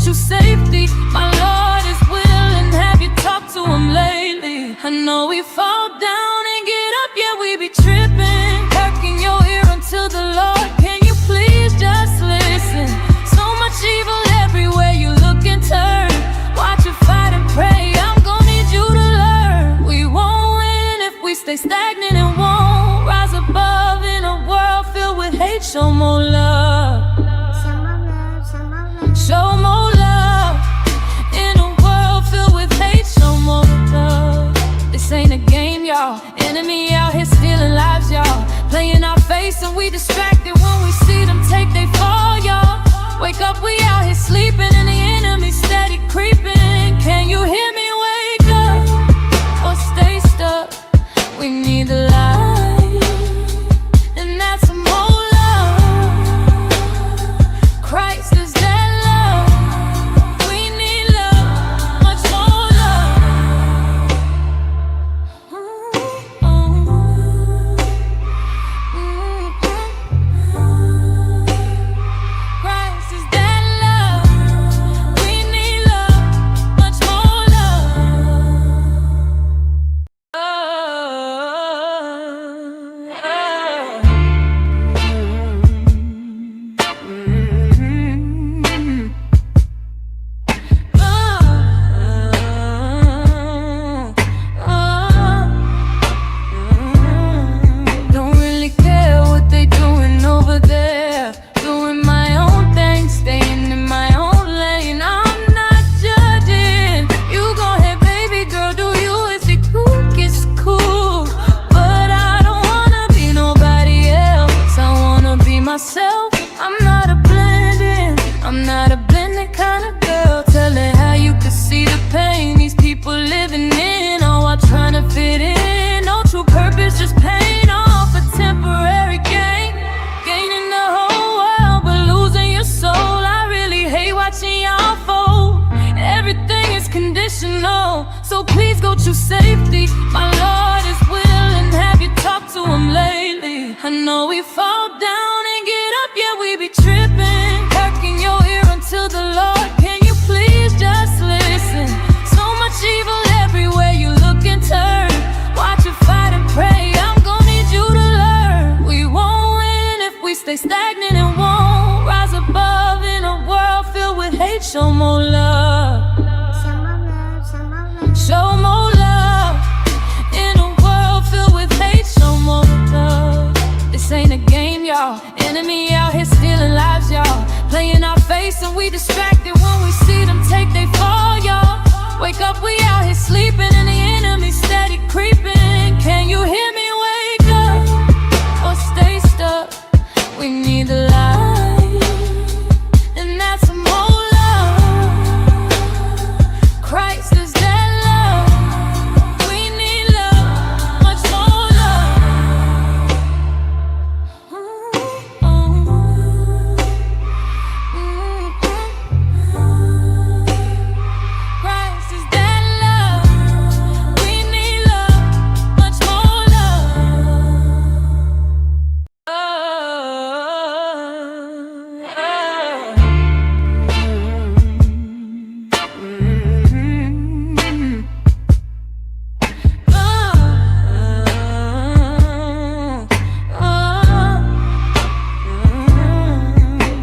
you safety. My Lord is willing, have you talked to him lately? I know we fall down and get up, yeah, we be tripping. Perking your ear until the Lord, can you please just listen? So much evil everywhere you look and turn. Watch you fight and pray, I'm gonna need you to learn. We won't win if we stay stagnant and won't rise above in a world filled with hate. Show more love. Show more love. In a world filled with hate, show more love. This ain't a game, y'all. Enemy out here stealing lives, y'all. Playing our face and we distracted when we see them take they fall, y'all. Wake up, we out here sleeping and the enemy steady creeping. Can you hear me? Wake up or stay stuck. We need the light, and that's some more love. Christ is that love. We need love, much more love. Christ is that love. We need love, much more love. Don't really care what they doing over there. Doing my own thing, staying in my own lane. I'm not judging. You go ahead, baby girl, do you? Is it cool? It's cool. But I don't wanna be nobody else. I wanna be myself. I'm not a blending. I'm not a blended kind of girl. Telling how you could see the pain these people living in, all while trying to fit in. No true purpose, just paying off a temporary gain. Gaining the whole world, but losing your soul. I really hate watching y'all fold. Everything is conditional, so please go choose safety. My Lord is willing, have you talked to him lately? I know we fall down and get up, yeah, we be tripping. Perking your ear until the Lord, can you please just listen? So much evil everywhere you look and turn. Watch you fight and pray, I'm gonna need you to learn. We won't win if we stay stagnant and won't rise above in a world filled with hate. Show more love. Show more love. In a world filled with hate, show more love. This ain't a game, y'all. Enemy out here stealing lives, y'all. Playing our face and we distracted when we see them take they fall, y'all. Wake up, we out here sleeping and the enemy steady creeping. Can you hear me? Wake up or stay stuck. We need the light, and that's some more love. Christ is that love. We need love, much more love. Christ is that love. We need love, much more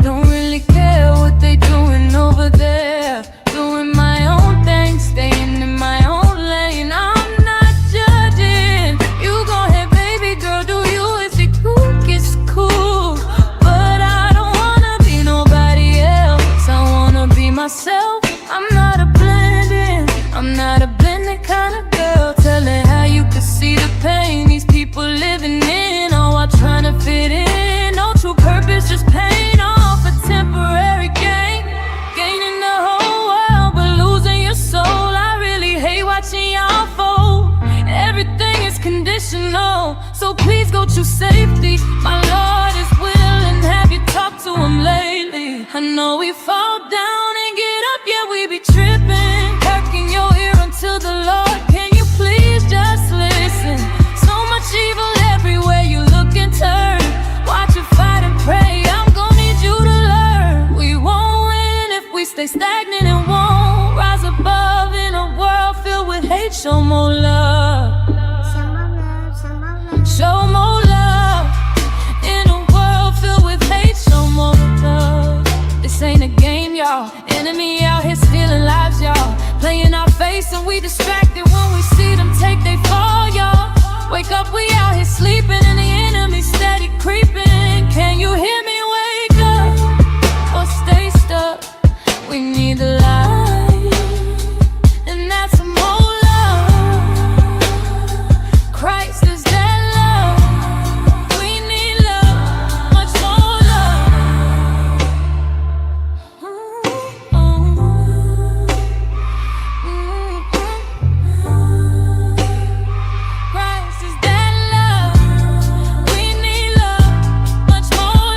Don't really care what they doing over there. Doing my own thing, staying in my own lane. I'm not judging. You go ahead, baby girl, do you? Is it cool? It's cool. But I don't wanna be nobody else. I wanna be myself. I'm not a blending. I'm not a blended kind of girl. Telling how you could see the pain these people living in, all while trying to fit in. No true purpose, just paying off a temporary gain. Gaining the whole world, but losing your soul. I really hate watching y'all fold. Everything is conditional, so please go choose safety. My Lord is willing, have you talked to him lately? I know we fall down and get up, yeah, we be tripping. Perking your ear until the Lord, can you please just listen? So much evil everywhere you look and turn. Watch you fight and pray, I'm gonna need you to learn. We won't win if we stay stagnant Enemy out here stealing lives, y'all. Playing our face and we distracted when we see them take they fall, y'all. Wake up, we out here sleeping and the enemy steady creeping. Can you hear me? Wake up or stay stuck. We need the light, and that's some more love. Christ is that love. We need love, much more love. Christ is that love. We need love, much more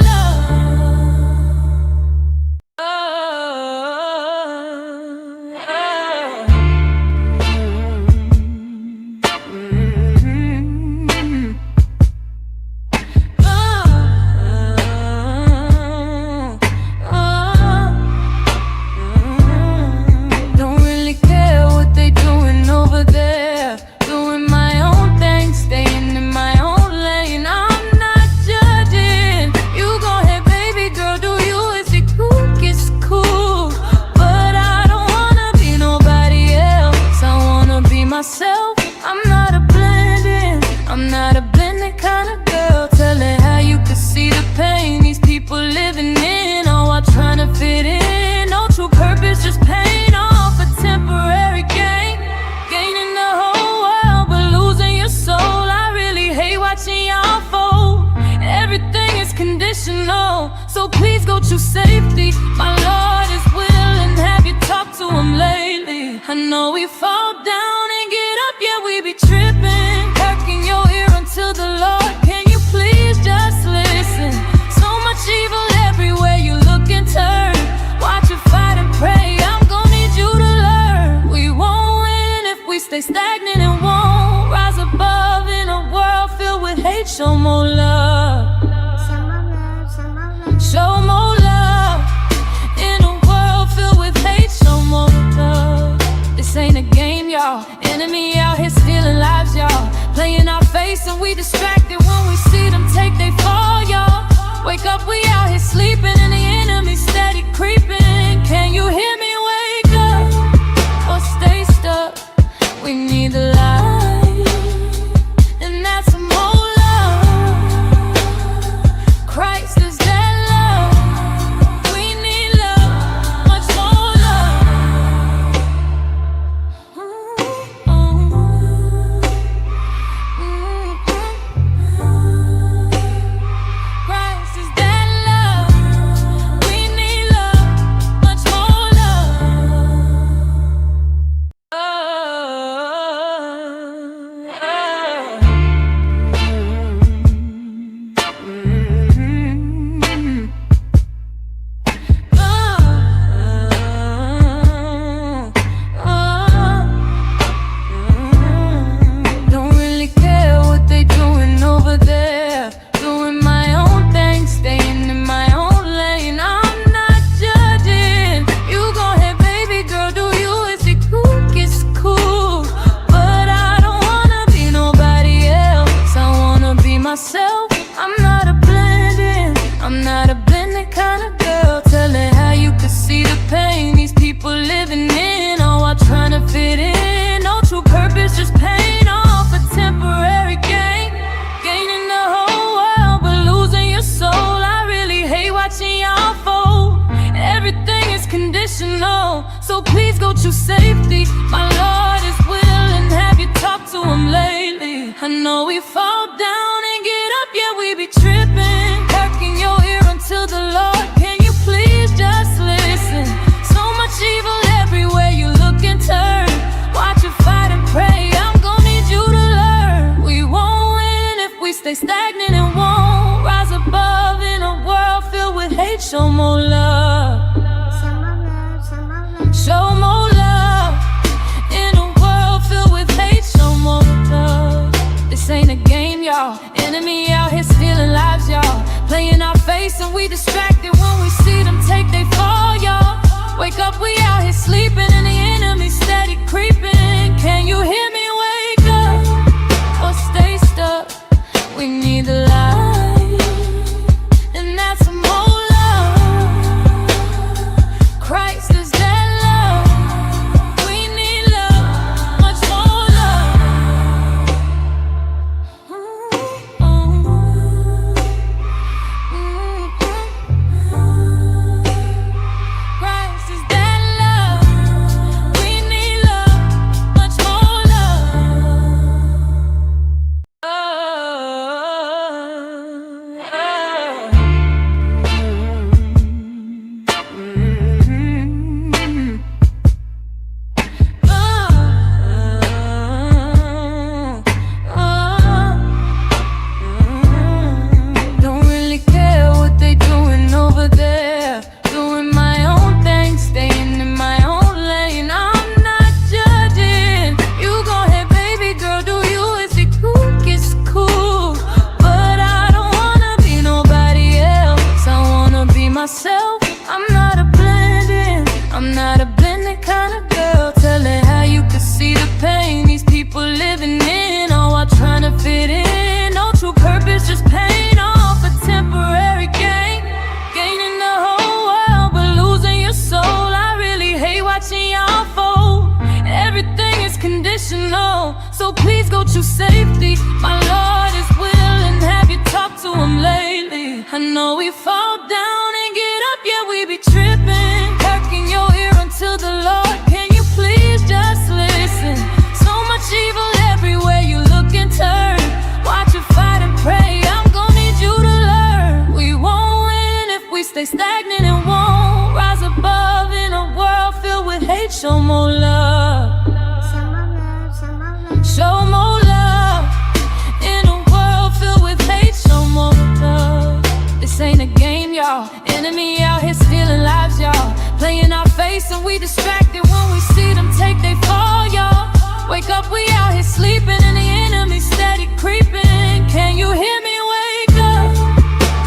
Don't really care what they doing over there. Doing my own thing, staying in my own lane. I'm not judging. You go ahead, baby girl, do you? Is it cool? It's cool. But I don't wanna be nobody else. I wanna be myself. I'm not a blending. I'm not a blending kind of girl. Telling how you could see the pain these people living in, all while trying to fit in. No true purpose, just paying off a temporary gain. Gaining the whole world, but losing your soul. I really hate watching y'all fold. Everything is conditional, so please go choose safety. My Lord is willing, have you talked to him lately? I know we fall down and get up, yeah, we be tripping. Perking your ear until the Lord, can you please just listen? So much evil everywhere you look and turn. Watch you fight and pray, I'm gonna need you to learn. We won't win if we stay stagnant and won't rise above in a world filled with hate. Show more love. Show more love. In a world filled with hate, show more love. This ain't a game, y'all. Enemy out here stealing lives, y'all. Playing our face and we distracted when we see them take they fall, y'all. Wake up, we out here sleeping and the enemy steady creeping. Can you hear me? Wake up or stay stuck. We need the light, and that's some more love. Christ is that love. We need love, much more love. Christ is that love. We need love, much more Don't really care what they doing over there. Doing my own thing, staying in my own lane. I'm not judging. You go ahead, baby girl, do you? Is it cool? It's cool. But I don't wanna be nobody else. I wanna be myself. I'm not a blending. I'm not a blending kind of girl. Telling how you could see the pain these people living in, all while trying to fit in. No true purpose, just paying off a temporary gain. Gaining the whole world, but losing your soul. I really hate watching y'all fold. Everything is conditional, so please go choose safety. My Lord is willing, have you talked to him lately? I know we fall down and get up, yeah, we be tripping. Perking your ear until the Lord, can you please just listen? So much evil everywhere you look and turn. Watch you fight and pray, I'm gonna need you to learn. We won't win if we stay stagnant and won't rise above in a world filled with hate. Show more love. Show more love. In a world filled with hate, show more love. This ain't a game, y'all. Enemy out here stealing lives, y'all. Playing our face and we distracted when we see them take they fall, y'all. Wake up, we out here sleeping and the enemy steady creeping. Can you hear me? Wake up or stay stuck. We need the light, and that's some more love. Christ is there. intentional. So please go to safety. My Lord is willing. Have you talked to him lately? I know we fall down and get up, yeah, we be tripping. Perking your ear until the Lord. Can you please just listen? So much evil everywhere you look and turn. Watch you fight and pray. I'm gonna need you to learn. We won't win if we stay stagnant and won't rise above in a world filled with hate. Show more love. Show more love. In a world filled with hate, show more love. This ain't a game, y'all. Enemy out here stealing lives, y'all. Playing our face and we distracted when we see them take they fall, y'all. Wake up, we out here sleeping and the enemy steady creeping. Can you hear me? Wake up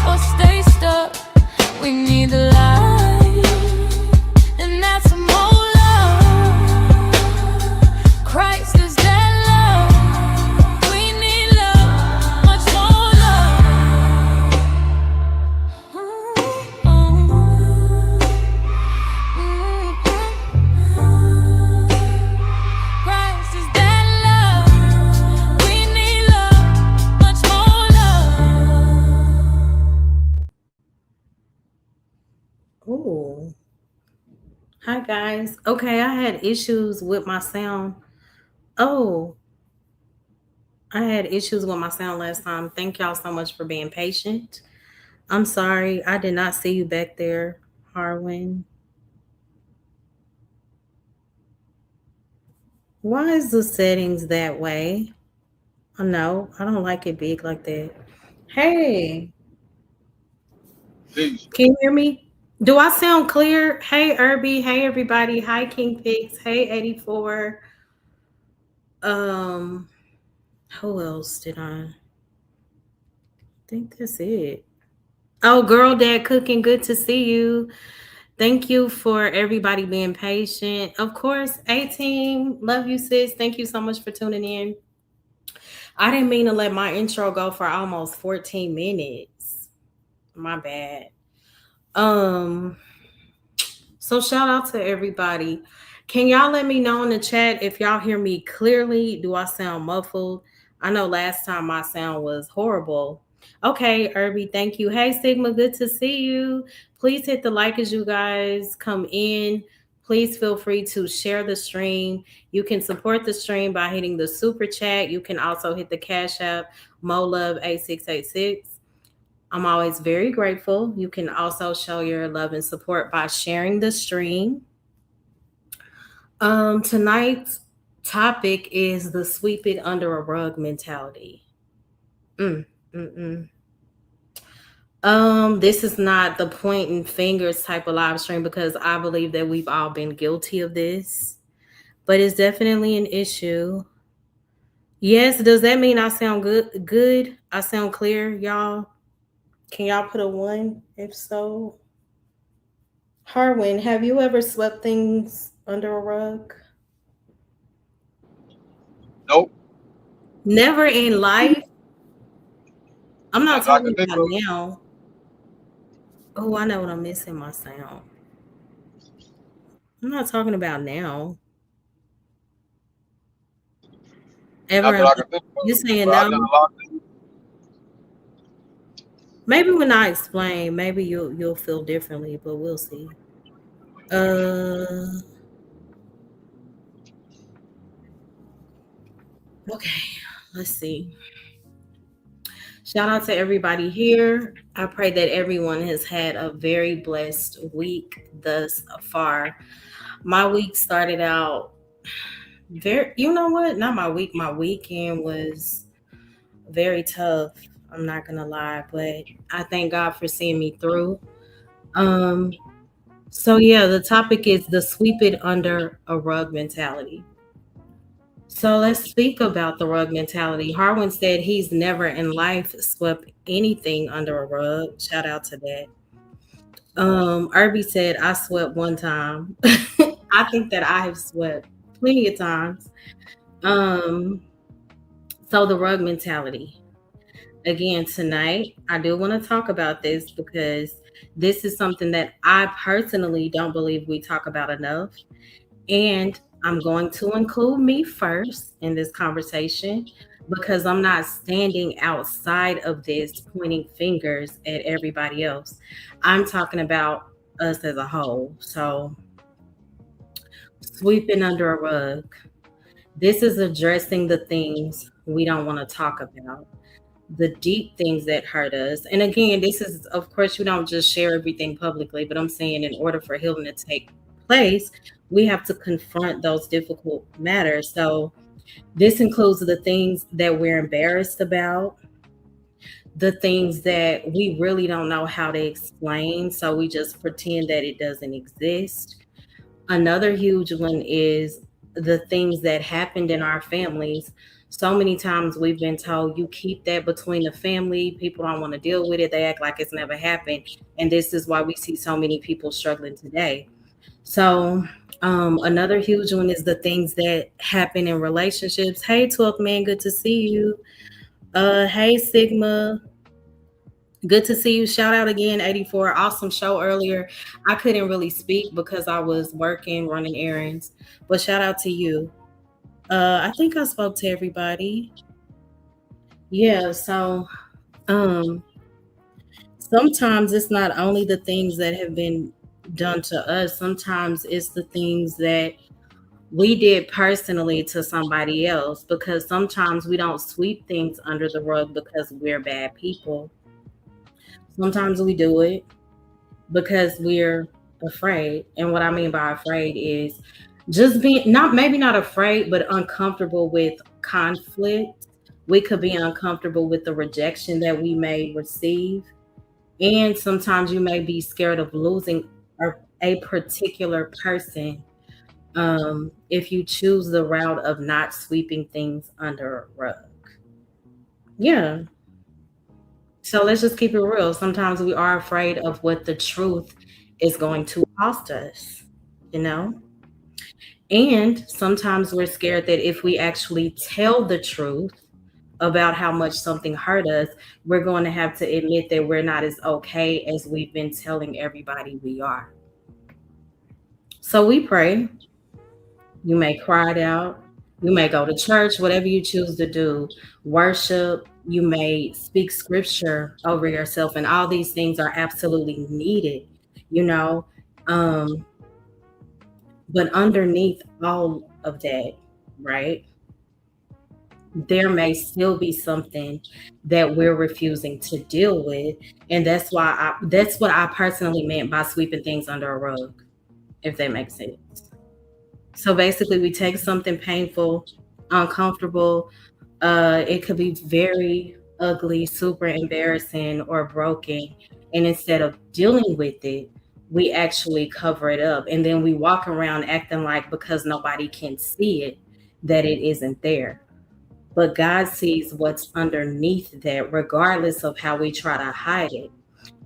or stay stuck. We need the light, and that's some more love. Christ is that love. We need love, much more love. Christ is that love. We need love, much more love. Oh, hi guys. Okay, I had issues with my sound. Oh, I had issues with my sound last time. Thank y'all so much for being patient. I'm sorry, I did not see you back there, Harwin. Why is the settings that way? Oh no, I don't like it big like that. Hey, Peace. can you hear me? Do I sound clear? Hey, Irby. Hey, everybody. Hi, King Pix. Hey, 84. Um, who else did I think that's it? Oh, girl, dad cooking. Good to see you. Thank you for everybody being patient. Of course, 18. Love you, sis. Thank you so much for tuning in. I didn't mean to let my intro go for almost 14 minutes. My bad. Um, so shout out to everybody. Can y'all let me know in the chat if y'all hear me clearly? Do I sound muffled? I know last time my sound was horrible. Okay, Irby, thank you. Hey, Sigma, good to see you. Please hit the like as you guys come in. Please feel free to share the stream. You can support the stream by hitting the super chat. You can also hit the Cash App, MoLove8686. I'm always very grateful. You can also show your love and support by sharing the stream. Tonight's topic is the sweep it under a rug mentality. Mm, mm, mm. This is not the pointing fingers type of live stream because I believe that we've all been guilty of this, but it's definitely an issue. Yes, does that mean I sound good? Good. I sound clear, y'all. Can y'all put a one? If so, Harwin, have you ever swept things under a rug? Nope. Never in life. I'm not Not that I talking can think about of. now. Oh, I know what I'm missing my sound. I'm not talking about now. Ever Not in that I life. can think You of. saying But I no? done a lot. Maybe when I explain, maybe you'll feel differently, but we'll see. Uh okay, let's see. Shout out to everybody here. I pray that everyone has had a very blessed week thus far. My week started out very, you know what? Not my week. My weekend was very tough. I'm not gonna lie, but I thank God for seeing me through. Um, so yeah, the topic is the sweep it under a rug mentality. So let's speak about the rug mentality. Harwin said he's never in life swept anything under a rug. Shout out to that. Irby said I swept one time. I think that I have swept plenty of times. Um, so the rug mentality. Again, tonight, I do want to talk about this because this is something that I personally don't believe we talk about enough. And I'm going to include me first in this conversation because I'm not standing outside of this pointing fingers at everybody else. I'm talking about us as a whole. So, sweeping under a rug. This is addressing the things we don't want to talk about, the deep things that hurt us. And again, this is, of course, you don't just share everything publicly, but I'm saying in order for healing to take place, we have to confront those difficult matters. So, this includes the things that we're embarrassed about, the things that we really don't know how to explain. So, we just pretend that it doesn't exist. Another huge one is the things that happened in our families. So many times we've been told you keep that between the family. People don't want to deal with it. They act like it's never happened. And this is why we see so many people struggling today. So, another huge one is the things that happen in relationships. Hey, 12th man, good to see you. Hey, Sigma, good to see you. Shout out again, 84. Awesome show earlier. I couldn't really speak because I was working, running errands, but shout out to you. I think I spoke to everybody. Yeah, so um sometimes it's not only the things that have been done to us, sometimes it's the things that we did personally to somebody else because sometimes we don't sweep things under the rug because we're bad people. Sometimes we do it because we're afraid. And what I mean by afraid is just being not maybe not afraid, but uncomfortable with conflict. We could be uncomfortable with the rejection that we may receive. And sometimes you may be scared of losing a particular person if you choose the route of not sweeping things under a rug. Yeah. So let's just keep it real. Sometimes we are afraid of what the truth is going to cost us, you know? And sometimes we're scared that if we actually tell the truth about how much something hurt us, we're going to have to admit that we're not as okay as we've been telling everybody we are. So we pray. You may cry it out. You may go to church, whatever you choose to do, worship. You may speak scripture over yourself, and all these things are absolutely needed, you know. Um, but underneath all of that, right, there may still be something that we're refusing to deal with. And that's what I personally meant by sweeping things under a rug, if that makes sense. So basically, we take something painful, uncomfortable. It could be very ugly, super embarrassing, or broken. And instead of dealing with it, we actually cover it up. And then we walk around acting like because nobody can see it, that it isn't there. But God sees what's underneath that, regardless of how we try to hide it.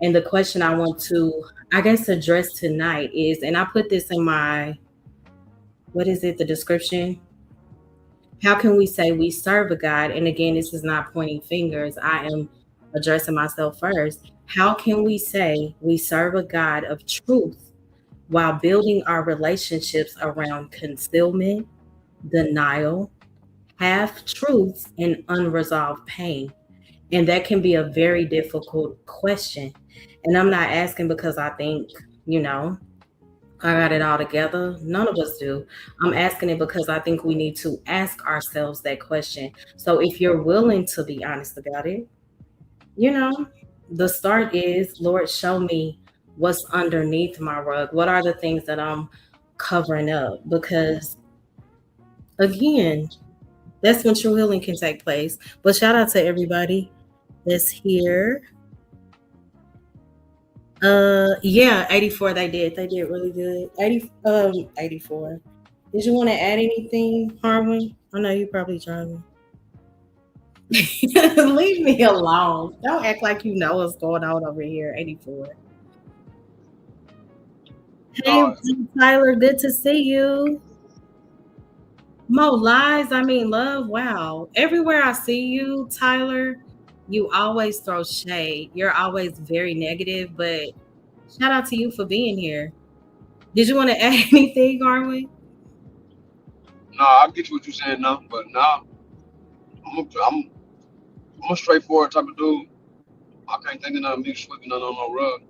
And the question I want to, I guess, address tonight is, and I put this in my, what is it, the description? How can we say we serve a God? And again, this is not pointing fingers. I am addressing myself first. How can we say we serve a God of truth while building our relationships around concealment, denial, half truths, and unresolved pain? And that can be a very difficult question. And I'm not asking because I think, you know, I got it all together. None of us do. I'm asking it because I think we need to ask ourselves that question. So if you're willing to be honest about it, you know, the start is, Lord, show me what's underneath my rug. What are the things that I'm covering up? Because again, that's when true healing can take place. But shout out to everybody that's here. Yeah, 84 they did. They did really good. 84. Did you want to add anything, Harwin? I know you're probably driving. Leave me alone. Don't act like you know what's going on over here, 84. Hey, Tyler, good to see you. Mo lies, I mean love. Wow. Everywhere I see you, Tyler, you always throw shade. You're always very negative, but shout out to you for being here. Did you want to add anything, Garwin? Nah, I get you what you're saying now, but now I'm a straightforward type of dude. I can't think of nothing me sweeping nothing on no rug.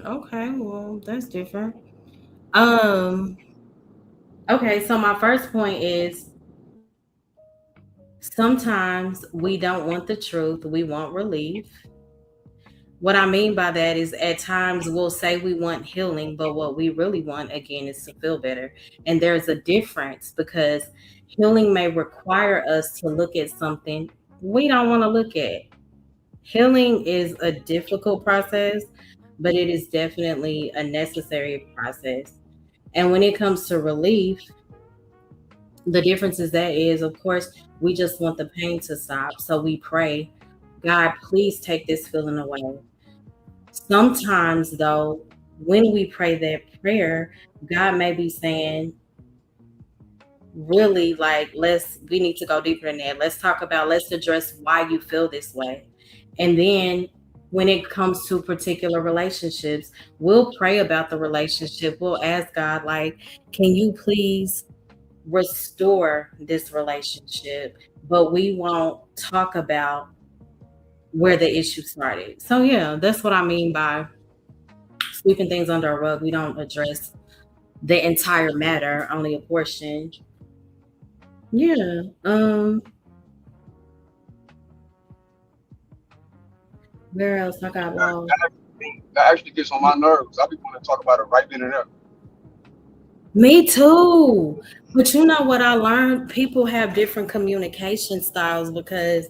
Okay, well, that's different. Um, okay, so my first point is sometimes we don't want the truth, we want relief. What I mean by that is at times we'll say we want healing, but what we really want again is to feel better. And there's a difference because healing may require us to look at something we don't want to look at. Healing is a difficult process, but it is definitely a necessary process. And when it comes to relief, the difference is that is, of course, we just want the pain to stop. So we pray, God, please take this feeling away. Sometimes, though, when we pray that prayer, God may be saying, really, like, we need to go deeper in that. Let's address why you feel this way. And then when it comes to particular relationships, we'll pray about the relationship. We'll ask God, like, can you please restore this relationship? But we won't talk about where the issue started. So, yeah, that's what I mean by sweeping things under a rug. We don't address the entire matter, only a portion. Yeah. Where else I got lost? That actually gets on my nerves. I be wanting to talk about it right then and there. Me too. But you know what I learned? People have different communication styles because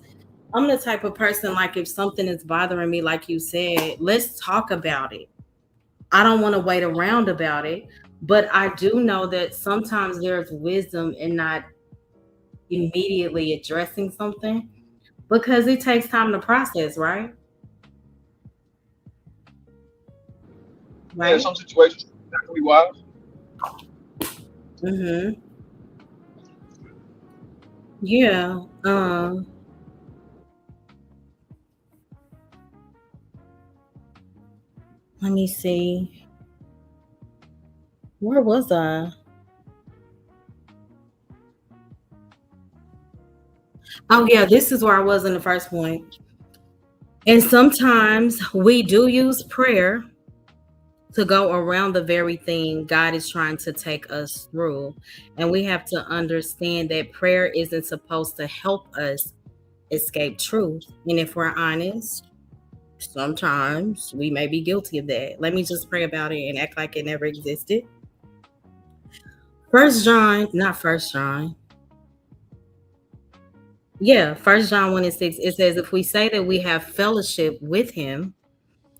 I'm the type of person like if something is bothering me, like you said, let's talk about it. I don't want to wait around about it. But I do know that sometimes there's wisdom in not immediately addressing something because it takes time to process, right? Yeah, Right? some situations that can be wise. Mm-hmm. Yeah. Let me see. Where was I? Oh yeah, this is where I was in the first point. And sometimes we do use prayer to go around the very thing God is trying to take us through. And we have to understand that prayer isn't supposed to help us escape truth. And if we're honest, sometimes we may be guilty of that. Let me just pray about it and act like it never existed. First John, not First John. Yeah, First John 1:6. It says, if we say that we have fellowship with him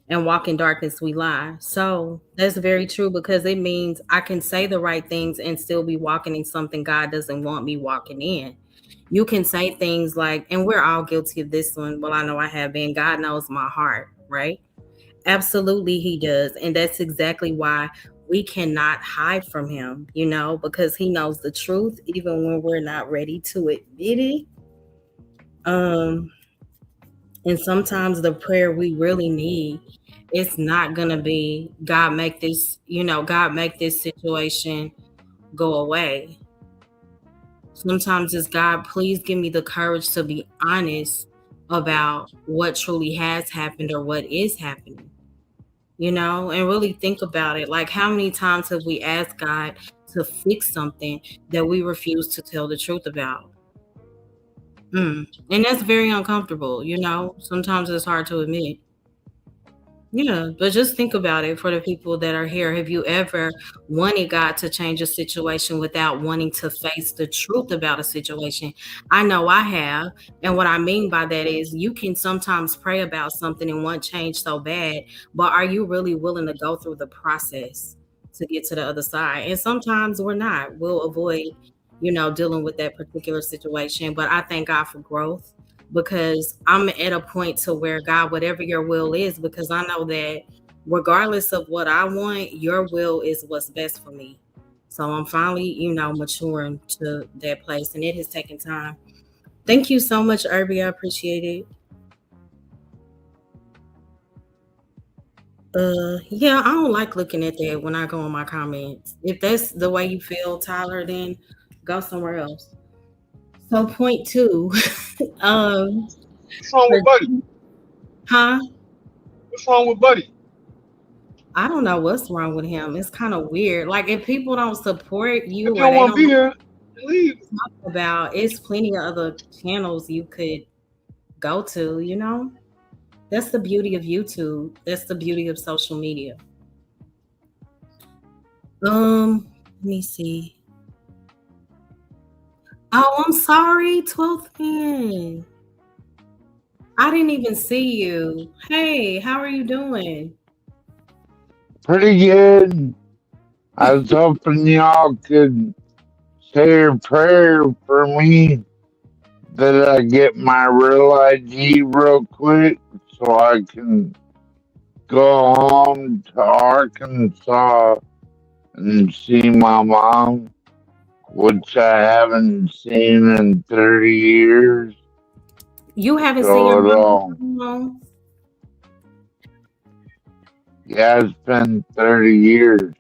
and walk in darkness, we lie. So that's very true because it means I can say the right things and still be walking in something God doesn't want me walking in. You can say things like, and we're all guilty of this one. Well, I know I have been. God knows my heart, right? Absolutely, He does. And that's exactly why we cannot hide from Him, because He knows the truth, even when we're not ready to admit it. Um, and sometimes the prayer we really need, it's not gonna be God make this situation go away. Sometimes it's God, please give me the courage to be honest about what truly has happened or what is happening, and really think about it. Like, how many times have we asked God to fix something that we refuse to tell the truth about? And that's very uncomfortable. Sometimes it's hard to admit. Yeah, but just think about it for the people that are here. Have you ever wanted God to change a situation without wanting to face the truth about a situation? I know I have. And what I mean by that is you can sometimes pray about something and want change so bad, but are you really willing to go through the process to get to the other side? And sometimes we're not. We'll avoid, dealing with that particular situation. But I thank God for growth because I'm at a point to where God, whatever your will is, because I know that regardless of what I want, your will is what's best for me. So I'm finally, maturing to that place and it has taken time. Thank you so much, Irby. I appreciate it. Yeah, I don't like looking at that when I go on my comments. If that's the way you feel, Tyler, then go somewhere else. So point two, um, What's wrong for- with Buddy? huh? What's wrong with Buddy? I don't know what's wrong with him. It's kind of weird. Like if people don't support If you you or don't they want to be don't here, leave. talk about, it's plenty of other channels you could go to. That's the beauty of YouTube. That's the beauty of social media. Let me see. Oh, I'm sorry, 12th man. I didn't even see you. Hey, how are you doing? Pretty good. I was hoping y'all could say a prayer for me that I get my real ID real quick so I can go home to Arkansas and see my mom, which I haven't seen in 30 years. You haven't seen your So mom it'll, in so long? yeah, it's been 30 years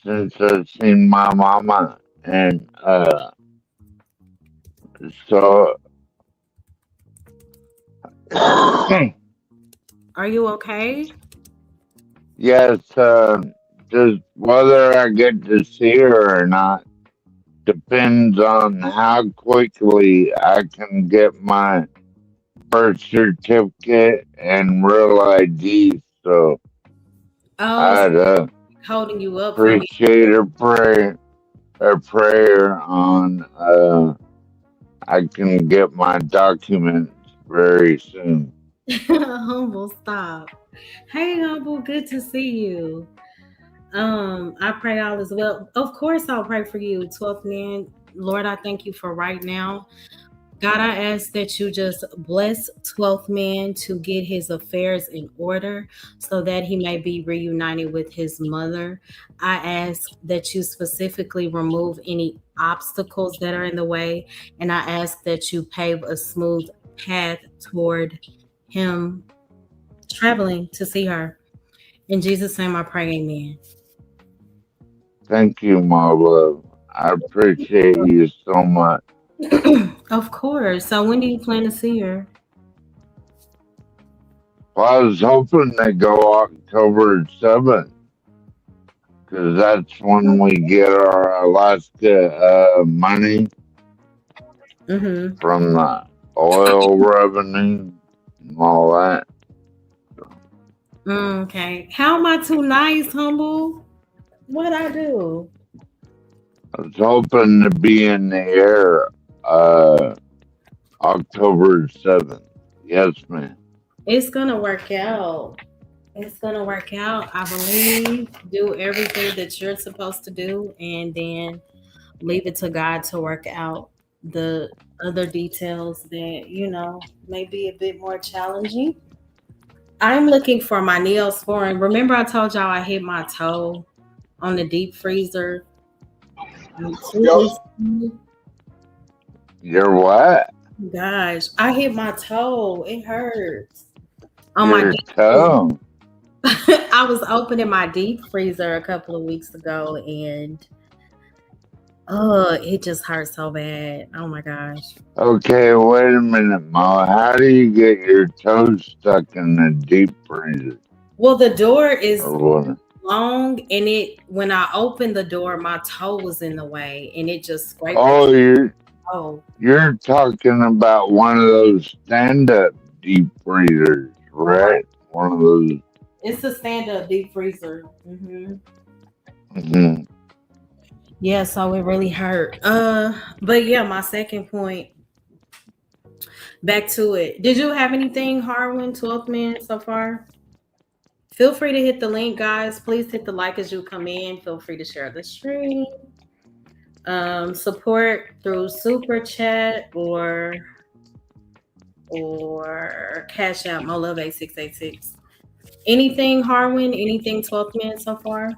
since I've seen my mama. And so Are you okay? yes, just whether I get to see her or not depends on how quickly I can get my birth certificate and real ID. So Oh, so I'd holding you up from me. appreciate a prayer on I can get my documents very soon. Humble, stop. Hey, Humble, good to see you. I pray all is well. Of course, I'll pray for you, 12th man. Lord, I thank you for right now. God, I ask that you just bless 12th man to get his affairs in order so that he may be reunited with his mother. I ask that you specifically remove any obstacles that are in the way, and I ask that you pave a smooth path toward him traveling to see her. In Jesus' name I pray, amen. Thank you, my love. I appreciate you so much. Of course. So when do you plan to see her? Well, I was hoping to go October 7th because that's when we get our Alaska money Mm-hmm. from the oil revenue and all that. Okay. How am I too nice, Humble? What I do? I was hoping to be in the air October 7th. Yes, ma'am. It's gonna work out. It's gonna work out. I believe. Do everything that you're supposed to do, and then leave it to God to work out the other details that may be a bit more challenging. I'm looking for my Neosporin. Remember, I told y'all I hit my toe on the deep freezer 2 weeks Yo, ago? You're what? Gosh, I hit my toe. It hurts on my Your deep freezer. toe. I was opening my deep freezer a couple of weeks ago, and it just hurt so bad. Oh my gosh. Okay, wait a minute, Mo. How do you get your toe stuck in the deep freezer? Well, the door is Or what? long, and it when I opened the door, my toe was in the way, and it just scraped the Oh, toe. you're talking about one of those stand-up deep freezers, Right. right? One of those. It's a stand-up deep freezer. Hmm. Yeah, so it really hurt. But yeah, my second point. Back to it. Did you have anything, Harwin, 12th man, so far? Feel free to hit the link, guys. Please hit the like as you come in. Feel free to share the stream. Support through super chat or cash out Molove 8686. Anything, Harwin? Anything 12th man so far?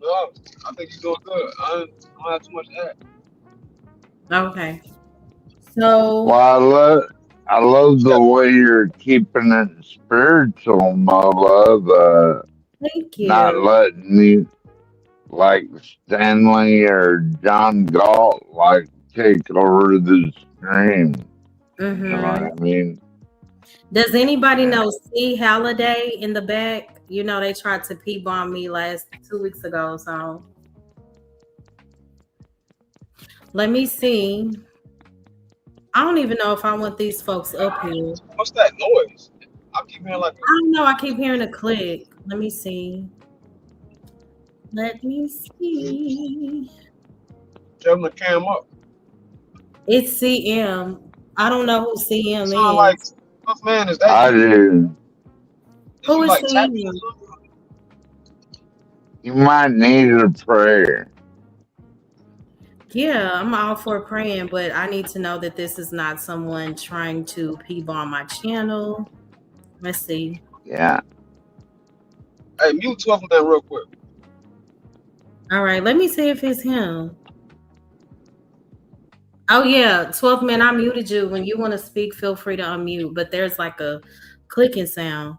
no, I think you're doing good. I don't have too much to add. Okay. So Well, I love the way you're keeping it spiritual, my love. Thank Not you. letting you like Stanley or John Galt like take over the stream. You know what Mm-hmm. I mean? Does anybody Yeah. know C Halliday in the back? You know they tried to P-bomb me last 2 weeks ago, so let me see. I don't even know if I want these folks up here. What's that noise? I keep hearing like I don't know. I keep hearing a click. Let me see. Let me see. tell them to cam up. It's CM. I don't know who CM Sound like, is. tough man, is that I you? do. Is Who you is like tapping or CM? something? You might need a prayer. Yeah, I'm all for praying, but I need to know that this is not someone trying to P-bomb my channel. Let's see. Yeah. Hey, mute 12 man real quick. All right, let me see if it's him. Oh yeah, 12th man, I muted you. When you want to speak, feel free to unmute, but there's like a clicking sound.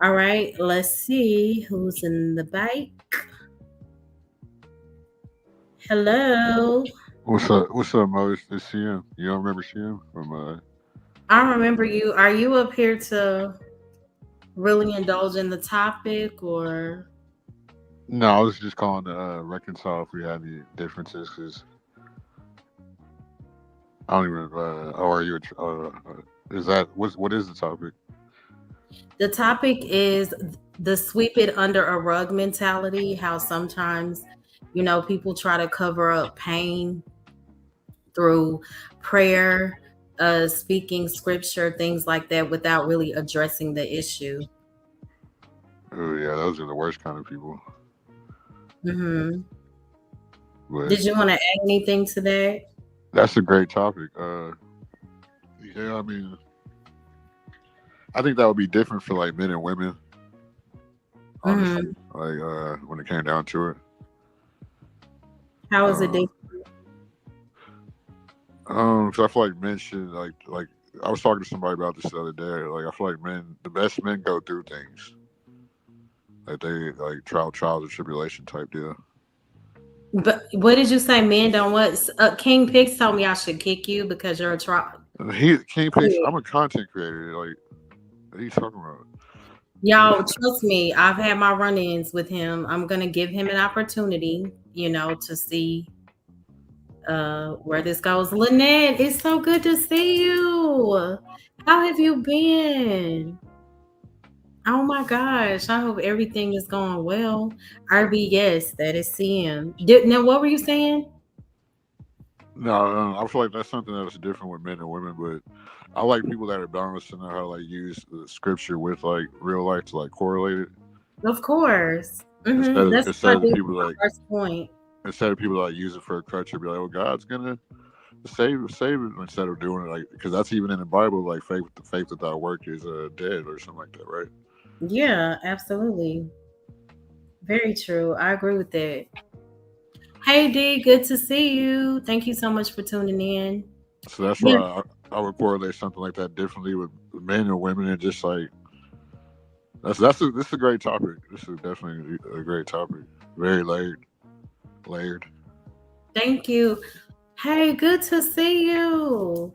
All right, let's see who's in the bike. Hello. What's up? What's up, Mo? It's CM. You don't remember CM from? I remember you. Are you up here to really indulge in the topic or? No, I was just calling to reconcile if we had any differences. Cause I don't even. Oh, are you? Is that what is the topic? The topic is the sweep it under a rug mentality. How sometimes, people try to cover up pain through prayer, speaking scripture, things like that, without really addressing the issue. Oh yeah, those are the worst kind of people. Hmm. But Did you want to add anything to that? that's a great topic. Yeah, I mean, I think that would be different for like men and women. Honestly, like when it came down to it. How is it different? So I feel like men should like I was talking to somebody about this the other day. Like I feel like the best men go through things. Like they like trials and tribulation type deal. But what did you say? Men don't what? King Pix told me I should kick you because you're a trial. King Pix, I'm a content creator. Like what are you talking about? Y'all, trust me, I've had my run-ins with him. I'm gonna give him an opportunity, to see where this goes. Lynette, it's so good to see you. How have you been? Oh my gosh, I hope everything is going well. RB, yes, that is CM. Now, what were you saying? No, I feel like that's something that's different with men and women, but I like people that are balanced and know how to like use the scripture with like real life to like correlate it. Of course. That's Instead of the my people like first point. instead of people that use it for a crutch and be like, "Oh, God's gonna save it," instead of doing it like because that's even in the Bible, like faith without work is dead or something like that, right? Yeah, absolutely. Very true. I agree with that. Hey D, good to see you. Thank you so much for tuning in. So that's Yeah, why I would correlate something like that differently with men and women, and just like this is a great topic. This is definitely a great topic. Very layered. thank you. Hey, good to see you.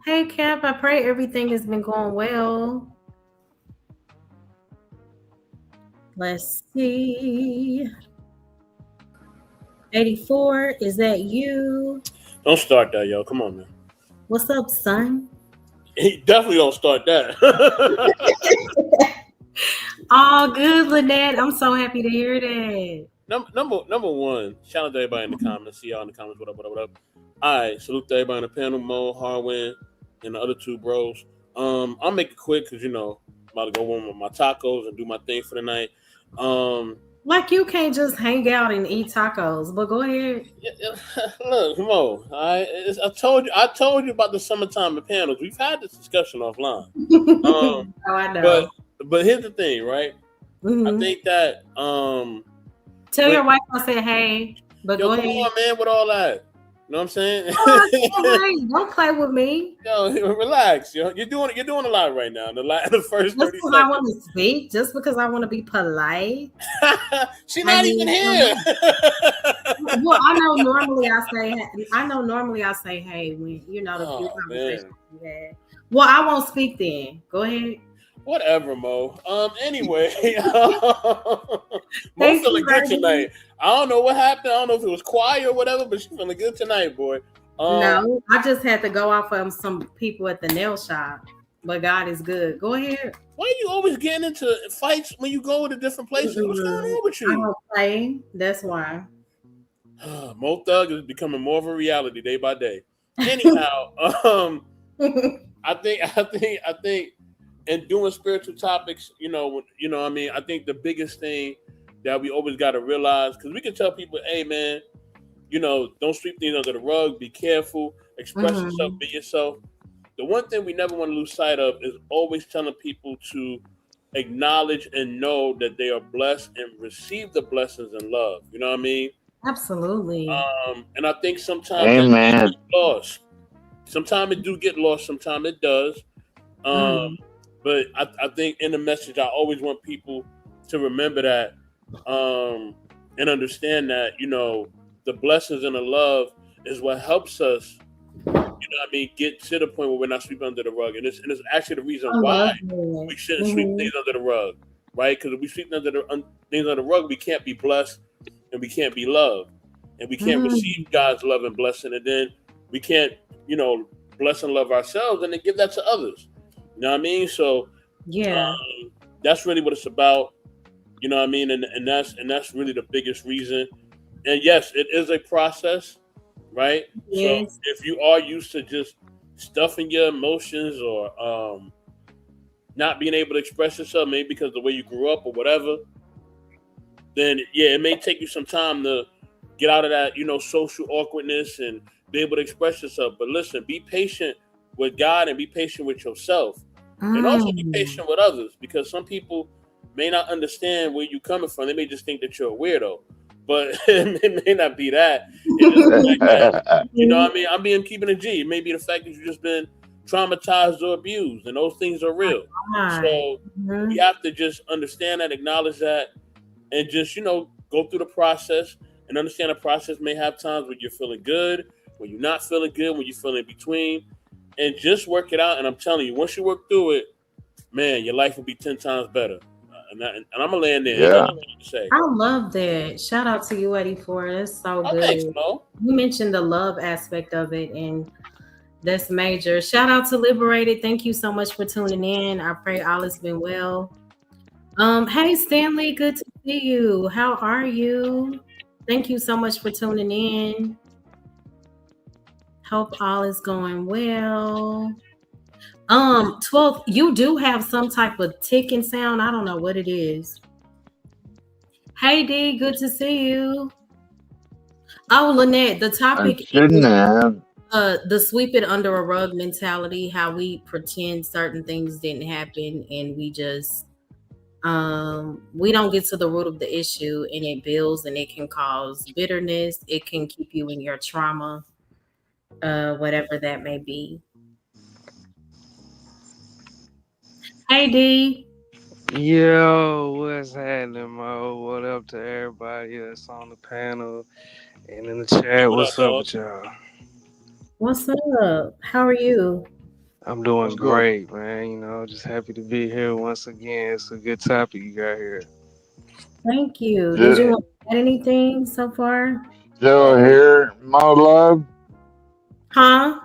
Hey Cap, I pray everything has been going well. Let's see. 84, is that you? Don't start that, yo. Come on, man. What's up, son? He definitely don't start that. All good, Lynette. I'm so happy to hear that. Number one, shout out to everybody in the comments. See y'all in the comments. What up? All right, salute to everybody in the panel, Mo, Harwin, and the other two bros. I'll make it quick because I'm about to go warm my tacos and do my thing for the night. Like you can't just hang out and eat tacos, but go ahead. Look, Mo, I told you about the summertime and panels. We've had this discussion offline. Oh, I know. But here's the thing, right? I think that Tell your wife I said hey, but yo, go come ahead. on, man, with all that. You know what I'm saying? Oh, don't play with me. Yo, relax. You're doing a lot right now. The first Just 30 because I seconds. want to speak, just because I want to be polite. She's not even here. Well, I know normally I say hey when the few conversations we had. Well, I won't speak then. Go ahead. Whatever, Mo. Anyway, Mo Thank feeling you, good baby. tonight. I don't know what happened. I don't know if it was quiet or whatever, but she's feeling good tonight, boy. No, I just had to go off of some people at the nail shop. But God is good. Go ahead. Why are you always getting into fights when you go to different places? What's going on with I you? don't play. That's why. Mo Thug is becoming more of a reality day by day. Anyhow, I think in doing spiritual topics, I mean, I think the biggest thing that we always got to realize, because we can tell people, hey man, don't sweep things under the rug, be careful, express yourself, be yourself. The one thing we never want to lose sight of is always telling people to acknowledge and know that they are blessed and receive the blessings and love. You know what I mean? Absolutely. And I think sometimes Amen. that gets lost. Sometimes it do get lost. Sometimes it does. But I think in the message, I always want people to remember that and understand that, the blessings and the love is what helps us, get to the point where we're not sweeping under the rug. And it's actually the reason why we shouldn't sweep things under the rug, right? Because if we sweep things under the rug, we can't be blessed and we can't be loved. And we can't receive God's love and blessing. And then we can't, bless and love ourselves and then give that to others. You know what I mean? So yeah, that's really what it's about. You know what I mean? And that's really the biggest reason. And yes, it is a process, right? yes. So if you are used to just stuffing your emotions or not being able to express yourself, maybe because of the way you grew up or whatever, then yeah, it may take you some time to get out of that, social awkwardness and be able to express yourself. But listen, be patient with God and be patient with yourself. And also be patient with others, because some people may not understand where you're coming from. They may just think that you're a weirdo. But it may not be that. It is the fact that, you know what I mean? I'm being keeping a G. It may be the fact that you've just been traumatized or abused, and those things are real. So we have to just understand that, acknowledge that, and just, go through the process and understand the process may have times when you're feeling good, when you're not feeling good, when you're feeling in between, and just work it out. And I'm telling you, once you work through it, man, your life will be 10 times better. And I'm going to land there. Yeah. I love that. Shout out to you, Eddie, for it. That's so good. Thanks, Mo. You mentioned the love aspect of it, and that's major. Shout out to Liberated. Thank you so much for tuning in. I pray all has been well. Hey, Stanley, good to see you. How are you? Thank you so much for tuning in. Hope all is going well. 12th, you do have some type of ticking sound. I don't know what it is. Hey D, good to see you. Oh, Lynette, the topic is the sweep it under a rug mentality, how we pretend certain things didn't happen and we just we don't get to the root of the issue, and it builds and it can cause bitterness. It can keep you in your trauma, whatever that may be. Hey D. Yo, what's happening, Mo? What up to everybody that's on the panel and in the chat? What's up with y'all? What's up? How are you? I'm doing great, man. Just happy to be here once again. It's a good topic you got here. Thank you. Did you want to add anything so far? Still here, Mo Love? Huh?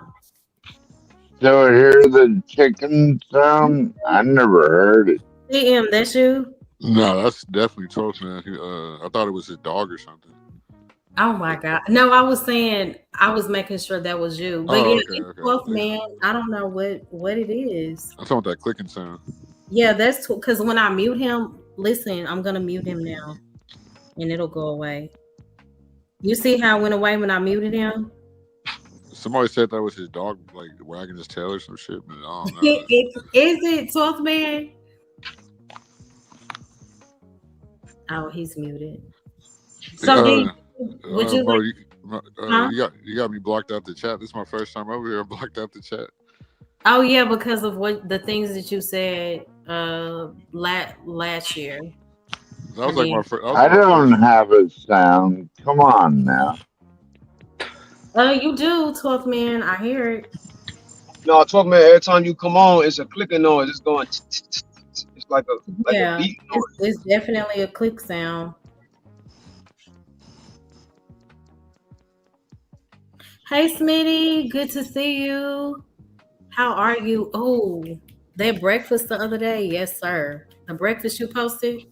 Still hear the chicken sound? I never heard it. DM, that's you? No, that's definitely Toast, man. I thought it was his dog or something. Oh my God. No, I was making sure that was you. But it's 12th, man. I don't know what it is. I'm talking about that clicking sound. Yeah, that's because when I mute him, listen, I'm gonna mute him now and it'll go away. You see how it went away when I muted him? Somebody said that was his dog, like wagging his tail or some shit, but I don't know. Is it 12th, man? Oh, he's muted. So Would you Mo, like? Huh? you got me blocked out the chat. This is my first time over here. I'm blocked out the chat. Oh yeah, because of what the things that you said last year. That was And like then my first. That was I my don't first. have a sound. Come on now. you do, 12th man. I hear it. No, 12 man. Every time you come on, it's a clicking noise. It's going. It's like a Yeah, beat it's, noise. it's definitely a click sound. Hey Smitty, good to see you. How are you? Oh, that breakfast the other day, yes, sir. The breakfast you posted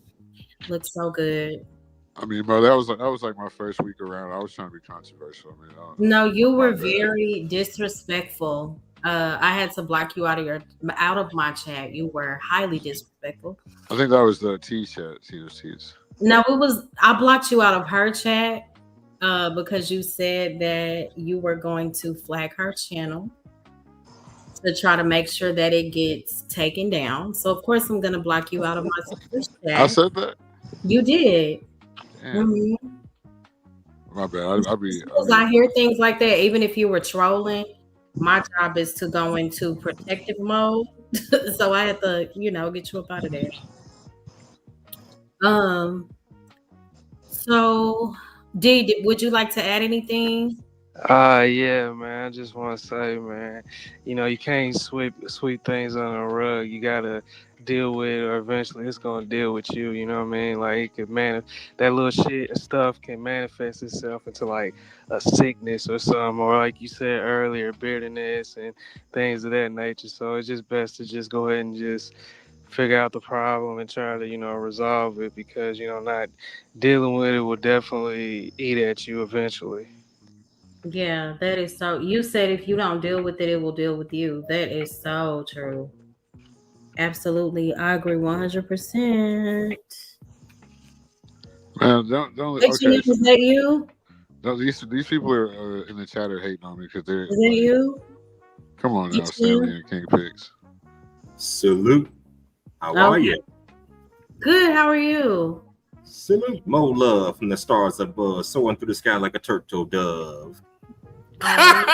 looks so good. I mean, bro, that was like my first week around. I was trying to be controversial. I mean, No, you my were bad. very disrespectful. I had to block you out of my chat. You were highly disrespectful. I think that was the T chat. T's. No, it was I blocked you out of her chat because you said that you were going to flag her channel to try to make sure that it gets taken down. So of course I'm gonna block you out of my sister's I chat. said that. You did. Damn, Mhm. my bad. Because I hear things like that, even if you were trolling, my job is to go into protective mode. So I had to, get you up out of there. Um, so would you like to add anything? Yeah, man. I just want to say, man, you can't sweep things under the rug. You gotta deal with it, or eventually it's gonna deal with you. You know what I mean? Like it could that little shit and stuff can manifest itself into like a sickness or something, or like you said earlier, bitterness and things of that nature. So it's just best to just go ahead and just figure out the problem and try to resolve it, because not dealing with it will definitely eat at you eventually. Yeah, that is so. You said if you don't deal with it, it will deal with you. That is so true. Absolutely. I agree 100%. man, don't. Hey, Okay, Gina, is that you? no, these people are in the chat are hating on me because they're Is that like, you? come on now, Gina? Stanley and King Pigs. Salute. How are Okay. you? Good. How are you? Salute. More love from the stars above, soaring through the sky like a turtle dove. Oh,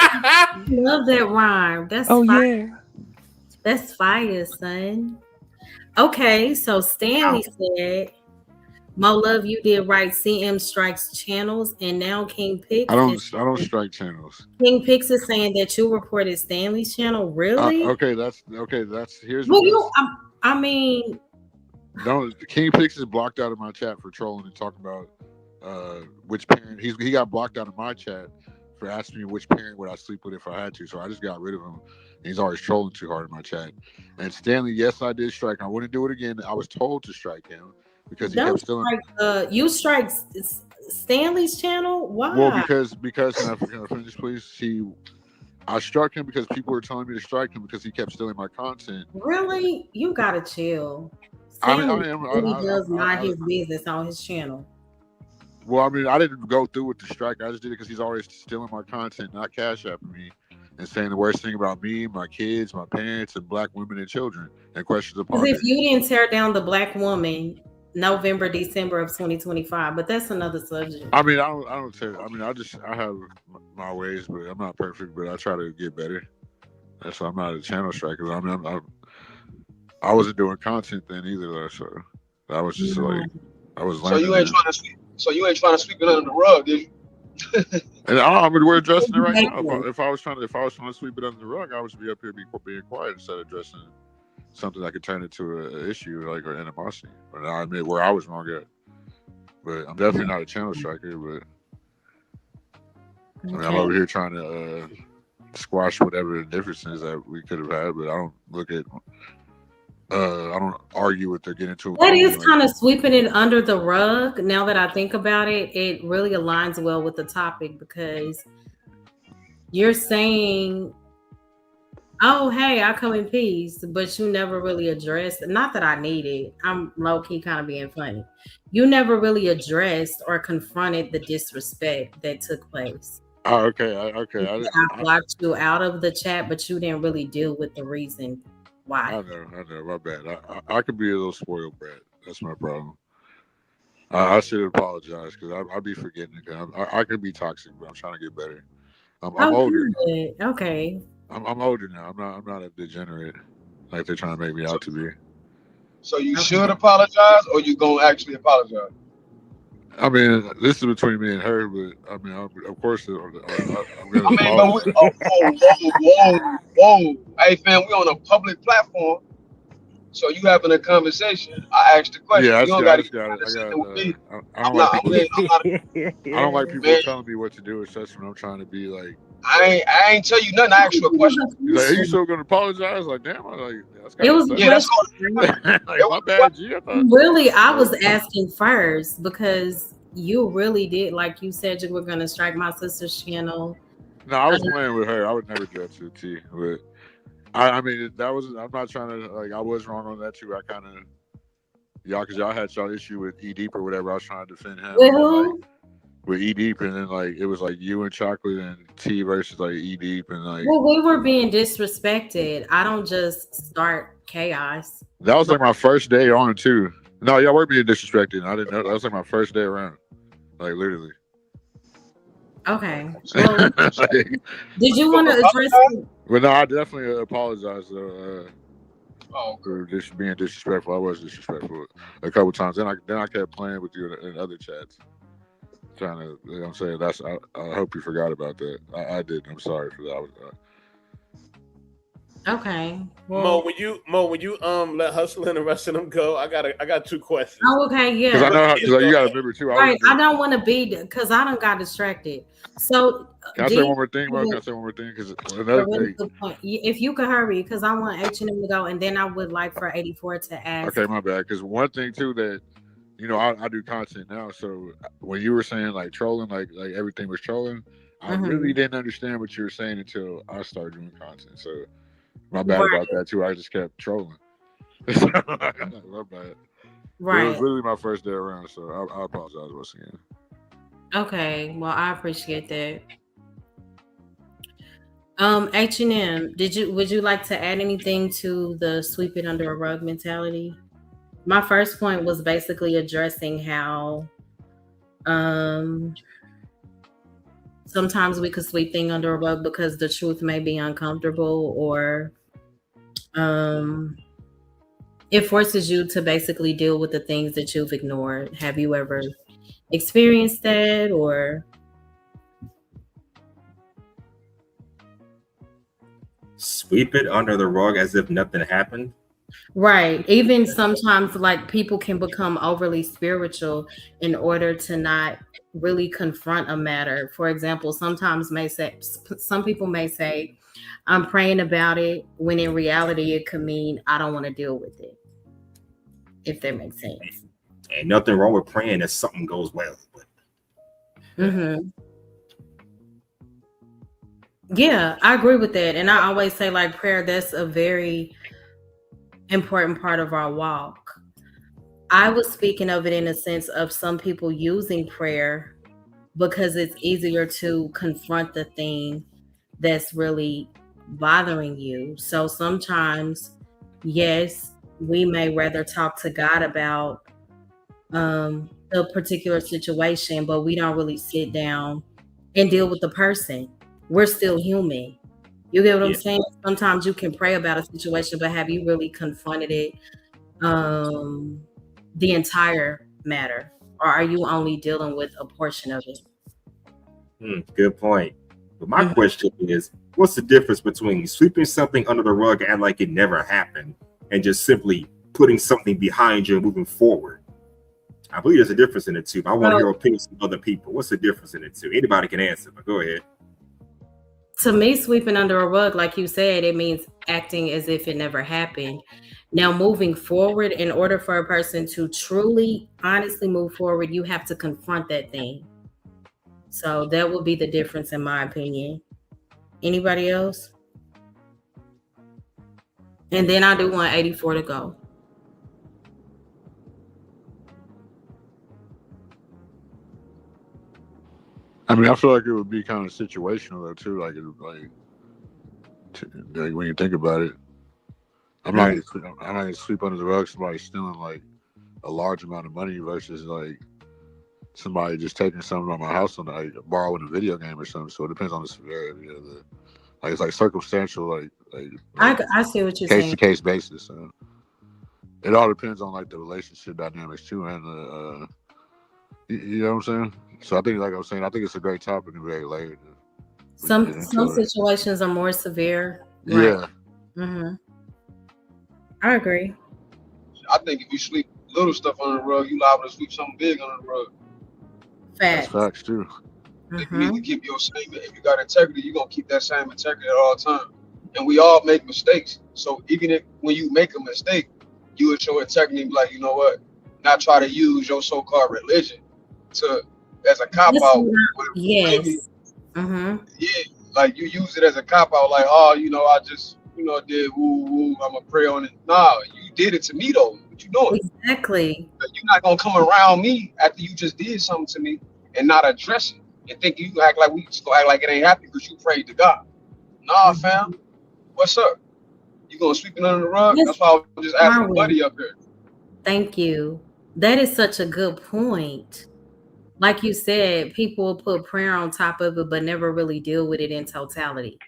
love that rhyme. That's Oh fire. yeah. That's fire, son. Okay, so Stanley said, Mo Love, you did right. CM strikes channels, and now I don't strike channels. King Pix is saying that you reported Stanley's channel. Really? Okay, that's here's Well, that's I mean, don't King Pigs is blocked out of my chat for trolling and talking about which parent he got blocked out of my chat for asking me which parent would I sleep with if I had to. So I just got rid of him. He's always trolling too hard in my chat. And Stanley, yes, I did strike. I wouldn't do it again. I was told to strike him because he don't kept stealing. strike. You strike Stanley's channel. Well, Why? because can I finish, please? I struck him because people were telling me to strike him because he kept stealing my content. Really? You gotta chill. I mean, Stanley really does mind I his business on his channel. well, I mean, I didn't go through with the strike. I just did it because he's always stealing my content, not cash apping me, and saying the worst thing about me, my kids, my parents, and black women and children, and questions Because upon if it. you didn't tear down the black woman November, December of 2025, but that's another subject. I mean, I don't say. I mean, I have my ways, but I'm not perfect. But I try to get better. That's why I'm not a channel striker. I mean, I wasn't doing content then either, though. So I was just like, I was So learning. you ain't trying to sweep. So you ain't trying to sweep it under the rug, did you? And I mean, we're addressing it right now. If I was trying to sweep it under the rug, I would be up here being quiet instead of addressing something that could turn into an issue like or animosity. But I admit where I was wrong at. But I'm definitely not a channel striker. But I mean, I'm over here trying to squash whatever the differences that we could have had. But I don't look at. I don't argue with or get into. That is kind of sweeping it under the rug. Now that I think about it, it really aligns well with the topic because you're saying, oh, hey, I come in peace, but you never really addressed, not that I need it. I'm low key kind of being funny. You never really addressed or confronted the disrespect that took place. Oh, okay. I blocked you out of the chat, but you didn't really deal with the reason why. I know. My bad. I could be a little spoiled brat. That's my problem. I should apologize because I be forgetting it. 'Cause I could be toxic, but I'm trying to get better. I'm Oh, older. good. Okay. I'm older now. I'm not a degenerate like they're trying to make me So, out to be. so you Okay. should apologize, or you gonna actually apologize? I mean, this is between me and her, but I mean, of course, I'm gonna I mean, but we, apologize. whoa. Hey, fam, we on a public platform, so you having a conversation. I asked the question. Yeah, You don't got I to just get got it. condescending with me. I don't I'm like not. people. I'm not. I don't like people Man, telling me what to do, especially when I'm trying to be like. I ain't tell you nothing. I asked you a question. He's like, "Are you still gonna apologize?" Like, damn, I'm like, that's It kind of was a Yeah, that's sudden. all. question. Right? Like, It my was a bad, G. I thought. Really, I was Like, asking first because you really did, like you said, you were gonna strike my sister's channel. no, I was playing with her. I would never do that to a T. But I mean, that was. I'm not trying to like. I was wrong on that too. I kind of y'all because y'all had y'all issue with E Deep or whatever. I was trying to defend him. With And then, like, who? with E Deep, and then like it was like you and Chocolate and T versus like E Deep, and like Well, we were being disrespected. I don't just start chaos. that was like my first day on too. No, y'all were being disrespected. I didn't know that was like my first day around, like literally. Okay. Well, Like, did you want to address? but no, I definitely apologize Oh, for just being disrespectful. I was disrespectful a couple times. Then I kept playing with you in other chats, trying to. You know what I'm saying that's. I hope you forgot about that. I did. I'm sorry for that. I was, Okay. Mo, Well. when you let Hustle and the rest of them go, I got two questions. Oh, okay. because I Yeah. know how. Because you got to remember too. Right. I don't want to be because I don't got distracted. So, Can I say one more thing, Mo? Can I say one more thing? Because a another really thing. good point. If you could hurry, because I want H&M to go, and then I would like for 84 to ask. Okay, my bad. Because one thing too that I do content now. So when you were saying like trolling, like everything was trolling, I really didn't understand what you were saying until I started doing content. So my bad about that too. I just kept trolling. My bad. Right. It was literally my first day around, so I apologize once again. Okay. Well, I appreciate that. H&M, would you like to add anything to the sweep it under a rug mentality? My first point was basically addressing how sometimes we could sweep things under a rug because the truth may be uncomfortable, or it forces you to basically deal with the things that you've ignored. Have you ever experienced that, or? Sweep it under the rug as if nothing happened. Right. Even sometimes, like, people can become overly spiritual in order to not really confront a matter. For example, some people may say, I'm praying about it, when in reality it could mean I don't want to deal with it. If that makes sense. Ain't nothing wrong with praying that something goes well. Yeah, I agree with that. And I always say, like, prayer, that's a very important part of our walk. I was speaking of it in a sense of some people using prayer because it's easier to confront the thing that's really bothering you. So sometimes, yes, we may rather talk to God about the particular situation, but we don't really sit down and deal with the person. We're still human. You get what I'm saying? Sometimes you can pray about a situation, but have you really confronted it, the entire matter? Or are you only dealing with a portion of it? Good point. But my question is, what's the difference between sweeping something under the rug and like it never happened and just simply putting something behind you and moving forward? I believe there's a difference in the two. I want to hear opinions from other people. What's the difference in the two? Anybody can answer, but go ahead. To me, sweeping under a rug, like you said, it means acting as if it never happened. Now, moving forward, in order for a person to truly, honestly move forward, you have to confront that thing. So that would be the difference, in my opinion. Anybody else? And then I do want 84 to go. I mean, I feel like it would be kind of situational though too. Like when you think about it, I'm not gonna sweep under the rug somebody stealing like a large amount of money versus like somebody just taking something on my house and like borrowing a video game or something. So it depends on the severity of the, like it's like circumstantial, I see what you're case saying. to case basis. So it all depends on like the relationship dynamics too, and the you know what I'm saying. So I think, like I was saying, I think it's a great topic and very layered. Some situations are more severe. Yeah. Right. I agree. I think if you sweep little stuff under the rug, you liable to sweep something big under the rug. Facts. That's facts too. You need to keep your same. If you got integrity, you're gonna keep that same integrity at all times. And we all make mistakes. So even if when you make a mistake, you would show integrity and be like, you know what? Not try to use your so-called religion to as a cop out. Yes. Yeah, like you use it as a cop out, like, oh, you know, I just, you know, did woo, I'm gonna pray on it. Nah, you did it to me though. What you doing? Exactly. You're not gonna come around me after you just did something to me and not address it and think you act like we just go act like it ain't happening because you prayed to God. Nah, fam. What's up? You gonna sweep it under the rug? That's why I was just asking Buddy up here. Thank you. That is such a good point. Like you said, people will put prayer on top of it, but never really deal with it in totality.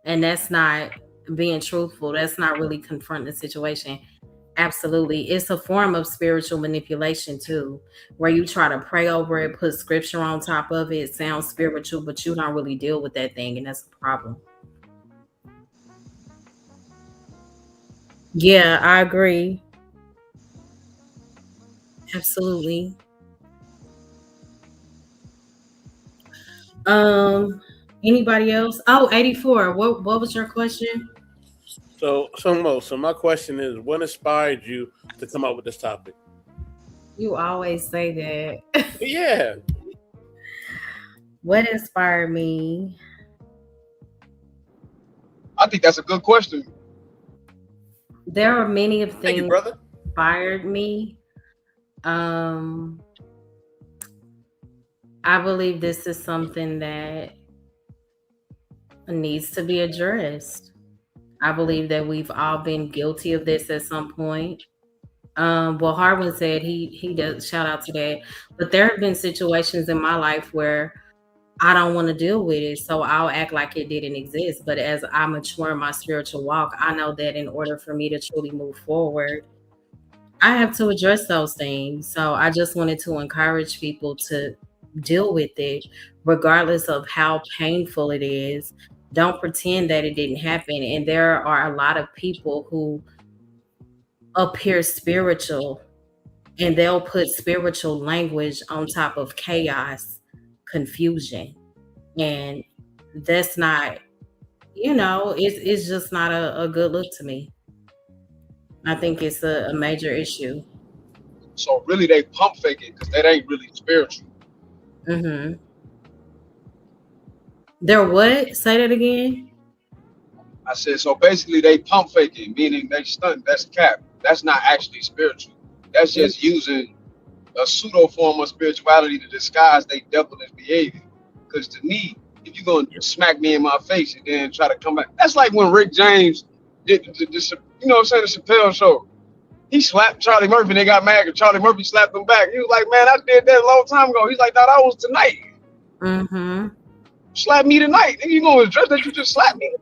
And that's not being truthful. That's not really confronting the situation. Absolutely. It's a form of spiritual manipulation too, where you try to pray over it, put scripture on top of it. It sounds spiritual, but you don't really deal with that thing. And that's a problem. Yeah, I agree. Absolutely. Anybody else? Oh, 84. What was your question? So my question is, what inspired you to come up with this topic? You always say that. Yeah. What inspired me? I think that's a good question. There are many of Thank things you, brother. that inspired me. I believe this is something that needs to be addressed. I believe that we've all been guilty of this at some point. Well, Harwin said he does, shout out to that. But there have been situations in my life where I don't want to deal with it, so I'll act like it didn't exist. But as I mature in my spiritual walk, I know that in order for me to truly move forward, I have to address those things. So I just wanted to encourage people to deal with it, regardless of how painful it is. Don't pretend that it didn't happen. And there are a lot of people who appear spiritual and they'll put spiritual language on top of chaos, confusion. And that's not, it's just not a good look to me. I think it's a major issue. So really they pump fake it because that ain't really spiritual. They're what? Say that again. I said, so basically they pump faking, meaning they stunt. That's cap. That's not actually spiritual. That's just using a pseudo form of spirituality to disguise their devilish behavior. Because to me, if you're going to smack me in my face and then try to come back, that's like when Rick James did the Chappelle show. He slapped Charlie Murphy and they got mad and Charlie Murphy slapped him back. He was like, man, I did that a long time ago. He's like, no, that was tonight. Slap me tonight. And you gonna address that you just slapped me?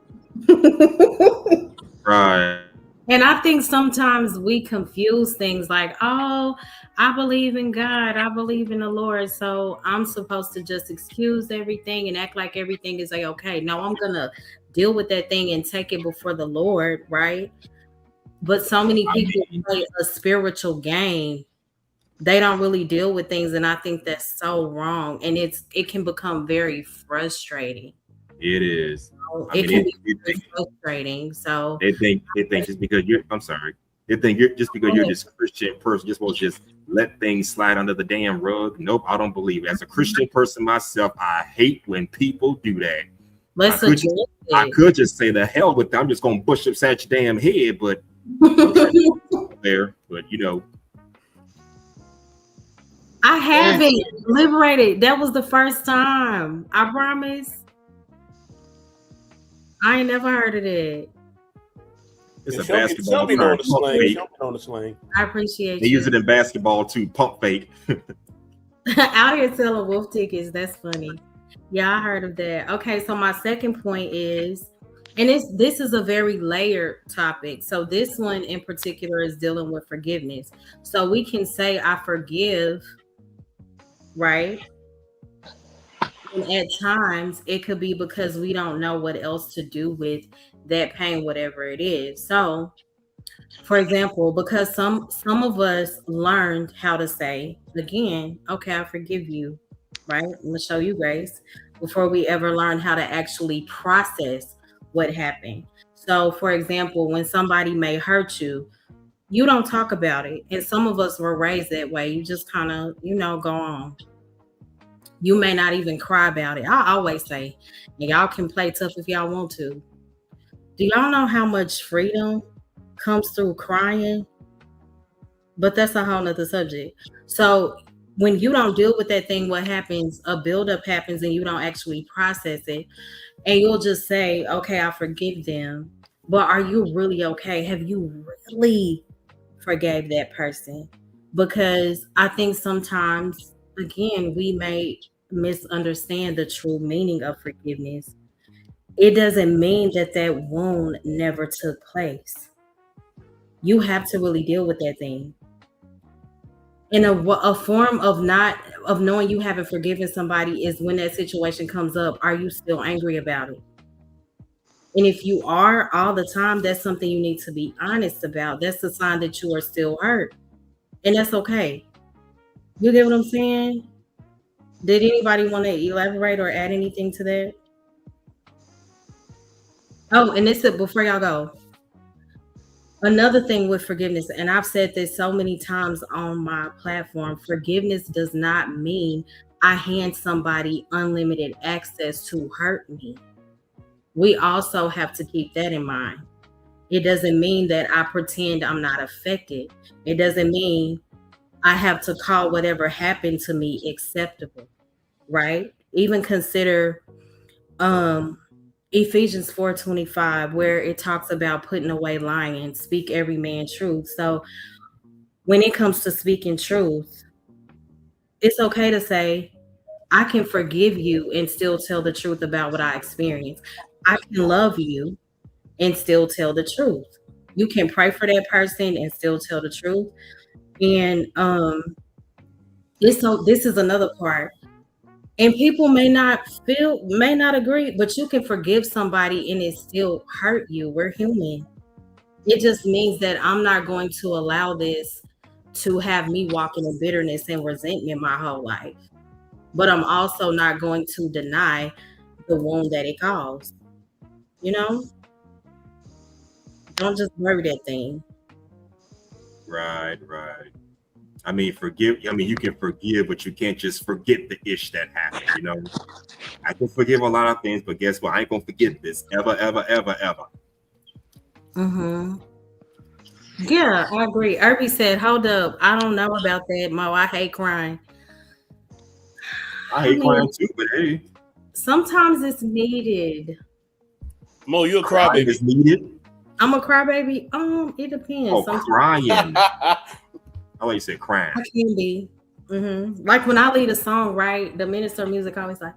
Right. And I think sometimes we confuse things like, oh, I believe in God, I believe in the Lord, so I'm supposed to just excuse everything and act like everything is okay. No, I'm gonna deal with that thing and take it before the Lord, right? But so many people play a spiritual game. They don't really deal with things, and I think that's so wrong. And it can become very frustrating. It is. It can be very frustrating. So they think just because you're this Christian person, you're supposed to just let things slide under the damn rug. Nope, I don't believe it. As a Christian person myself, I hate when people do that. I could just say the hell with them. I'm just gonna push upside your damn head, but there, but I haven't liberated. That was the first time. I promise. I ain't never heard of it. It's a basketball term. On the slang. I appreciate They use it in basketball too. Pump fake. Out here selling wolf tickets. That's funny. Yeah, I heard of that. Okay, so my second point is, and this is a very layered topic. So this one in particular is dealing with forgiveness. So we can say I forgive, right? And at times it could be because we don't know what else to do with that pain, whatever it is. So for example, because some of us learned how to say again, okay, I forgive you, right? I'm gonna show you grace before we ever learn how to actually process what happened. So, for example, when somebody may hurt you, you don't talk about it. And some of us were raised that way. You just kind of, go on. You may not even cry about it. I always say, y'all can play tough if y'all want to. Do y'all know how much freedom comes through crying? But that's a whole nother subject. So when you don't deal with that thing, what happens? A buildup happens and you don't actually process it. And you'll just say, okay, I forgive them. But are you really okay? Have you really forgave that person? Because I think sometimes, again, we may misunderstand the true meaning of forgiveness. It doesn't mean that that wound never took place. You have to really deal with that thing. And a form of not of knowing you haven't forgiven somebody is when that situation comes up, are you still angry about it? And if you are all the time, that's something you need to be honest about. That's a sign that you are still hurt. And that's okay. You get what I'm saying? Did anybody want to elaborate or add anything to that? Oh, and this is before y'all go. Another thing with forgiveness, and I've said this so many times on my platform, forgiveness does not mean I hand somebody unlimited access to hurt me. We also have to keep that in mind. It doesn't mean that I pretend I'm not affected. It doesn't mean I have to call whatever happened to me acceptable, right? Even consider Ephesians 4:25, where it talks about putting away lying, speak every man truth. So when it comes to speaking truth, it's okay to say, I can forgive you and still tell the truth about what I experienced. I can love you and still tell the truth. You can pray for that person and still tell the truth. And this is another part. And people may not agree, but you can forgive somebody and it still hurt you. We're human. It just means that I'm not going to allow this to have me walking in bitterness and resentment my whole life. But I'm also not going to deny the wound that it caused. You know? Don't just bury that thing. Right. I mean, you can forgive, but you can't just forget the ish that happened. I can forgive a lot of things, but guess what? I ain't gonna forget this ever. Mm-hmm. Yeah, I agree. Irby said, hold up. I don't know about that, Mo. I hate crying. I hate crying too, but hey. Sometimes it's needed. Mo, you a Crying crybaby. is needed. I'm a crybaby. It depends. Oh, Sometimes crying. I like you said crying. I can be. Mm-hmm. Like when I lead a song, right? The minister of music always like,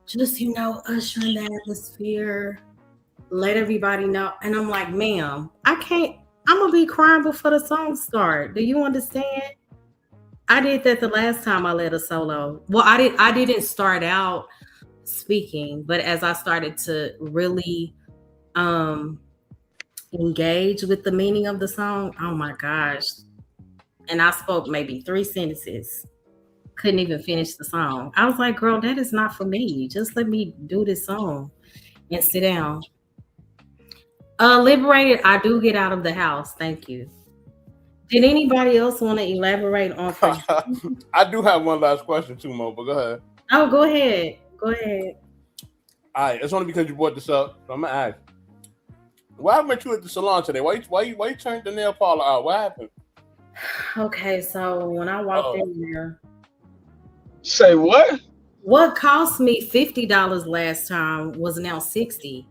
just usher in the atmosphere, let everybody know. And I'm like, ma'am, I can't. I'm gonna be crying before the song start. Do you understand? I did that the last time I led a solo. Well, I didn't start out speaking, but as I started to really engage with the meaning of the song, oh my gosh. And I spoke maybe 3 sentences. Couldn't even finish the song. I was like, girl, that is not for me. Just let me do this song and sit down. Liberated, I do get out of the house. Thank you. Did anybody else want to elaborate on forgiveness? I do have one last question too, Mo, but go ahead. Oh, go ahead. Go ahead. All right, it's only because you brought this up. So I'm gonna ask. What happened with you at the salon today? Why you turned the nail parlor out? What happened? Okay, so when I walked in there, Say what? what cost me $50 last time was now $60.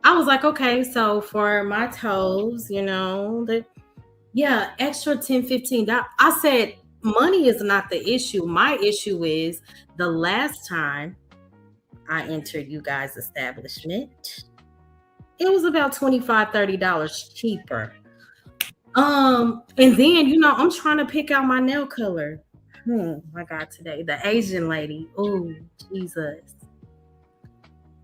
I was like, okay, so for my toes, extra $10, $15. I said, money is not the issue. My issue is the last time I entered you guys' establishment, it was about $25-$30 cheaper. And then, you know, I'm trying to pick out my nail color. My God, today, the Asian lady. Oh, Jesus.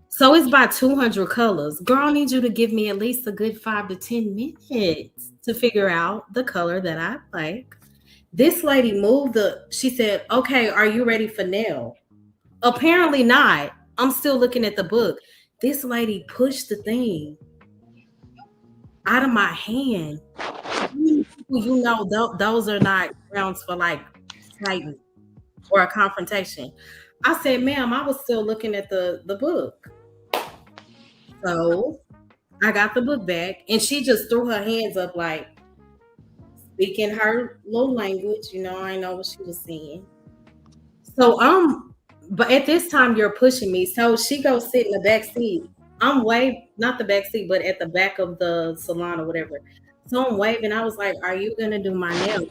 So it's by 200 colors. Girl, I need you to give me at least a good 5 to 10 minutes to figure out the color that I like. This lady moved she said, okay, are you ready for nail? Apparently not. I'm still looking at the book. This lady pushed the thing out of my hand. You know, those are not grounds for like fighting or a confrontation. I said, ma'am, I was still looking at the book. So I got the book back and she just threw her hands up like speaking her little language. You know, I know what she was saying. So but at this time you're pushing me. So she goes sit in the back seat. I'm not the back seat, but at the back of the salon or whatever. So I'm waving. I was like, are you gonna do my nails?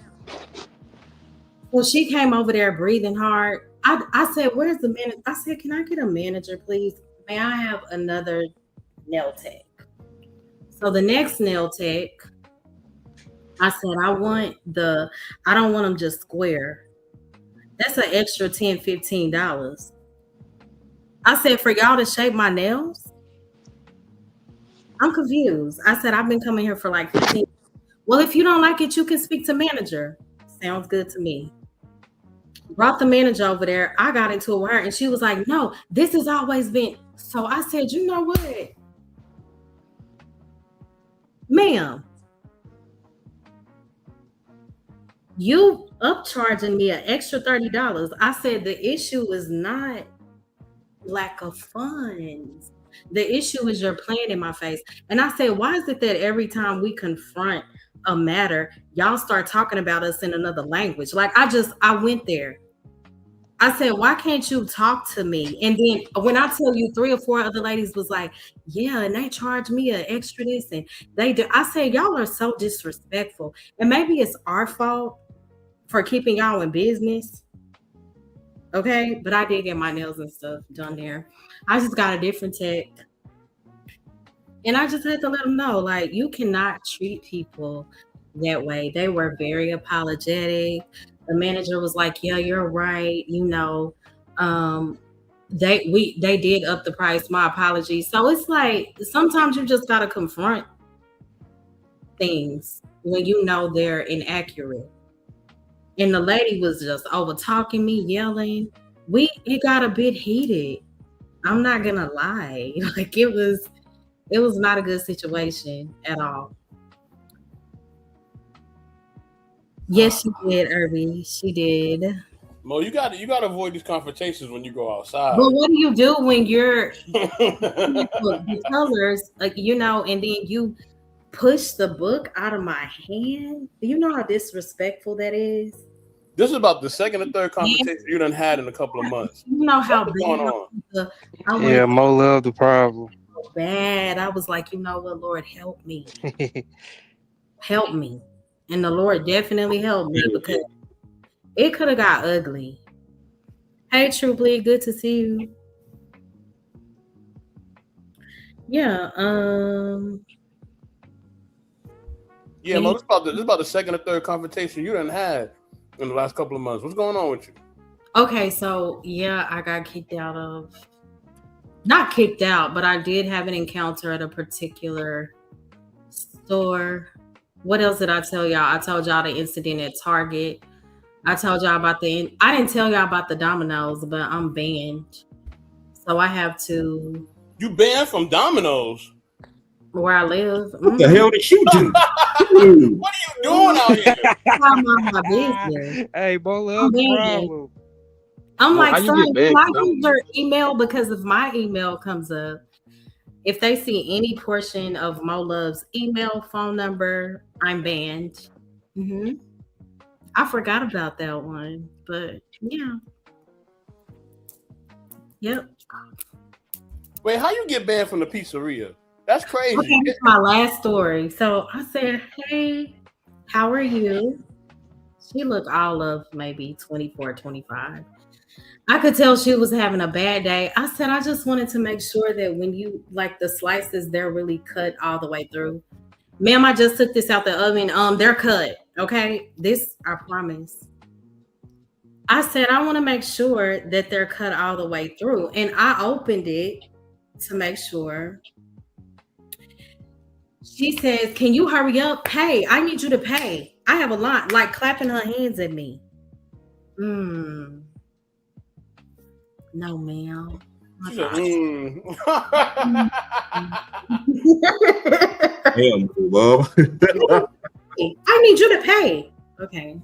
Well, she came over there breathing hard. I said, where's the manager? I said, can I get a manager, please? May I have another nail tech? So the next nail tech, I said, I don't want them just square. That's an extra $10, $15. I said, for y'all to shape my nails? I'm confused. I said, I've been coming here for like 15. Well, if you don't like it, you can speak to manager. Sounds good to me. Brought the manager over there. I got into it with her and she was like, no, this has always been. So I said, you know what? Ma'am, you upcharging me an extra $30. I said, the issue is not lack of funds. The issue is you're playing in my face. And I said, why is it that every time we confront a matter, y'all start talking about us in another language? Like I went there. I said, why can't you talk to me? And then when I tell you 3 or 4 other ladies was like, yeah, and they charge me an extra this and they do. I said, y'all are so disrespectful. And maybe it's our fault for keeping y'all in business. Okay, but I did get my nails and stuff done there. I just got a different tech. And I just had to let them know, like, you cannot treat people that way. They were very apologetic. The manager was like, yeah, you're right. You know, they did up the price. My apologies. So it's like, sometimes you just got to confront things when you know they're inaccurate. And the lady was just over talking me, yelling. It got a bit heated. I'm not gonna lie. Like it was not a good situation at all. Yes, she did, Irby. She did. Mo, you got to avoid these confrontations when you go outside. But what do you do when you're the colors, like, you know, and then you push the book out of my hand? Do you know how disrespectful that is? This is about the second or third conversation you done had in a couple of months. You know how what's going on? Yeah, Mo love the problem. Bad. I was like, you know what, Lord, help me. Help me. And the Lord definitely helped me because it could have got ugly. Hey, True Bleed, good to see you. Yeah. Yeah, Mo, this is about the second or third confrontation you done had in the last couple of months. What's going on with you? Okay, so yeah, I got not kicked out, but I did have an encounter at a particular store. What else did I tell y'all? I told y'all the incident at Target. I told y'all about I didn't tell y'all about the Domino's, but I'm banned. So I have to. You banned from Domino's? Where I live. What the hell did you do? What are you doing out here? I'm on my business. Hey, Bo love the problem. I'm Well, like, how you sorry, get banned can I from use your email? Because if my email comes up, if they see any portion of Mo Love's email, phone number, I'm banned. I forgot about that one, but yeah. Yep. Wait, how you get banned from the pizzeria? That's crazy. Okay, it's my last story. So I said, hey, how are you? She looked all of maybe 24, 25. I could tell she was having a bad day. I said, I just wanted to make sure that when you like the slices, they're really cut all the way through. Ma'am, I just took this out the oven. They're cut. Okay. This, I promise. I said, I want to make sure that they're cut all the way through. And I opened it to make sure. She says, can you hurry up? Pay. I need you to pay. I have a lot, like clapping her hands at me. No, ma'am. She said, Damn, love. I need you to pay. Okay.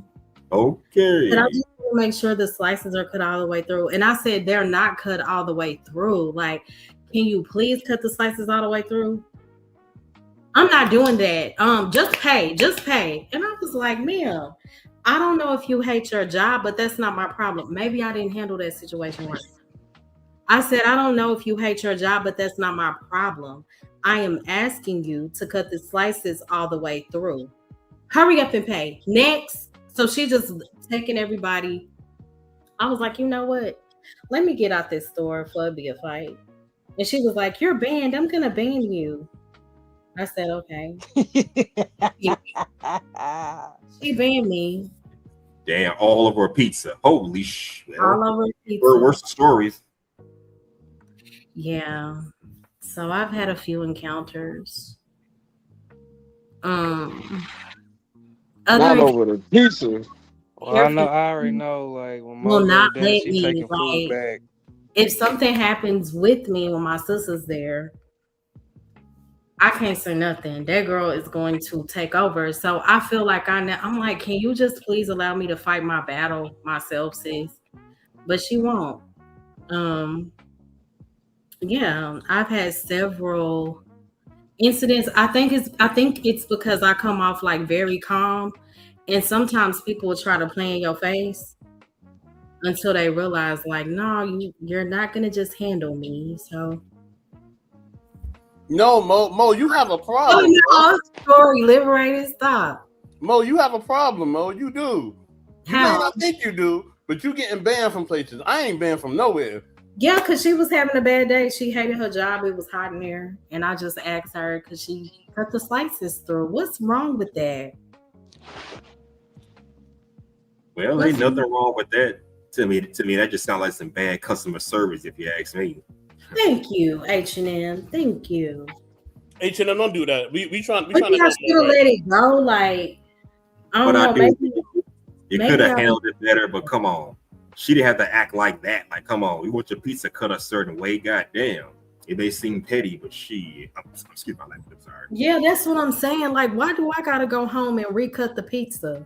Okay. And I just want to make sure the slices are cut all the way through. And I said they're not cut all the way through. Like, can you please cut the slices all the way through? I'm not doing that. Just pay. And I was like, ma'am, I don't know if you hate your job, but that's not my problem. Maybe I didn't handle that situation right. I said, I don't know if you hate your job, but that's not my problem. I am asking you to cut the slices all the way through. Hurry up and pay. Next. So she just taking everybody. I was like, you know what? Let me get out this store before it be a fight. And she was like, you're banned. I'm going to ban you. I said, okay. She banned me. Damn, all over pizza. Holy shit. All over pizza. Worse stories. Yeah. So I've had a few encounters. Not over the pizza. Well, I already know. Like when well, not Mo there, she lately. taking food Like, back. if something happens with me when my sister's there, I can't say nothing. That girl is going to take over. So I feel like I'm like, can you just please allow me to fight my battle myself, sis? But she won't. Yeah, I've had several incidents. I think it's because I come off like very calm, and sometimes people will try to play in your face until they realize, like, no, you're not gonna just handle me. So no, Mo, you have a problem. Oh no, story liberated. Stop. Mo, you have a problem, Mo. You do. You may How? not think you do, but you getting banned from places. I ain't banned from nowhere. Yeah, because she was having a bad day. She hated her job. It was hot in there. And I just asked her because she cut the slices through. What's wrong with that? Well, ain't nothing wrong with that. To me, that just sounds like some bad customer service, if you ask me. Thank you, H&M. Thank you. H&M, don't do that. We trying to I should have let it go. Like, I don't know. Maybe you could have handled it better, but come on. She didn't have to act like that. Like, come on, we want your pizza cut a certain way. Goddamn. It may seem petty, but excuse my language, I'm sorry. Yeah, that's what I'm saying. Like, why do I gotta go home and recut the pizza?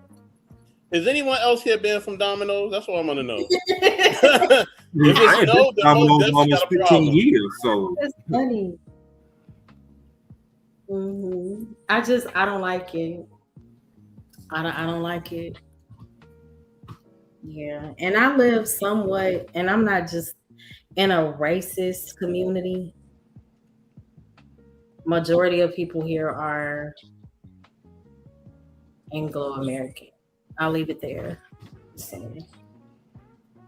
Is anyone else here banned from Domino's? That's what I'm gonna know. If it's no, then Domino's almost 15 years, so that's funny. I don't like it. I don't like it. Yeah, and I live somewhat, and I'm not just in a racist community. Majority of people here are Anglo-American. I'll leave it there. So,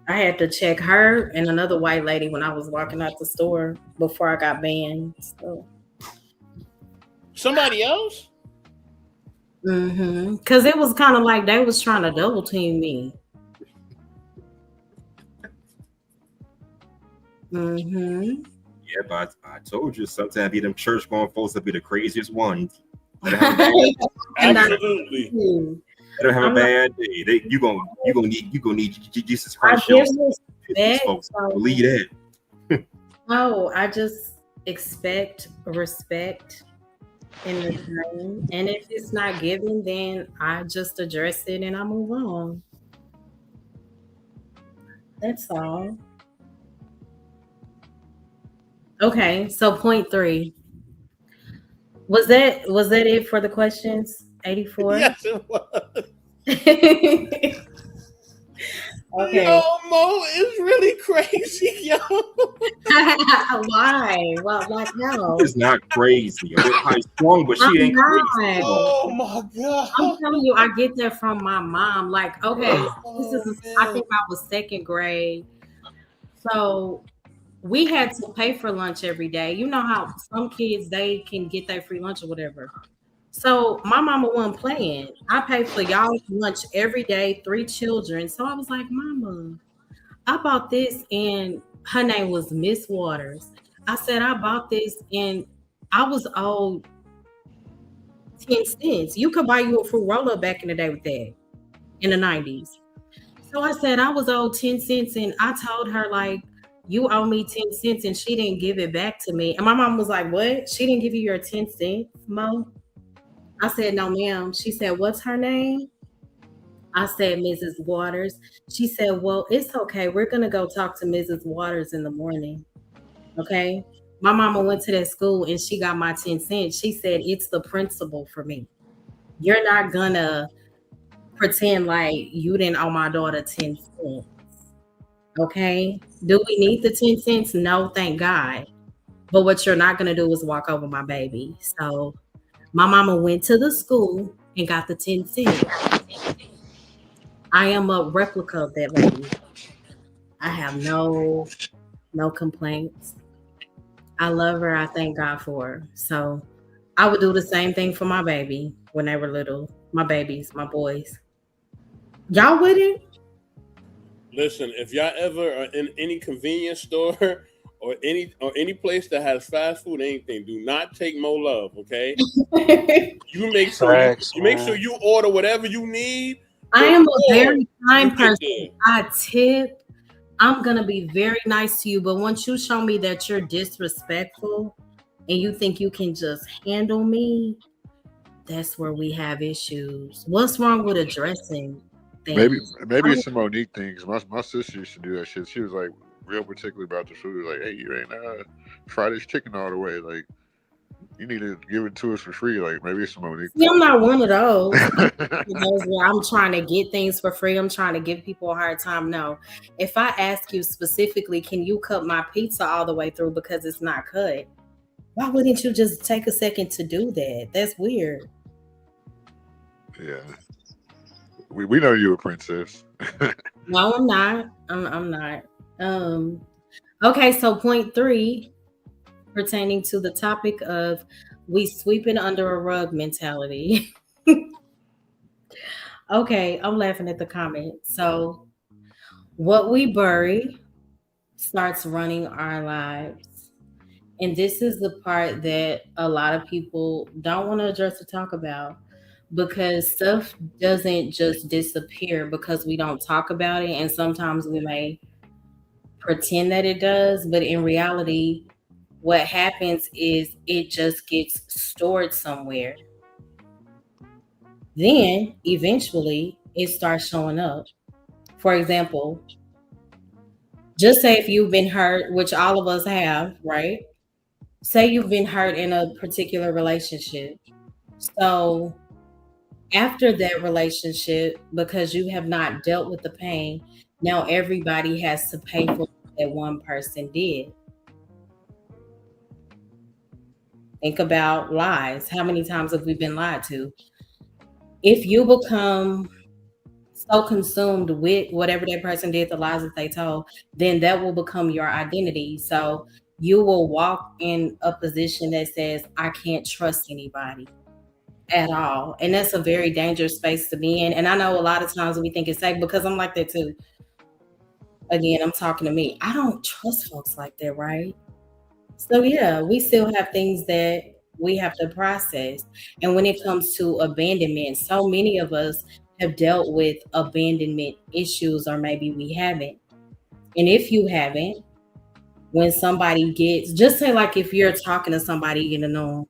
I had to check her and another white lady when I was walking out the store before I got banned. So. Somebody else? Because it was kind of like they was trying to double team me. Yeah, but I told you sometimes be them church going folks that be the craziest ones. Absolutely. They don't have a bad day. You gonna need Jesus Christ. Folks believe that. No, I just expect respect in return, and if it's not given, then I just address it and I move on. That's all. Okay, so point 3. Was that it for the questions? 84? Yes, it was. Okay. Yo, Mo is really crazy, yo. Why? Well, like no. It's not crazy. A bit high strung, but she I'm ain't crazy. not. Oh my god. I'm telling you, I get that from my mom. Like, okay, this is I man. think I was second grade. So we had to pay for lunch every day. You know how some kids they can get their free lunch or whatever. So my mama wasn't playing. I paid for y'all's lunch every day, 3 children. So I was like, Mama, I bought this and her name was Miss Waters. I said, I bought this and I was owed 10 cents. You could buy you a fruit roll up back in the day with that in the 90s. So I said, I was owed 10 cents and I told her, like, you owe me 10 cents and she didn't give it back to me. And my mom was like, what? She didn't give you your 10 cents, Mo? I said, no, ma'am. She said, what's her name? I said, Mrs. Waters. She said, well, it's okay. We're going to go talk to Mrs. Waters in the morning. Okay. My mama went to that school and she got my 10 cents. She said, it's the principal for me. You're not going to pretend like you didn't owe my daughter 10 cents. Okay. Do we need the 10 cents? No, thank God. But what you're not going to do is walk over my baby. So my mama went to the school and got the 10 cents. I am a replica of that lady. I have no complaints. I love her. I thank God for her. So I would do the same thing for my baby when they were little. My babies, my boys. Y'all wouldn't? Listen, if y'all ever are in any convenience store or any place that has fast food, anything, do not take Mo Love, okay? You make sure Facts, you make man. sure you order whatever you need. I am a very you kind get person. there. I tip. I'm gonna be very nice to you, but once you show me that you're disrespectful and you think you can just handle me, that's where we have issues. What's wrong with addressing Maybe things? it's a Monique thing. 'Cause my sister used to do that shit. She was like real particular about the food. Like, hey, you ain't fry this chicken all the way. Like, you need to give it to us for free. Like, maybe it's a Monique See, I'm thing. not one of those. I'm those where I'm trying to get things for free. I'm trying to give people a hard time. No. If I ask you specifically, can you cut my pizza all the way through because it's not cut? Why wouldn't you just take a second to do that? That's weird. Yeah, we know you a princess. No, I'm not. I'm not. Okay, so point 3 pertaining to the topic of we sweeping under a rug mentality. Okay, I'm laughing at the comment. So what we bury starts running our lives. And this is the part that a lot of people don't want to address or talk about because stuff doesn't just disappear because we don't talk about it. And sometimes we may pretend that it does, but in reality, what happens is it just gets stored somewhere. Then eventually it starts showing up. For example, just say if you've been hurt, which all of us have, right? Say you've been hurt in a particular relationship. So after that relationship, because you have not dealt with the pain, now everybody has to pay for what that one person did. Think about lies. How many times have we been lied to? If you become so consumed with whatever that person did, the lies that they told, then that will become your identity. So you will walk in a position that says, I can't trust anybody at all. And that's a very dangerous space to be in. And I know a lot of times we think it's safe because I'm like that too. Again, I'm talking to me. I don't trust folks like that, right? So yeah, we still have things that we have to process. And when it comes to abandonment, so many of us have dealt with abandonment issues, or maybe we haven't. And if you haven't, when somebody gets, just say like if you're talking to somebody you know,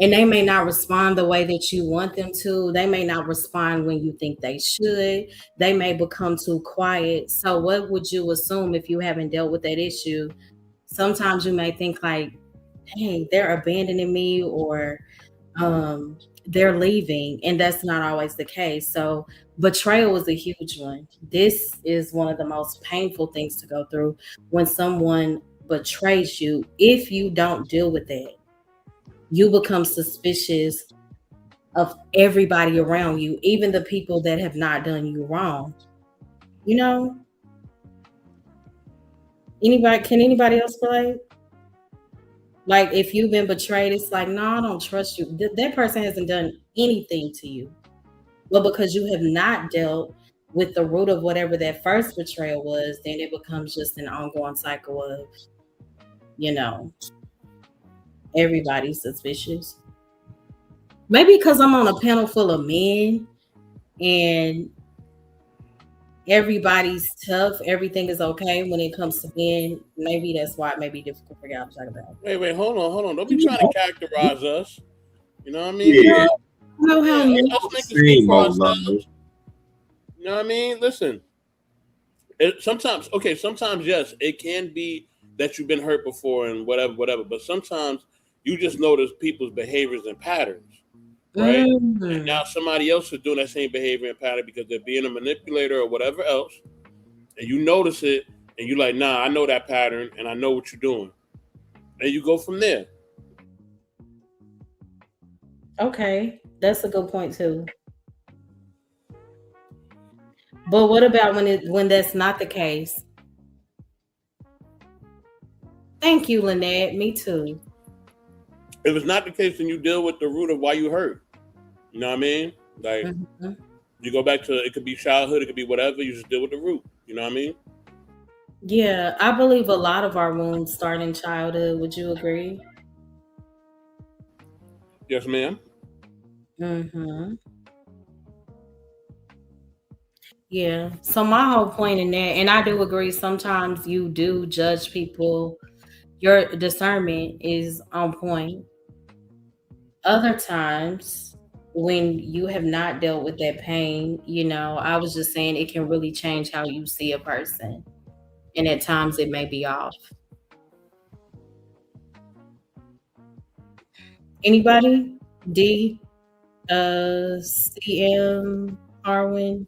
and they may not respond the way that you want them to, they may not respond when you think they should, they may become too quiet. So what would you assume if you haven't dealt with that issue? Sometimes you may think like, hey, they're abandoning me or they're leaving, and that's not always the case. So Betrayal is a huge one. This is one of the most painful things to go through when someone betrays you. If you don't deal with that, you become suspicious of everybody around you, even the people that have not done you wrong. You know, can anybody else relate? Like if you've been betrayed, it's like, no, I don't trust you. That person hasn't done anything to you. Well, because you have not dealt with the root of whatever that first betrayal was, then it becomes just an ongoing cycle of, you know, everybody's suspicious. Maybe because I'm on a panel full of men and everybody's tough, everything is okay when it comes to men. Maybe that's why it may be difficult for y'all to talk about. Wait, hold on. Don't be trying to characterize us. You know what I mean? Yeah, You know how men. Us niggas speak same for old love. ourselves. You know what I mean? Listen, sometimes yes, it can be that you've been hurt before and whatever. But sometimes you just notice people's behaviors and patterns, right? And now somebody else is doing that same behavior and pattern because they're being a manipulator or whatever else, and you notice it, and you're like, nah, I know that pattern, and I know what you're doing, and you go from there. Okay, that's a good point too. But what about when that's not the case? Thank you, Lynette. Me too. If it's not the case, then you deal with the root of why you hurt. You know what I mean? Like hmm you go back to it could be childhood, it could be whatever. You just deal with the root. You know what I mean? Yeah, I believe a lot of our wounds start in childhood. Would you agree? Yes, ma'am. hmm Yeah. So my whole point in that, and I do agree, sometimes you do judge people. Your discernment is on point. Other times, when you have not dealt with that pain, I was just saying it can really change how you see a person. And at times it may be off. Anybody? D, CM, Harwin?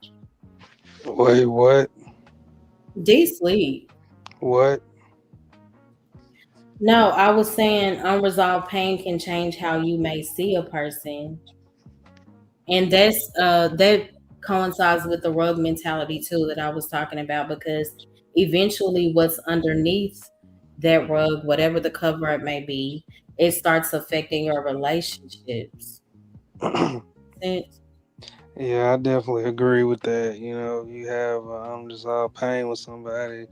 Wait, what? D sleep. What? No, I was saying unresolved pain can change how you may see a person. And that coincides with the rug mentality too that I was talking about, because eventually what's underneath that rug, whatever the cover it may be, it starts affecting your relationships. Sense? Yeah, I definitely agree with that. You have unresolved pain with somebody,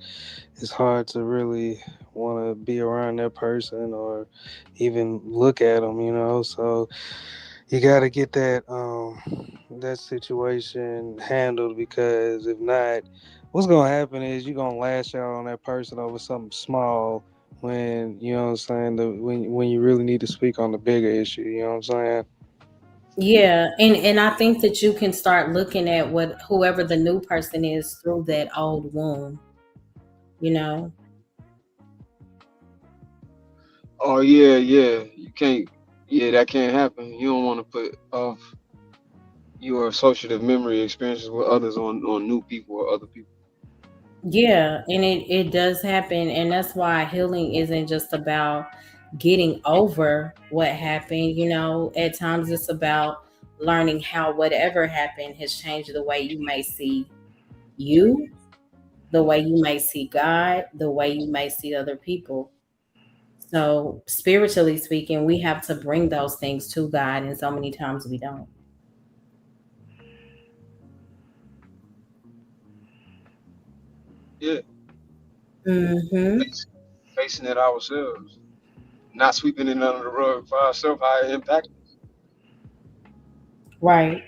it's hard to really want to be around that person or even look at them. So you got to get that situation handled, because if not, what's gonna happen is you're gonna lash out on that person over something small when you know what I'm saying when you really need to speak on the bigger issue. You know what I'm saying? Yeah, and I think that you can start looking at what whoever the new person is through that old wound, you know. Oh yeah, yeah. You can't. Yeah, that can't happen. You don't want to put off your associative memory experiences with others on new people or other people. Yeah, and it does happen, and that's why healing isn't just about getting over what happened. At times it's about learning how whatever happened has changed the way you may see you, the way you may see God, the way you may see other people. So, spiritually speaking, we have to bring those things to God, and so many times we don't. Yeah, hmm facing it ourselves, not sweeping it under the rug for ourselves. How it impacts. Right.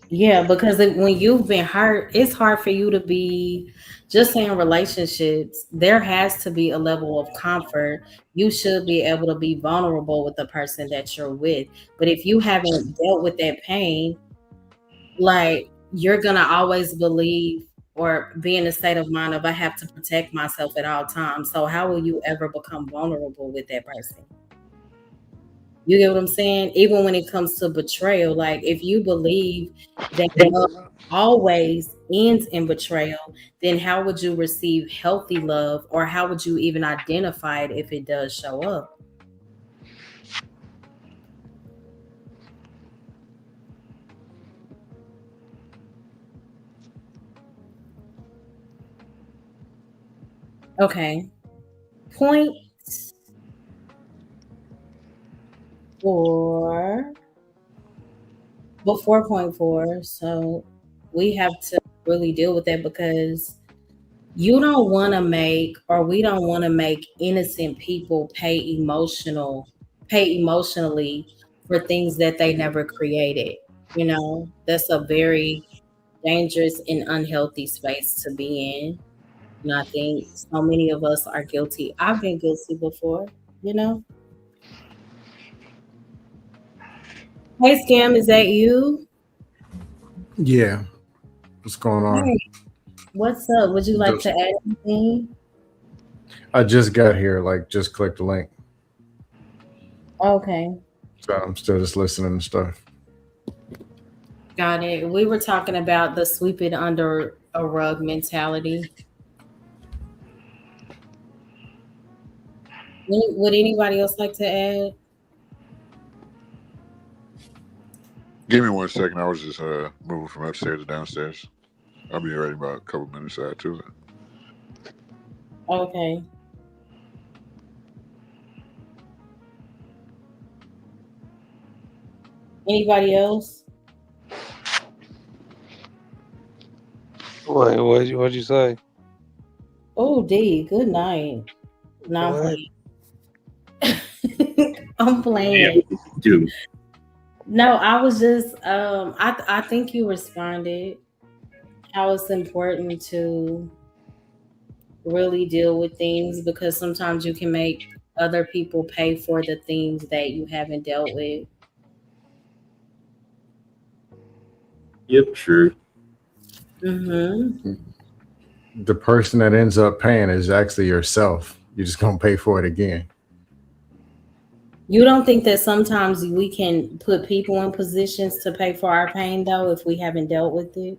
Yeah, because when you've been hurt, it's hard for you to be just saying relationships. There has to be a level of comfort. You should be able to be vulnerable with the person that you're with. But if you haven't dealt with that pain, like you're gonna always believe or be in a state of mind of I have to protect myself at all times. So how will you ever become vulnerable with that person? You get what I'm saying? Even when it comes to betrayal, like if you believe that love always ends in betrayal, then how would you receive healthy love, or how would you even identify it if it does show up? Okay. Point four, before point four. So we have to really deal with that because you don't want to make, or we don't want to make innocent people pay emotionally for things that they never created. You know, that's a very dangerous and unhealthy space to be in. And I think so many of us are guilty. I've been guilty before, you know. Hey, Scam, is that you? Yeah, what's going on? Hey, what's up? Would you like to Just add anything? I just got here, like just clicked the link, Okay, so I'm still just listening and stuff. got it. We were talking about the sweep it under a rug mentality. Would anybody else like to add? Give me 1 second. I was just moving from upstairs to downstairs. I'll be ready about a couple minutes after it. Okay. Anybody else? Wait, what'd you say? Oh, D, good night. No, I'm What? playing. I'm Yeah, playing. do. No, I was just I think you responded how it's important to really deal with things because sometimes you can make other people pay for the things that you haven't dealt with. Yep, true. Mm-hmm. The person that ends up paying is actually yourself. You're just gonna pay for it again. You don't think that sometimes we can put people in positions to pay for our pain though if we haven't dealt with it?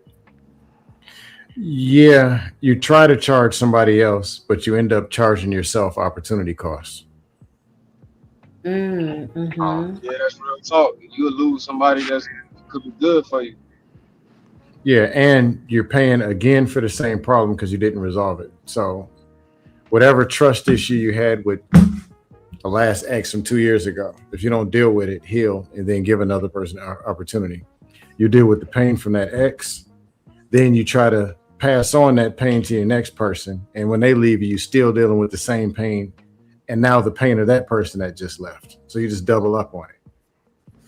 Yeah, you try to charge somebody else, but you end up charging yourself opportunity costs. Mm-hmm. Yeah, that's real talk. You'll lose somebody that's could be good for you. Yeah, and you're paying again for the same problem because you didn't resolve it. So whatever trust issue you had with the last ex from 2 years ago, if you don't deal with it, heal, and then give another person an opportunity. You deal with the pain from that ex, then you try to pass on that pain to your next person. And when they leave you, you're still dealing with the same pain. And now the pain of that person that just left. So you just double up on it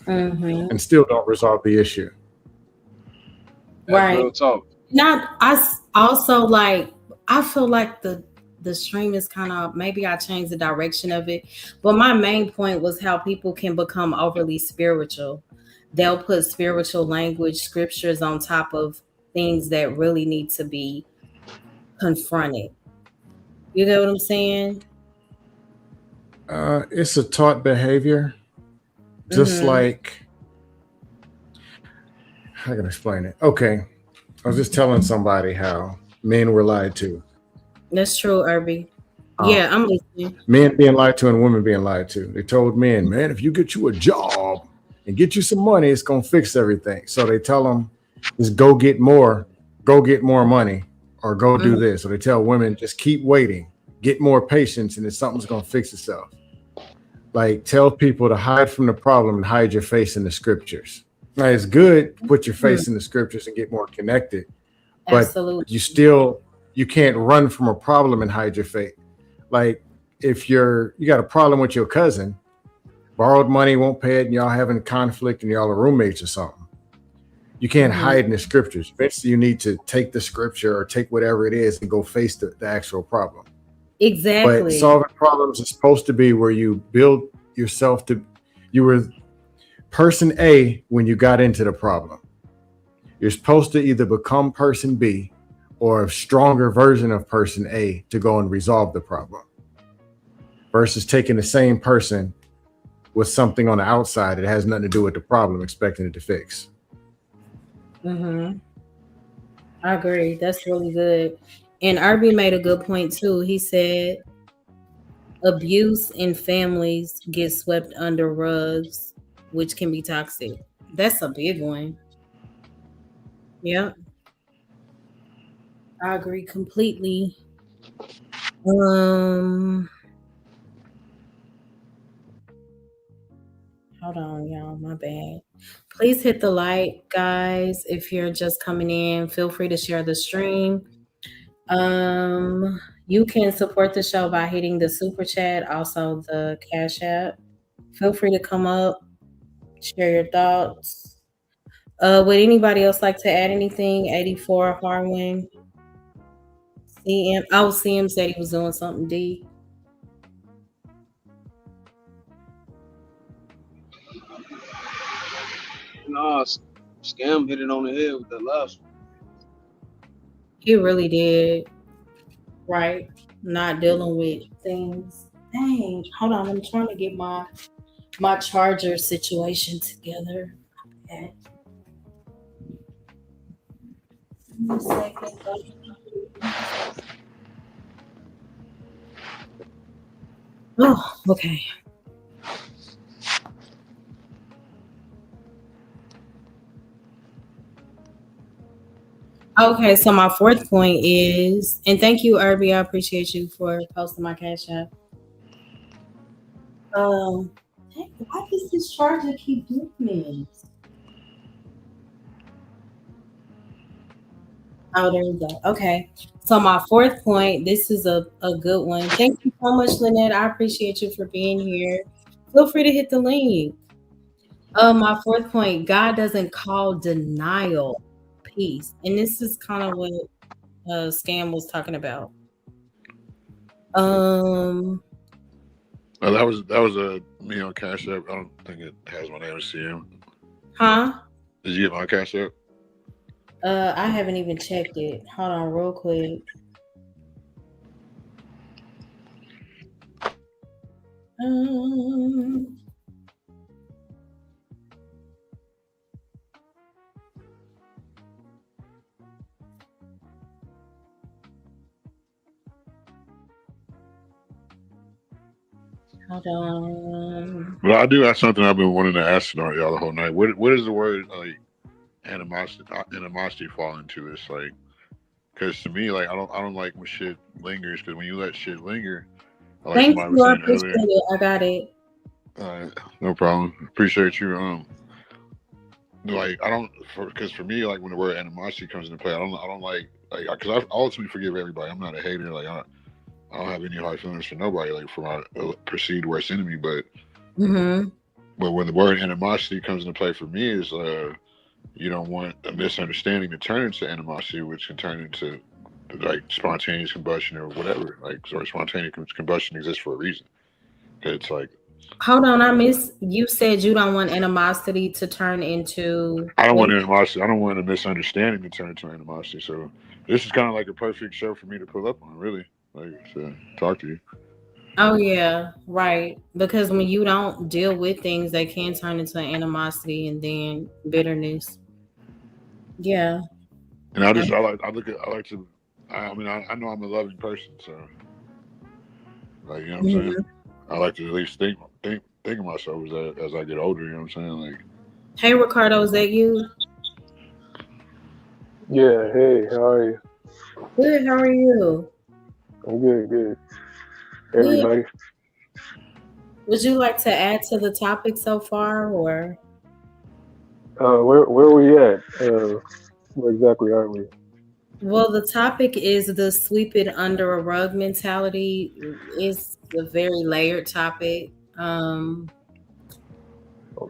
Mm-hmm. and still don't resolve the issue. That's Right. real talk. Not also like I feel like the stream is kind of, maybe I changed the direction of it, but my main point was how people can become overly spiritual. They'll put spiritual language, scriptures on top of things that really need to be confronted. You know what I'm saying? It's a taught behavior, just Mm-hmm. like, how can I explain it? Okay, I was just telling somebody how men were lied to. That's true, Irby. Uh, Yeah, I'm listening. Men being lied to and women being lied to. They told men, man, if you get you a job and get you some money, it's gonna fix everything. So they tell them, just go get more money, or go do Mhm. this. So they tell women, just keep waiting, get more patience, and then something's gonna fix itself. Like tell people to hide from the problem and hide your face in the scriptures. Now it's good to put your Mhm. face in the scriptures and get more connected, but Absolutely. you can't run from a problem and hide your face. Like if you got a problem with your cousin, borrowed money, won't pay it, and y'all having conflict and y'all are roommates or something. You can't Mhm. hide in the scriptures. Eventually you need to take the scripture or take whatever it is and go face the actual problem. But Exactly. solving problems is supposed to be where you build yourself to, you were person A when you got into the problem. You're supposed to either become person B or a stronger version of person A to go and resolve the problem versus taking the same person with something on the outside that has nothing to do with the problem, expecting it to fix. Mm-hmm. I agree. That's really good. And RB made a good point too. He said abuse in families get swept under rugs, which can be toxic. That's a big one. Yep, I agree completely. Um, Hold on, y'all. My bad. Please hit the like, guys. If you're just coming in, feel free to share the stream. You can support the show by hitting the super chat, also the Cash App. Feel free to come up, share your thoughts. Would anybody else like to add anything? 84 Harwin. CM. Oh, CM said he was doing something D. No, Scam hit it on the head with that last one. He really did. Right. Not dealing with things. Dang. Hold on. I'm trying to get my charger situation together. Okay. One second. Oh, okay. Okay, so my fourth point is, and thank you, Irby. I appreciate you for posting my Cash App. Dang, why does this charger keep doing this? Oh, there we go. Okay. So my fourth point, this is a good one. Thank you so much, Lynette. I appreciate you for being here. Feel free to hit the link. My fourth point, God doesn't call denial peace. And this is kind of what Scam was talking about. That was a me on Cash App. I don't think it has my name as CM. Huh? Did you get my Cash App? I haven't even checked it. Hold on real quick. Hold on. But I do have something I've been wanting to ask y'all the whole night. What does the word like animosity fall into? It's like, because to me, like I don't like when shit lingers. Because when you let shit linger, like Thank somebody you. was I saying appreciate earlier. it. I got it. No problem. Appreciate you. Like I don't, because for me, like when the word animosity comes into play, I don't like because I ultimately forgive everybody. I'm not a hater. Like I don't have any hard feelings for nobody. Like for my perceived worst enemy, but but when the word animosity comes into play for me is you don't want a misunderstanding to turn into animosity, which can turn into like spontaneous combustion or whatever. Like or spontaneous combustion exists for a reason. It's like. Hold on, I missed. You said you don't want animosity to turn into. I don't want animosity. I don't want a misunderstanding to turn into animosity. So this is kind of like a perfect show for me to pull up on, really, like to talk to you. Oh yeah, right. Because when you don't deal with things, they can turn into animosity and then bitterness. Yeah. And I like to. I mean, I know I'm a loving person, so like you know what I'm saying. I like to at least think of myself as I get older. You know what I'm saying, like. Hey, Ricardo, is that you? Yeah, hey, how are you? Good. How are you? I'm good, good. Good. Everybody? Would you like to add to the topic so far, or? Where are we at? Where exactly are we? Well, the topic is the sweep it under a rug mentality. It's a very layered topic.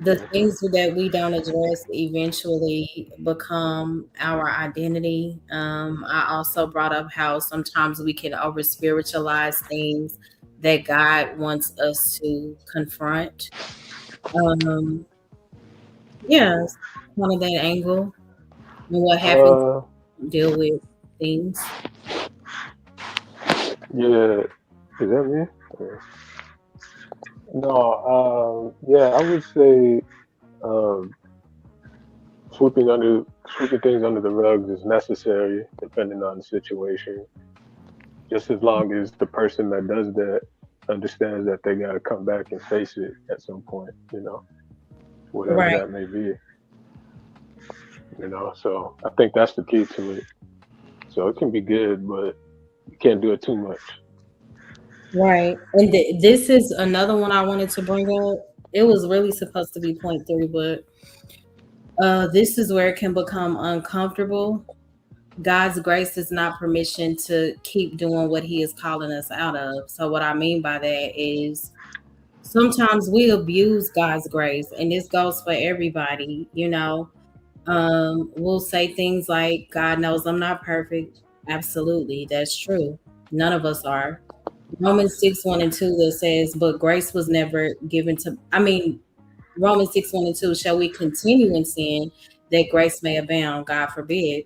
The things that we don't address eventually become our identity. I also brought up how sometimes we can over spiritualize things that God wants us to confront. Yeah, one of that angle and what happens to deal with things. Yeah, is that me? No, yeah, I would say um, sweeping things under the rugs is necessary, depending on the situation. Just as long as the person that does that understands that they got to come back and face it at some point, whatever Right, that may be. So I think that's the key to it. So it can be good, but you can't do it too much. right. And this is another one I wanted to bring up. It was really supposed to be point three, but this is where it can become uncomfortable. God's grace is not permission to keep doing what He is calling us out of. So, what I mean by that is sometimes we abuse God's grace, and this goes for everybody. We'll say things like, God knows I'm not perfect. Absolutely, that's true. None of us are. Romans 6 1 and 2 that says, but grace was never given to, Romans 6 1 and 2, shall we continue in sin that grace may abound? God forbid.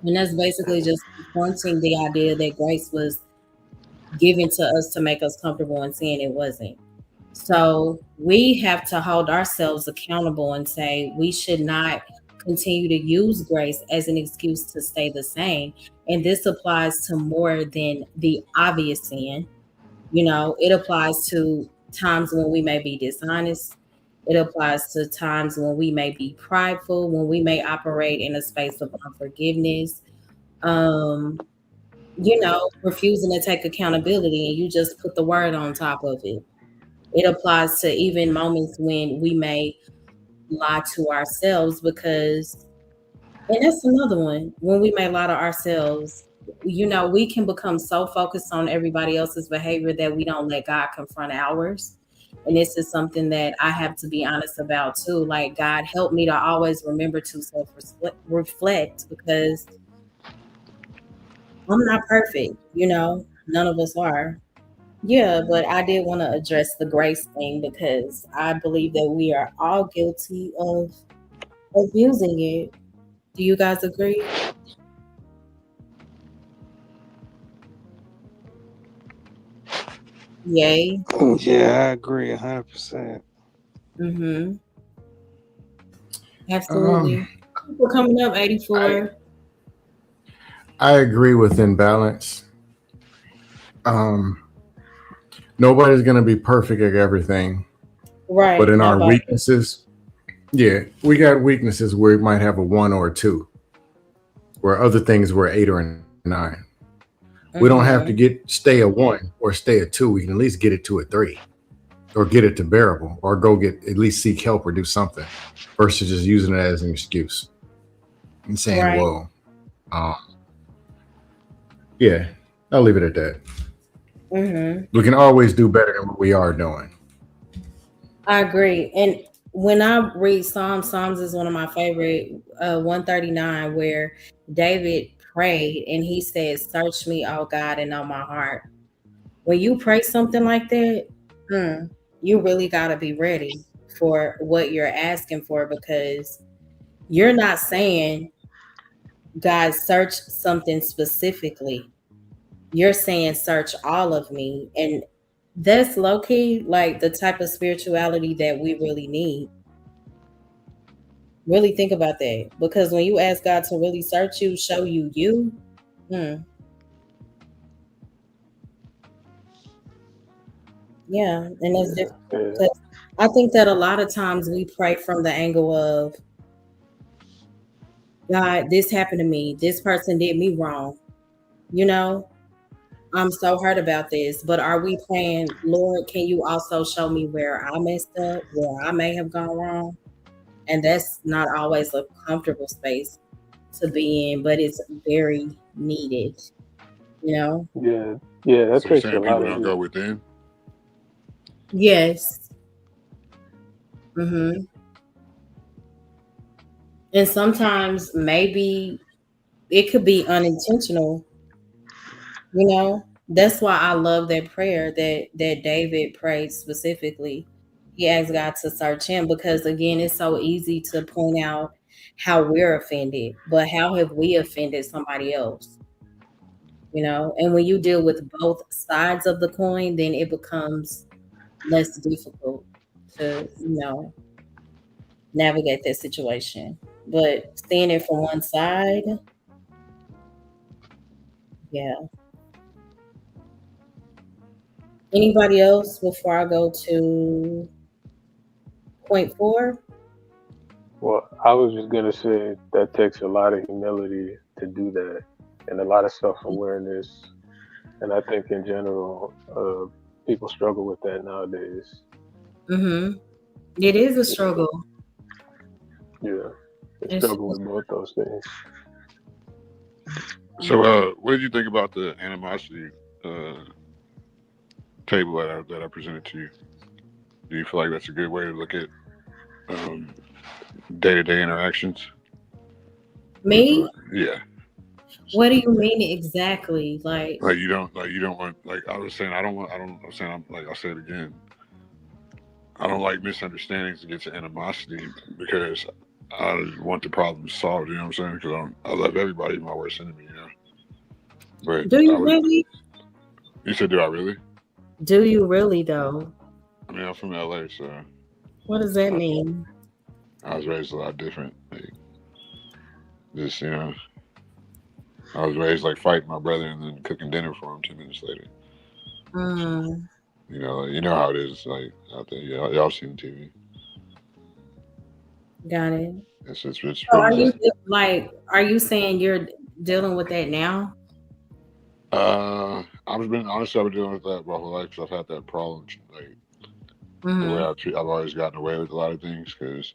And that's basically just confronting the idea that grace was given to us to make us comfortable in sin. It wasn't. So we have to hold ourselves accountable and say we should not continue to use grace as an excuse to stay the same. And this applies to more than the obvious sin. It applies to times when we may be dishonest. It applies to times when we may be prideful, when we may operate in a space of unforgiveness, um, refusing to take accountability and you just put the word on top of it. It applies to even moments when we may lie to ourselves and that's another one, when we may lie to ourselves, we can become so focused on everybody else's behavior that we don't let God confront ours. And this is something that I have to be honest about too. Like, God, help me to always remember to self reflect because I'm not perfect, none of us are. Yeah, but I did want to address the grace thing because I believe that we are all guilty of abusing it. Do you guys agree? Yay. Yeah, I agree 100%. Mm-hmm. Um, Absolutely. We're coming up I 84. I agree with imbalance. Um, Nobody's gonna be perfect at everything, but Right. in our Nobody. weaknesses, yeah, we got weaknesses where we might have a one or a two, where other things were eight or a nine. We don't have to Mm-hmm. stay a one or stay a two. We can at least get it to a three or get it to bearable or go get at least seek help or do something versus just using it as an excuse and saying, Right. well, um, yeah, I'll leave it at that. Mm-hmm. We can always do better than what we are doing. I agree. And when I read Psalms is one of my favorite, 139, where David prayed and he said, search me, oh God, and know my heart. When you pray something like that, mm, you really got to be ready for what you're asking for because you're not saying, God, search something specifically. You're saying, search all of me. And that's low key like the type of spirituality that we really need. Really think about that because when you ask God to really search you, show you, mm, yeah, and that's Yeah, different. yeah, 'Cause I think that a lot of times we pray from the angle of, God, this happened to me. This person did me wrong. You know, I'm so hurt about this. But are we praying, Lord, can you also show me where I messed up, where I may have gone wrong? And that's not always a comfortable space to be in, but it's very needed, you know? yeah, yeah. That So you're takes a saying lot people of don't it. go within? Yes. Hmm. And sometimes maybe it could be unintentional, you know? That's why I love that prayer that David prayed specifically. He asked God to search him because again, it's so easy to point out how we're offended, but how have we offended somebody else? And when you deal with both sides of the coin, then it becomes less difficult to, navigate that situation. But seeing it from one side, yeah. Anybody else before I go to point 4? Well, I was just gonna say that takes a lot of humility to do that, and a lot of self-awareness. And I think in general, people struggle with that nowadays. Mm-hmm. It is a struggle. Yeah, they It's, struggle with both those things. So, what did you think about the animosity table that I presented to you? Do you feel like that's a good way to look at day-to-day interactions? me? Yeah. What do you mean exactly? Like You don't want, like I was saying, I'm saying, I'll say it again. I don't like misunderstandings to get to animosity because I want the problem solved. You know what I'm saying? Because I love everybody, my worst enemy. You know. But do you really? You said, do I really? Do you really though? I mean, I'm from LA, so. What does that mean? I was raised a lot different. Like, just I was raised like fighting my brother and then cooking dinner for him 2 minutes later. Mm. You know how it is like out there. Y'all seen TV. Got it. It's so are you saying you're dealing with that now? I've been dealing with that my whole life because I've had that problem. Like the way I've always gotten away with a lot of things because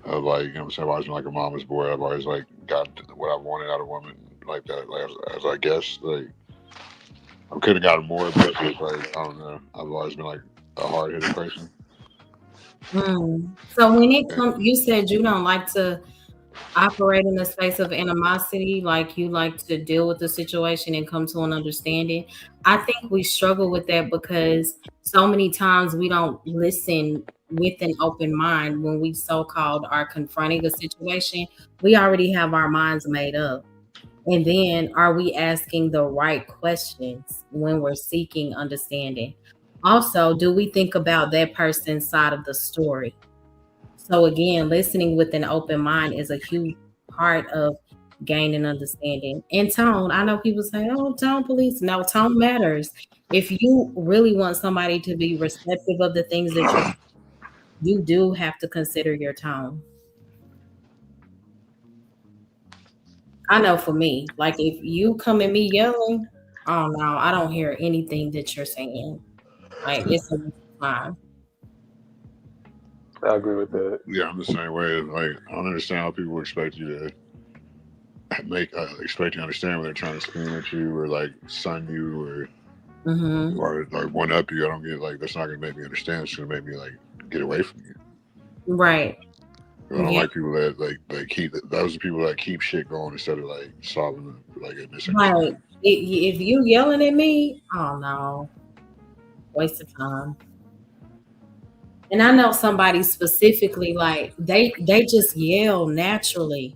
of like, you know what I'm saying, I've always been like a mama's boy. I've always like got what I wanted out of a woman like that. Like as I guess, like I could have gotten more, but it's like I don't know. I've always been like a hard headed person. So when it comes, you said you don't like to operate in a space of animosity, like you like to deal with the situation and come to an understanding. I think we struggle with that because so many times we don't listen with an open mind when we so-called are confronting a situation. We already have our minds made up. And then are we asking the right questions when we're seeking understanding? Also, do we think about that person's side of the story? So again, listening with an open mind is a huge part of gaining understanding. And tone, I know people say, oh, tone police. No, tone matters. If you really want somebody to be receptive of the things that you do have to consider your tone. I know for me, like if you come at me yelling, oh no, I don't hear anything that you're saying. Like it's a fine. I agree with that. Yeah, I'm the same way. Like I don't understand how people expect you to expect you to understand when they're trying to scream at you or like sun you or one up you. I don't get like that's not gonna make me understand. It's gonna make me like get away from you. Right. I don't like people that like keep those are people that keep shit going instead of like solving like a misunderstanding. Right. If you yelling at me, oh no, waste of time. And I know somebody specifically like they just yell naturally.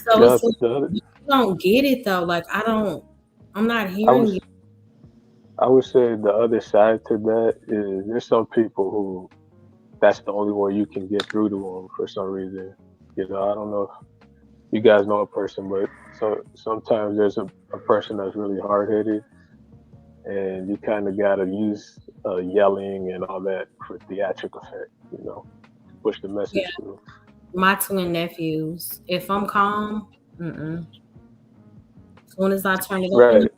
So Yeah, it's like, you don't get it though. Like I'm not I hearing was you. I would say the other side to that is there's some people who that's the only way you can get through to them for some reason. I don't know if you guys know a person, but sometimes there's a person that's really hard headed, and you kind of got to use yelling and all that for theatrical effect, to push the message Yeah. through. My twin nephews, if I'm calm, as soon as I turn it up, Right.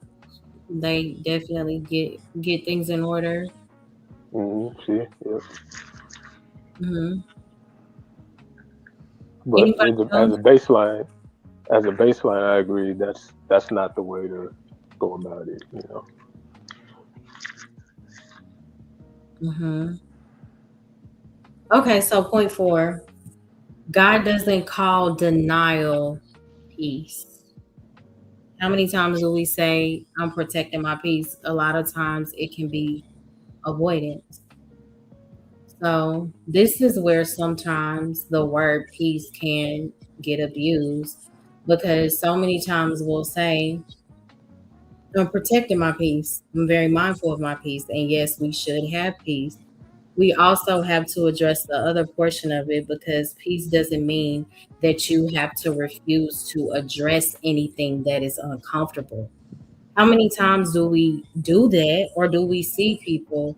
they definitely get things in order. See, yeah. But Anybody else? as a baseline, I agree. That's not the way to go about it. Okay, so point 4. God doesn't call denial peace. How many times do we say, I'm protecting my peace? A lot of times it can be avoidance. So this is where sometimes the word peace can get abused because so many times we'll say, I'm protecting my peace. I'm very mindful of my peace. And yes, we should have peace. We also have to address the other portion of it because peace doesn't mean that you have to refuse to address anything that is uncomfortable. How many times do we do that, or do we see people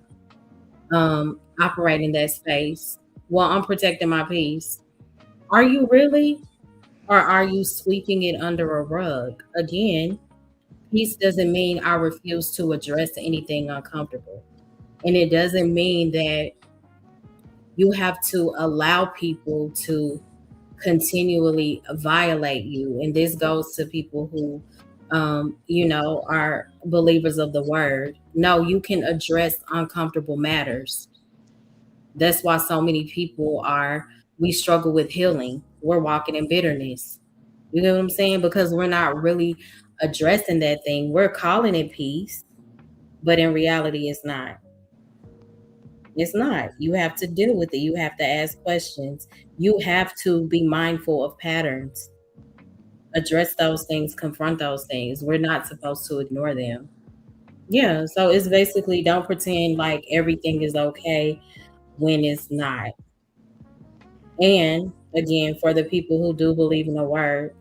operate in that space? Well, I'm protecting my peace. Are you really? Or are you sweeping it under a rug? Again, peace doesn't mean I refuse to address anything uncomfortable. And it doesn't mean that you have to allow people to continually violate you. And this goes to people who, are believers of the word. No, you can address uncomfortable matters. That's why so many people we struggle with healing. We're walking in bitterness. You know what I'm saying? Because we're not really addressing that thing. We're calling it peace, but in reality, it's not. It's not. You have to deal with it. You have to ask questions. You have to be mindful of patterns. Address those things, confront those things. We're not supposed to ignore them. Yeah. So it's basically don't pretend like everything is okay when it's not. And again, for the people who do believe in the word,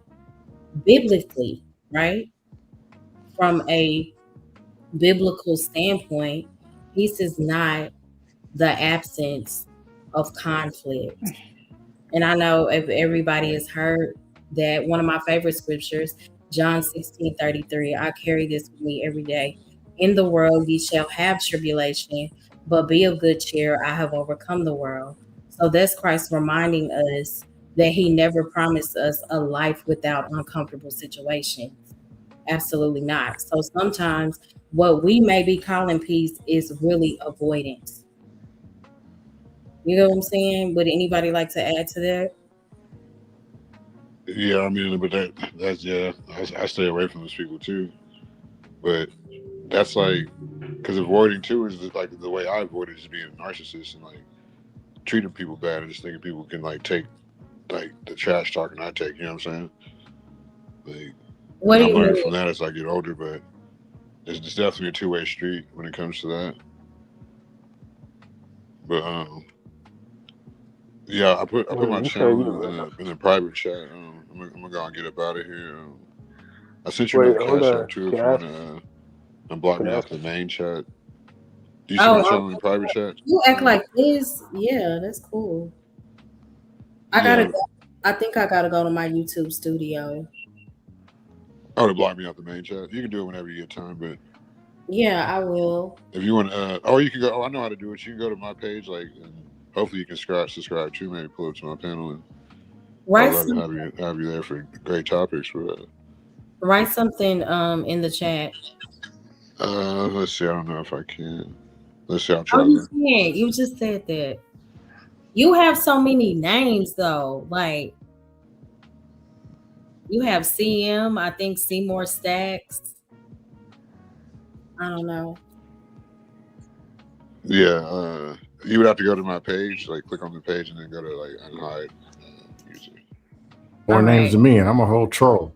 biblically, right? From a biblical standpoint, peace is not the absence of conflict. And I know if everybody has heard that one of my favorite scriptures, John 16:33, I carry this with me every day. In the world ye shall have tribulation, but be of good cheer, I have overcome the world. So that's Christ reminding us that he never promised us a life without uncomfortable situations. Absolutely not. So sometimes what we may be calling peace is really avoidance. You know what I'm saying? Would anybody like to add to that? Yeah, I mean, but that's yeah. I stay away from those people too. But that's like because avoiding too is like the way I avoid it is being a narcissist and like treating people bad and just thinking people can like take like the trash talking I take. You know what I'm saying? Like, What and do I'm you learning mean? from that as I get older. But it's definitely a two-way street when it comes to that. But yeah, I put Wait, my you say channel you in a private chat. I'm gonna go and get up out of here. I sent you wait, another hold cash on. app too if Can you I want ask to unblock can me I off ask the main chat. Do you see my Oh, channel in the private chat? you act like this. Yeah, that's cool. I gotta Yeah. go. I think I gotta go to my YouTube studio. Oh, to block me off the main chat. You can do it whenever you get time, but Yeah, I will. if you want, or you can go. Oh, I know how to do it. You can go to my page, like, and hopefully you can subscribe to, maybe pull up to my panel, and I'd Write love to some, have you there for great topics for that. write something in the chat. Let's see. I don't know if I can. Let's see. I'll Oh, try you to. can't. You just said that. You have so many names though. Like you have CM, I think Seymour Stacks. I don't know. Yeah. You would have to go to my page, like click on the page, and then go to like unhide user. More All names right. than me, and I'm a whole troll.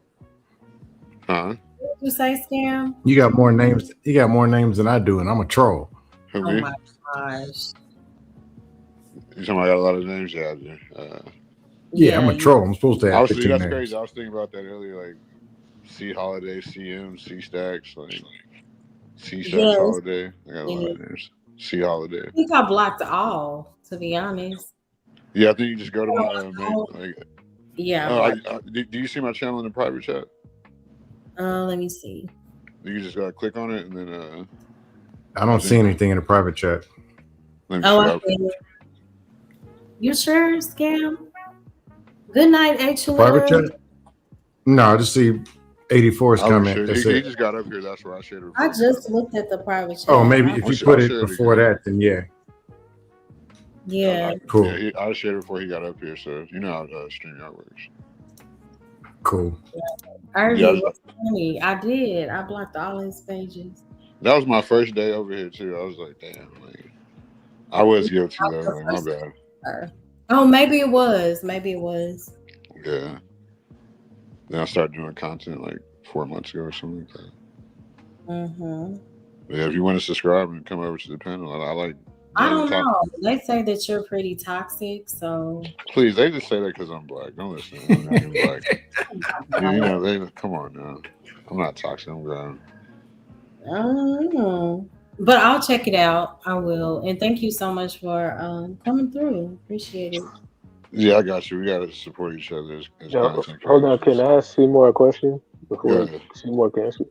Huh? What did you say, Scam? You got more names. You got more names than I do, and I'm a troll. Who Oh me? my gosh. You talking about I got a lot of names out there. Yeah, I'm Yeah, a troll. I'm supposed to I have was 15 that's names. crazy. I was thinking about that earlier, like C Holiday, CM, C Stacks, like C Stacks yes. Holiday. I got a lot I of names. C Holiday. think I blocked all, to be honest. Yeah, I think you just go to my main. Like, Yeah, I blocked. do you see my channel in the private chat? Let me see. You just gotta click on it and then I I don't see think anything in the private chat. let me Oh, see. I see it. You sure, Scam? Good night, The private HUL. chat? No, I just see 84's I'll comment. share. That's He it. just got up here. That's where I shared it I before he got up. just looked at the private Oh, chat. maybe if you I'll put it share it before again. that, then yeah. Yeah. Cool. Yeah, I shared it before he got up here. So you know how StreamYard works. Cool. Irby, Yeah, what's funny? I did. I blocked all his pages. that was my first day over here too. I was like, damn, like I was guilty That though. was the Like my first bad. time. Oh, maybe it was. Maybe it was. Yeah. Then I started doing content like 4 months ago or something like that. Mm-hmm. Yeah, if you want to subscribe and come over to the panel, I like I daily don't talk. know. They say that you're pretty toxic, so Please, they just say that because I'm black. Don't listen. I'm not even black. You know, they come on now. I'm not toxic. I'm grown. I don't know. But I'll check it out. I will. And thank you so much for coming through. Appreciate it. Yeah, I got you. We got to support each other as Now, content hold on. Can creators. I ask Seymour a question Go before ahead. Seymour can answer?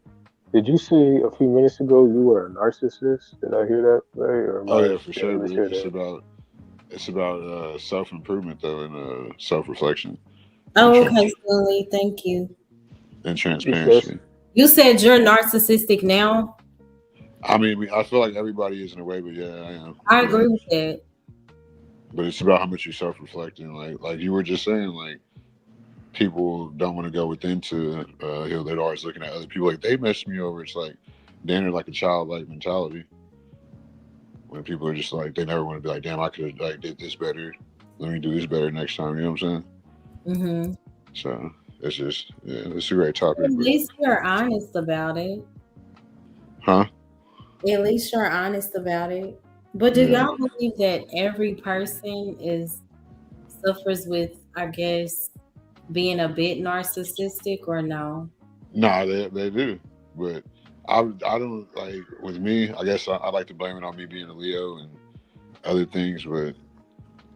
Did you say a few minutes ago you were a narcissist? Did I hear that right, or Oh yeah, for did I sure. But mishear it's that? about self improvement though, and self reflection and Oh, okay, Stanley. Thank you. Yes. transparency. You said you're narcissistic now. I mean, I feel like everybody is in a way, but yeah, I am. I But agree with that. it's about how much you self reflect and like you were just saying, like people don't want to go within to heal. They're always looking at other people like they messed me over. It's like then they're like a childlike mentality when people are just like they never want to be like, damn, I could have like did this better. Let me do this better next time. You know what I'm saying? Mm-hmm. So it's just yeah, it's a great At topic, but least you're honest about it. huh? At least you're honest about it. But do Yeah. y'all believe that every person is suffers with, I guess, being a bit narcissistic or no? Nah, they do, but I don't like with me. I guess I like to blame it on me being a Leo and other things, but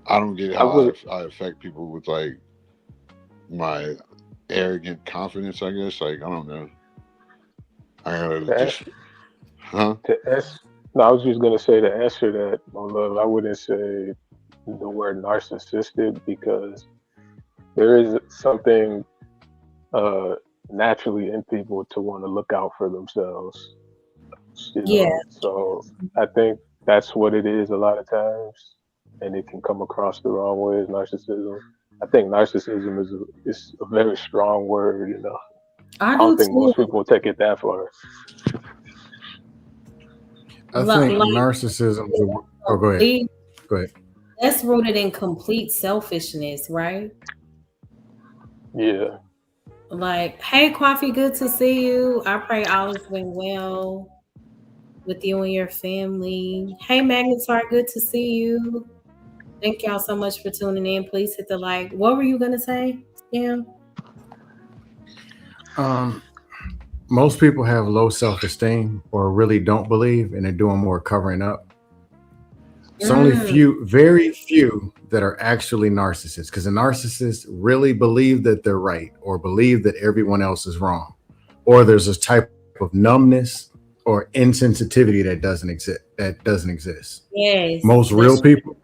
I don't get I how would. I affect people with like my arrogant confidence. I guess like I don't know. I gotta To, just huh? to ask, no, I was just gonna say to answer that, my love. I wouldn't say the word narcissistic because there is something uh, naturally in people to want to look out for themselves. You Yeah. know, so I think that's what it is a lot of times, and it can come across the wrong way as narcissism. I think narcissism is a very strong word. You know, I I don't do think too. most people take it that far. I think Like, narcissism. Oh, go ahead. Go ahead. that's rooted in complete selfishness, right? Yeah, Like, hey, Coffee, good to see you. I pray all is went well with you and your family. Hey, Magnetar, good to see you. Thank y'all so much for tuning in. Please hit the like. What were you gonna say, Sam? Um, most people have low self esteem or really don't believe, and they're doing more covering up. It's only Mm, few, very few, that are actually narcissists because the narcissists really believe that they're right or believe that everyone else is wrong, or there's this type of numbness or insensitivity that doesn't exist. yes, Most real that's people,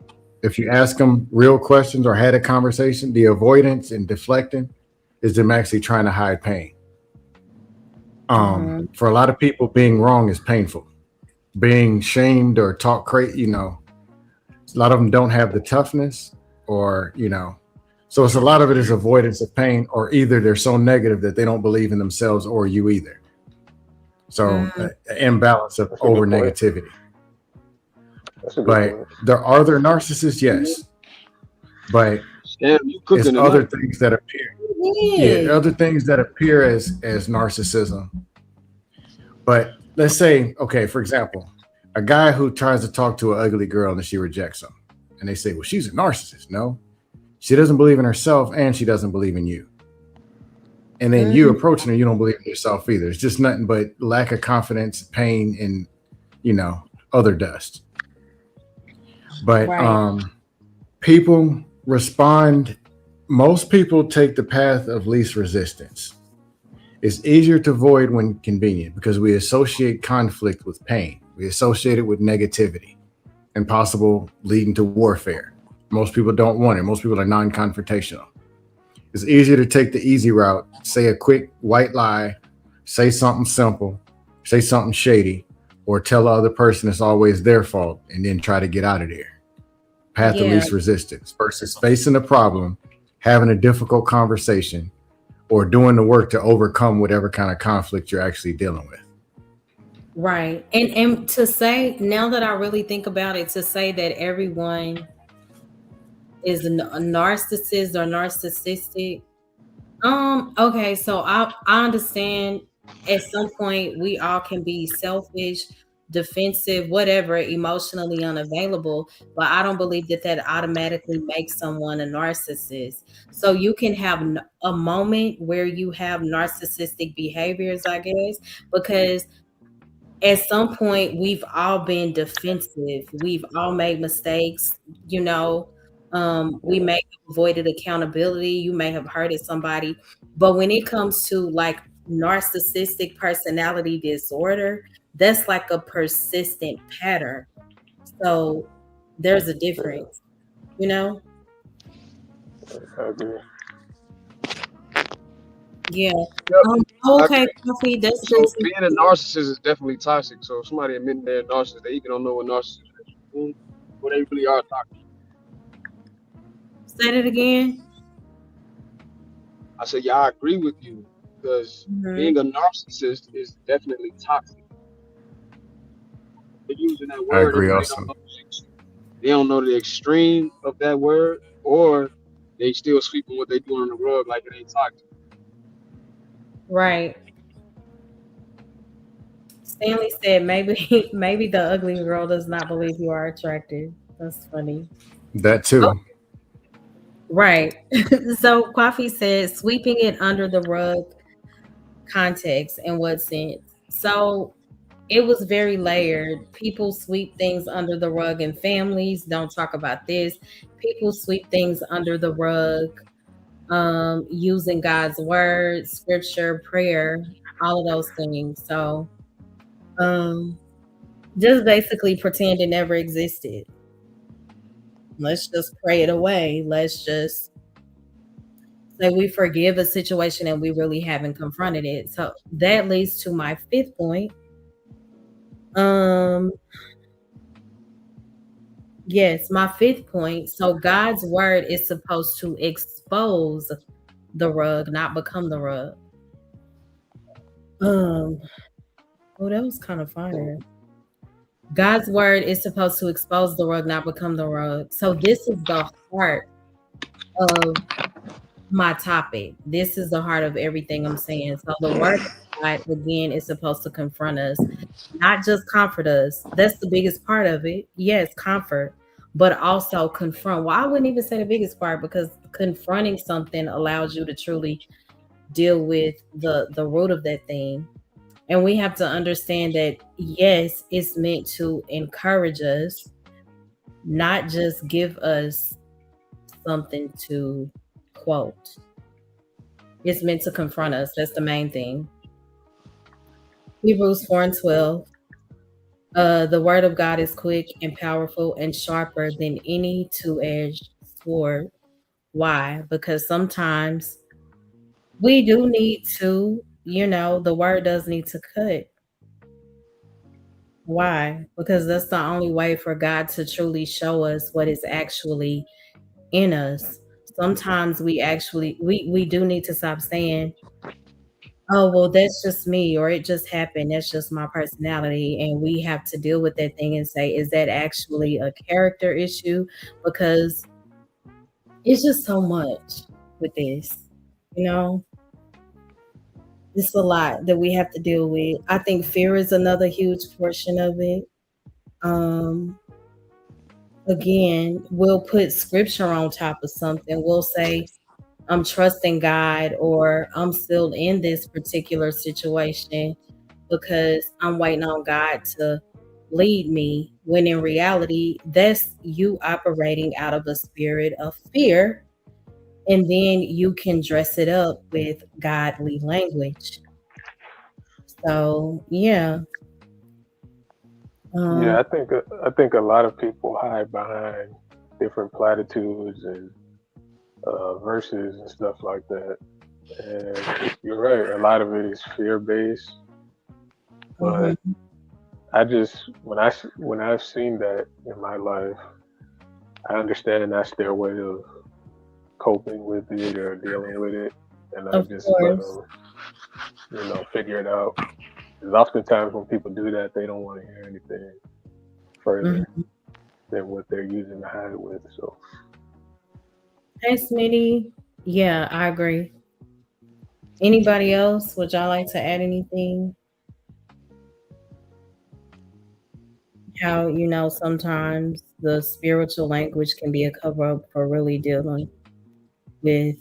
if you ask them real questions or had a conversation, the avoidance and deflecting is them actually trying to hide pain. mm-hmm. For a lot of people, being wrong is painful. Being shamed or talk crazy, a lot of them don't have the toughness, or so it's a lot of it is avoidance of pain, or either they're so negative that they don't believe in themselves or you either. So Mm, imbalance of that's a over good point. negativity. That's a good But point. there are other narcissists, yes, but Damn, you it's cooking other tonight? things that appear. Yeah, yeah. other things that appear as narcissism. But let's say, okay, for example, a guy who tries to talk to an ugly girl and she rejects him, and they say, well, she's a narcissist. No, she doesn't believe in herself and she doesn't believe in you. And then you Mm, approaching her, you don't believe in yourself either. It's just nothing but lack of confidence, pain, and other dust. But right. people respond. Most people take the path of least resistance. It's easier to avoid when convenient because we associate conflict with pain. We associate it with negativity and possible leading to warfare. Most people don't want it. Most people are non-confrontational. It's easier to take the easy route, say a quick white lie, say something simple, say something shady, or tell the other person it's always their fault and then try to get out of there. Path of Yeah. least resistance versus facing the problem, having a difficult conversation, or doing the work to overcome whatever kind of conflict you're actually dealing with. Right. And to say, now that I really think about it, to say that everyone is a narcissist or narcissistic. Okay, so I understand at some point we all can be selfish, defensive, whatever, emotionally unavailable, but I don't believe that that automatically makes someone a narcissist. So you can have a moment where you have narcissistic behaviors, I guess, because at some point we've all been defensive, we've all made mistakes, you know. We may have avoided accountability, you may have hurted somebody, but when it comes to like narcissistic personality disorder, that's like a persistent pattern. So there's a difference, you know. I agree. Yeah. Yep, I Okay, agree. Coffee, that's So considered. being a narcissist is definitely toxic. So if somebody admitting they're a narcissist, they either don't know what narcissist is, or they really are toxic. Say it again. I said, yeah, I agree with you because Mhm. being a narcissist is definitely toxic. They're using that I word, agree they also. don't know. They don't know the extreme of that word, or they still sweeping what they do on the rug like it ain't toxic. Right. Stanley said maybe maybe the ugly girl does not believe you are attractive. That's funny. That Oh, too. right. So Kwafi said sweeping it under the rug context in what sense? So it was very layered. People sweep things under the rug in families. Don't talk about this. People sweep things under the rug using God's word, scripture, prayer, all of those things. So um just basically pretend it never existed. Let's just pray it away. Let's just say we forgive a situation and we really haven't confronted it. So that leads to my fifth point. Um, yes, my fifth point. So God's word is supposed to expose the rug, not become the rug. Um, oh, that was kind of fire. God's word is supposed to expose the rug, not become the rug. So this is the heart of my topic. This is the heart of everything I'm saying. So the word of God again is supposed to confront us, not just comfort us. That's the biggest part of it. Yes, comfort, but also confront. Well, I wouldn't even say the biggest part because confronting something allows you to truly deal with the root of that thing. And we have to understand that yes, it's meant to encourage us, not just give us something to quote. It's meant to confront us. That's the main thing. Hebrews 4 and 12. The word of God is quick and powerful and sharper than any two-edged sword. Why? Because sometimes we do need to, the word does need to cut. Why? Because that's the only way for God to truly show us what is actually in us. Sometimes we do need to stop saying, oh, well, that's just me, or it just happened. That's just my personality. And we have to deal with that thing and say, is that actually a character issue? Because it's just so much with this, you know? It's a lot that we have to deal with. I think fear is another huge portion of it. Um, Again, we'll put scripture on top of something. We'll say, I'm trusting God, or I'm still in this particular situation because I'm waiting on God to lead me. When in reality, that's you operating out of a spirit of fear. And then you can dress it up with godly language. So, yeah. Um, Yeah, I think a lot of people hide behind different platitudes and verses and stuff like that. And you're right, a lot of it is fear based. But mhm. I just when I've seen that in my life, I understand that's their way of coping with it or dealing with it, and I Of just let course. them, figure it out. Because oftentimes when people do that, they don't want to hear anything further Mhm. than what they're using to hide with. Hey, Smitty. Yeah, I agree. Anybody else? Would y'all like to add anything? How, sometimes the spiritual language can be a cover up for really dealing with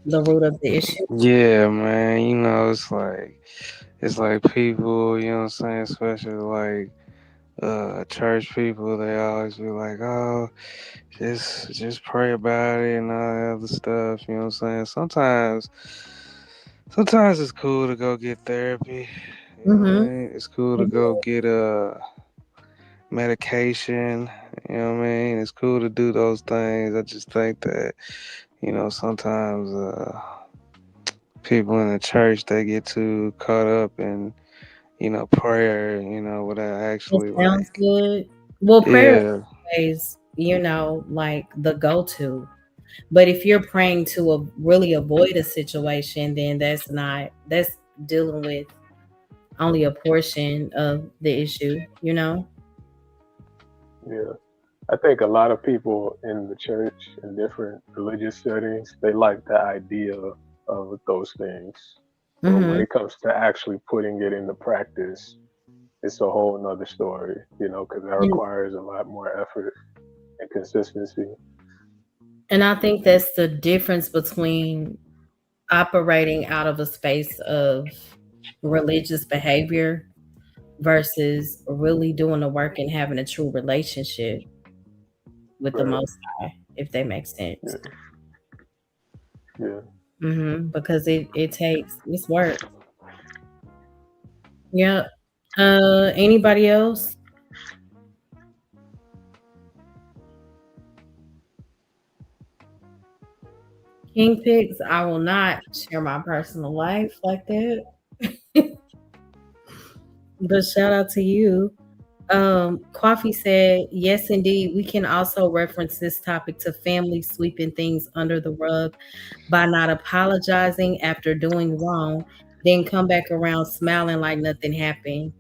the root of the issue. Yeah, man. It's like people, you know what I'm saying, especially like church people, they always be like, oh, just pray about it and all that other stuff, you know what I'm saying? Sometimes it's cool to go get therapy. You know what I Mm-hmm. mean? It's cool to go get medication. You know what I mean? It's cool to do those things. I just think that, sometimes people in the church, they get too caught up in, prayer, without It actually sounds like, good. Well, prayer yeah. is like the go-to. But if you're praying to really avoid a situation, then that's dealing with only a portion of the issue. Yeah. I think a lot of people in the church in different religious settings, they like the idea of those things. But when Mm-hmm. it comes to actually putting it into practice, it's a whole nother story, because that And, requires a lot more effort and consistency. and I think that's the difference between operating out of a space of religious behavior versus really doing the work and having a true relationship with the Right. Most High, if that makes sense. Yeah. Yeah. Because it takes it's work. Yeah. Anybody else? King picks. I will not share my personal life like that. But shout out to you. Coffee said, yes, indeed. We can also reference this topic to family sweeping things under the rug by not apologizing after doing wrong, then come back around smiling like nothing happened.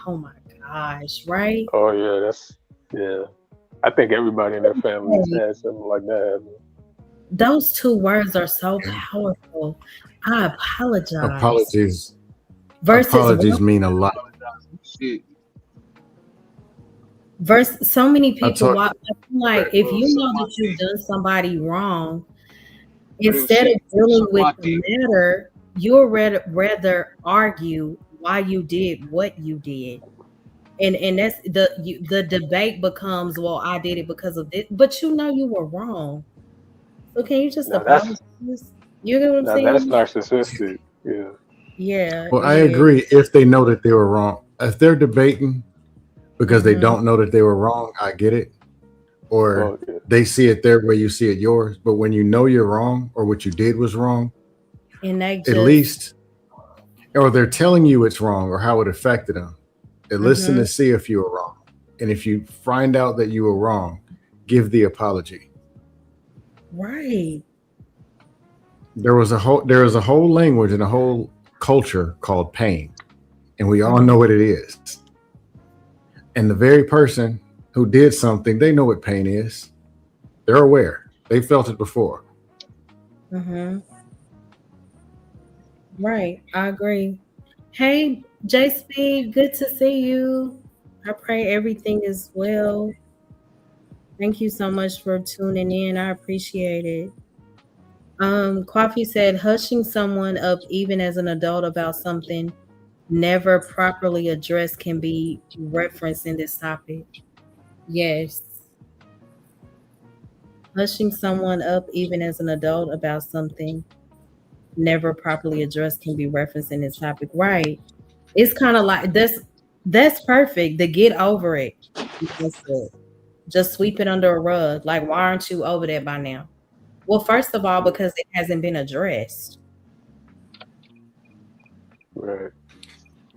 Oh my gosh, right? Oh yeah, yeah. I think everybody in their families Hey, had something like that happen. those two words are so powerful. I apologize. Apologies. Versus Apologies mean a lot. Shit. so many I people told walk like Right, if bro. you Suck know my that you've dick. done somebody wrong, Real instead of shit. dealing Suck with my the dick. matter, you'll rather argue why you did what you did. And that's the debate becomes, well, I did it because of this, but you were wrong. So can you just Now that's apologize? You get what I'm now that's saying? narcissistic. Yeah. Yeah, well, I yeah. agree if they know that they were wrong. If they're debating because they Hmm. don't know that they were wrong, I get it. Or Oh yeah. they see it their way, you see it yours. But when you know you're wrong or what you did was wrong, And they at just least, or they're telling you it's wrong or how it affected them, and listen hmm to see if you were wrong. And if you find out that you were wrong, give the apology. right. There is a whole language and a whole culture called pain, and we all Hmm. know what it is. And the very person who did something, they know what pain is. They're aware. They felt it before. Hmm. Right. I agree. Hey, J Speed, good to see you. I pray everything is well. Thank you so much for tuning in. I appreciate it. Coffee said hushing someone up even as an adult about something never properly addressed can be referenced in this topic. Yes. Hushing someone up even as an adult about something never properly addressed can be referenced in this topic. Right. It's kind of like that's perfect. To get over it. That's it. Just sweep it under a rug. Like, why aren't you over that by now? Well, first of all, Yeah. because it hasn't been addressed. Right.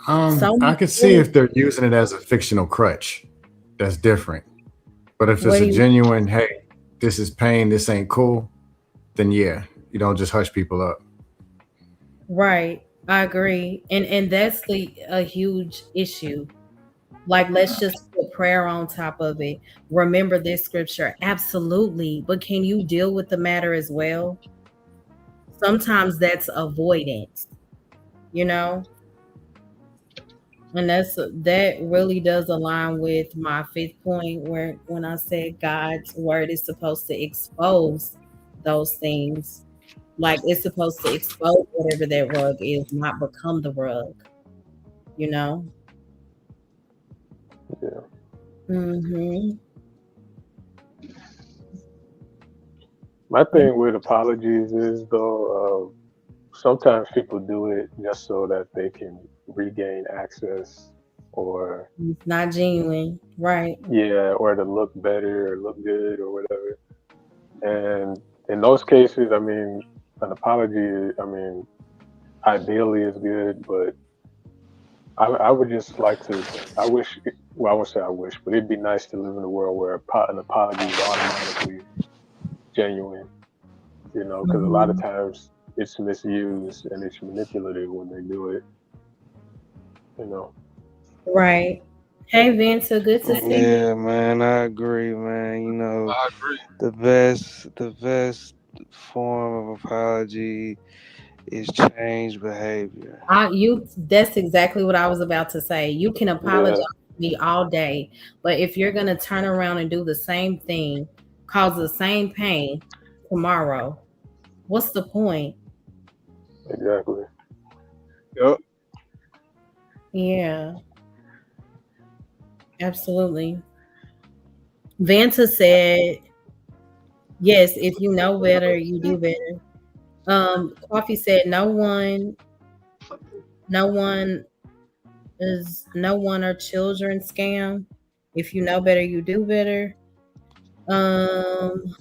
So I many could see feelings. if they're using it as a fictional crutch. That's different. But if What it's do a you genuine, hey, this is pain, this ain't cool, then yeah, you don't just hush people up. right? I agree. And that's the a huge issue. Like, let's just put prayer on top of it. Remember this scripture. Absolutely. But can you deal with the matter as well? sometimes that's avoidance, you know? And that really does align with my fifth point where when I said God's word is supposed to expose those things. Like it's supposed to expose whatever that rug is, not become the rug, you know? Yeah. Mm-hmm. My thing with apologies is though, sometimes people do it just so that they can regain access, or It's not genuine. Right. yeah, or to look better or look good or whatever. And in those cases, I mean, an apology, I mean, ideally is good, but I would just like to. I wish. Well, I won't say I wish, but it'd be nice to live in a world where an apology is automatically genuine. You know, because a lot of Mhm. times it's misused and it's manipulative when they do it. You know. Right. Hey Vanta, good to see you. Yeah, man, I agree, man. You know, I agree. the best form of apology is change behavior. That's exactly what I was about to say. You can apologize Yeah. to me all day, but if you're gonna turn around and do the same thing, cause the same pain tomorrow, what's the point? Exactly. Yep. Yeah, absolutely. Vanta said, yes, if you know better, you do better. Coffee said no one no one or children scam. If you know better, you do better. Um,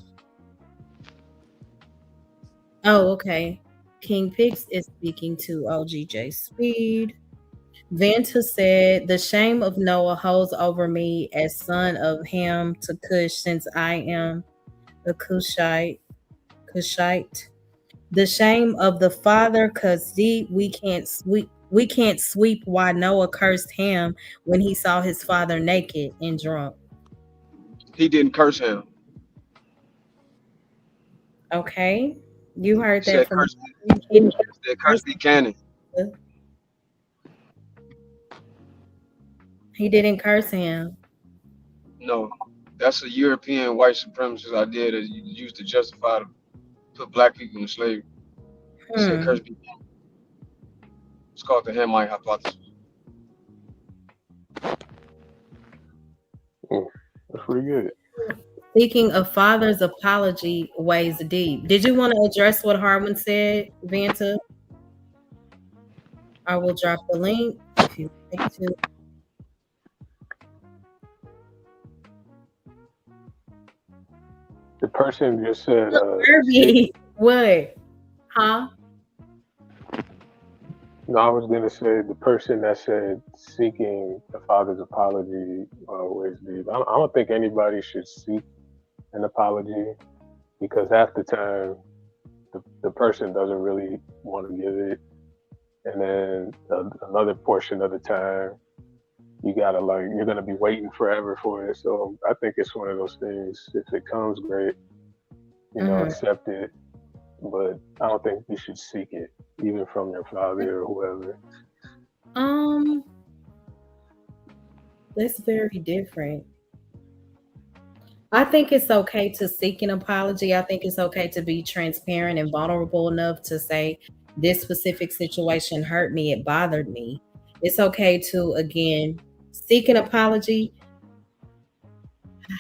oh, okay. King Pix is speaking to OGJ Speed. Vanta said, the shame of Noah holds over me as son of Ham to Cush, since I am a Cushite. The shame of the father, cause we can't sweep why Noah cursed Ham when he saw his father naked and drunk. He didn't curse him. Okay. You He heard that said from curse. he didn't He said curse curse be canon. him. He didn't curse him. No, that's a European white supremacist idea that you use to justify to put black people in slavery. He said Hmm. curse be canon. It's called the Hamite hypothesis. Mm, that's pretty good. Seeking a father's apology weighs deep. Did you want to address what Harwin said, Vanta? I will drop the link if you like to. The person just said, Kirby. What? Huh? no, I was gonna say the person that said seeking the father's apology was deep. I don't think anybody should seek an apology because half the time the person doesn't really want to give it, and then another portion of the time you gotta like you're gonna be waiting forever for it. So I think it's one of those things. If it comes, great, Hmm. accept it, but I don't think you should seek it, even from your father or whoever. Um, that's very different. I think it's okay to seek an apology. I think it's okay to be transparent and vulnerable enough to say this specific situation hurt me, it bothered me. It's okay to again seek an apology.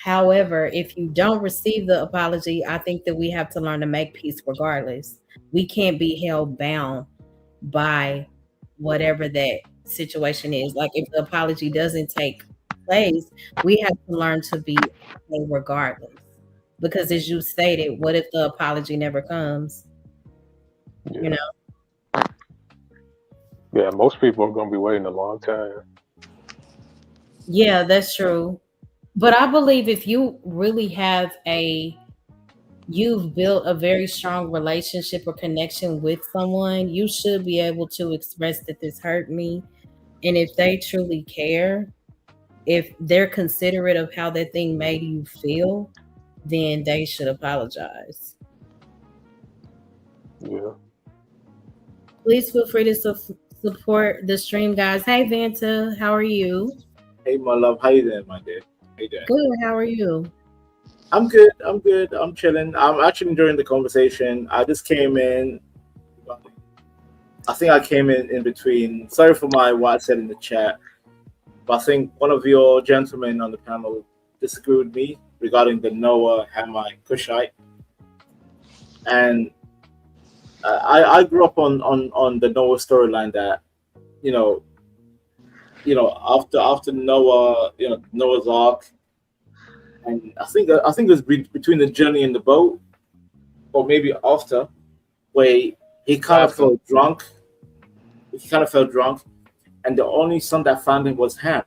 However, if you don't receive the apology, I think that we have to learn to make peace regardless. We can't be held bound by whatever that situation is. Like if the apology doesn't take place, we have to learn to be okay regardless. Because as you stated, what if the apology never comes? You Yeah, know? yeah. Most people are gonna be waiting a long time. Yeah, that's true. But I believe if you really have you've built a very strong relationship or connection with someone, you should be able to express that this hurt me. And if they truly care, if they're considerate of how that thing made you feel, then they should apologize. Yeah. Please feel free to support the stream, guys. Hey, Vanta, how are you? Hey, my love, how you doing, my dear? How you doing? Good. How are you? I'm good. I'm good. I'm chilling. I'm actually enjoying the conversation. I just came in. I think I came in between. Sorry for what I said in the chat, but I think one of your gentlemen on the panel disagreed with me regarding the Noah, Hamite, Cushite, and I grew up on the Noah storyline that you know after Noah, Noah's Ark, and I think it was between the journey and the boat, or maybe after, where he kind of felt drunk. And the only son that found him was Ham,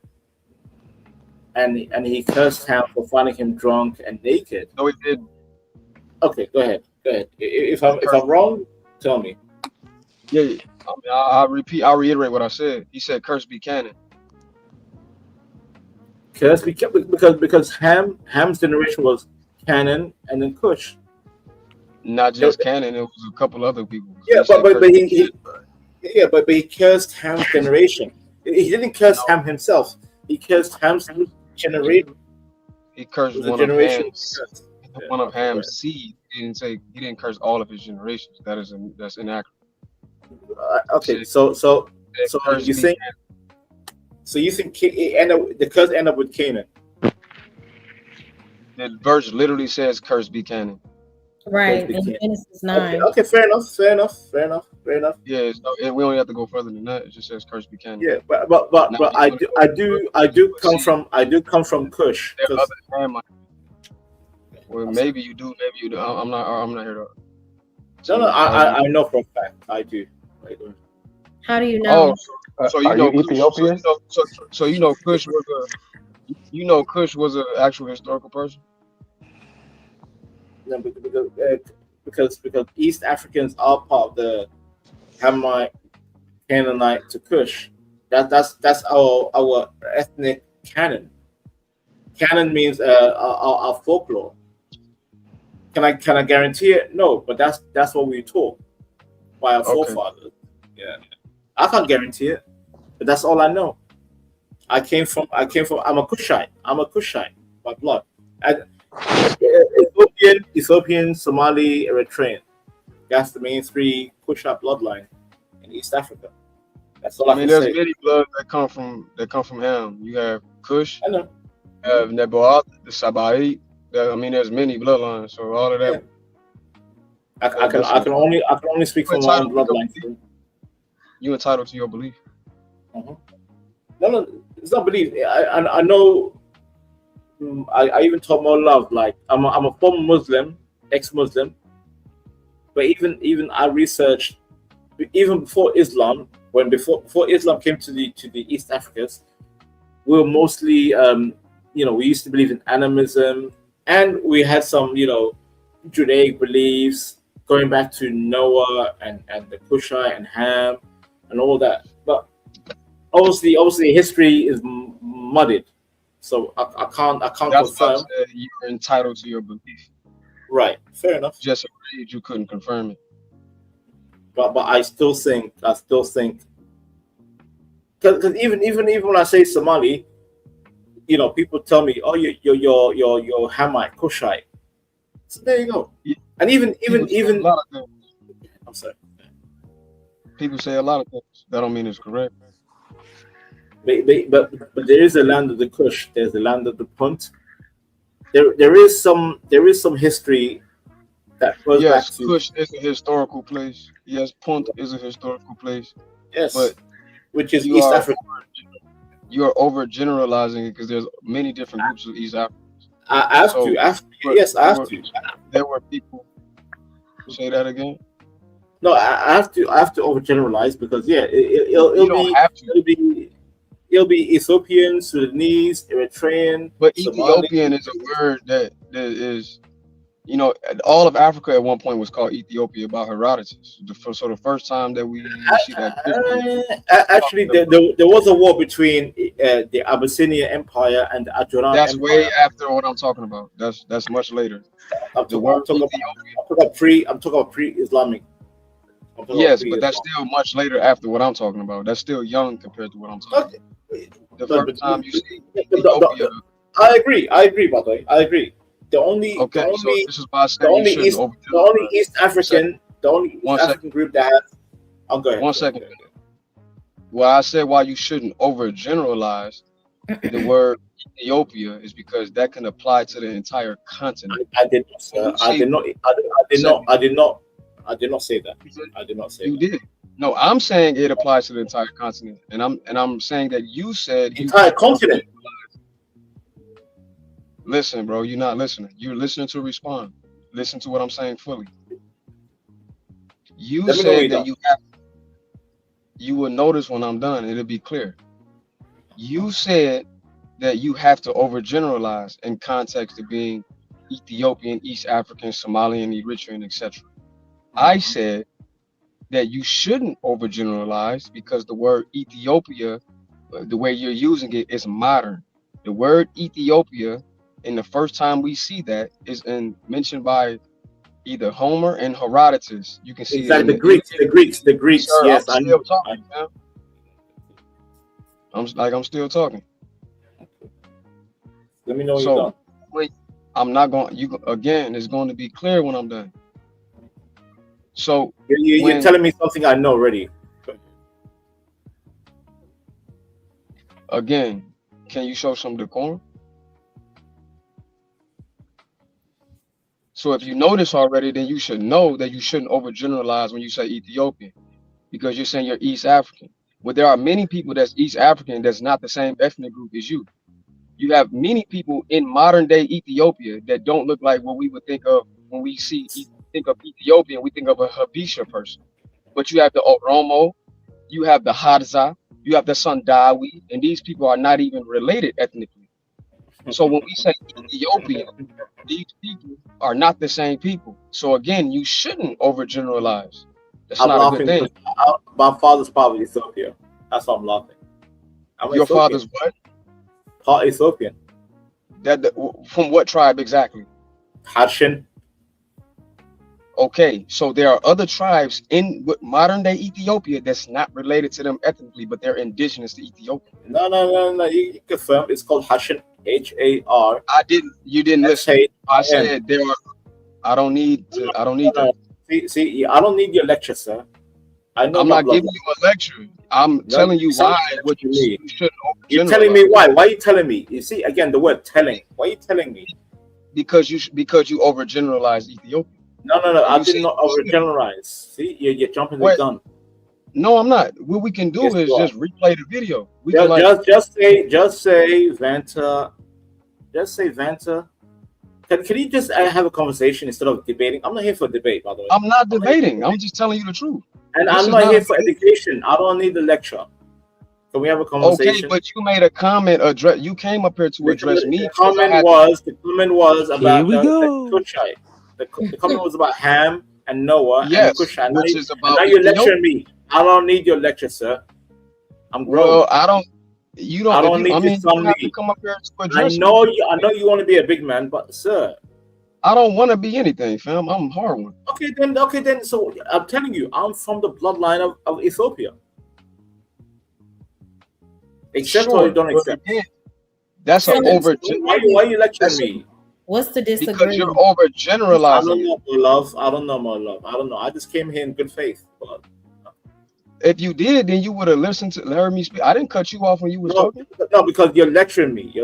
and he cursed Ham for finding him drunk and naked. No, he didn't. Okay, go ahead. If I'm wrong, tell me. Yeah, I mean, I'll reiterate what I said. He said, "Curse be canon." Curse because Ham's generation was Canaan and then Cush. Not just canon. It was a couple other people. Yeah, but he cursed Ham's generation. He didn't curse Ham himself. He cursed Ham's generation. He cursed one of Ham's seed. He didn't curse all of his generations. That's inaccurate. Okay, so you think the curse ended up with Canaan? The verse literally says, "Curse be canon." Right, in Genesis 9. Okay, fair enough. Yeah, we don't have to go further than that. It just says, "Curse be canon." Yeah, but I do come from Cush. Well, maybe you do, maybe you do. I'm not here to. No, I know for a fact I do. How do you know? Oh, so Are you Ethiopian? So Cush was an actual historical person. No, because East Africans are part of the Hamite, Canaanite to Cush. That's our ethnic canon. Canon means our folklore. Can I guarantee it? No, but that's what we taught by our forefathers. Yeah, I can't guarantee it, but that's all I know. I'm a Cushite. I'm a Cushite by blood. Ethiopian, Somali, Eritrean. That's the main three Cushite bloodline in East Africa. That's all I mean. There's many bloods that come from Ham. You have Cush. I know. You have Nebuchadnezzar, the Sabaite. There's many bloodlines. So all of that. Yeah. I can only speak from my own bloodline. You're entitled to your belief. Uh-huh. No, it's not belief. I know. I even taught more love. Like I'm a former Muslim, ex-Muslim, but even I researched even before Islam. Before Islam came to the East Africans, we were mostly we used to believe in animism, and we had some Judaic beliefs going back to Noah and the Cushite and Ham and all that. But obviously history is muddied. So I can't confirm. You're entitled to your belief. Right, fair enough. Just agreed you couldn't confirm it. But I still think because even when I say Somali, people tell me, oh, you're Hamite, Cushite. So there you go. Yeah. And even I'm sorry. People say a lot of things. That don't mean it's correct. But there is a land of the Kush. There's the land of the Punt. There is some history that goes back to. Kush is a historical place. Yes, Punt is a historical place. Yes, but which is East Africa. You're overgeneralizing it because there's many different groups of East Africans. I have to. There were people. Say that again. No, I have to overgeneralize because it'll be Ethiopian, Sudanese, Eritrean. But Somali. Ethiopian is a word that is, all of Africa at one point was called Ethiopia by Herodotus. So the first time that we see that. Actually, there was a war between the Abyssinian Empire and the Ajuran Empire. That's way after what I'm talking about. That's much later. I'm talking about pre-Islamic. Yes, but that's still much later after what I'm talking about. That's still young compared to what I'm talking about. The first time you see Ethiopia. I agree, by the way. I agree. The only this is why I said you shouldn't overgeneralize. the only East African group that has. I'll go ahead. 1 second. Well, I said why you shouldn't overgeneralize the word Ethiopia is because that can apply to the entire continent. I did not say that. I did not say that. You did. No, I'm saying it applies to the entire continent, and I'm saying that you said entire continent. Listen, bro, you're not listening. You're listening to respond. Listen to what I'm saying fully. You said that you will notice when I'm done, it'll be clear. You said that you have to overgeneralize in context of being Ethiopian, East African, Somalian, Eritrean, etc. I said that you shouldn't overgeneralize because the word Ethiopia, the way you're using it, is modern. The word Ethiopia, in the first time we see that, is mentioned by either Homer and Herodotus. You can see exactly the Greeks. Sir, yes, I'm still talking. I'm still talking. Let me know when you're done. Wait, I'm not going. Again, it's going to be clear when I'm done. So you're telling me something I know already. Again, can you show some decorum? So if you know this already, then you should know that you shouldn't overgeneralize when you say Ethiopian, because you're saying you're East African. But there are many people that's East African that's not the same ethnic group as you. You have many people in modern day Ethiopia that don't look like what we would think of when we think of Ethiopian. We think of a Habesha person. But you have the Oromo, you have the Hadza, you have the Sandawi, and these people are not even related ethnically. So when we say Ethiopian, these people are not the same people. So again, you shouldn't overgeneralize. That's not a good thing. My father's part of Ethiopia. That's why I'm laughing. Your father's what? Part Ethiopian. From what tribe exactly? Hashin. Okay, so there are other tribes in modern day Ethiopia that's not related to them ethnically, but they're indigenous to Ethiopia. No. You confirm it's called Hashin. H-A-R. You didn't listen. I said there are. I don't need that. See, I don't need your lecture, sir. I know. I'm not giving you a lecture. I'm telling you why. What you shouldn't. You're telling me why? Why are you telling me? You see, again, the word telling. Why are you telling me? Because you overgeneralize Ethiopia. No. I did not overgeneralize. See, you're jumping the gun. No, I'm not. What we can do is just replay the video. We just say Vanta. Just say Vanta. Can you just have a conversation instead of debating? I'm not here for debate, by the way. I'm not debating. I'm just telling you the truth. And I'm not here for education. I don't need the lecture. Can we have a conversation? Okay, but you made a comment. You came up here to address me. The comment was about the Cushite. The comment was about Ham and Noah and the Cushite. Now you're lecturing me. I don't need your lecture, sir. I'm grown. Well, I don't need you to come up here to address I know you want to be a big man, but sir, I don't want to be anything, fam. I'm hard one. Okay, then. So I'm telling you, I'm from the bloodline of Ethiopia. Accept or you don't accept? That's an over. Why are you lecturing me? What's the disagreement? Because you're overgeneralizing. I don't know, my love. I don't know. I just came here in good faith. But if you did, then you would have listened to heard me speak. I didn't cut you off when you were talking. No, because you're lecturing me. I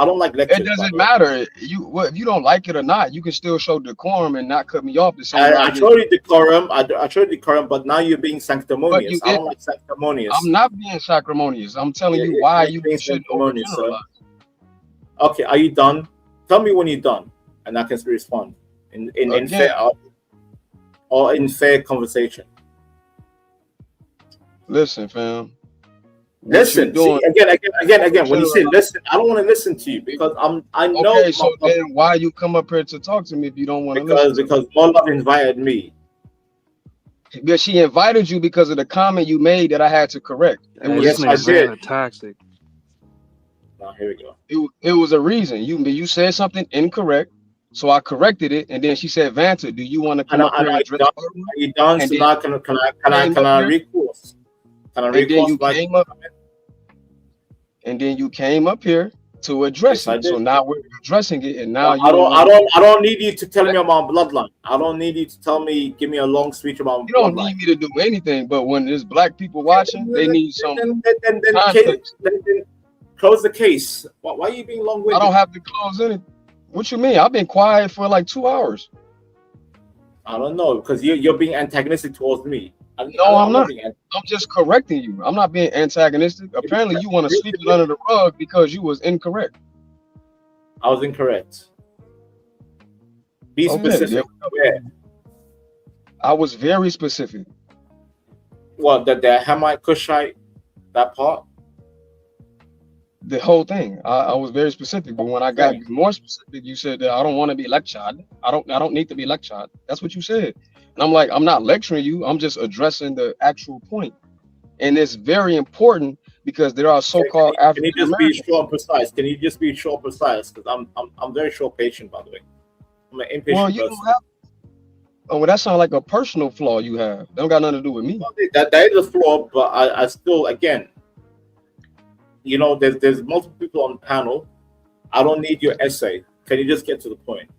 don't like lectures. It doesn't matter. If you don't like it or not, you can still show decorum and not cut me off. The same I showed you decorum. I showed decorum, but now you're being sanctimonious. I don't like sanctimonious. I'm not being sanctimonious. I'm telling you why you shouldn't overgeneralize. Okay, are you done? Tell me when you're done, and I can respond in fair or in fair conversation. Listen, fam. Listen. See, again. When you say listen, I don't want to listen to you because I know. Okay, so then why you come up here to talk to me if you don't want to listen? Because Mola invited me. But she invited you because of the comment you made that I had to correct. Yes, I did. Toxic. Now here we go. It was a reason. You said something incorrect, So I corrected it, and then she said, "Vanta, do you want to come up here And and are address you done? her?" Are you done? And So then now came can up I here, recourse? Can I and then recourse you my came up, and then you came up here to address Yes, I it. So did. now we're addressing it, and now But you don't want to. I don't need you to tell me about bloodline. I don't need you to tell me, give me a long speech about You don't need bloodline. me to do anything, but when there's black people watching, they need some Then context. close the case. Why are you being long I don't winded? have to close any. What you mean? I've been quiet for like 2 hours. I don't know, because you're being antagonistic towards me. No, I'm I'm not not. being I'm just correcting you. I'm not being antagonistic. Apparently, you want to sweep it under the rug because you was incorrect. I was incorrect. Be Okay, there specific. we go. Where? I was very specific. What, the Hamite Cushite, that part? The whole thing. I was very specific, but when I got Okay. more specific, you said that I don't want to be lectured. I don't need to be lectured. That's what you said. And I'm like, I'm not lecturing you. I'm just addressing the actual point. And it's very important because there are so-called Can you African just be Americans. short and precise? Can you just be short and precise? Because I'm very short patient, by the way. I'm an Well, impatient you don't person. have. Oh, well, that sounds like a personal flaw you have. That don't got nothing to do with me. Well, that is a flaw, but I still, again, there's multiple people on the panel. I don't need your essay. Can you just get to the point?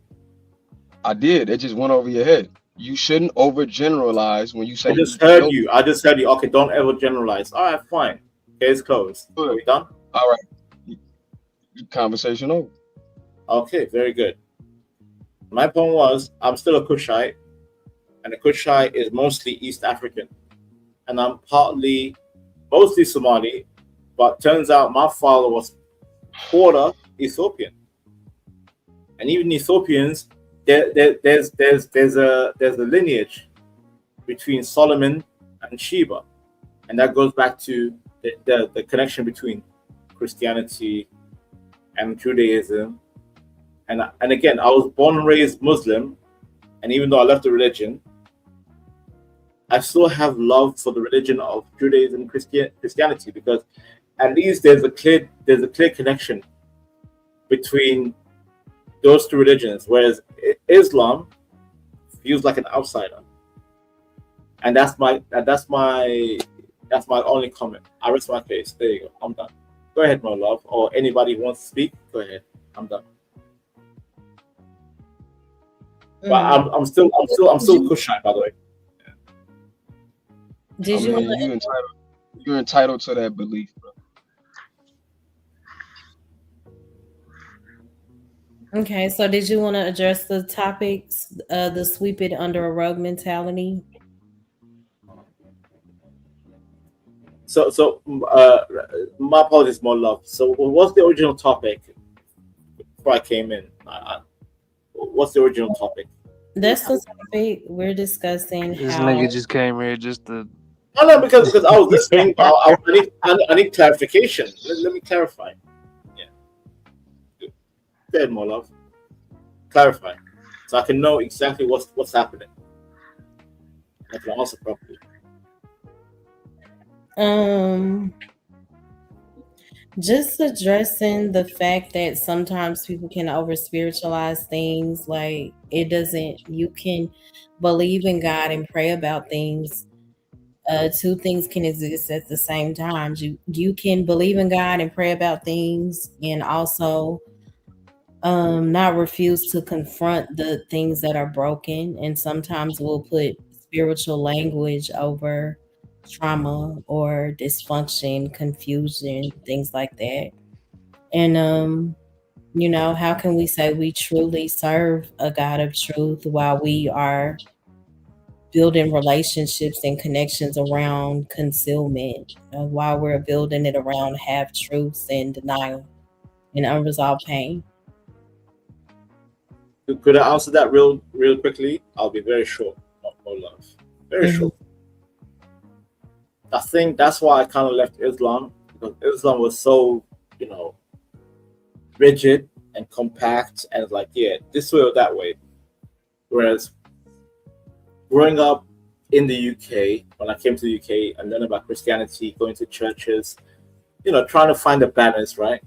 I did. It just went over your head. You shouldn't overgeneralize when you say I just you heard know. you. Okay, don't ever generalize. All right, fine. Case closed. Are we done? All right. Conversation over. Okay, very good. My point was, I'm still a Kushite, and a Kushite is mostly East African, and I'm mostly Somali, but turns out my father was quarter Ethiopian, and even Ethiopians, there's a lineage between Solomon and Sheba, and that goes back to the connection between Christianity and Judaism. And again, I was born and raised Muslim, and even though I left the religion, I still have love for the religion of Judaism and Christianity, because at least there's a clear connection between those two religions, whereas Islam feels like an outsider. And that's my only comment. I rest my case. There you go. I'm done. Go ahead, my love, or anybody who wants to speak. Go ahead. I'm done. But I'm still Kushite, by the way. Did you? You're entitled to that belief, bro. Okay, so did you want to address the topics, the sweep it under a rug mentality? So my apologies, more love. So what's the original topic before I came in? What's the original topic? That's the topic we're discussing. This how nigga just came here just to. No, because I was listening. I need clarification. Let me clarify. Yeah. Go ahead, more love. Clarify, so I can know exactly what's happening. I can answer properly. Just addressing the fact that sometimes people can over spiritualize things. Like, it doesn't, you can believe in God and pray about things. Two things can exist at the same time. You can believe in God and pray about things, and also not refuse to confront the things that are broken. And sometimes we'll put spiritual language over trauma or dysfunction, confusion, things like that. And how can we say we truly serve a God of truth while we are building relationships and connections around concealment, while we're building it around half truths and denial and unresolved pain? Could I answer that real quickly? I'll be very short. More love. Very short. I think that's why I kind of left Islam, because Islam was so, rigid and compact, and like, yeah, this way or that way. Whereas growing up in the UK, when I came to the UK and learned about Christianity, going to churches, trying to find a balance, right?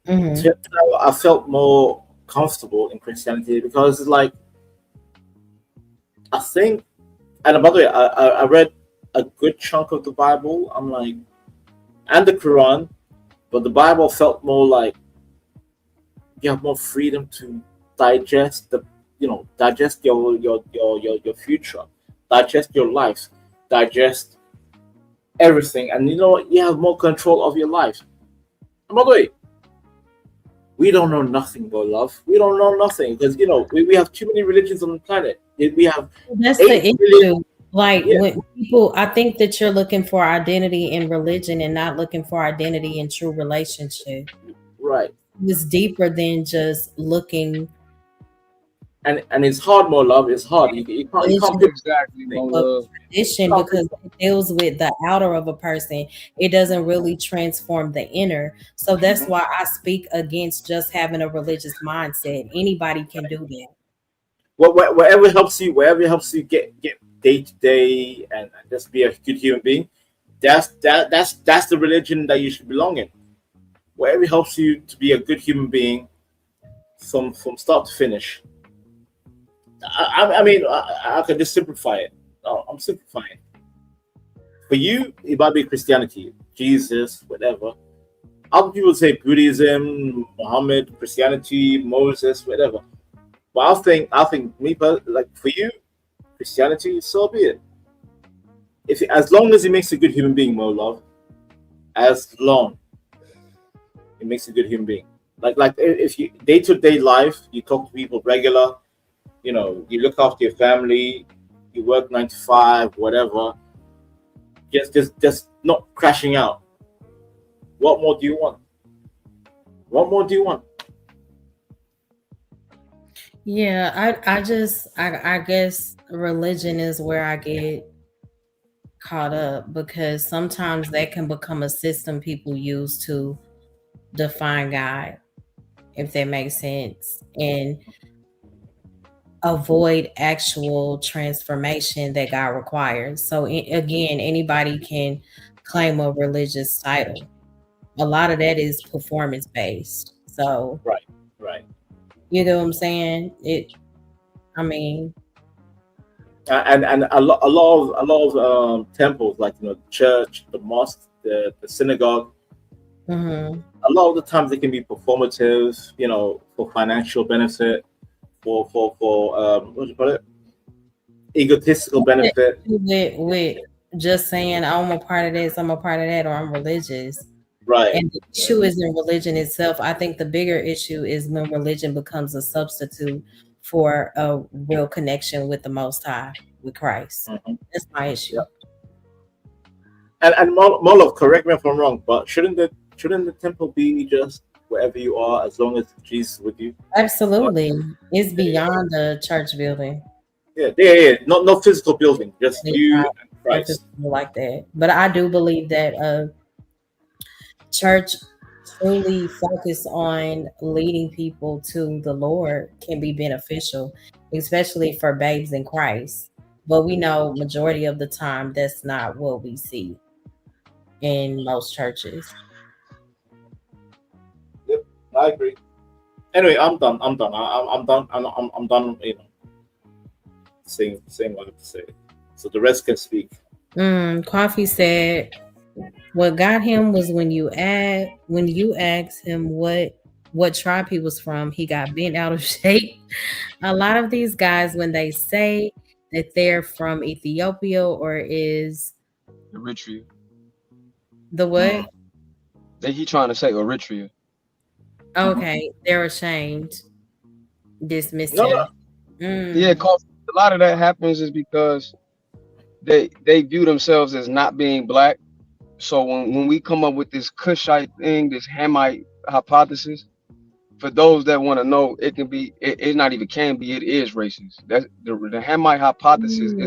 Mm-hmm. So, I felt more comfortable in Christianity because it's like I think, and by the way, I read a good chunk of the Bible. I'm like, and the Quran, but the Bible felt more like you have more freedom to digest digest your future, digest your life, digest everything, and you have more control of your life. And by the way, we don't know nothing, bro, love. We don't know nothing because we have too many religions on the planet. We have That's 8 the billion. issue. Like Yeah, when people, I think that you're looking for identity in religion and not looking for identity in true relationship. right. It's deeper than just looking And it's hard, more love. It's hard. You can't religion pick Exactly, thing. my of love. tradition Can't pick, because it deals with the outer of a person. It doesn't really transform the inner. So that's Mhm. why I speak against just having a religious mindset. Anybody can do that. Wherever helps you get day to day and just be a good human being. That's the religion that you should belong in. Wherever helps you to be a good human being from start to finish. I mean, I can just simplify it. I'm simplifying. For you, it might be Christianity, Jesus, whatever. Other people say Buddhism, Muhammad, Christianity, Moses, whatever. But I think like for you, Christianity, so be it. As long as it makes a good human being, Mo love, as long it makes a good human being. Like if you day to day life, you talk to people regular, you look after your family, you work 9 to 5, whatever. Just not crashing out. What more do you want? What more do you want? Yeah, I guess religion is where I get caught up because sometimes that can become a system people use to define God, if that makes sense, and avoid actual transformation that God requires. So again, anybody can claim a religious title. A lot of that is performance based. So Right, right. you know what I'm saying? I mean, And a lot of temples like the church, the mosque, the synagogue. mhm. A lot of the times they can be performative, for financial benefit, for what do you call it, egotistical benefit. with just saying I'm a part of this, I'm a part of that, or I'm religious. Right. And the issue isn't religion itself. I think the bigger issue is when religion becomes a substitute for a real connection with the Most High, with Christ. Mhm. That's my issue. Yeah. And Moloch, correct me if I'm wrong, but shouldn't the temple be just wherever you are as long as Jesus is with you? Absolutely. It's Yeah, beyond the church building. yeah. Not physical building, just It's you not and Christ. purposeful like that. But I do believe that church truly focus on leading people to the Lord can be beneficial, especially for babes in Christ. But we know majority of the time that's not what we see in most churches. Yep, I agree. Anyway, I'm done. I'm done. I'm done. Saying what I have to say. So the rest can speak. Coffee said what got him was when you asked him what tribe he was from, he got bent out of shape. A lot of these guys, when they say that they're from Ethiopia or is Eritrea. the what? He trying to say Eritrea. Okay, they're ashamed, No, no. dismissive. Yeah, Mm, cause a lot of that happens is because they view themselves as not being black. So when we come up with this Cushite thing, this Hamite hypothesis, for those that want to know, it can be it not even can be, it is racist. That the Hamite hypothesis mm,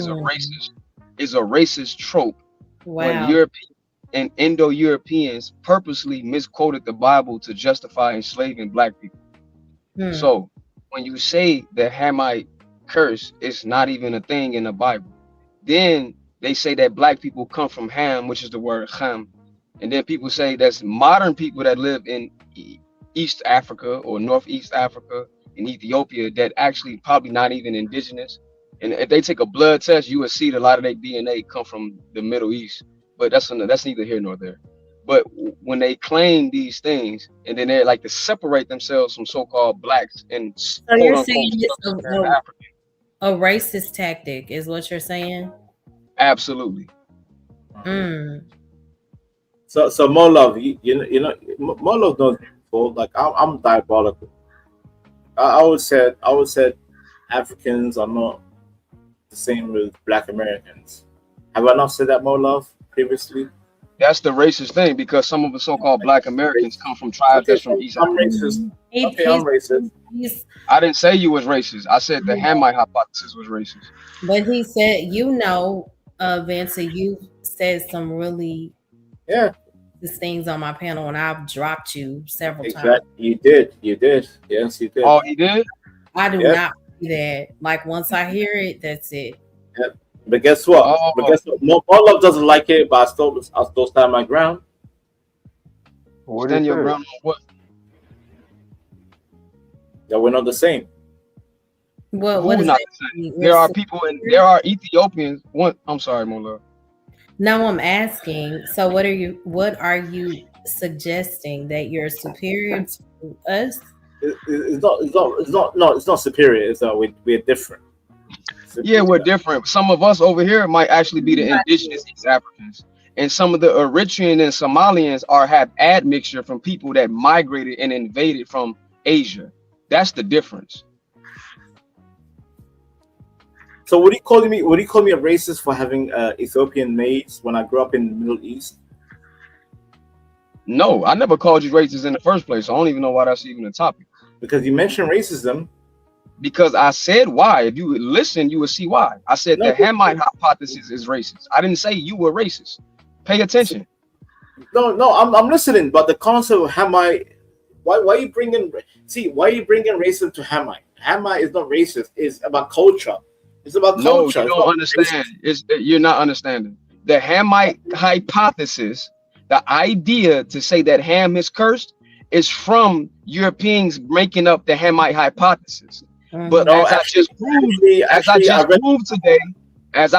is a racist trope when wow. European and Indo-Europeans purposely misquoted the Bible to justify enslaving black people. Hmm. So when you say the Hamite curse, it's not even a thing in the Bible. Then they say that black people come from Ham, which is the word Ham. And then people say that's modern people that live in East Africa or Northeast Africa in Ethiopia that actually probably not even indigenous. And if they take a blood test, you would see that a lot of their DNA come from the Middle East. But that's neither here nor there. But when they claim these things, and then they like to separate themselves from so-called blacks and So quote you're unquote saying it's sub-Saharan African, a racist tactic, is what you're saying? absolutely. Mm. So more love, more love knows before. Like I'm diabolical. I would say Africans are not the same with Black Americans. Have I not said that, more love, previously? That's the racist thing because some of the so-called Black Americans come from tribes Okay, that's from East I'm Africa. racist. Okay, I'm racist. I didn't say you was racist. I said the Hamite hypothesis was racist. But he said, Vincent, you said some really things on my panel, and I've dropped you several times. You did. Yes, you did. Oh, he did? I do not do that. Like, once I hear it, that's it. Yep. But guess what? More love doesn't like it, but I still stand my ground. Stand your ground on what? That we're not the same. What Who's is not that? the same? There are people and there are Ethiopians. I'm sorry, Mola. No, I'm asking. So what are you suggesting, that you're superior to us? It's not superior. It's that we're different. Yeah, we're different. Some of us over here might actually be the indigenous East Africans, and some of the Eritrean and Somalians have admixture from people that migrated and invaded from Asia. That's the difference. So would he call me a racist for having Ethiopian maids when I grew up in the Middle East? No, I never called you racist in the first place. I don't even know why that's even a topic. Because you mentioned racism. Because I said why. If you would listen, you would see why. I said the Hamite hypothesis is racist. I didn't say you were racist. Pay attention. No, I'm listening. But the concept of Hamite, why are you bringing racism to Hamite? Hamite is not racist. It's about culture. It's about culture. No, you don't understand. You're not understanding. The Hamite hypothesis, the idea to say that Ham is cursed, is from Europeans making up the Hamite hypothesis. But as I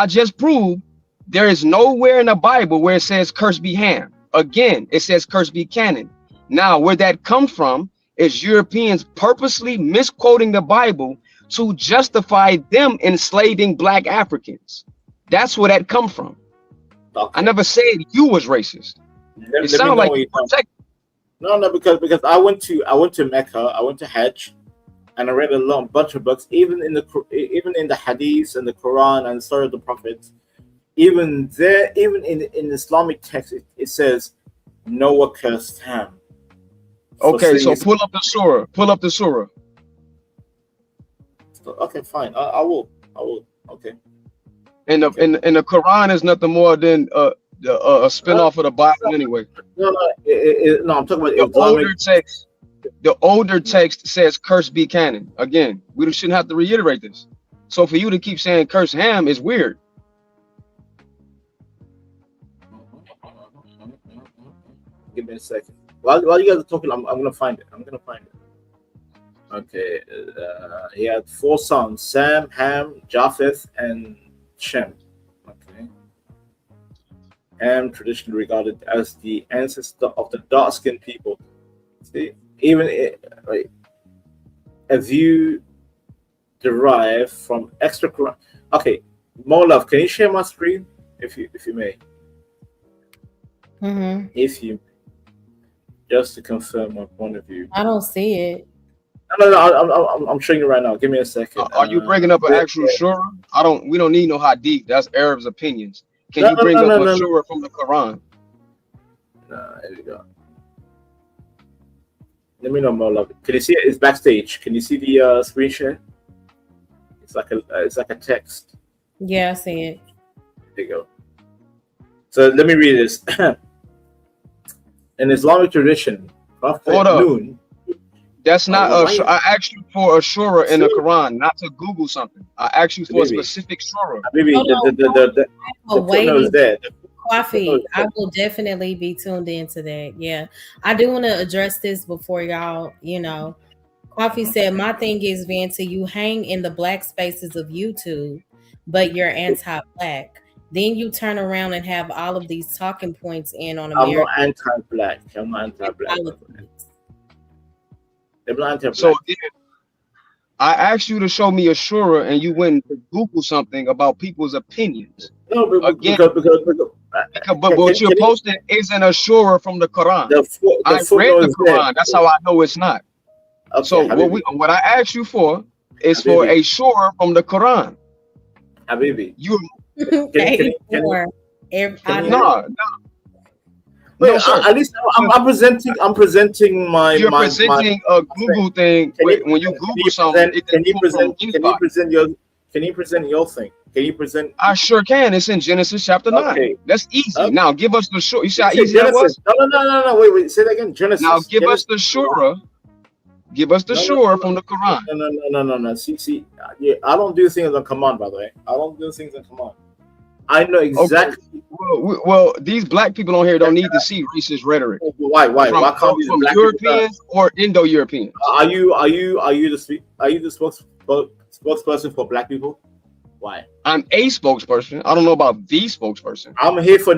just proved, there is nowhere in the Bible where it says curse be Ham. Again, it says curse be Canaan. Now, where that comes from is Europeans purposely misquoting the Bible to justify them enslaving Black Africans. That's where that come from. Okay. I never said you was racist. It sounds like you protect. No, because I went to Mecca, I went to Hajj, and I read a bunch of books, even in the Hadiths and the Quran and the story of the prophets. Even in Islamic text, it says Noah cursed Ham. Okay, so pull up the surah. Pull up the surah. Okay, fine. I will. Okay. And the Quran is nothing more than a spinoff of the Bible anyway. No, I'm talking about the older text. The older text says curse be Canaan. Again, we shouldn't have to reiterate this. So for you to keep saying curse Ham is weird. Give me a second. While you guys are talking, I'm gonna find it. Okay, he had 4 sons: Sam, Ham, Japheth, and Shem. Okay. Ham, traditionally regarded as the ancestor of the dark-skinned people. See, even a view derived from extra Quran. Okay, more love. Can you share my screen, if you may? Mm-hmm. If you, just to confirm my point of view. I don't see it. No, I'm showing you right now. Give me a second. Are you bringing up an actual surah? We don't need no hadith. That's Arabs' opinions. Can you bring up a surah from the Quran? There you go. Let me know, more love. Can you see it? It's backstage. Can you see the screen share? It's like a text. Yeah, I see it. There you go. So let me read this. In Islamic tradition, Prophet Noon. That's not I asked you for a surah in the Quran, not to Google something. I asked you for a specific surah. The footnote is there. Coffee. I will definitely be tuned into that. Yeah, I do want to address this before y'all, Coffee said, my thing is, Vanta, you hang in the black spaces of YouTube, but you're anti-black. Then you turn around and have all of these talking points in on I'm not American anti-black. I'm not anti-black. politics. I'm not anti-black. So again, I asked you to show me a surah, and you went to Google something about people's opinions. No, Again, because but what you're posting isn't a surah from the Quran. I read the Quran. That's how I know it's not. Okay, So what I asked you for is for a surah from the Quran. Habibi. You No. No, sir. At least I'm presenting my. You're my, presenting my, a Google thing. When you Google something, can you present your? Can you present your thing? Can you present? I sure can. It's in Genesis chapter 9. That's easy. Now give us the surah. You see how easy that was? No. Wait. Say that again. Genesis. Now give us the surah. Give us the surah from the Quran. No. See. Yeah, I don't do things on command, by the way. I don't do things on command. I know exactly. Okay. Well, these black people on here don't need to see racist rhetoric. Why can't from Europeans or Indo-Europeans? Are you the spokesperson for black people? Why? I'm a spokesperson. I don't know about the spokesperson. I'm here for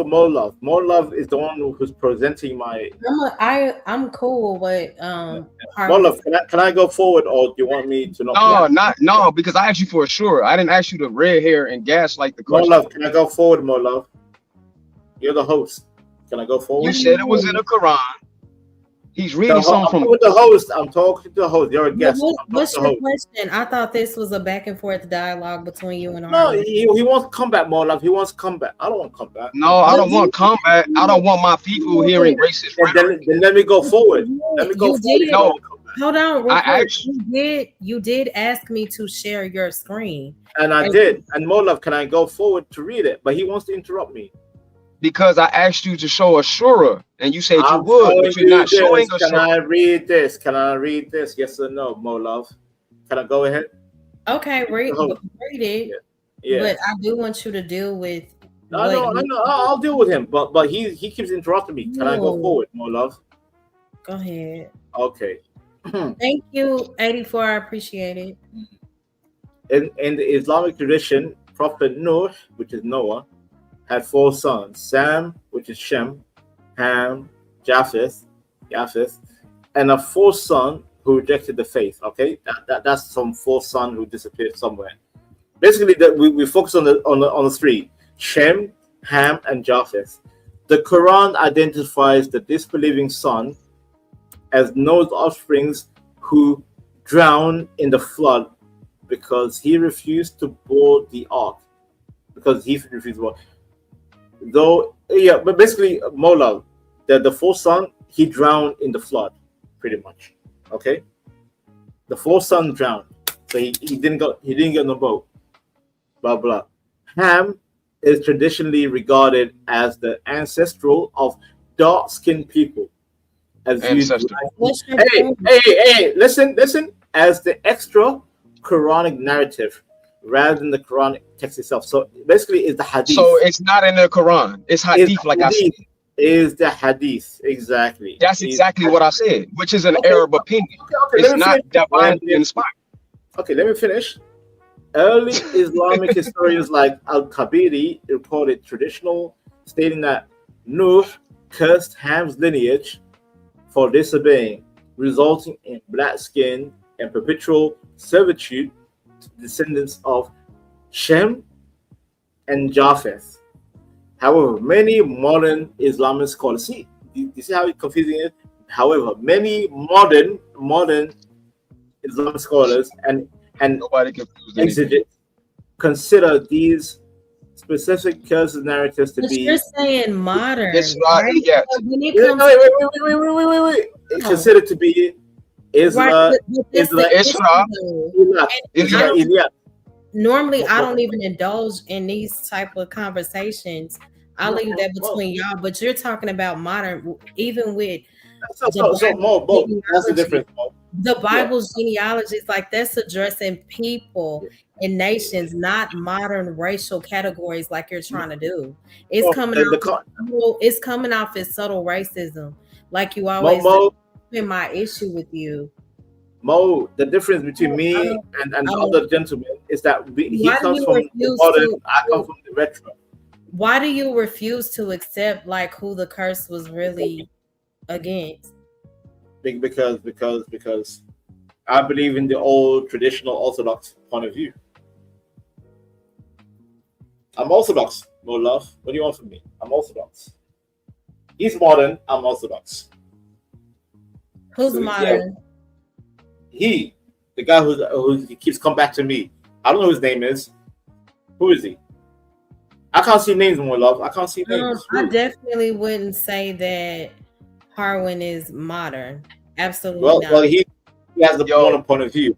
more love. More love is the one who's presenting my. I'm cool with more love. Can I go forward, or do you want me to not? No, because I asked you for a sure. I didn't ask you to red hair and gaslight the question. More love. Can I go forward, more love? You're the host. Can I go forward? You said it was in the Quran. He's reading something from the host. I'm talking to the host. You're a guest. What's your question? I thought this was a back and forth dialogue between you and No, he wants combat, more love. He wants combat. I don't want combat. No, I don't want combat. I don't want my people hearing racist. Then let me go forward. Let me go forward. No, hold on. You did ask me to share your screen, and I did. And more love, can I go forward to read it? But he wants to interrupt me. Because I asked you to show a surah, and you said you would, but you're not showing a surah. Can I read this? Yes or no, Mo Love? Can I go ahead? Okay, read it. Yeah. But I do want you to deal with. No, I'll deal with him. But he keeps interrupting me. Can I go forward, Mo Love? Go ahead. Okay. Thank you, 84. I appreciate it. In the Islamic tradition, Prophet Noah, which is Noah, had 4 sons: Sam, which is Shem, Ham, Japheth, and a 4th son who rejected the faith. Okay, that's some 4th son who disappeared somewhere. Basically, that we focus on the 3: Shem, Ham, and Japheth. The Quran identifies the disbelieving son as Noah's offsprings who drowned in the flood because he refused to board the ark. But basically, Mola, the 4th son, he drowned in the flood, pretty much. Okay, the 4th son drowned, so he didn't get on the boat. Blah blah. Ham is traditionally regarded as the ancestral of dark-skinned people, as hey, listen, as the extra Quranic narrative, rather than the Quranic text itself. So basically, it's the hadith. So it's not in the Quran. It's hadith, like I said. Is the hadith exactly? That's exactly what I said, which is an Arab opinion. It's not divinely inspired. Okay, let me finish. Early Islamic historians like Al-Kabiri reported traditional stating that Nuh cursed Ham's lineage for disobeying, resulting in black skin and perpetual servitude to descendants of Shem and Japheth. However, many modern Islamic scholars, you see how confusing it is? However, many modern Islamic scholars and exegetes consider these specific curses narratives to be. You're saying modern. It's right. Yeah. Wait. It's considered to be Islam. Normally, I don't even indulge in these type of conversations. I leave that between y'all. But you're talking about modern, even with that's the difference. The Bible's genealogies, like that's addressing people and nations, not modern racial categories like you're trying to do. It's coming off as subtle racism, like you always do. My issue with you. Mo, the difference between me and the other gentleman is that he comes from the modern, I come from the retro. Why do you refuse to accept like who the curse was really against? Because I believe in the old traditional Orthodox point of view. I'm Orthodox, no love. What do you want from me? I'm Orthodox. He's modern. I'm Orthodox. Who's modern? Yeah, the guy who keeps coming back to me. I don't know who his name is. Who is he? I can't see names, more love. I can't see names. I definitely wouldn't say that Harwin is modern. Absolutely not. Well, he has the modern point of view.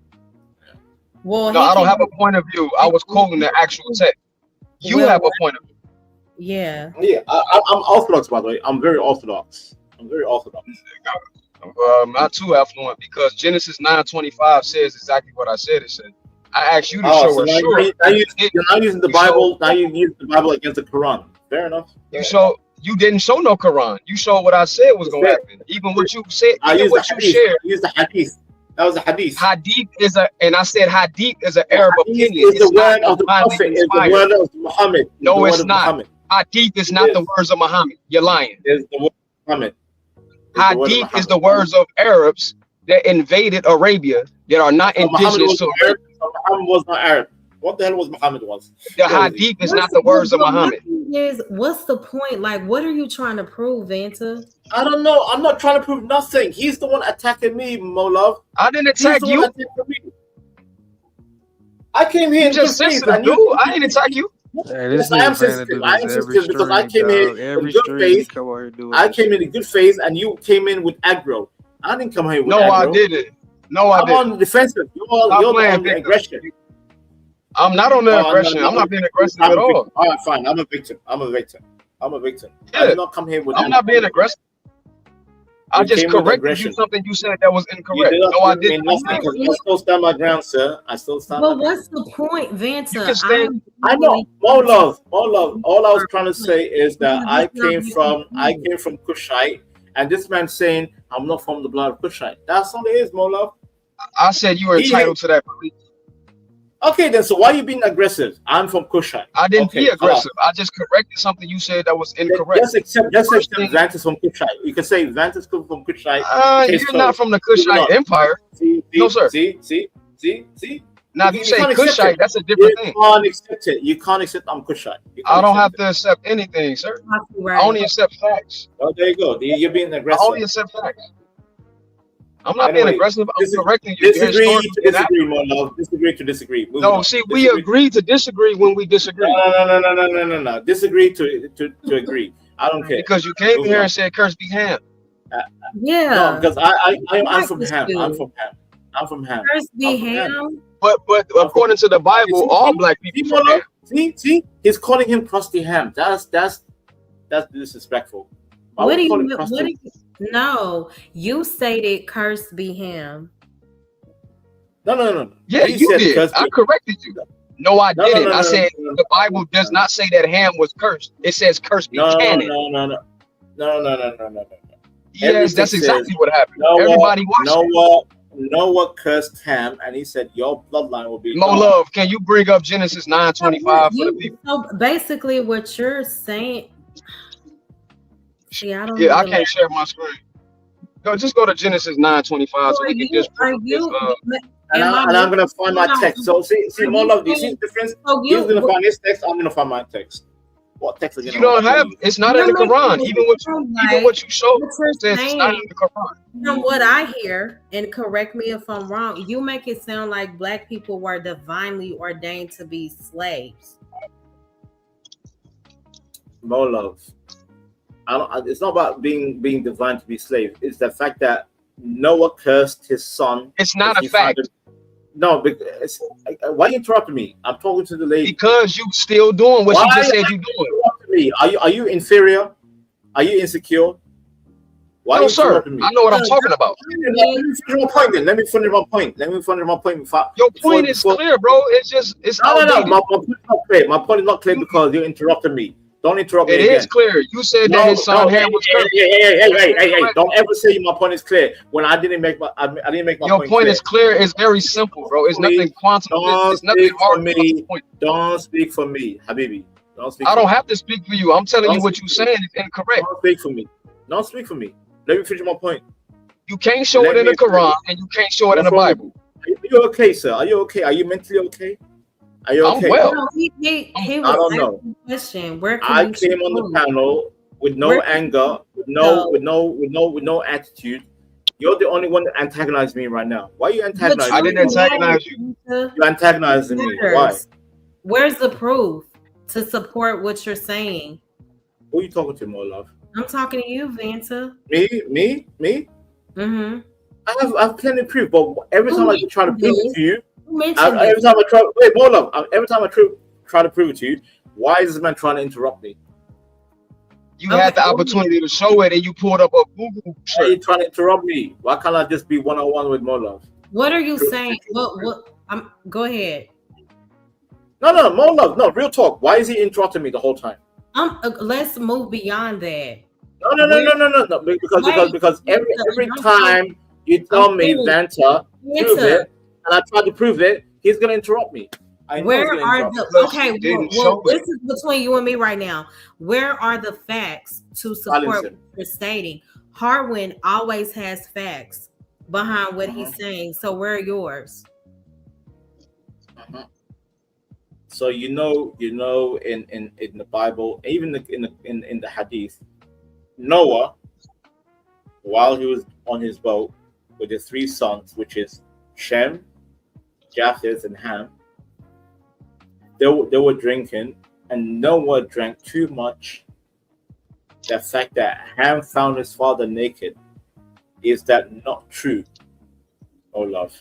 Well, no, I don't have a point of view. I was quoting the actual text. You have a point of view. Yeah. Yeah, I'm Orthodox, by the way. I'm very Orthodox. Not too affluent, because Genesis 9:25 says exactly what I said it said. I asked you to show us. You're not using the Bible. Now you use the Bible against the Quran. Fair enough. You didn't show no Quran. You showed what I said was going to happen. Even what you said. Even what you shared. I used the hadith. That was a hadith. Hadith is and I said hadith is an Arab opinion. It's the word of the Prophet. It's the word of Muhammad. No, it's not. Hadith is not the words of Muhammad. You're lying. It's the word of Muhammad. Hadith is the words of Arabs that invaded Arabia that are not indigenous to Arab. Muhammad was not Arab. What the hell was Muhammad was? The hadith is not the words of Muhammad. What's the point? Like, what are you trying to prove, Vanta? I don't know. I'm not trying to prove nothing. He's the one attacking me, Molov. I didn't attack you. I came here just sensitive, dude. I didn't attack you. Hey, I am sensitive. I am sensitive because I came here in good faith. I came in good faith, and you came in with aggro. I didn't come here with aggro. No, I didn't. No, I didn't. I'm on the defensive. You're on the aggression. I'm not on the aggression. I'm not being aggressive at all. All right, fine. I'm a victim. Yeah. I did not come here with. I'm not being aggressive. I just corrected you something you said that was incorrect. No, I didn't. I still stand my ground, sir. I still stand. Well, what's the point, Vanta? I know. More love. All I was trying to say is that I came from Kushite, and this man saying I'm not from the blood of Kushite. That's all it is, more love. I said you were entitled to that belief. Okay, then. So why are you being aggressive? I'm from Kushite. I didn't be aggressive. I just corrected something you said that was incorrect. Just accept Vantas from Kushite. You can say Vantas from Kushite. You're not from the Kushite Empire. No, sir. See. Now, if you say Kushite, that's a different thing. You can't accept it. You can't accept I'm Kushite. I don't have to accept anything, sir. I only accept facts. Oh, there you go. You're being aggressive. I only accept facts. I'm not being aggressive. I'm correcting you. Disagree to disagree, my love. Disagree to disagree. No, see, we agree to disagree when we disagree. No. Disagree to agree. I don't care. Because you came here and said, "Curse be Ham." Yeah. No, because I'm from Ham. I'm from Ham. Curse be Ham. But according to the Bible, all black people. See, he's calling him crusty ham. That's disrespectful. What do you? No, you stated curse be Ham. No. Yeah, you did. I corrected you. No, I didn't. I said the Bible does not say that Ham was cursed. It says curse be canon. No. Yes, that's exactly what happened. Everybody watched. Noah cursed Ham, and he said your bloodline will be. Mo love, can you bring up Genesis 9:25 for the people? So basically, what you're saying. See, I can't share my screen. Just go to Genesis 9:25 so we can just prove this. And I'm gonna find my text. So see, more love. Do you see the difference? He's gonna find his text. I'm gonna find my text. What text again? You don't have. It's not in the Quran. Even what you showed says it's not in the Quran. From what I hear, and correct me if I'm wrong, you make it sound like black people were divinely ordained to be slaves. More love. It's not about being divine to be slave. It's the fact that Noah cursed his son. It's not a fact. No, because why are you interrupting me? I'm talking to the lady. Because you still doing what you just said you're doing. Me? Are you inferior? Are you insecure? Why no, sir. Me? I know what I'm talking about. Let me finish my point. Your point is clear, bro. It's no. My point is not clear. My point is not clear because you interrupted me. Don't interrupt me It again. is clear. You said that No, his son Ham was cursed. Hey! Don't ever say my point is clear when I didn't make my I didn't make my Your point point clear. is clear. It's very simple, bro. It's nothing quantum. Don't It's nothing speak for hard about the me. point. Don't speak for me, Habibi. Don't speak. I for don't me. have to speak for you. I'm telling you Don't what speak you're for me. saying is incorrect. Don't speak for me. Don't speak for me. Let me finish my point. You can't show Let it in me the Quran finish. and you can't show it in What's the wrong with Bible. Are you okay, sir? Are you okay? Are you mentally okay? Are you I'm okay? well. No, he I was don't know. asking the question. Where can I you came on the prove? panel with no Where- anger, with no attitude. You're the only one that antagonized me right now. Why are you The antagonizing I me? didn't truth antagonize you. matters. You're antagonizing me. Why? Matters. Where's the proof to support what you're saying? Who are you talking to, more love? I'm talking to you, Vanta. Me? Mm-hmm. I have plenty of proof, but every time I try to prove it to you, Who mentioned every this? time I try, wait, more love. Every time I try to prove it to you, why is this man trying to interrupt me? You had the Okay. opportunity to show it and you pulled up a Google Why are shirt. you trying to interrupt me? Why can't I just be one-on-one with more love? What are you saying? What? Go ahead. No, more love. No, real talk. Why is he interrupting me the whole time? Let's move beyond that. No. Because every time you tell me Vanta, prove it, and I try to prove it, he's gonna interrupt me. I know Where he's gonna are interrupt me. the okay? You didn't Well, show this is between you and me right now. Where are the facts to support Silence what him. you're stating? Harwin always has facts behind what he's saying. So where are yours? So you know, in the Bible, even in the Hadith, Noah, while he was on his boat with his three sons, which is Shem, Japheth, and Ham, they were drinking, and Noah drank too much. The fact that Ham found his father naked, is that not true? Oh, love.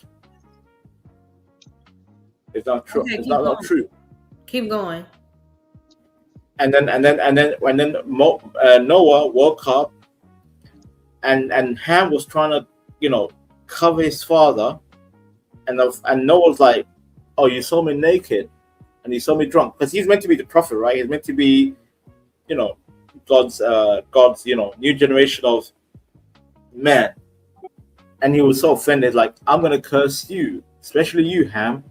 It's not true. Okay, It's keep not going. true. Keep going. And then Noah woke up, and Ham was trying to, cover his father, and Noah was like, "Oh, you saw me naked, and you saw me drunk," because he's meant to be the prophet, right? He's meant to be, God's new generation of man, and he was so offended, like, "I'm gonna curse you, especially you, Ham."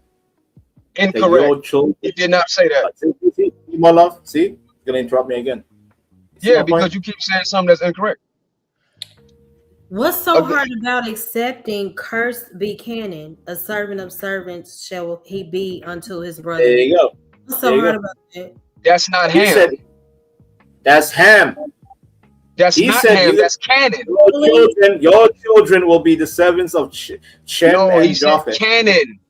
Incorrect. You did not say that. See, my love. See, you're gonna interrupt me again. See Yeah, my because point? you keep saying something that's incorrect. What's so Okay. hard about accepting cursed be canon? A servant of servants shall he be unto his brother. There you go. What's There so you hard go. about that? That's not He Ham. said, "That's Ham." That's He not said, Ham. "You- That's canon. Your children will be the servants of Shem No, and he said Japheth." canon.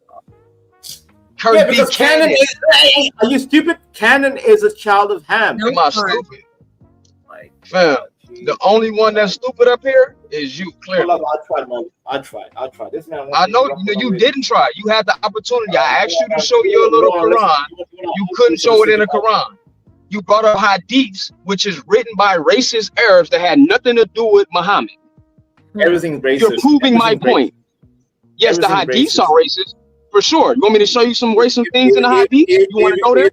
Curse Yeah, be because canon. Canaan are you stupid? Canaan is a child of Ham. No, Am I sorry. stupid? Fam, the only one that's stupid up here is you, clearly. I tried, man. I tried. This man. I know you didn't try. You had the opportunity. I asked you to show your little Quran. You couldn't show it in the Quran. You brought up hadiths, which is written by racist Arabs that had nothing to do with Muhammad. Everything's racist. You're proving my Everything's point. Yes, the Everything's hadiths are racist. For sure. You want me to show you some racist things in the hadiths? You want to go there?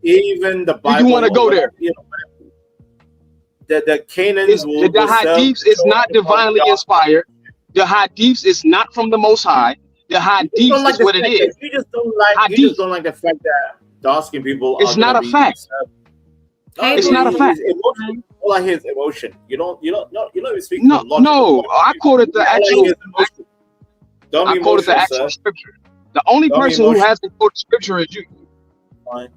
Even the Do Bible. you want to go there? The Canaans The hadiths is not divinely inspired. The hadiths is not from the Most High. The hadiths is what it is. You just don't like the fact that dark skinned people. It's not a fact. It's not a fact. Emotion. All I hear is emotion. You don't even speak. No, I quoted the actual. I quoted the actual scripture. The only person who hasn't quoted scripture is you. Fine.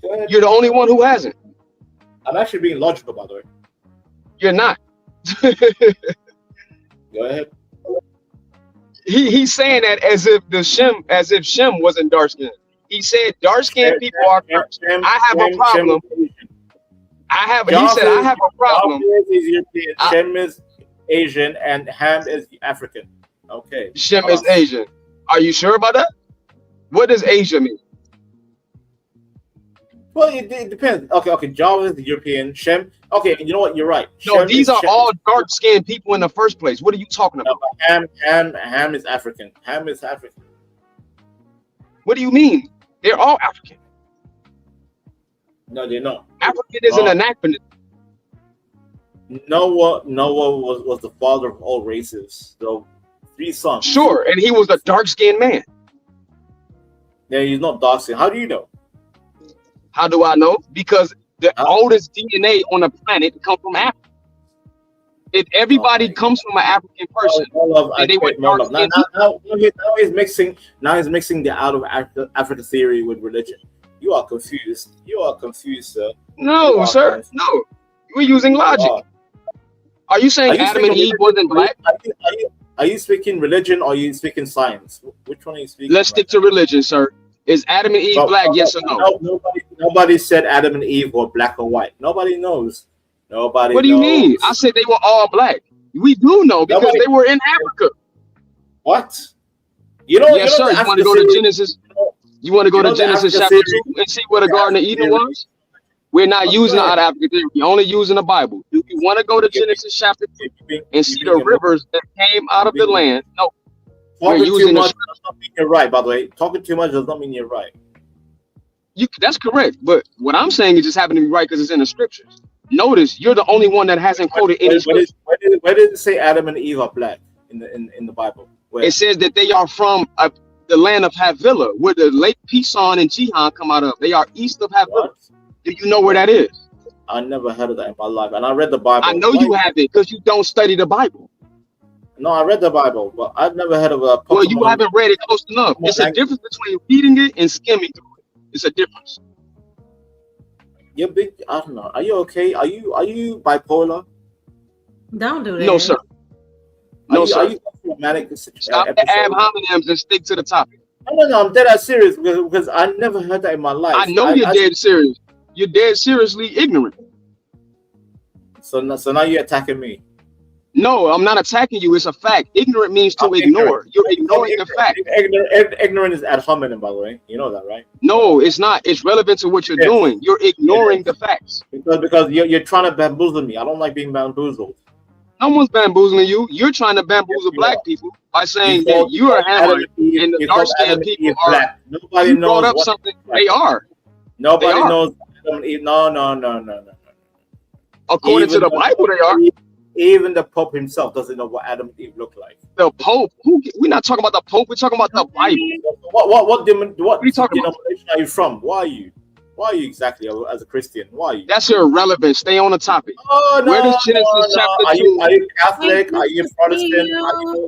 Go ahead. You're the only one who hasn't. I'm actually being logical, by the way. You're not. Go ahead. He's saying that as if Shem wasn't dark skinned. He said dark skinned people are cursed. I have a problem. He said I have a problem. Is European, Shem is Asian, and Ham is African. Okay. Shem is Asian. Are you sure about that? What does Asia mean? Well, it depends. Okay. Java is the European. Shem. Okay, you know what? You're right. No, these are all dark-skinned people in the first place. What are you talking about? Ham is African. Ham is African. What do you mean? They're all African. No, they're not. African is an anachronism. Noah was the father of all races. So 3 sons. Sure, and he was a dark-skinned man. Yeah, he's not dark skinned. How do you know? How do I know? Because the oldest DNA on the planet come from Africa. If everybody comes from an African person, and they were dark-skinned. Now he's mixing. Now he's mixing the out of Africa theory with religion. You are confused. You are confused, sir. No, sir. No, we're using logic. Are you saying Adam and Eve wasn't black? Are you speaking religion or are you speaking science? Which one are you speaking? Let's stick to religion, sir. Is Adam and Eve black? Yes or no? Nobody said Adam and Eve were black or white. Nobody knows. Nobody. What do you mean? I said they were all black. We do know because they were in Africa. What? You know? Yes, sir. You want to go to Genesis? You want to go to Genesis chapter 2 and see where the Garden of Eden was? We're not using out of Africa. We're only using the Bible. Do you want to go to Genesis chapter 2 and see the rivers that came out of the land? No. Talking too much does not mean you're right, by the way. Talking too much does not mean you're right. That's correct. But what I'm saying is just happening to be right because it's in the scriptures. Notice you're the only one that hasn't quoted any scripture. Where did it say Adam and Eve are black in the Bible? Where? It says that they are from the land of Havilah, where the Lake Pison and Gihon come out of. They are east of Havilah. Do you know where that is? I never heard of that in my life, and I read the Bible. I know you haven't because you don't study the Bible. No, I read the Bible, but I've never heard of a Pokemon. Well, you haven't read it close enough. It's a difference between reading it and skimming through it. It's a difference. You're big. I don't know. Are you okay? Are you bipolar? Don't do that. No, sir. No, sir. Are you manic? Stop the ad hominems and stick to the topic. No, I'm dead serious because I never heard that in my life. I know you're dead serious. You're dead seriously ignorant. So now you're attacking me. No, I'm not attacking you. It's a fact. Ignorant means to ignore. You're ignoring the fact. Ignorant is ad hominem, by the way. You know that, right? No, it's not. It's relevant to what you're doing. You're ignoring the facts. Because you're trying to bamboozle me. I don't like being bamboozled. No one's bamboozling you. You're trying to bamboozle black people by saying that you are hammering and the dark-skinned people are black. Nobody knows brought up something. They are. Nobody knows. No. According to the Bible, they are. Even the Pope himself doesn't know what Adam and Eve look like. The Pope? We're not talking about the Pope. We're talking about the Bible. What are you talking about? Denomination are you from? Why are you exactly as a Christian? Why are you? That's irrelevant. Stay on the topic. Oh, no, where does Genesis chapter 2? Are you Catholic? Are you Protestant?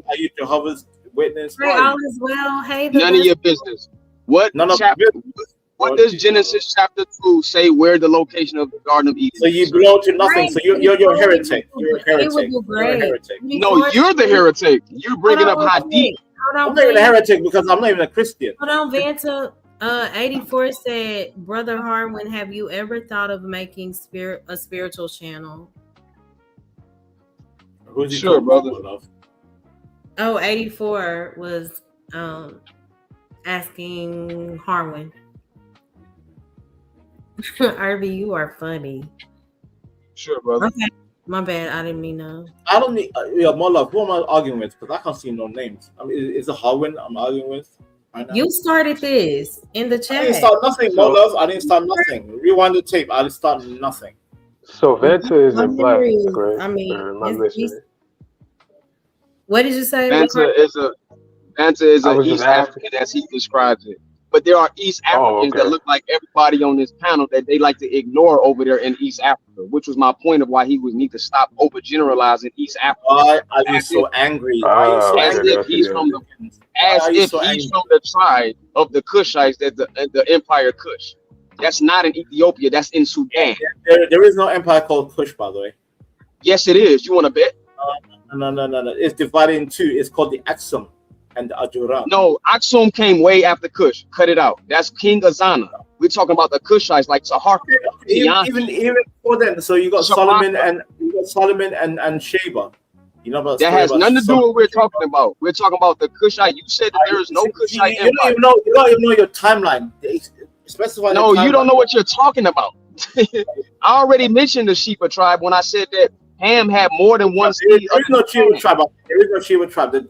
Are you Jehovah's Witness? All is well. Hey, none of your business. What does Genesis chapter 2 say where the location of the Garden of Ede is? So you belong to nothing. So you're a heretic. You're a heretic. You're a heretic. No, you're the heretic. You're bringing up Hadith. I'm not even a heretic because I'm not even a Christian. Hold on, Vanta. 84 said, Brother Harwin, have you ever thought of making a spiritual channel? Who's sure, brother. Oh, 84 was asking Harwin. Irby, you are funny. Sure, brother. Okay, my bad. I didn't mean to. I don't need. More love. Who am I arguing with? Because I can't see no names. I mean, is it Harwin I'm arguing with? Right now? You started this in the chat. I didn't start nothing, more love. I didn't start nothing. Rewind the tape. I didn't start nothing. So Vanta isn't black, right? I mean, what did you say? Vanta is an East African as he describes it. But there are East Africans that look like everybody on this panel that they like to ignore over there in East Africa, which was my point of why he would need to stop overgeneralizing East Africa. Why are you so angry? As if he's from the tribe of the Kushites, that the Empire Kush. That's not in Ethiopia. That's in Sudan. There is no empire called Kush, by the way. Yes, it is. You want to bet? No. It's divided in two. It's called the Aksum and the Ajuram. No, Aksum came way after Kush. Cut it out. That's King Azana. We're talking about the Kushites like Sahar. Even before then. So you got Solomon and Sheba. You know about that has nothing to do with what we're talking about. We're talking about the Kushite. You said that there is no Kushite empire. You don't even know your timeline. Specify. No, you don't know what you're talking about. I already mentioned the Sheba tribe when I said that Ham had more than one seed. There is no Sheba tribe. There is no Sheba tribe.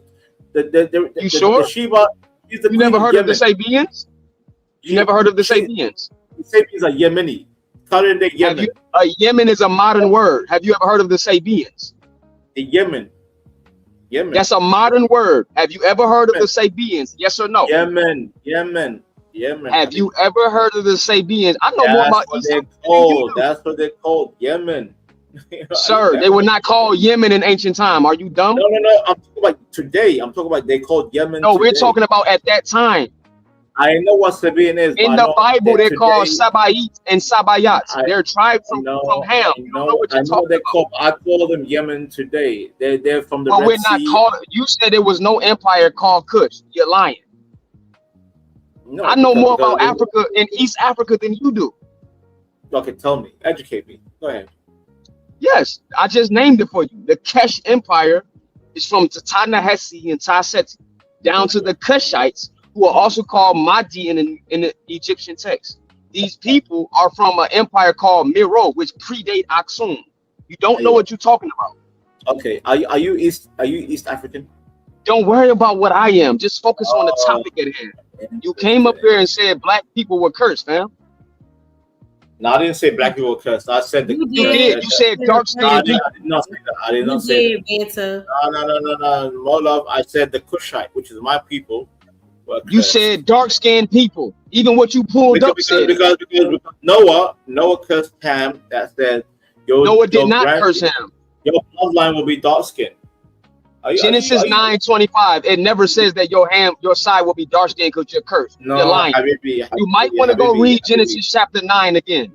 You sure? The Sheba. You never heard of the Sabians? You never heard of the Sabians? The Sabians are Yemeni. Started in the Yemen. Yemen is a modern word. Have you ever heard of the Sabians? The Yemen. That's a modern word. Have you ever heard of the Sabians? Yes or no? Yemen. Have you ever heard of the Sabians? I know more about East Africa than you do. That's what they're called. Yemen. Sir, they were not called Yemen in ancient time. Are you dumb? No. I'm talking about today. I'm talking about they called Yemen. No, today. we're talking about at that time. I know what Sabian is. In the Bible, they're called Sabayites and Sabayats. They're tribes from Ham. You don't know what you're talking about. I call them Yemen today. They're from the But Red we're not Sea. called. You said there was no empire called Kush. You're lying. No, I know more about Africa and East Africa than you do. Okay, tell me. Educate me. Go ahead. Yes, I just named it for you. The Kesh Empire is from Ta-Nehesi and Ta-Seti down to the Kushites, who are also called Mahdi in the Egyptian text. These people are from an empire called Miro, which predate Aksum. You don't know what you're talking about. Okay, are you East African? Don't worry about what I am. Just focus on the topic at hand. You came up here and said black people were cursed, fam. No, I didn't say black people were cursed. I said you did. You said dark skinned people. I did not say that. I did not say that. No. More love. I said the Kushite, which is my people. You said dark skinned people. Even what you pulled up said. Because Noah cursed Ham. That said, Noah did not curse Ham. Your bloodline will be dark skinned. Genesis 9:25. It never says that your side will be dark skinned because you're cursed. No, you're lying. You might want to go read Genesis chapter 9 again.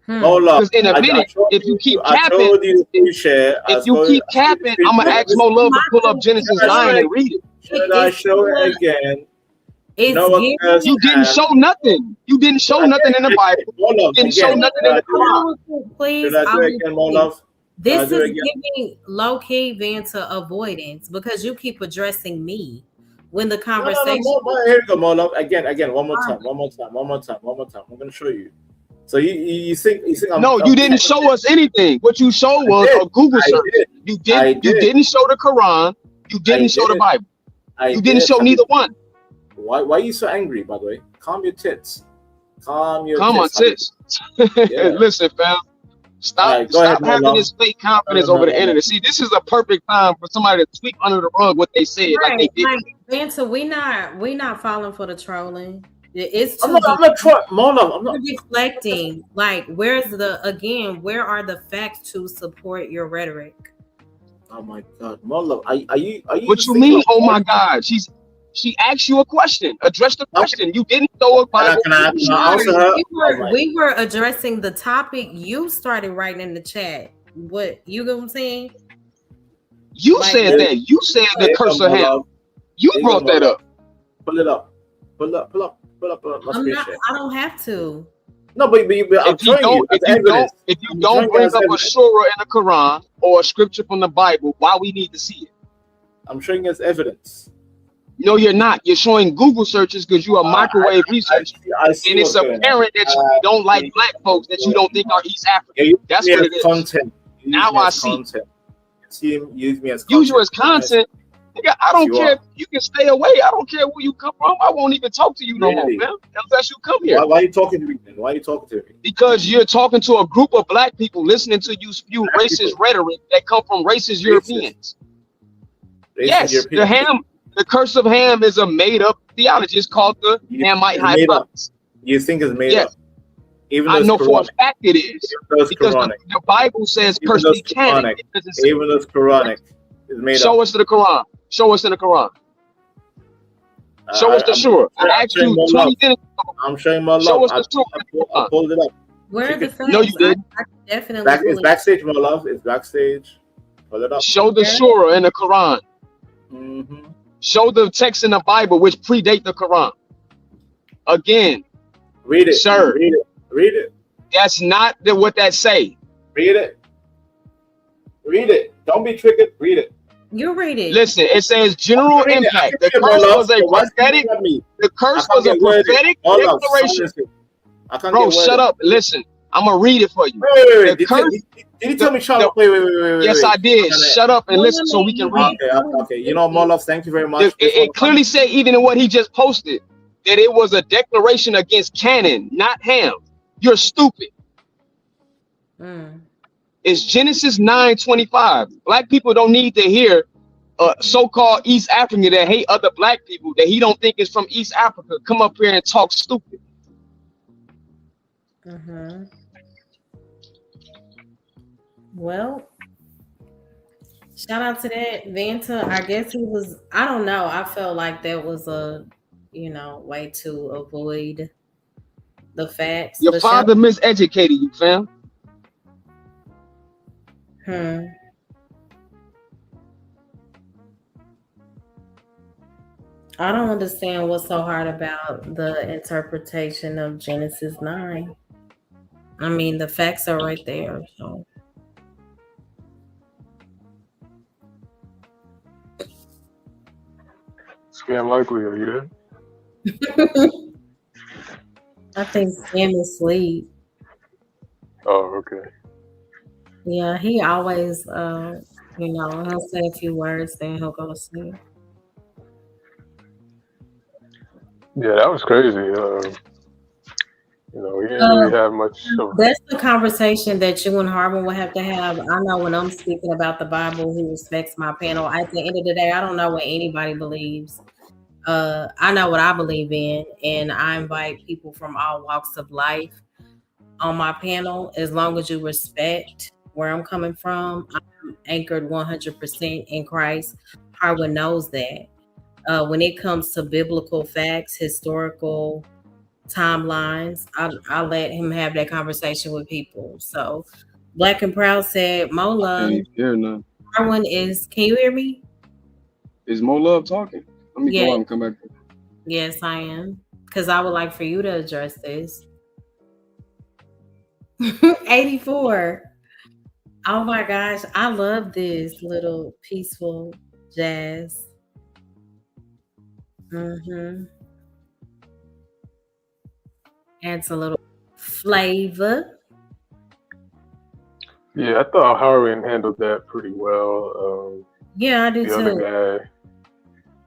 Because in a minute, if you keep capping, if you keep capping, I'm gonna ask Mo Love to pull up Genesis 9 and read it. Should I show it again? You didn't show nothing. You didn't show nothing in the Bible. You didn't show nothing in the Quran. Please, should I do it again, Mo Love? This is giving low-key Vanta avoidance because you keep addressing me when the conversation. No, here we go, Mo Love. Again, one more time. I'm gonna show you. So you think you didn't show us anything. What you showed was a Google search. You didn't show the Quran. You didn't show the Bible. You didn't show neither one. Why are you so angry, by the way? Calm your tits. Calm on tits. Listen, fam. Stop having this fake confidence over the internet. See, this is a perfect time for somebody to sweep under the rug what they said. Like they did. Vanta, we not falling for the trolling. It's I'm not trolling. I'm not reflecting. Like, where are the facts to support your rhetoric? Oh my God, Mola, are you? What you mean? Oh my God, she asked you a question. Address the question. You didn't throw a Bible. We were addressing the topic. You started writing in the chat. What you know what I'm saying? You said that. You said the curse of Ham. You brought that up. Pull it up. Pull up. I don't have to. No, but I'm showing you. If you don't bring up a surah in the Quran or a scripture from the Bible, why we need to see it? I'm showing you as evidence. No, you're not. You're showing Google searches because you are microwave researcher. And it's apparent that you don't like black folks that you don't think are East African. That's what it is. Content. Now I see. Use me as content. Use you as content. Nigga, I don't care. You can stay away. I don't care where you come from. I won't even talk to you no more, man. Unless you come here. Why are you talking to me then? Why are you talking to me? Because you're talking to a group of black people listening to you spew racist rhetoric that come from racist Europeans. Yes, the curse of Ham is a made-up theology. It's called the Hamite hypothesis. You think it's made up? Even I know for a fact it is. Because the Bible says personally canon. Even though it's Quranic. Show us to the Quran. Show us in the Quran. Show us the surah. I asked you 20 minutes ago. I'm showing my love. Show us the surah. I pulled it up. Where are the facts? No, you didn't. Definitely. It's backstage, my love. It's backstage. Pull it up. Show the surah in the Quran. Show the text in the Bible which predate the Quran. Again. Read it. Sir. Read it. That's not what that say. Read it. Don't be triggered. Read it. You read it. Listen, it says general impact. The curse was a prophetic. The curse was a prophetic declaration. Bro, shut up. Listen, I'm gonna read it for you. Wait. Did you tell me shut up? Wait. Yes, I did. Shut up and listen so we can read. Okay. You know, Molov, thank you very much. It clearly said, even in what he just posted, that it was a declaration against Canaan, not Ham. You're stupid. Mm. It's Genesis 9:25. Black people don't need to hear so-called East African that hate other black people that he don't think is from East Africa come up here and talk stupid. Mm-hmm. Well, shout out to that Vanta. I guess he was. I don't know. I felt like that was a, way to avoid the facts. Your But shout. father miseducated you, fam. Hmm. I don't understand what's so hard about the interpretation of Genesis 9. I mean, the facts are right there. So. Scam likely, are you there? I think Sam is asleep. Oh, okay. Yeah, he always, he'll say a few words, then he'll go to sleep. Yeah, that was crazy. He didn't Uh, really have much of. that's the conversation that you and Harmon will have to have. I know when I'm speaking about the Bible, he respects my panel. At the end of the day, I don't know what anybody believes. I know what I believe in, and I invite people from all walks of life on my panel as long as you respect where I'm coming from. I'm anchored 100% in Christ. Harwood knows that. When it comes to biblical facts, historical timelines, I'll let him have that conversation with people. So, Black and Proud said, I can't Mola, even hear none. Harwin is, can you hear me? Is Mo Love talking? Let me go out and come back. Yes, I am. Because I would like for you to address this. 84. Oh my gosh. I love this little peaceful jazz. Mm-hmm. Adds a little flavor. Yeah, I thought Harwin handled that pretty well. Yeah, I do The other too. guy,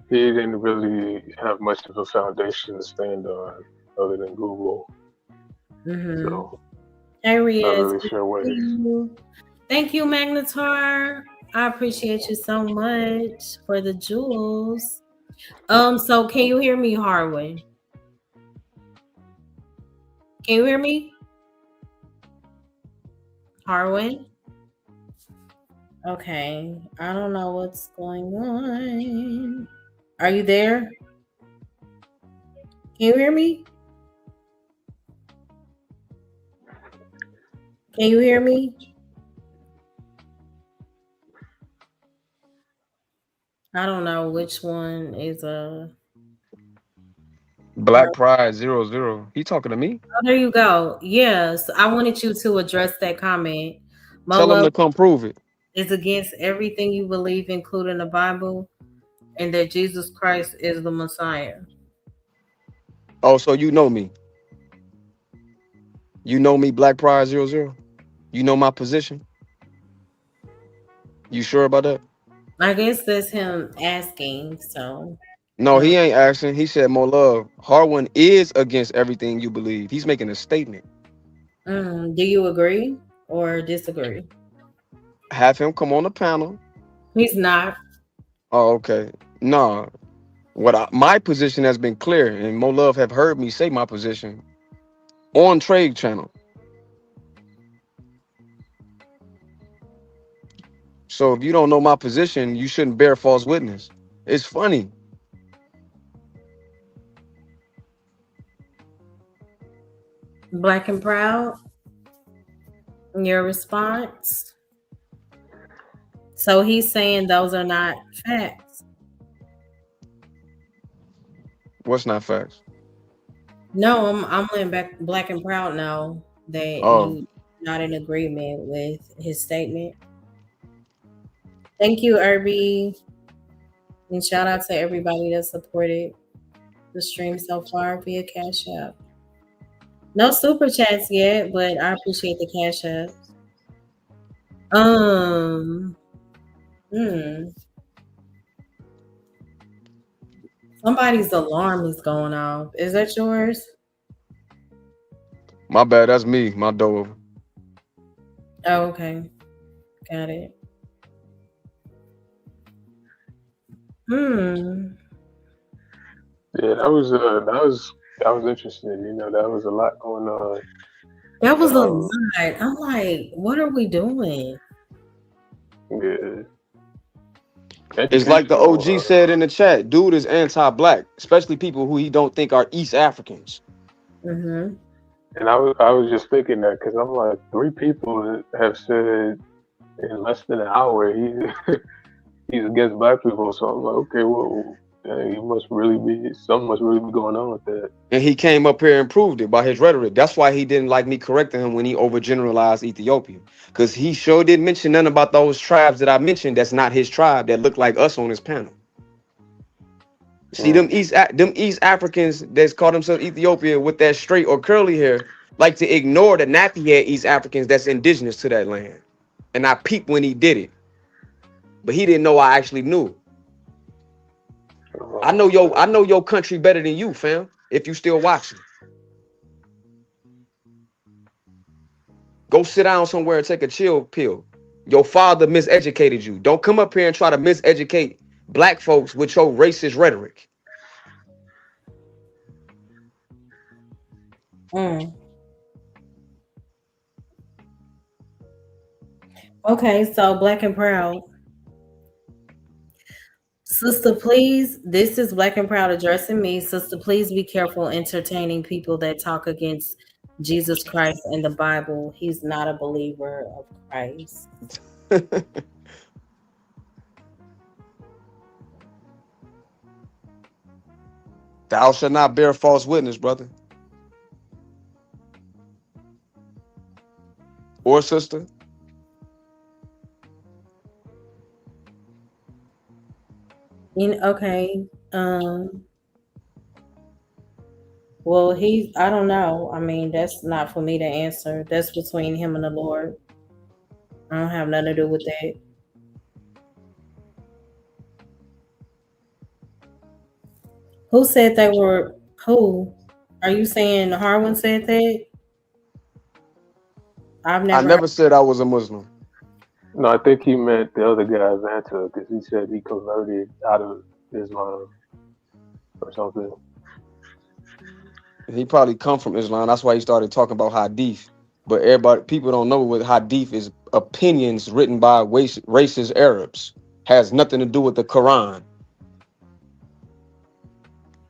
he didn't really have much of a foundation to stand on other than Google. Mm-hmm. So, There he not is. really sure what he's. Thank you, Magnetar. I appreciate you so much for the jewels. So can you hear me, Harwin? Can you hear me? Harwin? Okay. I don't know what's going on. Are you there? Can you hear me? Can you hear me? I don't know which one is Black Pride 00. He talking to me? Oh, there you go. Yes, I wanted you to address that comment. Tell him Molo to come prove it. is against everything you believe, including the Bible, and that Jesus Christ is the Messiah. Oh, so you know me. You know me, Black Pride 00. You know my position. You sure about that? I guess that's him asking. So No, he ain't asking. He said more love. Harwin is against everything you believe. He's making a statement. do you agree or disagree? Have him come on the panel. He's not. Oh, okay. No. My position has been clear, and Mo Love have heard me say my position on Trade Channel. So if you don't know my position, you shouldn't bear false witness. It's funny. Black and Proud. Your response? So he's saying those are not facts. What's not facts? No, I'm letting Black and Proud know that you not in agreement with his statement. Thank you, Irby. And shout out to everybody that supported the stream so far via Cash App. No super chats yet, but I appreciate the Cash App. Somebody's alarm is going off. Is that yours? My bad. That's me. My door. Oh, okay. Got it. Hmm. Yeah, that was interesting. That was a lot going on. That was a Um, lot. I'm like, what are we doing? yeah, It's like the educational. OG said in the chat, dude is anti-black, especially people who he don't think are East Africans. Mm-hmm. And I was just thinking that because I'm like, three people have said in less than an hour he's against black people. So I'm like, okay, well, he must really be something must really be going on with that. And he came up here and proved it by his rhetoric. That's why he didn't like me correcting him when he overgeneralized Ethiopia. Because he sure didn't mention nothing about those tribes that I mentioned that's not his tribe that look like us on this panel. See, Mm. them East Africans that's call themselves Ethiopia with that straight or curly hair like to ignore the nappy head East Africans that's indigenous to that land. And I peeped when he did it. But he didn't know I actually knew. I know your country better than you, fam, if you still watching. Go sit down somewhere and take a chill pill. Your father miseducated you. Don't come up here and try to miseducate black folks with your racist rhetoric. Mm. Okay, so Black and Proud. Sister, please, this is Black and Proud addressing me. Sister, please be careful entertaining people that talk against Jesus Christ and the Bible. He's not a believer of Christ. Thou shalt not bear false witness, brother or sister. Okay. Well, I don't know. I mean, that's not for me to answer. That's between him and the Lord. I don't have nothing to do with that. Who said they were, who? Are you saying Harwin said that? I've I never heard. never said I was a Muslim. No, I think he meant the other guy's answer because he said he converted out of Islam or something. He probably come from Islam. That's why he started talking about hadith. But people don't know what hadith is. Opinions written by racist Arabs has nothing to do with the Quran.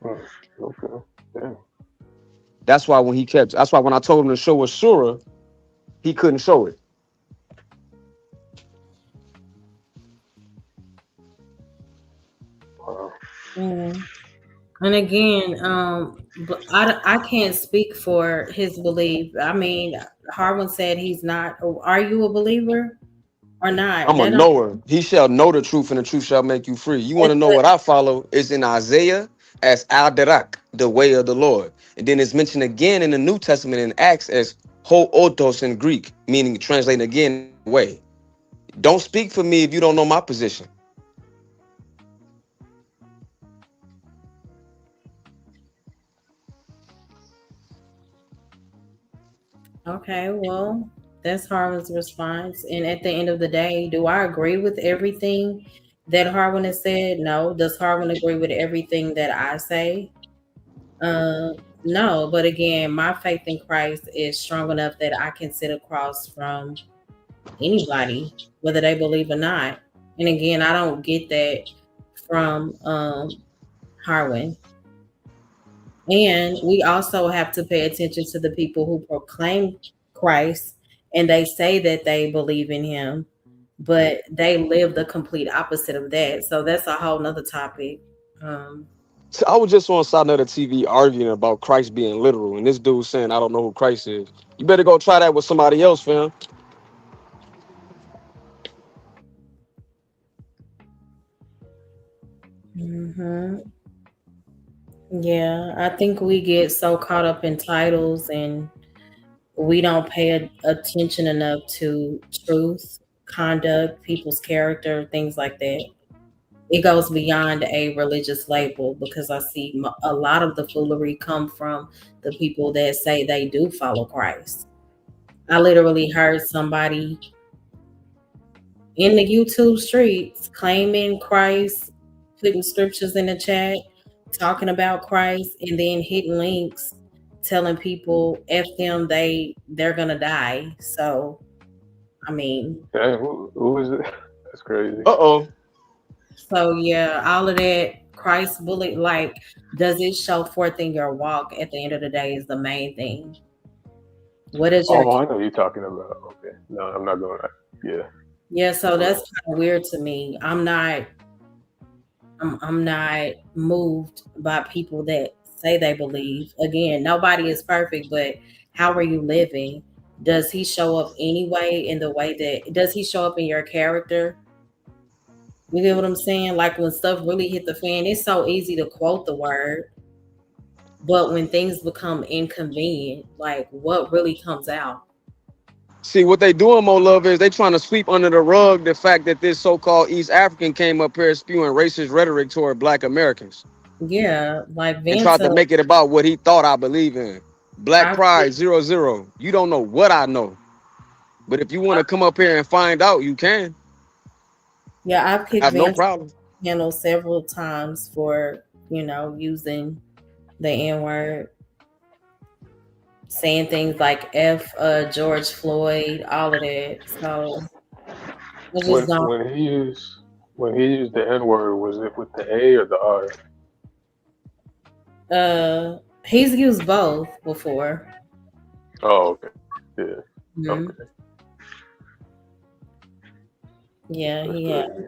Mm. Okay. Yeah. That's why that's why when I told him to show a surah, he couldn't show it. Wow. Mm. And again, I can't speak for his belief. I mean, Harwin said he's not. Are you a believer or not? I'm a That don't. knower. He shall know the truth, and the truth shall make you free. You want to That's know what I follow? It's in Isaiah as Al-Darak, the way of the Lord. And then it's mentioned again in the New Testament in Acts as Ho Otos in Greek, meaning translating again, way. Don't speak for me if you don't know my position. Okay, well, that's Harwin's response. And at the end of the day, do I agree with everything that Harwin has said? No. Does Harwin agree with everything that I say? Uh, no. But again, my faith in Christ is strong enough that I can sit across from anybody, whether they believe or not. And again, I don't get that from Harwin. And we also have to pay attention to the people who proclaim Christ and they say that they believe in him, but they live the complete opposite of that. So that's a whole nother topic. Um, So I was just on side of the TV arguing about Christ being literal, and this dude saying, I don't know who Christ is. You better go try that with somebody else, fam. mhm. Yeah, I think we get so caught up in titles and we don't pay attention enough to truth, conduct, people's character, things like that. It goes beyond a religious label because I see a lot of the foolery come from the people that say they do follow Christ. I literally heard somebody in the YouTube streets claiming Christ, putting scriptures in the chat, talking about Christ, and then hitting links telling people F them, they're gonna die. So I mean, Dang, who is it? That's crazy. Uh-oh. so yeah, all of that Christ bully, like, does it show forth in your walk at the end of the day is the main thing. What is your Oh, I know you're talking about. Okay, no, I'm not going. Yeah, yeah, so go that's ahead. kind of weird to me. I'm not moved by people that say they believe. Again, nobody is perfect, but how are you living? Does he show up anyway in the way that does he show up in your character? You get what I'm saying? Like when stuff really hit the fan, it's so easy to quote the word, but when things become inconvenient, like what really comes out? See, what they doing, more love, is they trying to sweep under the rug the fact that this so-called East African came up here spewing racist rhetoric toward Black Americans Yeah, like and tried to Vanta, make it about what he thought I believe in. Black I pride, 0-0. You don't know what I know. But if you want to come up here and find out, you can. yeah, I've I kicked have no Vanta problem. panel several times for using the N word, saying things like F George Floyd, all of that. So I When just don't. when he used when he used the N word, was it with the A or the R? He's used both before. Oh, okay. Yeah. Mhm. Okay. Yeah, That's he had. crazy.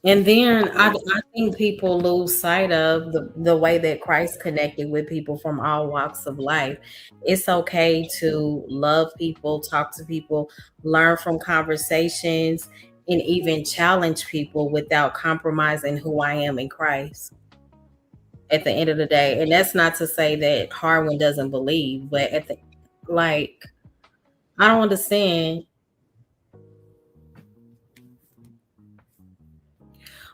And then I think people lose sight of the way that Christ connected with people from all walks of life. It's okay to love people, talk to people, learn from conversations, and even challenge people without compromising who I am in Christ at the end of the day. And that's not to say that Harwin doesn't believe, but like, I don't understand.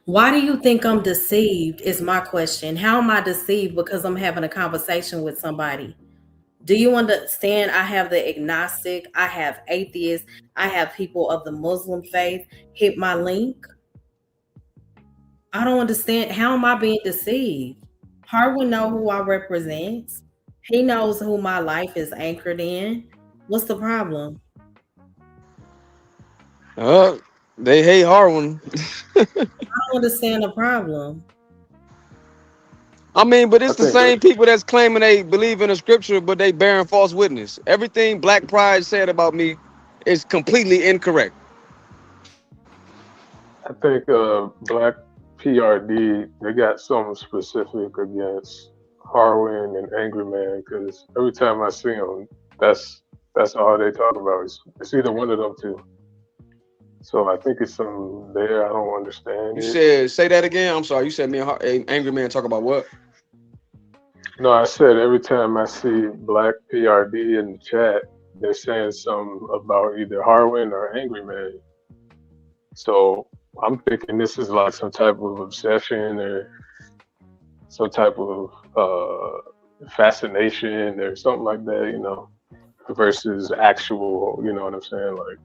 Why do you think I'm deceived? Is my question. How am I deceived? Because I'm having a conversation with somebody. Do you understand? I have the agnostic, I have atheists, I have people of the Muslim faith hit my link. I don't understand. How am I being deceived? Harwin know who I represent. He knows who my life is anchored in. What's the problem? Uh, they hate Harwin. I don't understand the problem. I mean, but I it's the think same people that's claiming they believe in the scripture, but they bearing false witness. Everything Black Pride said about me is completely incorrect. Black PRD, they got something specific against Harwin and Angry Man because every time I see them, that's all they talk about. It's either one of them two. So I think it's something there. I don't understand You it. said, say that again. I'm sorry. You said me and Angry Man talk about what? No, I said every time I see Black PRD in the chat, they're saying something about either Harwin or Angry Man. So I'm thinking this is like some type of obsession or some type of fascination or something like that, versus actual, you know what I'm saying, like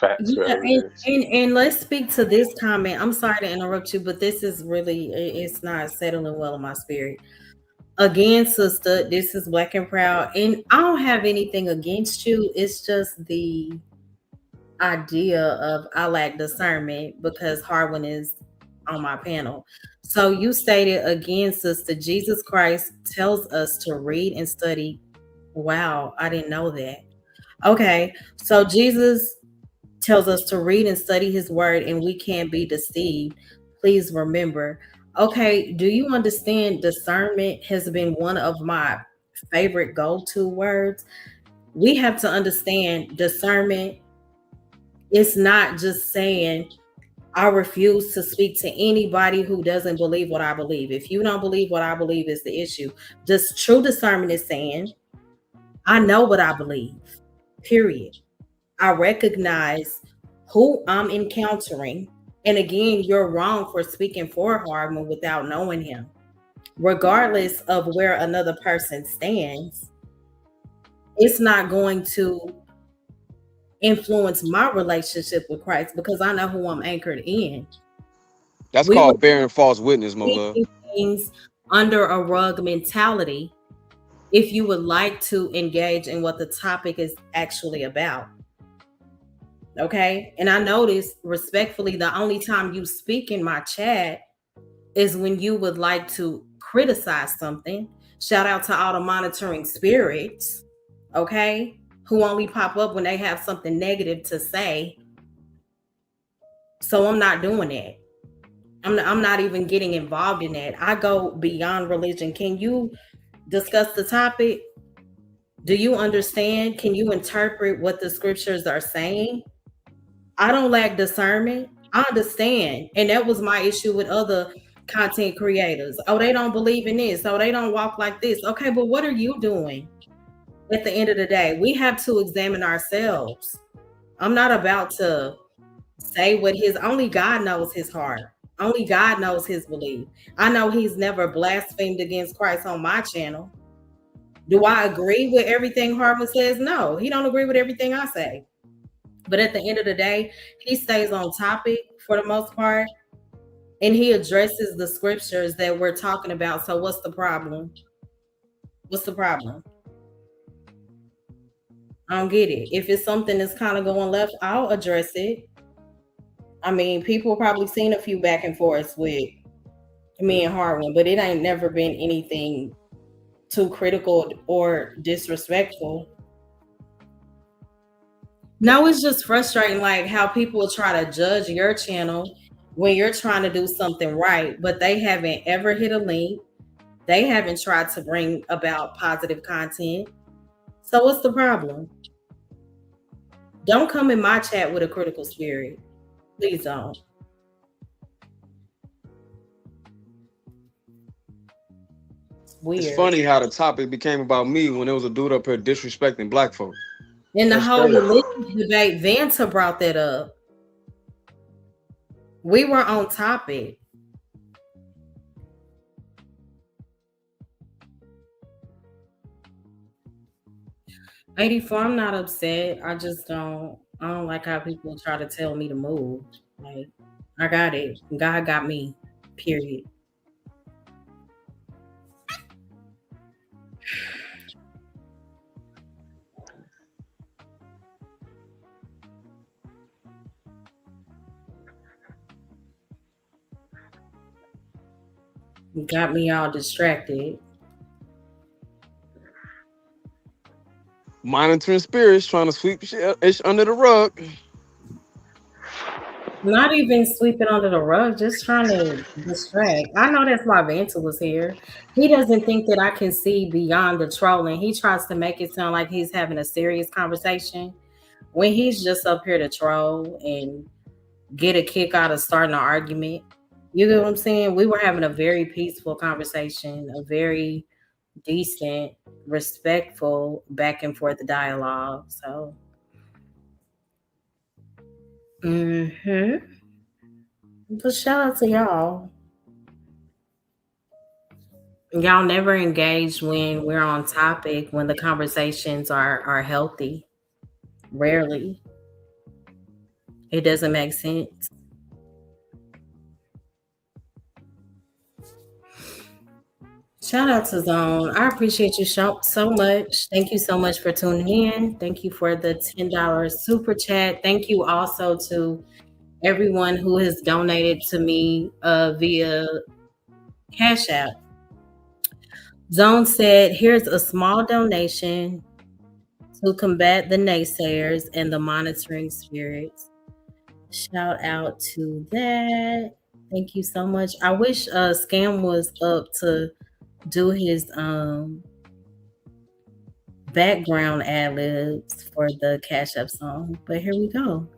facts or Yeah, and, evidence. and and let's speak to this comment. I'm sorry to interrupt you, but this is really it's not settling well in my spirit. Again, sister, this is Black and Proud, and I don't have anything against you. It's just the idea of I lack discernment because Harwin is on my panel. So you stated again, sister, Jesus Christ tells us to read and study. Wow, I didn't know that. Okay, so Jesus tells us to read and study his word and we can't be deceived. Please remember. Okay, do you understand discernment has been one of my favorite go-to words? We have to understand discernment. It's not just saying I refuse to speak to anybody who doesn't believe what I believe. If you don't believe what I believe is the issue. Just true discernment is saying I know what I believe. Period. I recognize who I'm encountering. And again, you're wrong for speaking for Hardman without knowing him. regardless of where another person stands, it's not going to influence my relationship with Christ because I know who I'm anchored in. That's We called were bearing false witness, my love. keeping things under a rug mentality if you would like to engage in what the topic is actually about. Okay. And I notice respectfully, the only time you speak in my chat is when you would like to criticize something. Shout out to all the monitoring spirits, okay, who only pop up when they have something negative to say. So I'm not doing that. I'm not even getting involved in that. I go beyond religion. Can you discuss the topic? Do you understand? Can you interpret what the scriptures are saying? I don't lack discernment. I understand. And that was my issue with other content creators. Oh, they don't believe in this. Oh, they don't walk like this. Okay, but what are you doing? At the end of the day, we have to examine ourselves. I'm not about to say what only God knows his heart. Only God knows his belief. I know he's never blasphemed against Christ on my channel. Do I agree with everything Harvard says? No, he don't agree with everything I say. But at the end of the day, he stays on topic for the most part, and he addresses the scriptures that we're talking about. So what's the problem? What's the problem? I don't get it. If it's something that's kind of going left, I'll address it. I mean, people probably seen a few back and forths with me and Harwin, but it ain't never been anything too critical or disrespectful. No, it's just frustrating, like how people try to judge your channel when you're trying to do something right, but they haven't ever hit a link. They haven't tried to bring about positive content. So what's the problem? Don't come in my chat with a critical spirit. Please don't. It's weird. It's funny how the topic became about me when there was a dude up here disrespecting black folk. In the whole religion debate, Vanta brought that up. We were on topic. I'm not upset. I don't like how people try to tell me to move. Like, I got it. God got me. Period. Got me all distracted. Monitoring spirits trying to sweep shit under the rug. Not even sweeping under the rug, just trying to distract. I know that's why Vanta was here. He doesn't think that I can see beyond the trolling. He tries to make it sound like he's having a serious conversation when he's just up here to troll and get a kick out of starting an argument. You get what I'm saying? We were having a very peaceful conversation, a very decent, respectful back and forth dialogue. So but shout out to y'all. Y'all never engage when we're on topic, when the conversations are healthy. Rarely. It doesn't make sense. Shout out to Zone. I appreciate you so much. Thank you so much for tuning in. Thank you for the $10 super chat. Thank you also to everyone who has donated to me via Cash App. Zone said, here's a small donation to combat the naysayers and the monitoring spirits. Shout out to that. Thank you so much. I wish Scam was up to do his background ad libs for the Cash App song, but here we go.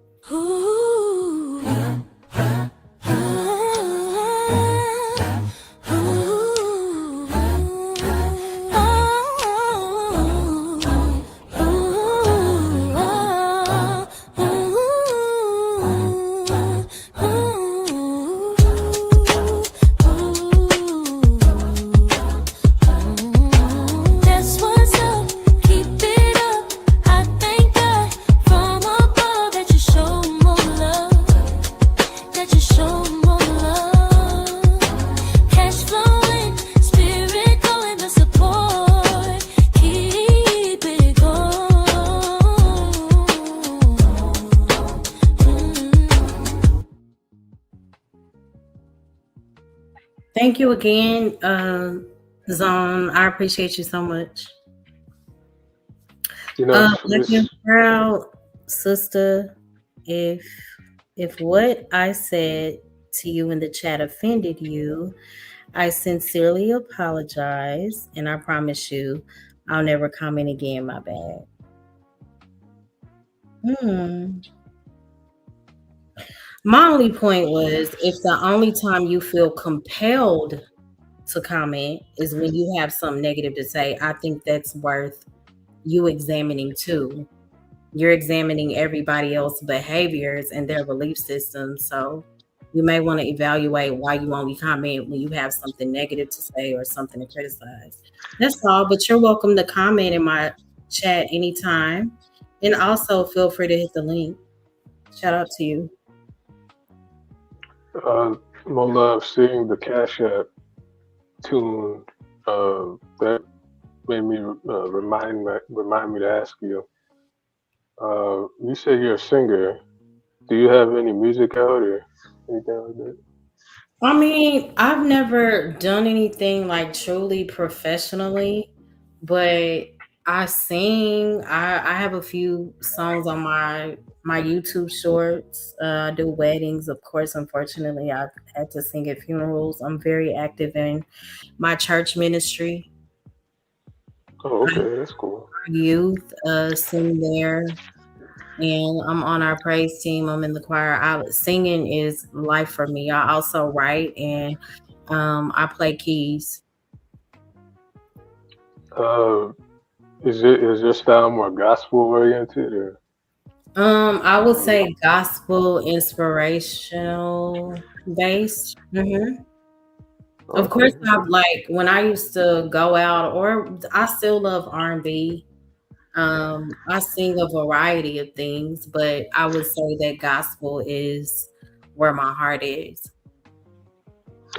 Thank you again, Zone. I appreciate you so much. You know, Looking proud, sister. If if what I said to you in the chat offended you, I sincerely apologize, and I promise you, I'll never comment again. My bad. Hmm. My only point was if the only time you feel compelled to comment is when you have something negative to say, I think that's worth you examining too. You're examining everybody else's behaviors and their belief systems. So you may want to evaluate why you only comment when you have something negative to say or something to criticize. That's all. But you're welcome to comment in my chat anytime. And also feel free to hit the link. Shout out to you. more love seeing the Cash App tune. That made me remind me to ask you. You say you're a singer. Do you have any music out or anything like that? I mean, I've never done anything like truly professionally, but I sing. I have a few songs on my YouTube shorts. I do weddings, of course. Unfortunately, I've had to sing at funerals. I'm very active in my church ministry. Oh, okay, that's cool. Youth sing there, and I'm on our praise team. I'm in the choir. Singing is life for me. I also write and I play keys. Uh, is your style more gospel oriented or? I would say gospel inspirational based. Of Okay, course, I've okay. like when I used to go out, or I still love R&B. I sing a variety of things, but I would say that gospel is where my heart is.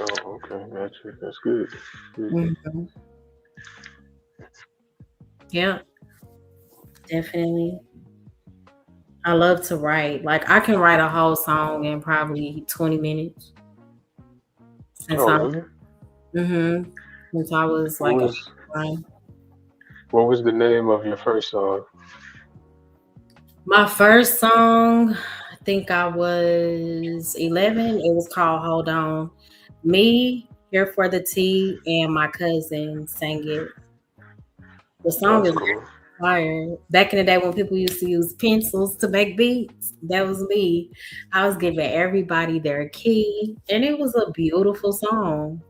Oh, okay, gotcha. That's good. Good. Mhm. Yeah, definitely. I love to write. Like I can write a whole song in probably 20 minutes since Oh, I really? hmm since I was What like was a what was the name of your first song? my first song, I think I was 11. It was called Hold On. Me, Here for the Tea, and my cousin sang it. The song That's is cool. fire. Back in the day when people used to use pencils to make beats, that was me. I was giving everybody their key, and it was a beautiful song.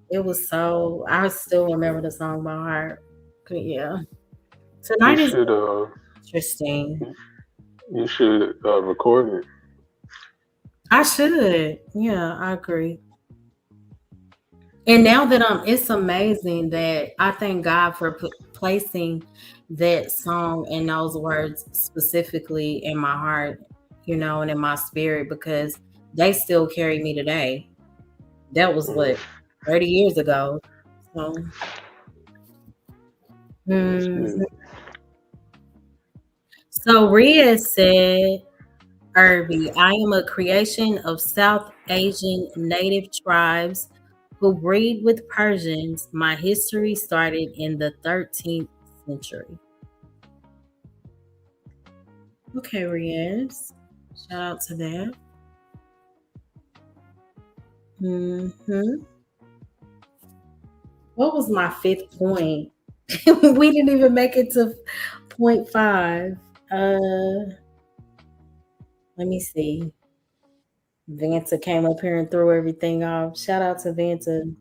It was so, I still remember the song by heart. But yeah. You Tonight is should interesting. you should record it. I should. Yeah, I agree. And now that it's amazing that I thank God for placing that song and those words specifically in my heart, and in my spirit because they still carry me today. That was Mm, what 30 years ago. So, that's mhm. good. So Ria said, Irby, I am a creation of South Asian native tribes who breed with Persians. My history started in the 13th century. Okay, Riaz. Shout out to that. What was my fifth point? We didn't even make it to point five. Let me see. Vanta came up here and threw everything off. Shout out to Vanta.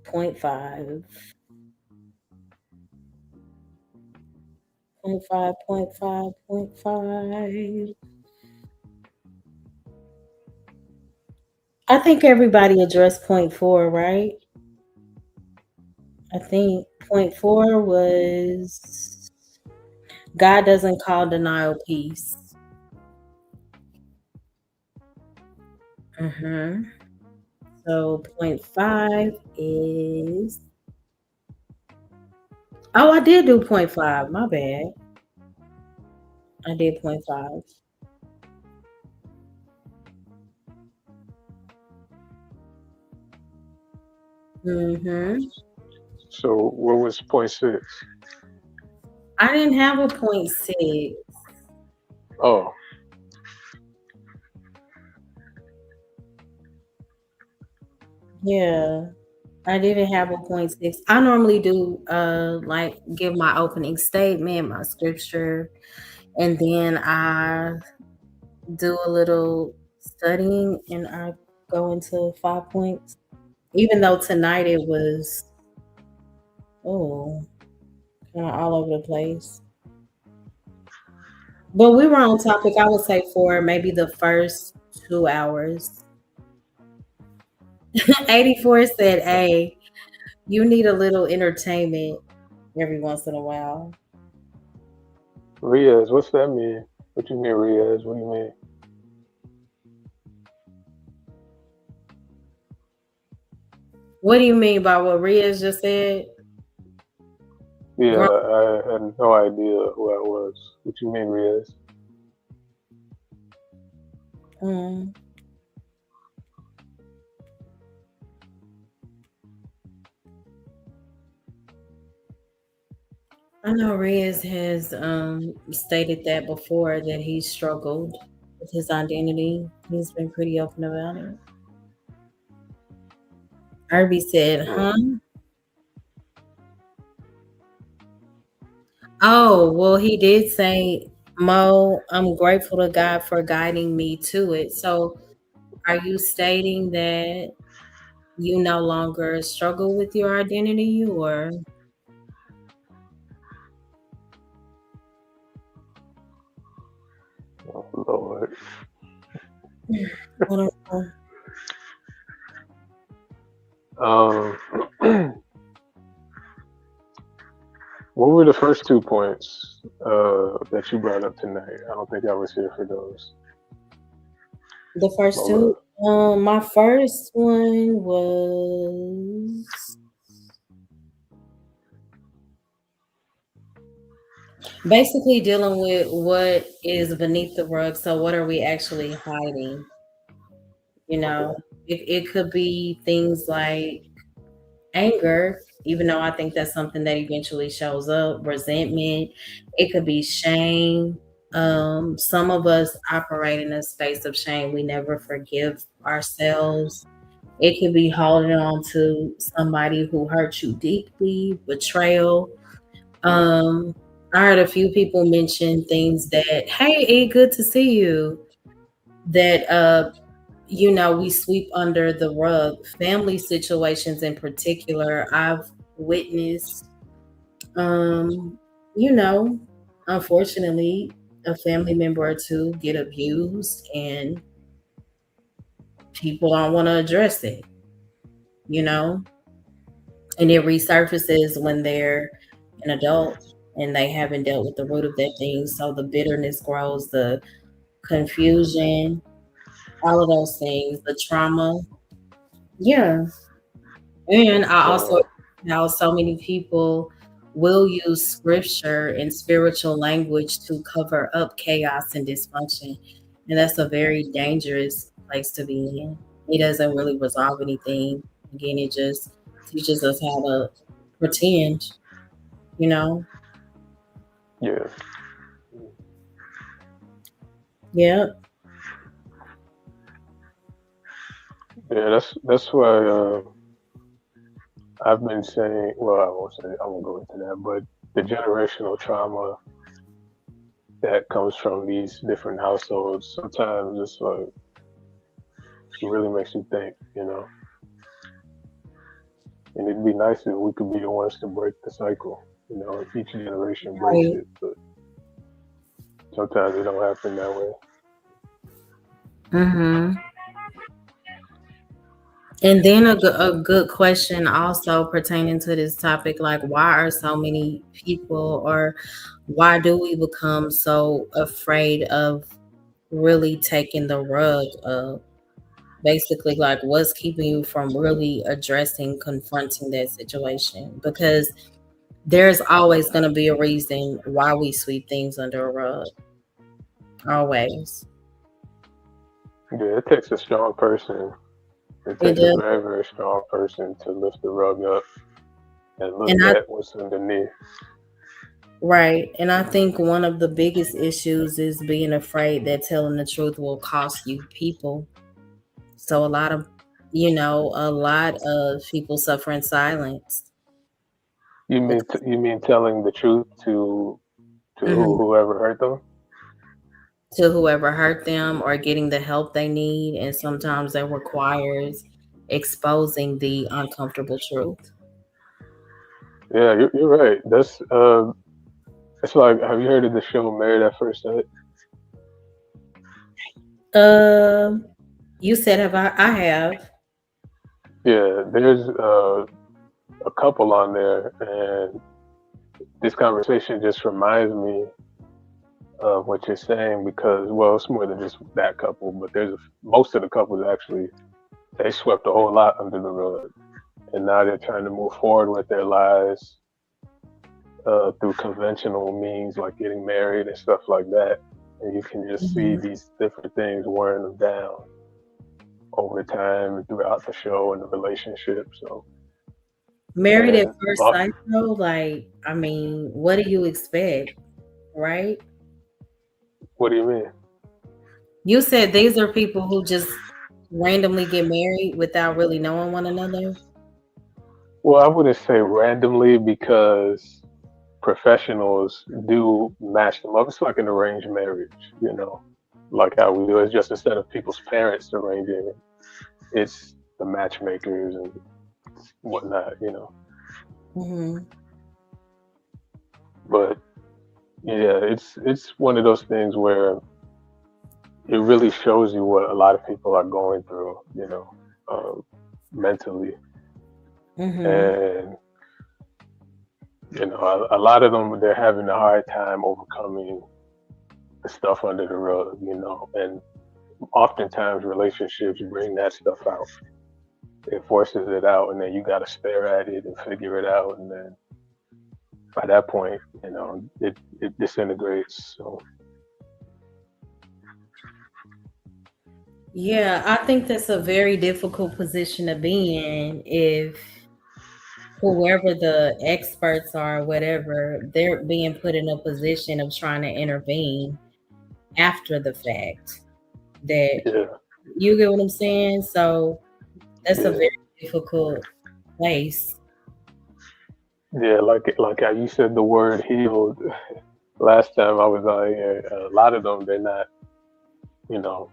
Point five. Point five, point five, point five. I think everybody addressed point four, right? I think point four was God doesn't call denial peace. So point five is I did do point five. My bad. I did point five. Mm-hmm. So what was point six? I didn't have a point six. Oh, Yeah. I didn't have a point six. I normally do like give my opening statement, my scripture, and then I do a little studying and I go into 5 points. Even though tonight it was oh kind of all over the place. But we were on topic, I would say, for maybe the first 2 hours. 84 said, hey, you need a little entertainment every once in a while. Riaz, what's that mean? What you mean, Riaz? What do you mean? What do you mean by what Riaz just said? Yeah, Grown- I had no idea who that was. What you mean, Riaz? Mm. I know Riaz has stated that before that he struggled with his identity. He's been pretty open about it. Irby said, Yeah. huh? Oh, well, he did say, Mo, I'm grateful to God for guiding me to it. So, are you stating that you no longer struggle with your identity or? Oh, Lord. I don't know. Um, what were the first 2 points that you brought up tonight? I don't think I was here for those. The first two, Mola. my first one was basically dealing with what is beneath the rug. So, what are we actually hiding? You know, Okay. it could be things like anger, even though I think that's something that eventually shows up, resentment, it could be shame. Some of us operate in a space of shame. We never forgive ourselves. It could be holding on to somebody who hurt you deeply, betrayal. Um, I heard a few people mention things that, hey, E, good to see you. That we sweep under the rug. Family situations in particular, I've witnessed um, you know, unfortunately a family member or two get abused and people don't want to address it, you know, and it resurfaces when they're an adult and they haven't dealt with the root of that thing. So the bitterness grows, the confusion, all of those things, the trauma. Yeah. And I also So, how so many people will use scripture and spiritual language to cover up chaos and dysfunction. And that's a very dangerous place to be in. It doesn't really resolve anything. Again, it just teaches us how to pretend, you know? yeah. Yep. Yeah, that's why I've been saying, well, I won't go into that, but the generational trauma that comes from these different households, sometimes it's like, it really makes you think, you know? And it'd be nice if we could be the ones to break the cycle, you know, if each generation breaks Right. it, but sometimes it don't happen that way. Mm-hmm. And then a good question also pertaining to this topic, like why are so many people or why do we become so afraid of really taking the rug up? Basically, like what's keeping you from really addressing, confronting that situation? Because there's always going to be a reason why we sweep things under a rug. Always. Yeah, it takes a strong person It It takes a does. very, very strong person to lift the rug up and look And I at what's underneath. Right. And I think one of the biggest issues is being afraid that telling the truth will cost you people. So a lot of people suffer in silence. You mean telling the truth to Mhm. whoever hurt them? To whoever hurt them or getting the help they need. And sometimes that requires exposing the uncomfortable truth. Yeah, you're right. It's like, have you heard of the show Married at First Sight? Um, you said have I have. Yeah, there's a couple on there, and this conversation just reminds me of what you're saying because, well, it's more than just that couple, but most of the couples actually they swept a whole lot under the rug, and now they're trying to move forward with their lives through conventional means like getting married and stuff like that. And you can just see Mhm. these different things wearing them down over time and throughout the show and the relationship. So, Married at and first sight though, like, I mean, what do you expect, right? what do you mean? You said these are people who just randomly get married without really knowing one another. Well, I wouldn't say randomly because professionals do match them up. It's like an arranged marriage, like how we do. It's just instead of people's parents arranging it, it's the matchmakers and whatnot. Hmm. But yeah, it's one of those things where it really shows you what a lot of people are going through, um, mentally, Hmm. and a lot of them they're having a hard time overcoming the stuff under the rug, and oftentimes relationships bring that stuff out. It forces it out, and then you got to stare at it and figure it out, and then by that point, it disintegrates. So Yeah, I think that's a very difficult position to be in if whoever the experts are, whatever, they're being put in a position of trying to intervene after the fact. That yeah, you get what I'm saying? So that's a yeah, very difficult place. yeah. Like how you said the word healed last time I was on here. A lot of them, you know,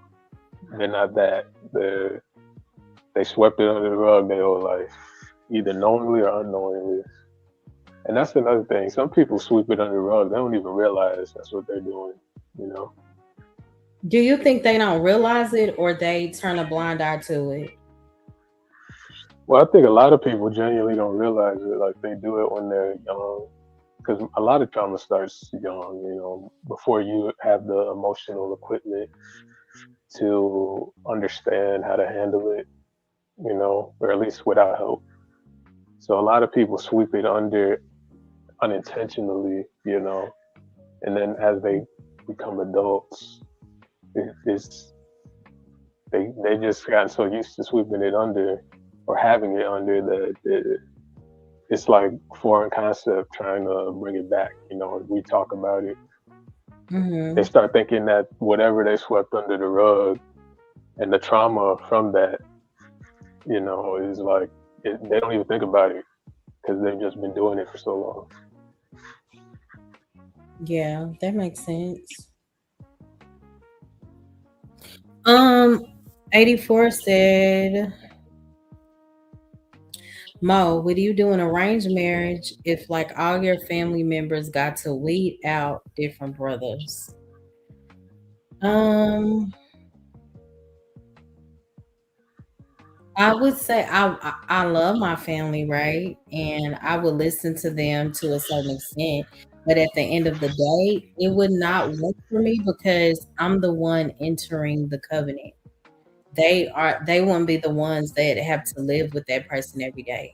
they're not that. They swept it under the rug their whole life, either knowingly or unknowingly. And that's another thing. Some people sweep it under the rug. They don't even realize that's what they're doing. You know. Do you think they don't realize it or they turn a blind eye to it? Well, I think a lot of people genuinely don't realize it. Like they do it when they're young, because a lot of trauma starts young. Before you have the emotional equipment to understand how to handle it. Or at least without help. So a lot of people sweep it under unintentionally. And then as they become adults, it's they just gotten so used to sweeping it under or having it under that it's like foreign concept trying to bring it back. We talk about it. They Hmm. start thinking that whatever they swept under the rug and the trauma from that, is like they don't even think about it because they've just been doing it for so long. Yeah, that makes sense. Um, 84 said, Mo, would you do an arranged marriage if like all your family members got to weed out different brothers? Um, I would say I love my family, right? And I would listen to them to a certain extent. But at the end of the day, it would not work for me because I'm the one entering the covenant. They wouldn't be the ones that have to live with that person every day.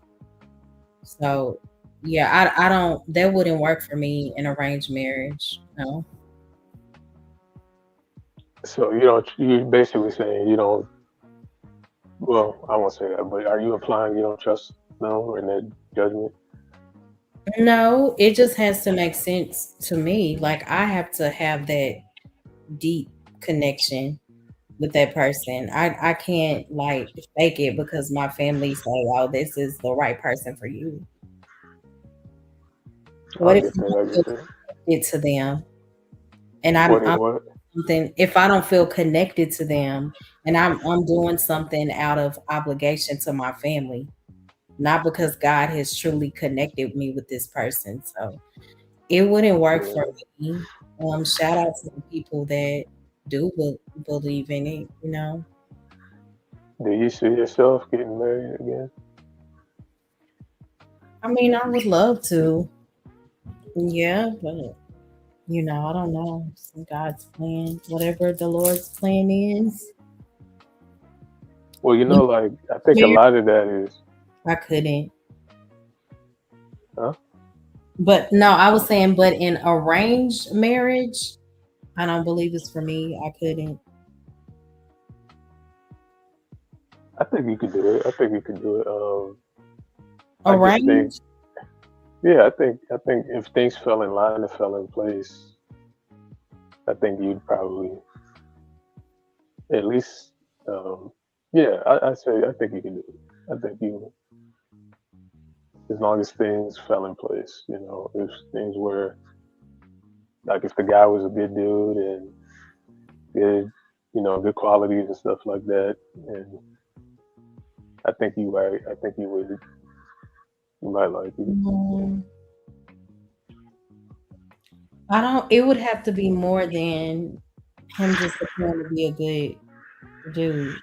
So yeah, I don't that wouldn't work for me in arranged marriage. No. So you're basically saying you don't Well, I won't say that, but are you implying you don't trust them or in their judgment? No, it just has to make sense to me. Like I have to have that deep connection with that person. I can't like fake it because my family say, "Oh, this is the right person for you." What I if get you that. I don't feel get that. connected to them, and What? I'm What? something? If I don't feel connected to them, and I'm doing something out of obligation to my family, not because God has truly connected me with this person, so it wouldn't work for Yeah. me. Shout out to the people that do believe in it. You know, Do you see yourself getting married again? I mean, I would love to, yeah, but I don't know. It's God's plan, whatever the Lord's plan is. Well, You like I think a married? lot of that is, I couldn't. huh? But no, I was saying, but in arranged marriage, I don't believe it's for me. I couldn't. I think you could do it. I think you could do it. I just think, Arranged? yeah, I think if things fell in line and fell in place, I think you'd probably at least, um, yeah, I say I think you can do it. I think you, as long as things fell in place, if things were like if the guy was a good dude and good, good qualities and stuff like that, and I think you might, I think you might like it. Mm, I don't. It would have to be more than him just appearing to be a good dude.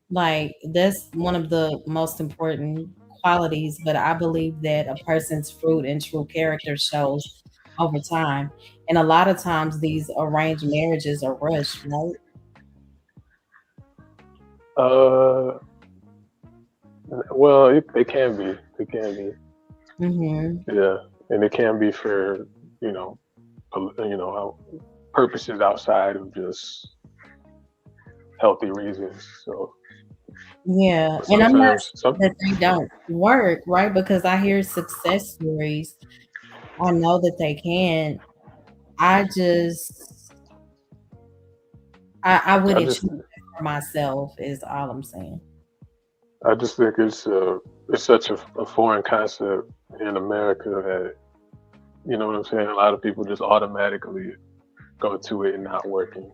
Like that's one of the most important qualities, but I believe that a person's fruit and true character shows over time. And a lot of times these arranged marriages are rushed, right? Uh, well, it can be, it can be, Mm-hmm. yeah, and it can be for you know, purposes outside of just healthy reasons. So, Yeah. but And I'm not sometimes, saying that they don't work, right? Because I hear success stories. I know that they can. I just I I wouldn't choose just, it for myself is all I'm saying. I just think it's such a foreign concept in America that you know what I'm saying. A lot of people just automatically go to it and not working,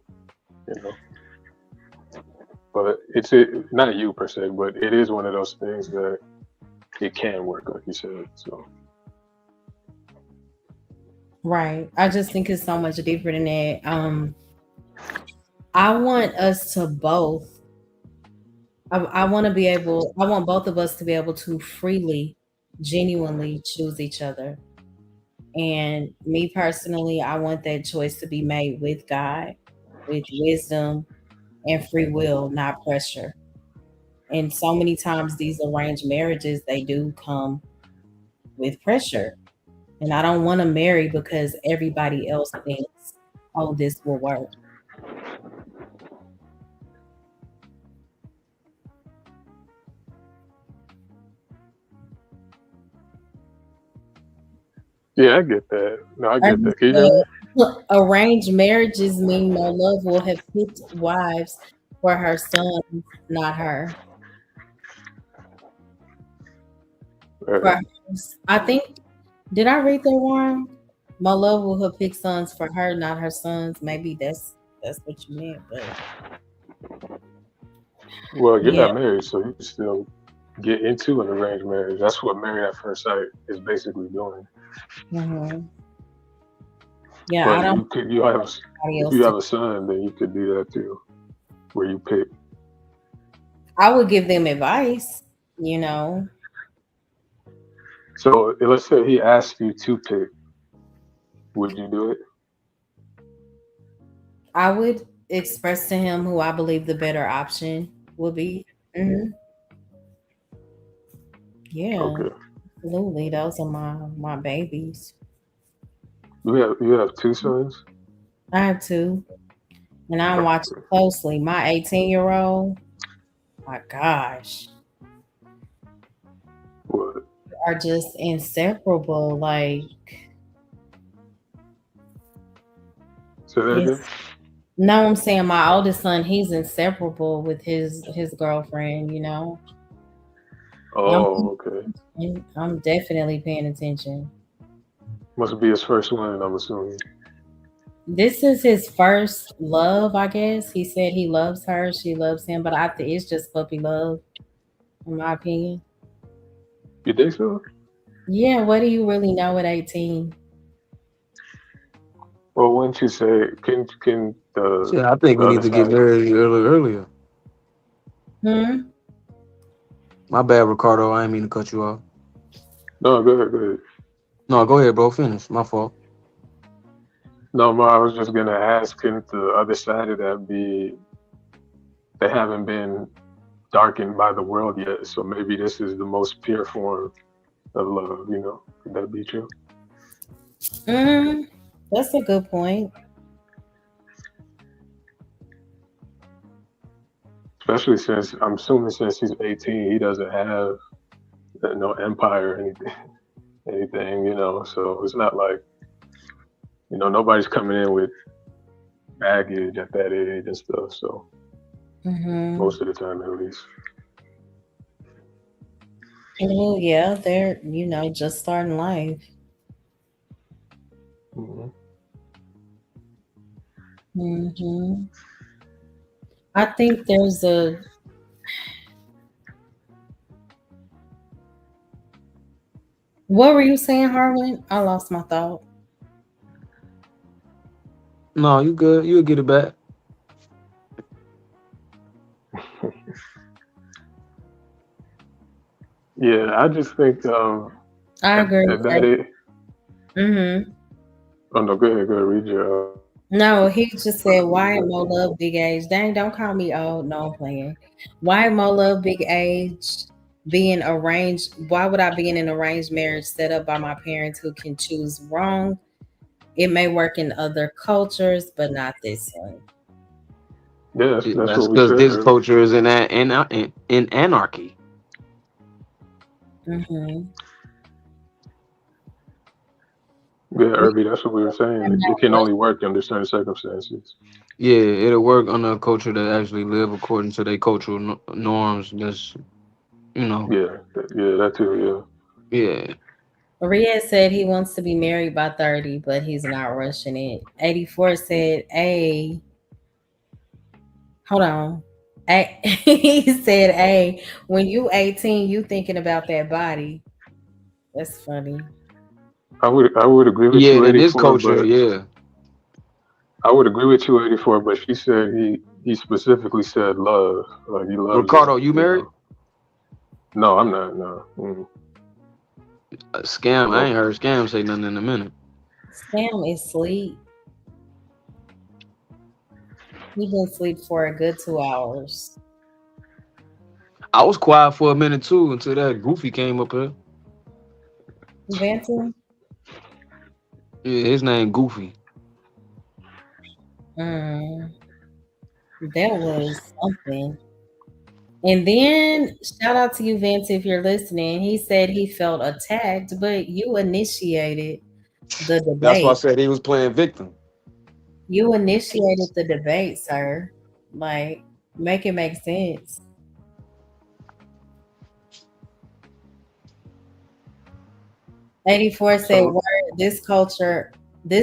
you know. But not you per se, but it is one of those things that it can work, like you said. So Right. I just think it's so much different in that. I want us to both. I want to be able. I want both of us to be able to freely, genuinely choose each other. And me personally, I want that choice to be made with God, with wisdom and free will, not pressure. And so many times these arranged marriages, they do come with pressure. And I don't want to marry because everybody else thinks, oh, this will work. yeah, I get that. No, I get And that. Can you hear me? arranged marriages mean my love will have picked wives for her sons, not her. For Right. hers. I think, did I read that wrong? My love will have picked sons for her, not her sons. Maybe that's what you meant, but Well, you're yeah. not married, so you can still get into an arranged marriage. That's what married at first sight is basically doing. Hmm. Yeah, I But don't you want could, you have, anybody if else you to. have a son, then you could do that too, where you pick. I would give them advice, you know. So let's say he asked you to pick, would you do it? I would express to him who I believe the better option would be. Hmm. Yeah, Okay. absolutely. Those are my babies. You have two sons. I have two. and I'm watching closely. My 18-year-old, my gosh, What? are just inseparable. Like Say that it's again? no, I'm saying my oldest son, he's inseparable with his girlfriend. You know, I'm Oh, okay. I'm definitely paying attention. Must be his first one, I'm assuming. This is his first love, I guess. He said he loves her, she loves him, but I think it's just puppy love, in my opinion. You think so? Yeah, what do you really know at 18? Well, wouldn't you say can Shit, I think the we other need to get side? married earlier. Hmm. My bad, Ricardo. I didn't mean to cut you off. No, go ahead, go ahead. No, go ahead, bro. Finish. My fault. No, Ma, I was just gonna ask, can the other side of that be they haven't been darkened by the world yet, so maybe this is the most pure form of love, you know? Could that be true? Mm, that's a good point. Especially since I'm assuming since he's 18, he doesn't have no empire or anything, you know. So it's not like nobody's coming in with baggage at that age and stuff. So Hmm. most of the time, at least. Well, yeah, they're just starting life. Hmm. Hmm. I think there's a. What were you saying, Harlan? I lost my thought. No, you good. You'll get it back. Yeah, I just think I agree. at that age. Mm-hmm. Oh no, go ahead, read your. No, he just said, "Why more love, big age?" Dang, don't call me old. No, I'm playing. Why more love, big age? Being arranged. Why would I be in an arranged marriage set up by my parents who can choose wrong? It may work in other cultures, but not this one. Yeah, Yeah, that's that's what we because said this earlier. culture is in anarchy. Mm-hmm. Yeah, Irby, that's what we were saying. It can only work under certain circumstances. Yeah, it'll work on a culture that actually live according to their cultural norms. Just Yeah, yeah, that too. yeah. Riyad said he wants to be married by 30, but he's not rushing it. 84 said, "Hey, hold on." He said, "Hey, when you 18, you thinking about that body." That's funny. I would agree with Yeah, you, and in this 84, culture, but yeah. I would agree with you, 84. But she said he specifically said love, like he loves her. Ricardo, you You married? know. No, I'm not. No. Scam. I Nope. ain't heard Scam say nothing in a minute. Sam is asleep. He been asleep for a good 2 hours. I was quiet for a minute too until that goofy came up here. Vanton? Yeah, his name Goofy. Mm, that was something. And then shout out to you, Vince, if you're listening. He said he felt attacked, but you initiated the That's why I debate. said he was playing victim. You initiated the debate, sir. Like, make it make sense. 84 said, So "Word, this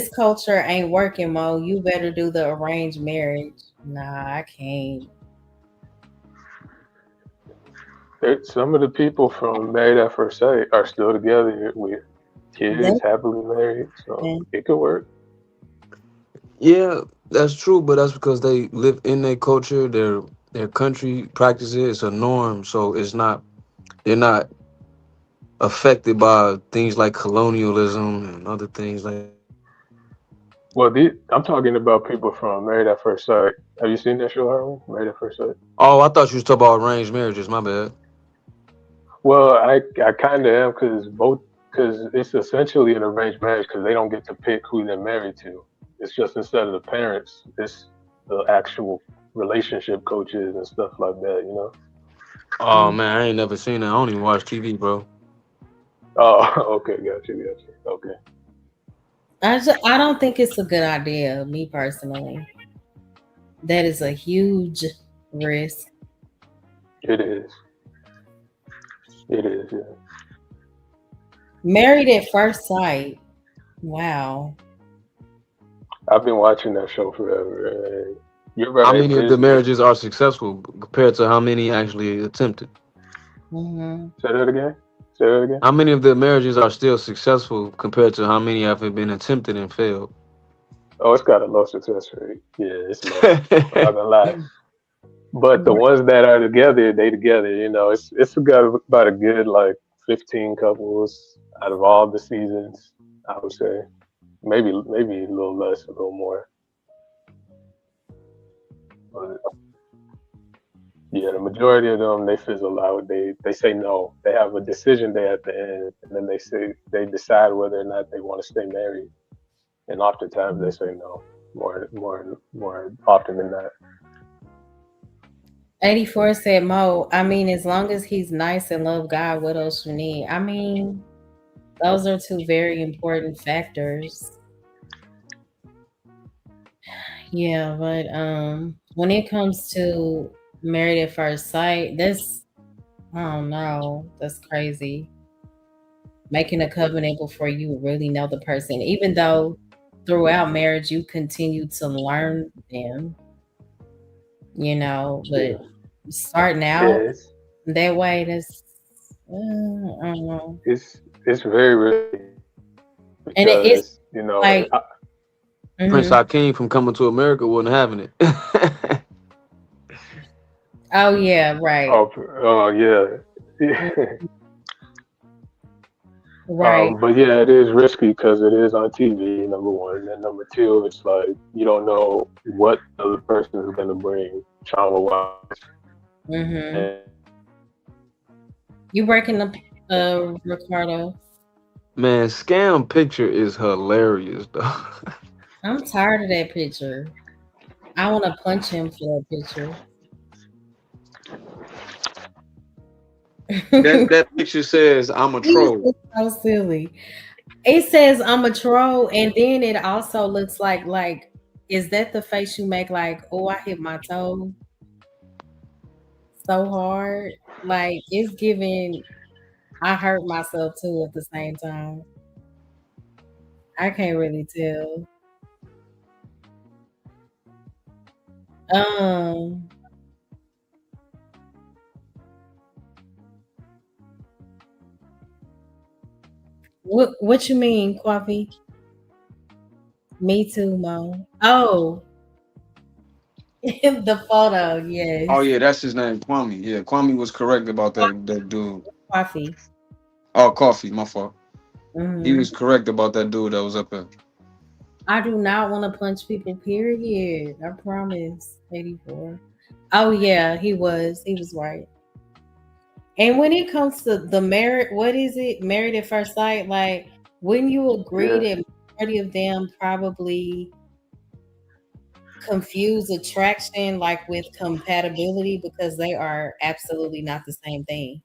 culture ain't working, Mo. You better do the arranged marriage." Nah, I can't. some of the people from Married at First Sight are still together with kids, That's happily married. So it could work. Yeah, that's true, but that's because they live in their culture, their country practices it. It's a norm, so it's not. They're not affected by things like colonialism and other things like. Well, I'm talking about people from Married at First Sight. Have you seen that show, Harlan? Married at First Sight. Oh, I thought you was talking about arranged marriages. My bad. Well, I kind of am because it's essentially an arranged marriage because they don't get to pick who they're married to. It's just instead of the parents, it's the actual relationship coaches and stuff like that. You know. Oh man, I ain't never seen that. I don't even watch TV, bro. Oh, okay, got you. Okay, I don't think it's a good idea, me personally. That is a huge risk. it is. It is. Yeah. Married at first sight. Wow. I've been watching that show forever. And you're How right. many of the marriages are successful compared to how many actually attempted? Hmm. Say that again. Say that again. How many of the marriages are still successful compared to how many have been attempted and failed? Oh, it's got a low success rate. Yeah, it's low. I'm not gonna lie. But the ones that are together, they together. You know, it's got about a good like 15 couples out of all the seasons. I would say maybe a little less, a little more. But yeah, the majority of them they fizzle out. They say no. They have a decision day at the end, and then they decide whether or not they want to stay married. And oftentimes they say no. More often than not. 84 said, Mo, I mean, as long as he's nice and love God, what else you need? I mean, those are two very important factors. Yeah, but when it comes to married at first sight, that's I don't know, that's crazy. Making a covenant before you really know the person, even though throughout marriage you continue to learn them, Yeah, but starting yeah. out that way, that's I don't know. It's very risky And it's because like, Prince mhm. Hakeem from Coming to America wasn't having it. Oh yeah, right. oh yeah. Mm, right. But yeah, it is risky because it is on TV. Number one, and number two, it's like you don't know what the other person is gonna bring trauma wise, Mm-hmm. and You breaking up, Ricardo. Man, scam picture is hilarious though. I'm tired of that picture. I want to punch him for that picture. That picture says I'm a He troll. looks so silly. It says I'm a troll, and then it also looks like, is that the face you make? Like, oh, I hit my toe so hard. Like, it's giving. I hurt myself too at the same time. I can't really tell. Um, what you mean, Coffee? Me too, Mo. Oh, the photo, yes. Oh yeah, that's his name, Kwame. Yeah, Kwame was correct about that dude. Coffee. Oh, Coffee, my fault. He Hmm. was correct about that dude that was up there. I do not want to punch people, period. I promise. 84. Oh yeah, he was. He was right. And when it comes to the merit, what is it? Married at first sight? Like, wouldn't you agree yeah. that majority of them probably confuse attraction like with compatibility because they are absolutely not the same thing?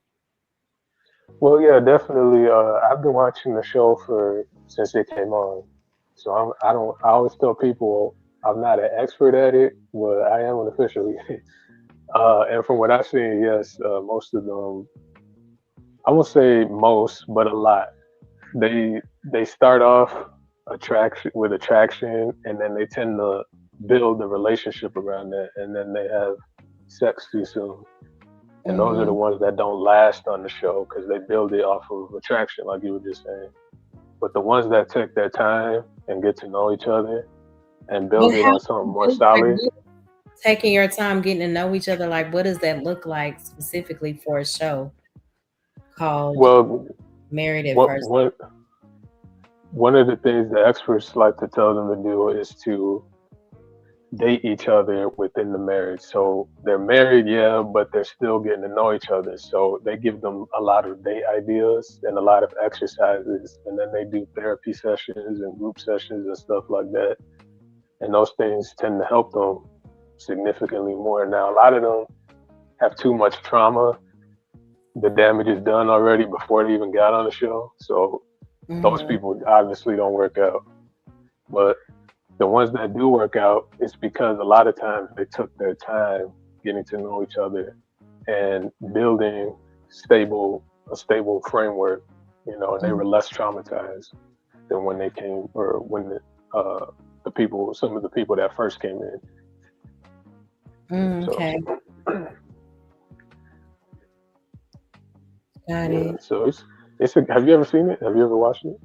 Well, yeah, definitely. I've been watching the show for since it came on, so I don't. I always tell people I'm not an expert at it, but I am an official. And from what I've seen, yes, most of them. I won't say most, but a lot. They start off attraction, and then they tend to build a relationship around that, and then they have sex too soon. And those are the Hmm. ones that don't last on the show because they build it off of attraction, like you were just saying. But the ones that take their time and get to know each other and But build it how on do something you more do like solid, you taking your time getting to know each other? Like, what does that look like specifically for a show called well, Married at what First? one of the things the experts like to tell them to do is to date each other within the marriage. So they're married, yeah, but they're still getting to know each other. So they give them a lot of date ideas and a lot of exercises, and then they do therapy sessions and group sessions and stuff like that. And those things tend to help them. significantly more. Now, a lot of them have too much trauma. The damage is done already before they even got on the show. So those Mhm. people obviously don't work out. But the ones that do work out, it's because a lot of times they took their time getting to know each other and building stable a stable framework, and they were less traumatized than when they came or when the people, some of the people that first came in. So Okay, got yeah, it. so have you ever seen it? Have you ever watched it?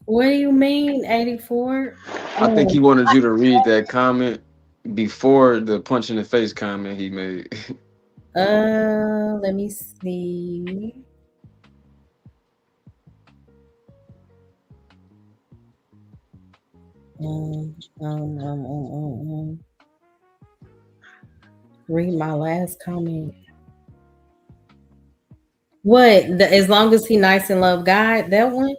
What do you mean, 84? I think he Oh, wanted you to read that comment before the punch in the face comment he made. let me see. Um, um, um, um, um, um. Read my last comment. What? As long as he nice and love God, that one?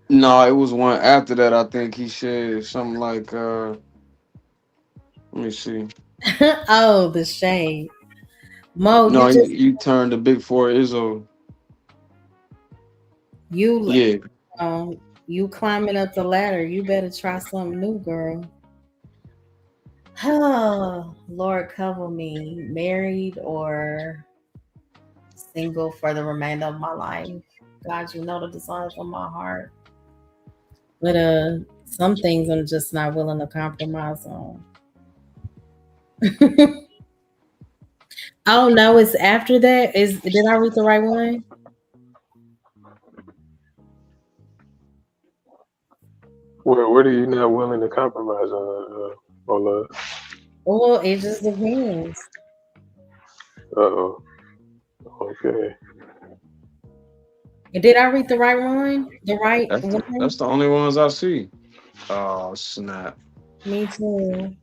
No, it was one after that. I think he said something like, let me see. Oh, the shade. Mo, No, you turned the big four Izzo. you Yeah. you climbing up the ladder. You better try something new, girl. Oh, Lord, cover me, married or single for the remainder of my life. God, you know the desires of my heart. But some things I'm just not willing to compromise on. Oh no, it's after that. Did I read the right one? Where are you not willing to compromise on Well, it just depends. oh, okay. Did I read the right one? The right That's one? the only ones I see. Oh snap. Me too.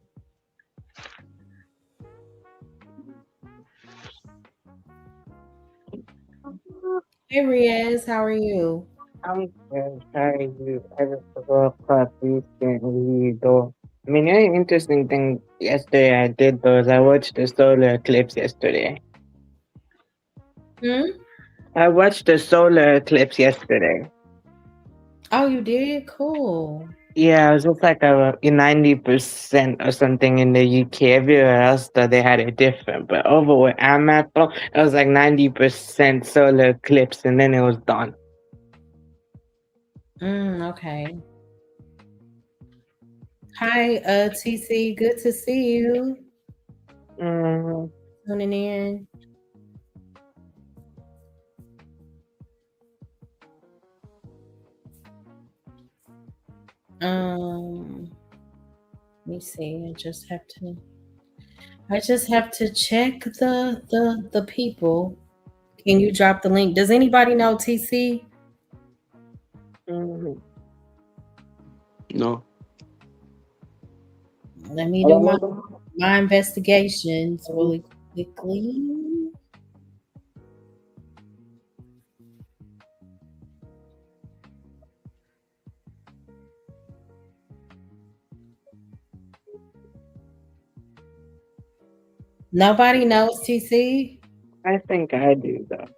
Hey Riaz, how are you? I'm good. How are you? I just woke up recently, though. I mean, the only interesting thing yesterday I did though is I watched the solar eclipse yesterday. Hmm? I watched the solar eclipse yesterday. Oh, you did? Cool. Yeah, it was just like a 90% or something in the UK. Everywhere else, though, they had it different. But over where I'm at, though, it was like 90% solar eclipse, and then it was done. Okay. Hi, TC. Good to see you. Mm, Tuning in. Let me see. I just have to check the people. Can you drop the link? Does anybody know TC? mm. No. Let me I do don't my know. my investigations really quickly. Nobody knows TC? I think I do, though.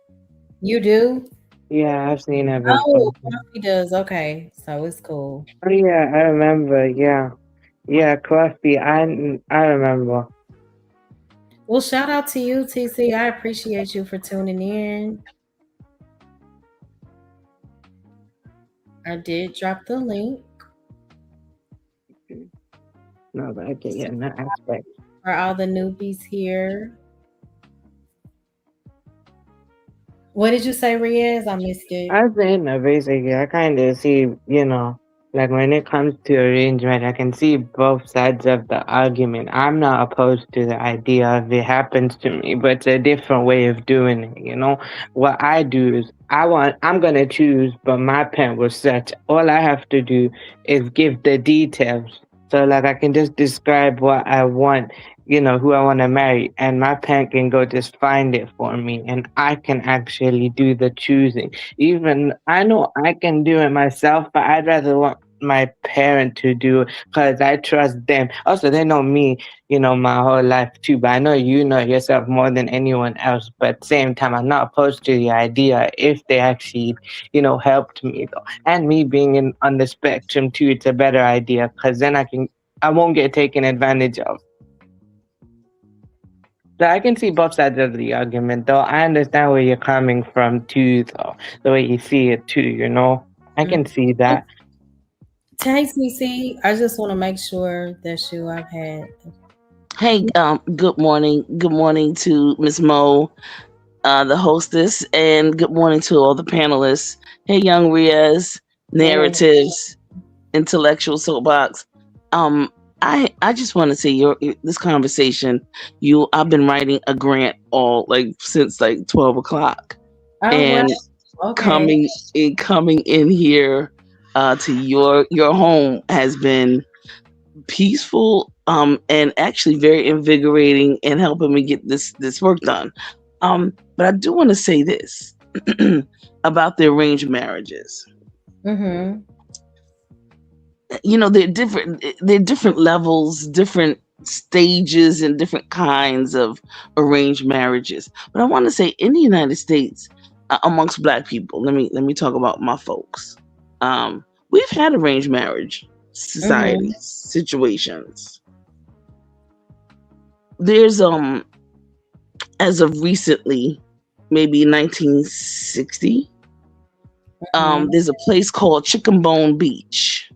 You do? Yeah, I've seen it Oh, before. Coffee does. Okay, so it's cool. Oh yeah, I remember. Yeah, yeah, Coffee. I remember. Well, shout out to you, TC. I appreciate you for tuning in. I did drop the link No, but okay, yeah, in that aspect. for all the newbies here. What did you say, Riaz? I missed it. I think basically, I kind of see, like when it comes to arrangement, I can see both sides of the argument. I'm not opposed to the idea of it happens to me, but it's a different way of doing it. What I do is I'm gonna choose, but my pen was set. All I have to do is give the details. So like I can just describe what I want who I want to marry, and my parent can go just find it for me, and I can actually do the choosing. Even I know I can do it myself, but I'd rather want my parent to do it because I trust them. Also, they know me, my whole life too, but I know you know yourself more than anyone else. But at the same time, I'm not opposed to the idea if they actually, helped me though. And me being on the spectrum too, it's a better idea because then I won't get taken advantage of. So I can see both sides of the argument, though. I understand where you're coming from too, though. The way you see it too. I can see that. Hey, CC, I just want to make sure that I've had. Hey, good morning. Good morning to Miss Mo, the hostess, and good morning to all the panelists. Hey, Young Riaz, Narratives, Intellectual Soapbox. I just want to say this conversation. I've been writing a grant since 12 o'clock, Oh, and wow. Okay. coming in here to your home has been peaceful and actually very invigorating and helping me get this work done. But I do want to say this about the arranged marriages. Mm-hmm. They're different levels, different stages, and different kinds of arranged marriages. But I want to say in the United States, amongst Black people, let me talk about my folks. We've had arranged marriage society situations. There's as of recently, maybe 1960, there's a place called Chicken Bone Beach.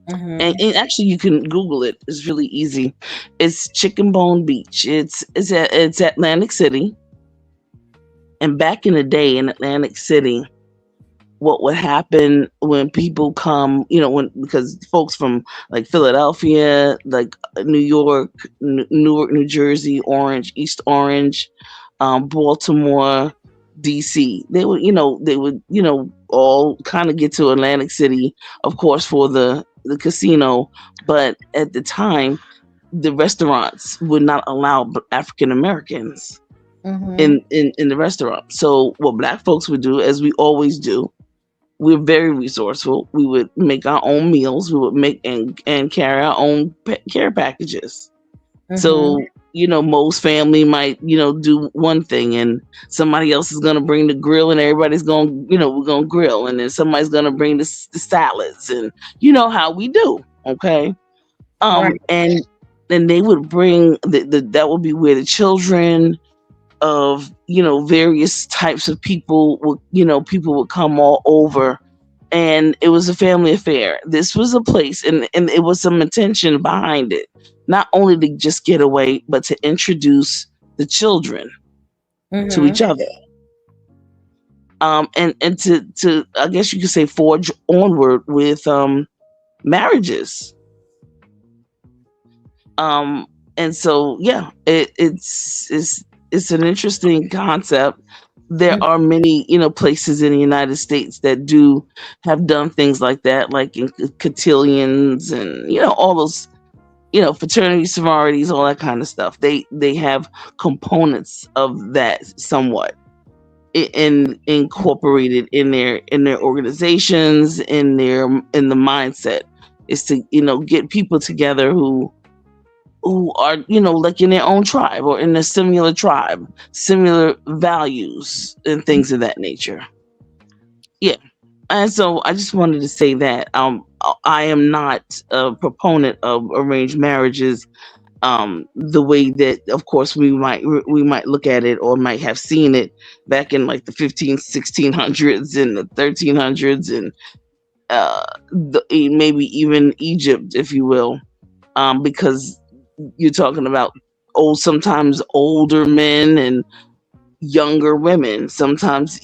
And actually you can Google it. It's really easy. It's Chicken Bone Beach. It's Atlantic City. And back in the day in Atlantic City, what would happen when people come, because folks from like Philadelphia, like New York, Newark, New Jersey, Orange, East Orange, Baltimore, DC, they would all kind of get to Atlantic City, of course, for the casino. But at the time, the restaurants would not allow African Americans in the restaurant. So what Black folks would do, as we always do, we're very resourceful. We would make our own meals. We would make and carry our own care packages. So, most family might, do one thing, and somebody else is going to bring the grill, and everybody's going, we're going to grill. And then somebody's going to bring the salads, and you know how we do. Okay. Right. And they would bring that would be where the children of various types of people would come all over, and it was a family affair. This was a place, and it was some intention behind it, not only to just get away, but to introduce the children to each other, and to I guess you could say forge onward with marriages. And so it's an interesting concept. There are many, places in the United States that do have done things like that, like in cotillions and, all those, fraternities, sororities, all that kind of stuff. They have components of that somewhat incorporated in their organizations, in the mindset is to, get people together who are, like in their own tribe or in a similar tribe, similar values and things of that nature. Yeah. And so I just wanted to say that I am not a proponent of arranged marriages the way that, of course, we might look at it or might have seen it back in like the 1600s and the 1300s and maybe even Egypt, if you will, because you're talking about sometimes older men and younger women, sometimes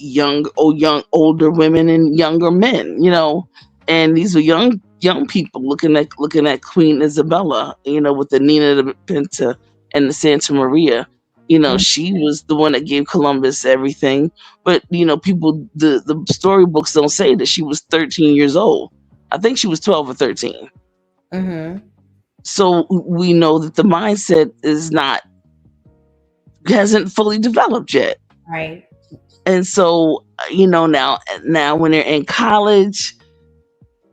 older women and younger men, and these were young people looking at Queen Isabella, with the Nina de Pinta and the Santa Maria. She was the one that gave Columbus everything, but people, the storybooks don't say that she was 13 years old. I think she was 12 or 13. So we know that the mindset hasn't fully developed yet. Right. And so, now when they're in college,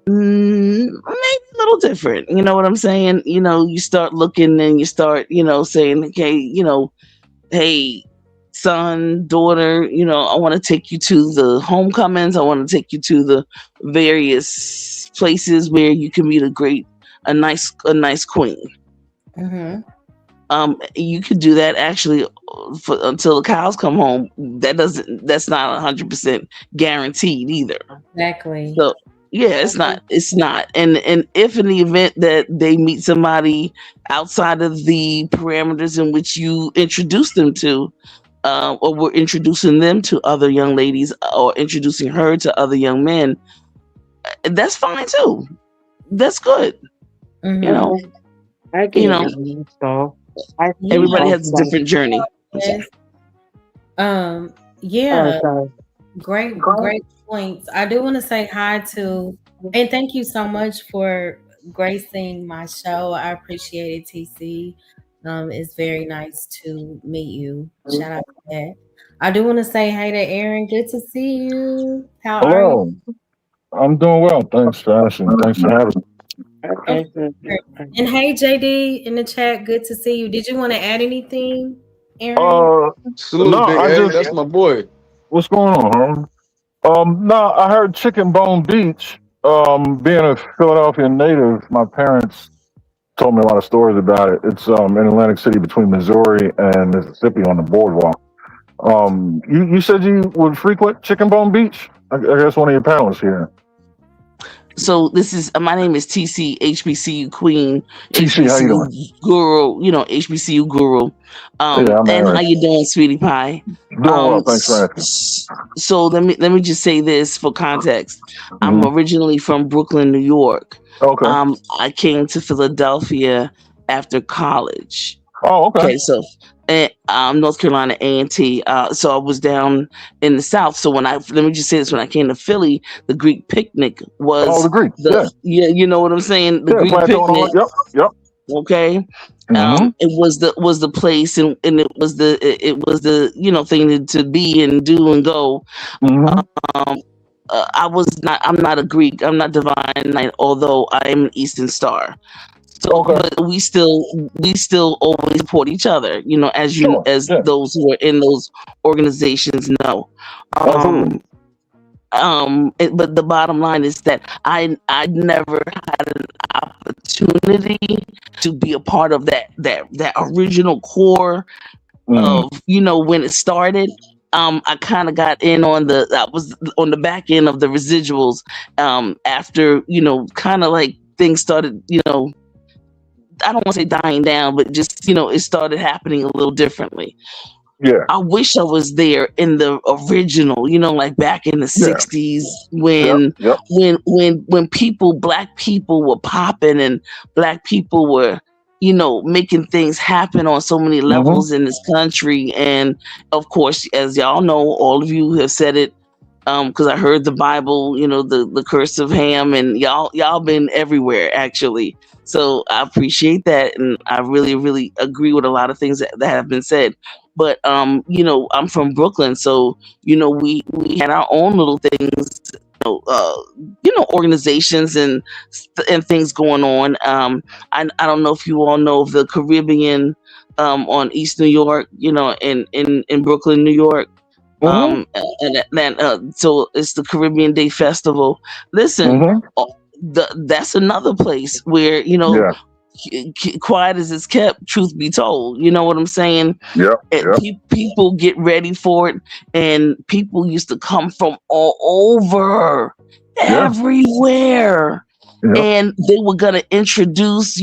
maybe a little different. You know what I'm saying? You start looking and you start, saying, okay, hey, son, daughter, I want to take you to the homecomings. I want to take you to the various places where you can meet a nice queen. Mm-hmm. You could do that actually until the cows come home. That's not 100% guaranteed either. Exactly. So yeah, it's not. And if in the event that they meet somebody outside of the parameters in which you introduce them to, or we're introducing them to other young ladies or introducing her to other young men, that's fine too. That's good. Mm-hmm. I can so I Everybody thought has a that. different journey. Yes. Oh, Yeah. sorry. Great points. I do want to say hi to, and thank you so much for gracing my show. I appreciate it, TC. It's very nice to meet you. Shout out to that. I do want to say hey to Aaron. Good to see you. How are you? Hello, I'm doing well. Thanks for asking. Thanks for having me. Of Okay, so course. And hey, JD in the chat. Good to see you. Did you want to add anything, Aaron? Uh, no, Salute, Big I A. just That's my boy. what's going on, Harlan? No, I heard Chicken Bone Beach. Being a Philadelphia native, my parents told me a lot of stories about it. It's in Atlantic City between Missouri and Mississippi on the boardwalk. You said you would frequent Chicken Bone Beach? I guess one of your panelists here. So this is my name is TC HBCU Queen, TC, how you doing? HBCU Guru, HBCU Guru. Yeah, I'm And how Aaron. you doing, sweetie pie? Doing well. Thanks for asking. So let me just say this for context. I'm Mhm. originally from Brooklyn, New York. Okay. I came to Philadelphia after college. Oh, okay. Okay, so North Carolina A&T. So I was down in the South. So let me just say this: when I came to Philly, the Greek picnic Oh, was the Greeks. Yeah. you know what I'm saying? The Yeah, Greek Plateau and all picnic. that. Yep. Okay, Mm-hmm. it was the place, and it was the thing to be and do and go. Mm-hmm. Um, I'm not a Greek. I'm not divine, although I am an Eastern Star. So, Okay. but we still always support each other, Sure. as Yeah. those who are in those organizations know. Absolutely. But the bottom line is that I never had an opportunity to be a part of that original core Mm. of when it started. I kind of got in I was on the back end of the residuals after kind of like things started I don't want to say dying down, but just it started happening a little differently. Yeah. I wish I was there in the original, like back in the Yeah. 60s Yep. Yep. when black people were popping and black people were, making things happen on so many Mm-hmm. levels in this country. And of course, as y'all know, all of you have said it, because I heard the Bible, the curse of Ham, and y'all been everywhere actually. So I appreciate that, and I really, really agree with a lot of things that have been said. But I'm from Brooklyn, so we had our own little things, organizations and things going on. I don't know if you all know of the Caribbean on East New York, in Brooklyn, New York. Mm-hmm. So it's the Caribbean Day Festival. Listen, Mm-hmm. that's another place where Yeah. quiet as it's kept, truth be told, you know what I'm saying? Yep. Yep. People get ready for it, and people used to come from all over, Yeah. everywhere, Yep. and they were gonna introduce,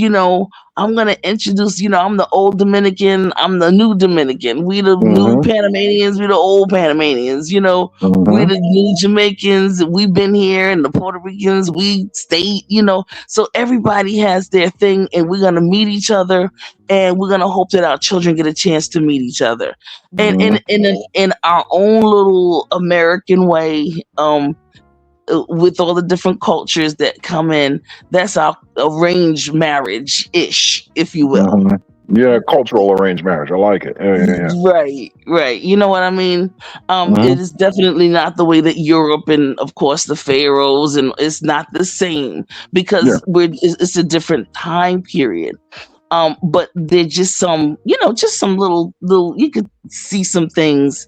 I'm gonna introduce, I'm the old Dominican, I'm the new Dominican, we the new Mm-hmm. Panamanians, we the old Panamanians, we Mm-hmm. the new Jamaicans, we've been here, and the Puerto Ricans, we stayed, so everybody has their thing, and we're gonna meet each other, and we're gonna hope that our children get a chance to meet each other, and Mm-hmm. in our own little American way. with all the different cultures that come in, that's our arranged marriage ish, if you will. Mhm. Yeah, cultural arranged marriage. I like it. Yeah. Right. You know what I mean? It Mhm. is definitely not the way that Europe and, of course, the pharaohs, and it's not the same Yeah. because it's a different time period. But they're just some, just some little, you could see some things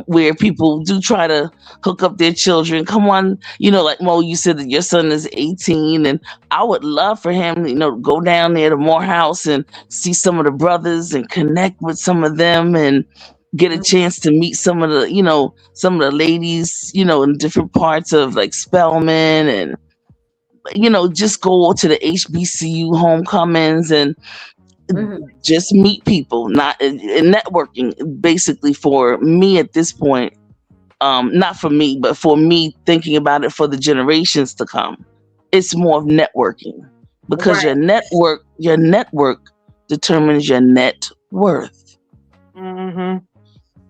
where people do try to hook up their children. Come on, like Mo, you said that your son is 18, and I would love for him, to go down there to Morehouse and see some of the brothers and connect with some of them and get a chance to meet some of the ladies, in different parts of like Spelman, and just go to the HBCU homecomings and just meet people, not and networking. Basically, for me at this point, not for me, but for me thinking about it for the generations to come, it's more of networking because Right. your network determines your net worth. Mm-hmm.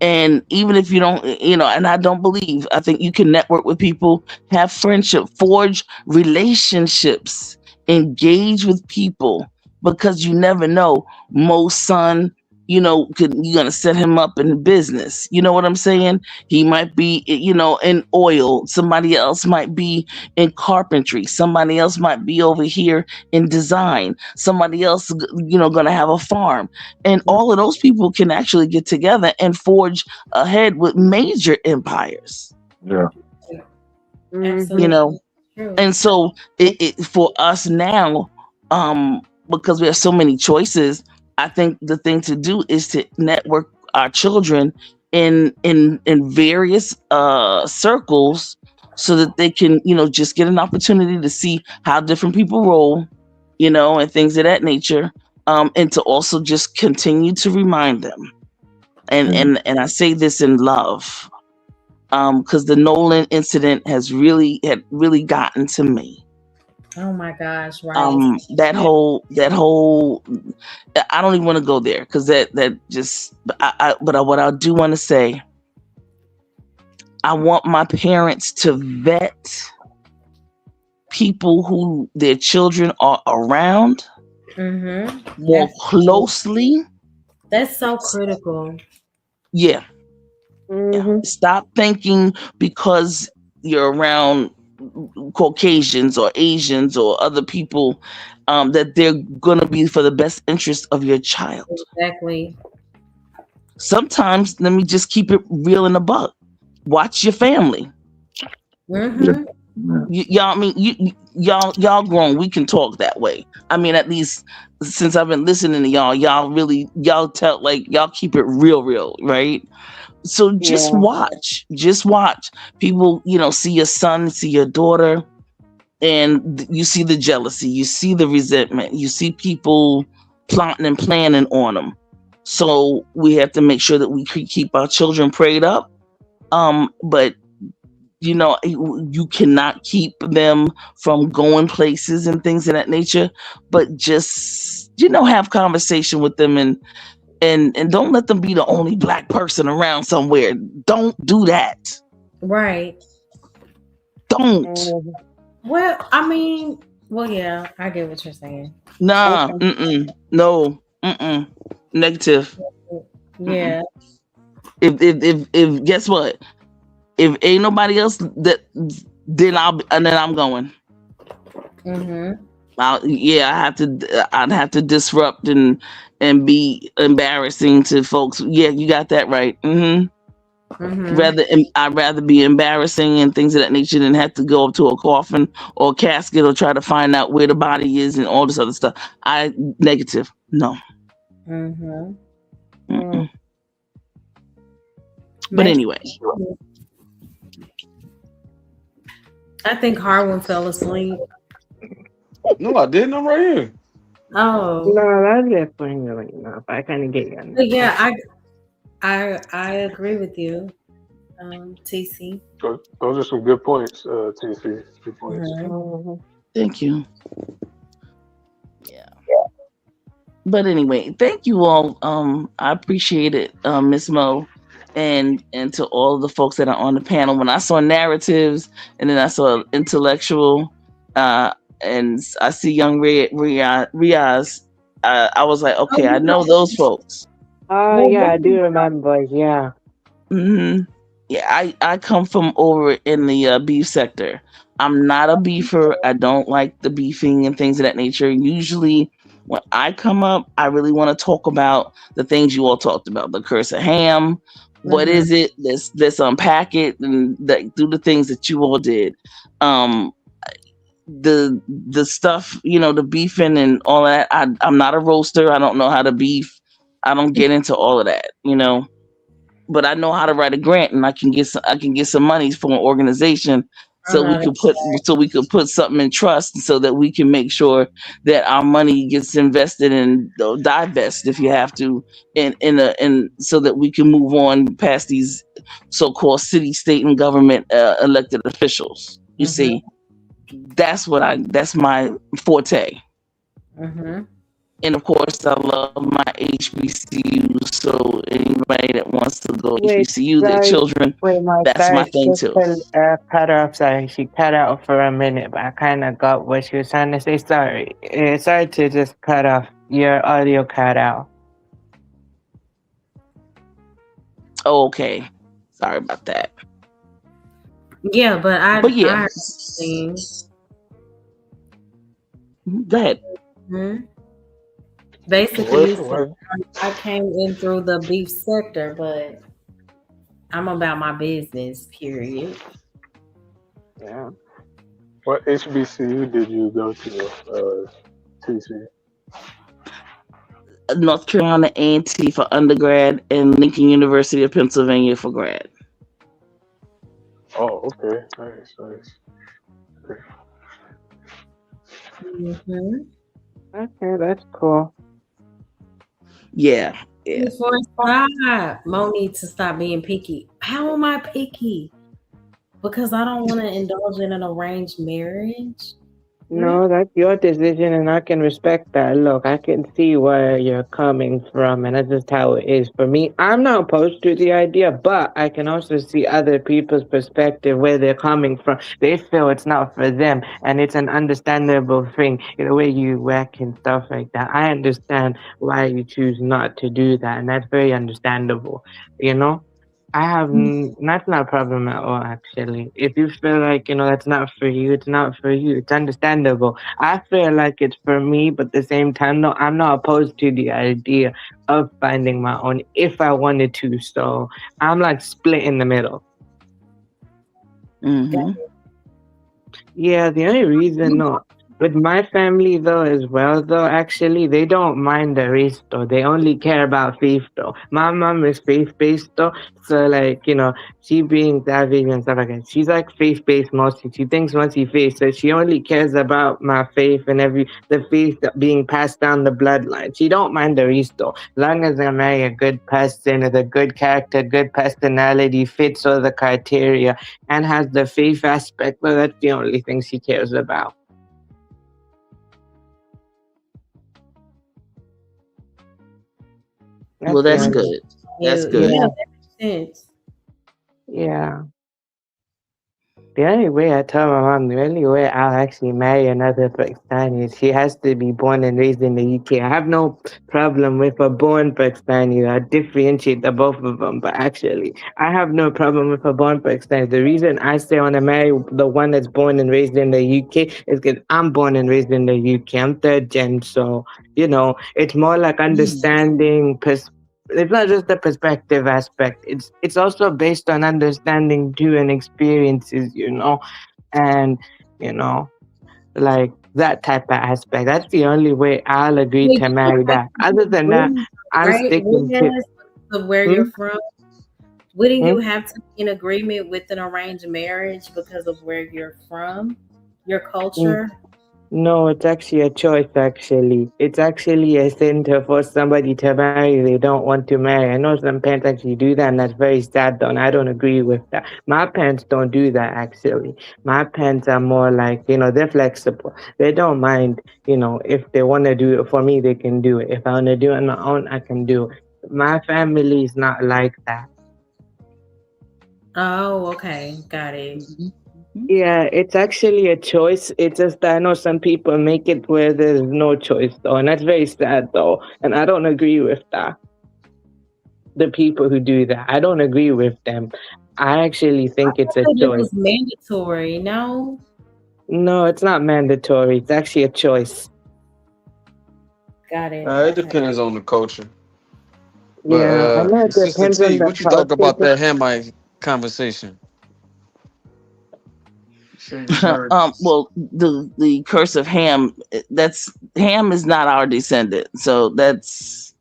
And even if you don't, and I think you can network with people, have friendship, forge relationships, engage with people, because you never know. Mo's son, you're gonna set him up in business. You know what I'm saying? He might be, in oil. Somebody else might be in carpentry. Somebody else might be over here in design. Somebody else, gonna have a farm. And all of those people can actually get together and forge ahead with major empires. Yeah. Absolutely. True. And so it for us now, because we have so many choices, I think the thing to do is to network our children in various circles, so that they can, just get an opportunity to see how different people roll, and things of that nature. And to also just continue to remind them. And I say this in love, because the Nolan incident had really gotten to me. Oh my gosh, right. That whole I don't even want to go there, because that just but what I do want to say, I want my parents to vet people who their children are around more closely. That's so critical. Yeah. Stop thinking because you're around Caucasians or Asians or other people, that they're gonna be for the best interest of your child. Exactly. Sometimes, let me just keep it real in a buck. Watch your family. Y'all, I mean, y'all grown. We can talk that way. I mean, at least since I've been listening to y'all, y'all tell, like, y'all keep it real, right? So just watch people, see your son, see your daughter, and you see the jealousy, you see the resentment, you see people plotting and planning on them. So we have to make sure that we keep our children prayed up. But you cannot keep them from going places and things of that nature, but just, have conversation with them, and don't let them be the only black person around somewhere. Don't do that. Right. Don't. Well, I mean, yeah, I get what you're saying. Nah. No. Negative. Yeah. If guess what? If ain't nobody else, then I'm going. I'd have to disrupt and be embarrassing to folks. Yeah, you got that right. I'd rather be embarrassing and things of that nature than have to go up to a coffin or a casket or try to find out where the body is and all this other stuff. Negative. No. But anyway, I think Harwin fell asleep. No, I didn't. I'm right here. Oh No, that's definitely enough. I kind of get you. But yeah, I agree with you, TC. Those are some good points, TC. Good points. Thank you. Yeah. But anyway, thank you all. I appreciate it, Miss Mo. and to all of the folks that are on the panel. When I saw narratives and then I saw intellectual, uh, and I see young Riaz, I was like, Oh, okay, I you know know, those folks. Oh, well, yeah, one I of do remember. Yeah. hmm Yeah, I come from over in the beef sector. I'm not a beefer. I don't like the beefing and things of that nature. Usually, when I come up, I really want to talk about the things you all talked about, the curse of ham. What mm-hmm, is it? Let's unpack it and do the things that you all did. Um, the stuff, the beefing and all that. I'm not a roaster. I don't know how to beef. I don't get into all of that. But I know how to write a grant, and I can get some money from an organization, so we uh-huh. could put something in trust, so that we can make sure that our money gets invested and divest if you have to, in so that we can move on past these so-called city, state, and government elected officials. You Mm-hmm, see, that's my forte. mm-hmm. And of course, I love my HBCU. So anybody that wants to go Wait, HBCU, their sorry. children, Wait, my that's my sorry, thing too. sister cut off. Sorry, she cut out for a minute, but I kind of got what she was trying to say. Sorry. Sorry to just cut off. Your audio cut out. Oh, okay. Sorry about that. Yeah, but But yeah, I heard things. go ahead. Hmm. Basically, What you said what I came in through the beef sector, but I'm about my business. Period. Yeah. what HBCU did you go to, TC? North Carolina A&T for undergrad and Lincoln University of Pennsylvania for grad. Oh, okay, nice, nice. Mm-hmm. Okay, that's cool. Yeah, yeah. Before stop, Mo needs to stop being picky. How am I picky? Because I don't want to indulge in an arranged marriage. Hmm? No, that's your decision, and I can respect that. Look, I can see where you're coming from, and that's just how it is. For me, I'm not opposed to the idea, but I can also see other people's perspective where they're coming from. They feel it's not for them, and it's an understandable thing. The way you work and stuff like that. I understand why you choose not to do that, and that's very understandable. You know? That's not a problem at all, actually. If you feel like, that's not for you, it's not for you. It's understandable. I feel like it's for me, but at the same time, no, I'm not opposed to the idea of finding my own if I wanted to. So I'm like split in the middle. Hmm. Yeah, the only reason, no, with my family though as well though, actually they don't mind the race though. They only care about faith though. My mom is faith based though, so like she being savvy and stuff like that. She's like faith based mostly. She thinks once you faith, so she only cares about my faith and the faith that being passed down the bloodline. She don't mind the race though, as long as I marry a good person with a good character, good personality, fits all the criteria and has the faith aspect. Well, that's the only thing she cares about. Well, That's the that's Mm, only. good. That's yeah, good. yeah, Yeah, that makes sense. yeah. The only way I tell my mom, the only way I'll actually marry another Pakistani is she has to be born and raised in the UK. I have no problem with a born Pakistani. I differentiate the both of them, but actually, I have no problem with a born Pakistani. The reason I say I want to marry the one that's born and raised in the UK is because I'm born and raised in the UK. I'm third gen, so it's more like understanding it's not just the perspective aspect. It's also based on understanding too and experiences, and you know, like that type of aspect. That's the only way I'll agree Would to you marry have that. to Other than that, agree, I'm right, sticking to with of where hmm? you're from? Wouldn't Hmm? you have to be in agreement with an arranged marriage because of where you're from, your Hmm. culture? No, it's actually a choice, actually. It's actually a sin to force somebody to marry they don't want to marry. I know some parents actually do that, and that's very sad, though, and I don't agree with that. My parents don't do that, actually. My parents are more like, they're flexible. They don't mind, if they want to do it for me, they can do it. If I want to do it on my own, I can do it. My family is not like that. Oh, okay. Got it. Yeah, it's actually a choice. It's just that I know some people make it where there's no choice, though, and that's very sad, though. And I don't agree with that. The people who do that, I don't agree with them. I actually I think it's a thought it choice. was mandatory. No, No, it's not mandatory. It's actually a choice. got it. It Okay. depends on the culture. But Yeah, I know it Sister depends on T, the what you thought culture. about that Hamite conversation? Say you heard. Well, the curse of Ham. That's Ham is not our descendant, so that's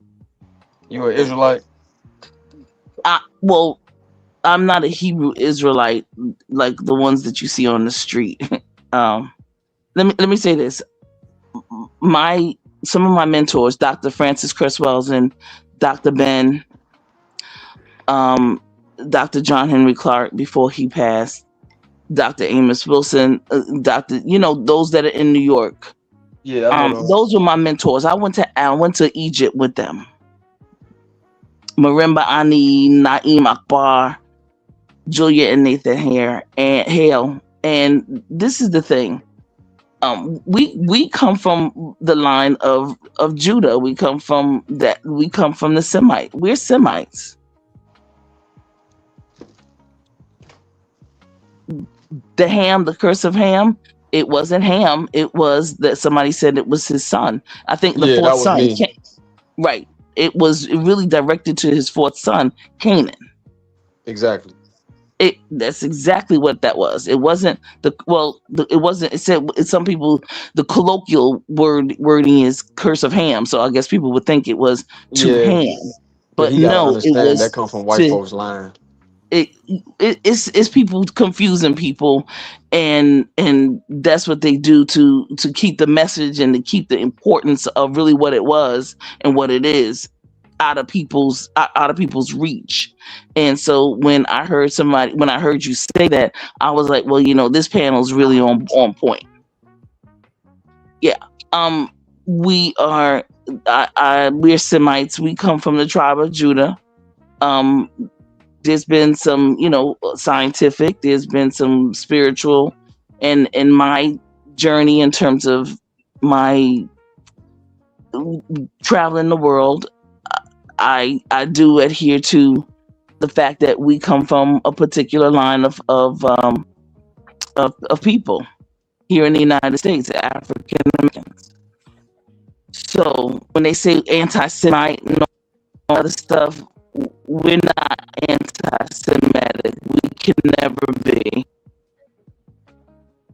You an Israelite? well. I'm not a Hebrew Israelite like the ones that you see on the street. um, let me say this: some of my mentors, Dr. Francis Creswell's and Dr. Ben, um, Dr. John Henry Clark before he passed, Dr. Amos Wilson, those that are in New York. Yeah, I know those. Those were my mentors. I went to Egypt with them. Marimba Ani, Naim Akbar, Julia and Nathan Hale. And this is the thing. We come from the line of Judah. We come from the Semite. We're Semites. The curse of Ham, it wasn't Ham. It was that somebody said it was his son. I think the Yeah, fourth that was son. me. Right. It was really directed to his fourth son, Canaan. Exactly. That's exactly what that was. It wasn't it wasn't. It said some people the colloquial wording is curse of Ham. So I guess people would think it was to Yeah, Ham, but but he got to no, it understand that was come from white to folks' line. it's people confusing people, and that's what they do to keep the message and to keep the importance of really what it was and what it is out of people's reach. And so when I heard you say that, I was like, well, this panel's really on point. Yeah. We are we're Semites. We come from the tribe of Judah. There's been some, scientific, there's been some spiritual, and in my journey in terms of my traveling the world, I do adhere to the fact that we come from a particular line of people here in the United States, African Americans. So when they say anti-Semite and all other stuff, we're not anti-Semitic. We can never be.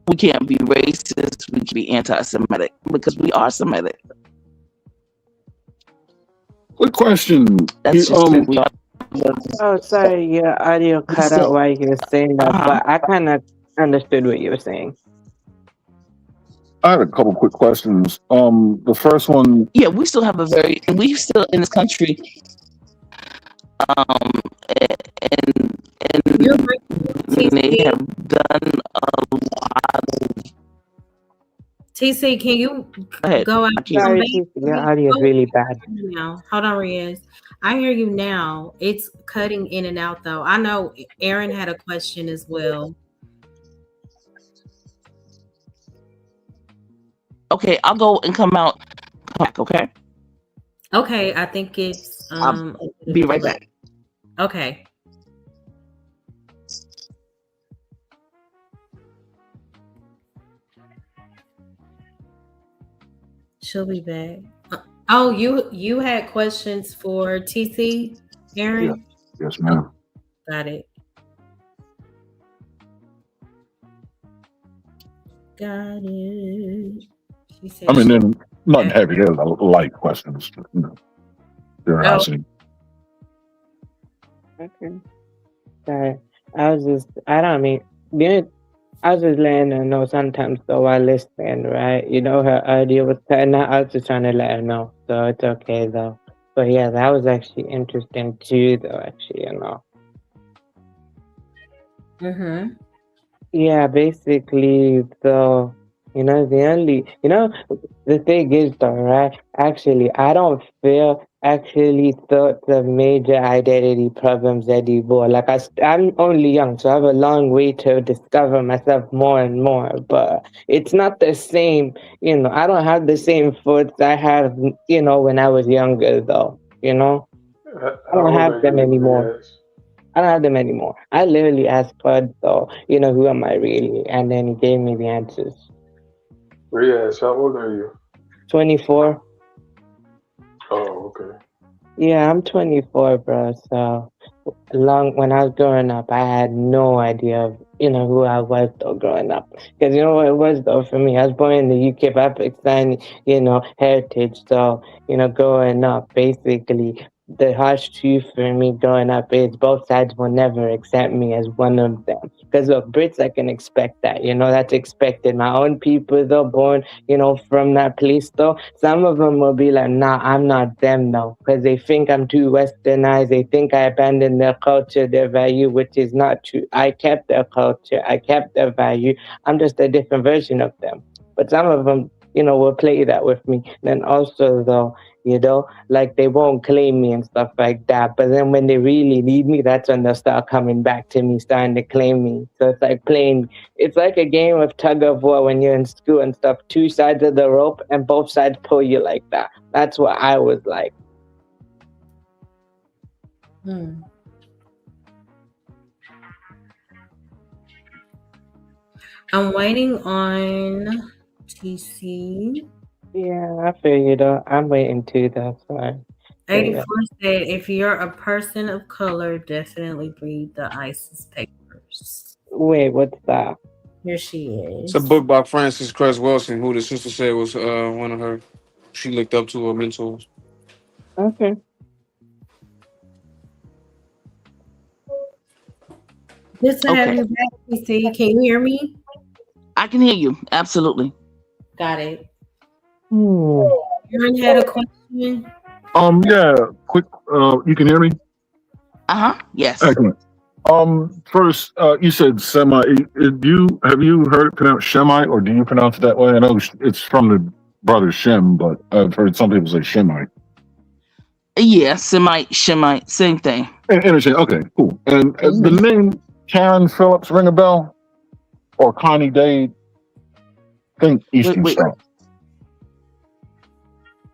We can't be racist. We can be anti-Semitic because we are Semitic. Quick question. That's just who we are. Oh, sorry, your audio cut out while you were saying that, but I kind of understood what you were saying. I had a couple quick questions. The first one. Yeah, we still in this country. And they have done a lot of. TC, can you go out? Sorry, TC, your audio is really bad. Now, hold on, Riaz. I hear you now. It's cutting in and out, though. I know Aaron had a question as well. Okay, I'll go and come back. Okay. Okay, I think it's. I'll be right back. Okay. She'll be back. Oh, you had questions for TC, Aaron? Yeah. Yes, ma'am. Got it. Got it. She said I mean, then nothing heavy. There's light questions. Curiosity. Okay. Sorry. I was just letting her know sometimes though while listening, right? Her audio was cutting out. I was just trying to let her know. So it's okay though. But yeah, that was actually interesting too though, actually, Mm-hmm. Yeah, basically though, The thing is though, right? Actually, I don't feel actually thoughts of major identity problems anymore. Like I'm only young, so I have a long way to discover myself more and more. But it's not the same, I don't have the same thoughts I had, when I was younger though, I How don't old have are them you, anymore. Riaz? I don't have them anymore. I literally asked God though, who am I really? And then he gave me the answers. Riaz, how old are you? 24. Oh, okay. Yeah, I'm 24, bro. So long when I was growing up, I had no idea of who I was though growing up. Because you know what it was though for me. I was born in the UK, Pakistani, heritage. So growing up, basically the harsh truth for me growing up is both sides will never accept me as one of them. Because look, Brits, I can expect that. That's expected. My own people, though, born from that place though. Some of them will be like, nah, I'm not them though, because they think I'm too westernized. They think I abandoned their culture, their value, which is not true. I kept their culture, I kept their value. I'm just a different version of them. But some of them, will play that with me. Then also though, like they won't claim me and stuff like that. But then when they really need me, that's when they'll start coming back to me, starting to claim me. So it's like playing it's like a game of tug of war when you're in school and stuff. Two sides of the rope and both sides pull you like that. That's what I was like. I'm waiting on TC. Yeah, I feel you though. I'm waiting too. That's fine. 84 said, if you're a person of color, definitely read the ISIS papers. Wait, what's that? Here she It's a is. book by Frances Cress Wilson, who the sister said was one of her. She looked up to her mentors. Okay. Good to have you back, TC. Can you hear me? I can hear you. Absolutely. Got it. Hmm. Aaron had a question. Yeah, quick. You can hear me? Yes. Excellent. First, you said Semite. Have you heard it pronounced Shemite, or do you pronounce it that way? I know it's from the brother Shem, but I've heard some people say Shemite. Yeah, Semite, Shemite, same thing. Interesting. Okay, cool. And the name Karen Phillips ring a bell, or Connie Day? Think Eastern Star.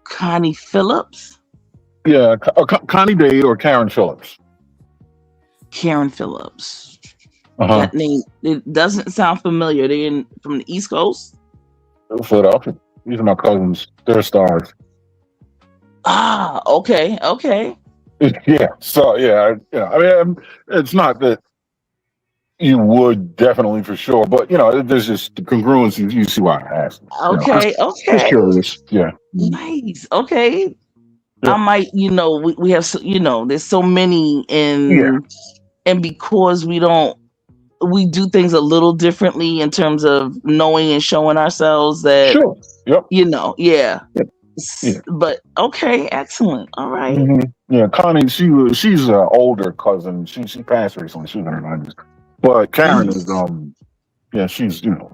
Connie Phillips? Yeah, Connie Day or Karen Phillips. Karen Phillips. Uh-huh. That name, it doesn't sound familiar. They're from the East Coast? Philadelphia. These are my cousins. They're stars. Ah, okay. Yeah. So yeah, I mean, it's not that you would definitely for sure, but there's just the congruency. You see why I asked. Okay. Just curious. Yeah. Nice. Okay. Yeah. I might, we have, there's so many, and because we do things a little differently in terms of knowing and showing ourselves that, sure. Yep. Yeah. Yeah. But okay, excellent. All right. Mm-hmm. Yeah, Connie, she's an older cousin. She passed recently. She was in her 90s. But Karen is she's in her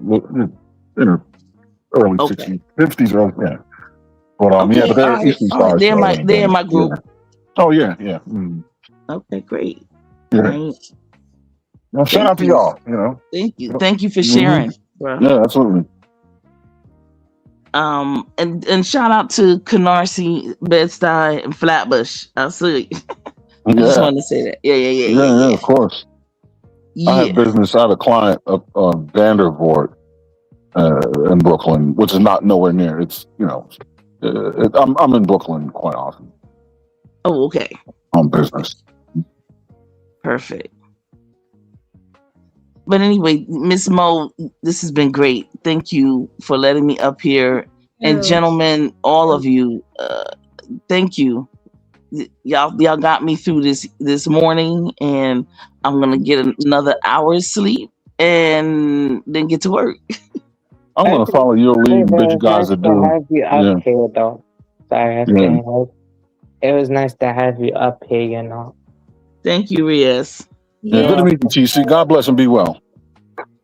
early 60s, 50s, early, yeah. But but they're Eastern Stars. They're in my group. Yeah. Oh yeah. Mm. Okay, great. Yeah. Right. Well, shout out to y'all. Thank you for sharing, bro. Yeah, absolutely. And shout out to Canarsie, Bed-Stuy, and Flatbush. I see. I just wanted to say that. Yeah. Of course. Yeah. I have business. I have a client of Vandervoort in Brooklyn, which is not nowhere near. It's I'm in Brooklyn quite often. Oh, okay. On business. Perfect. But anyway, Miss Mo, this has been great. Thank you for letting me up here. And gentlemen, all of you, thank you. Y'all got me through this morning, and I'm gonna get another hour's sleep and then get to work. I'm gonna follow your lead, but you guys are doing. Have you up here though? Sorry, it was nice to have you up here. Thank you, Riaz. Yeah, good to meet you, TC. God bless and be well.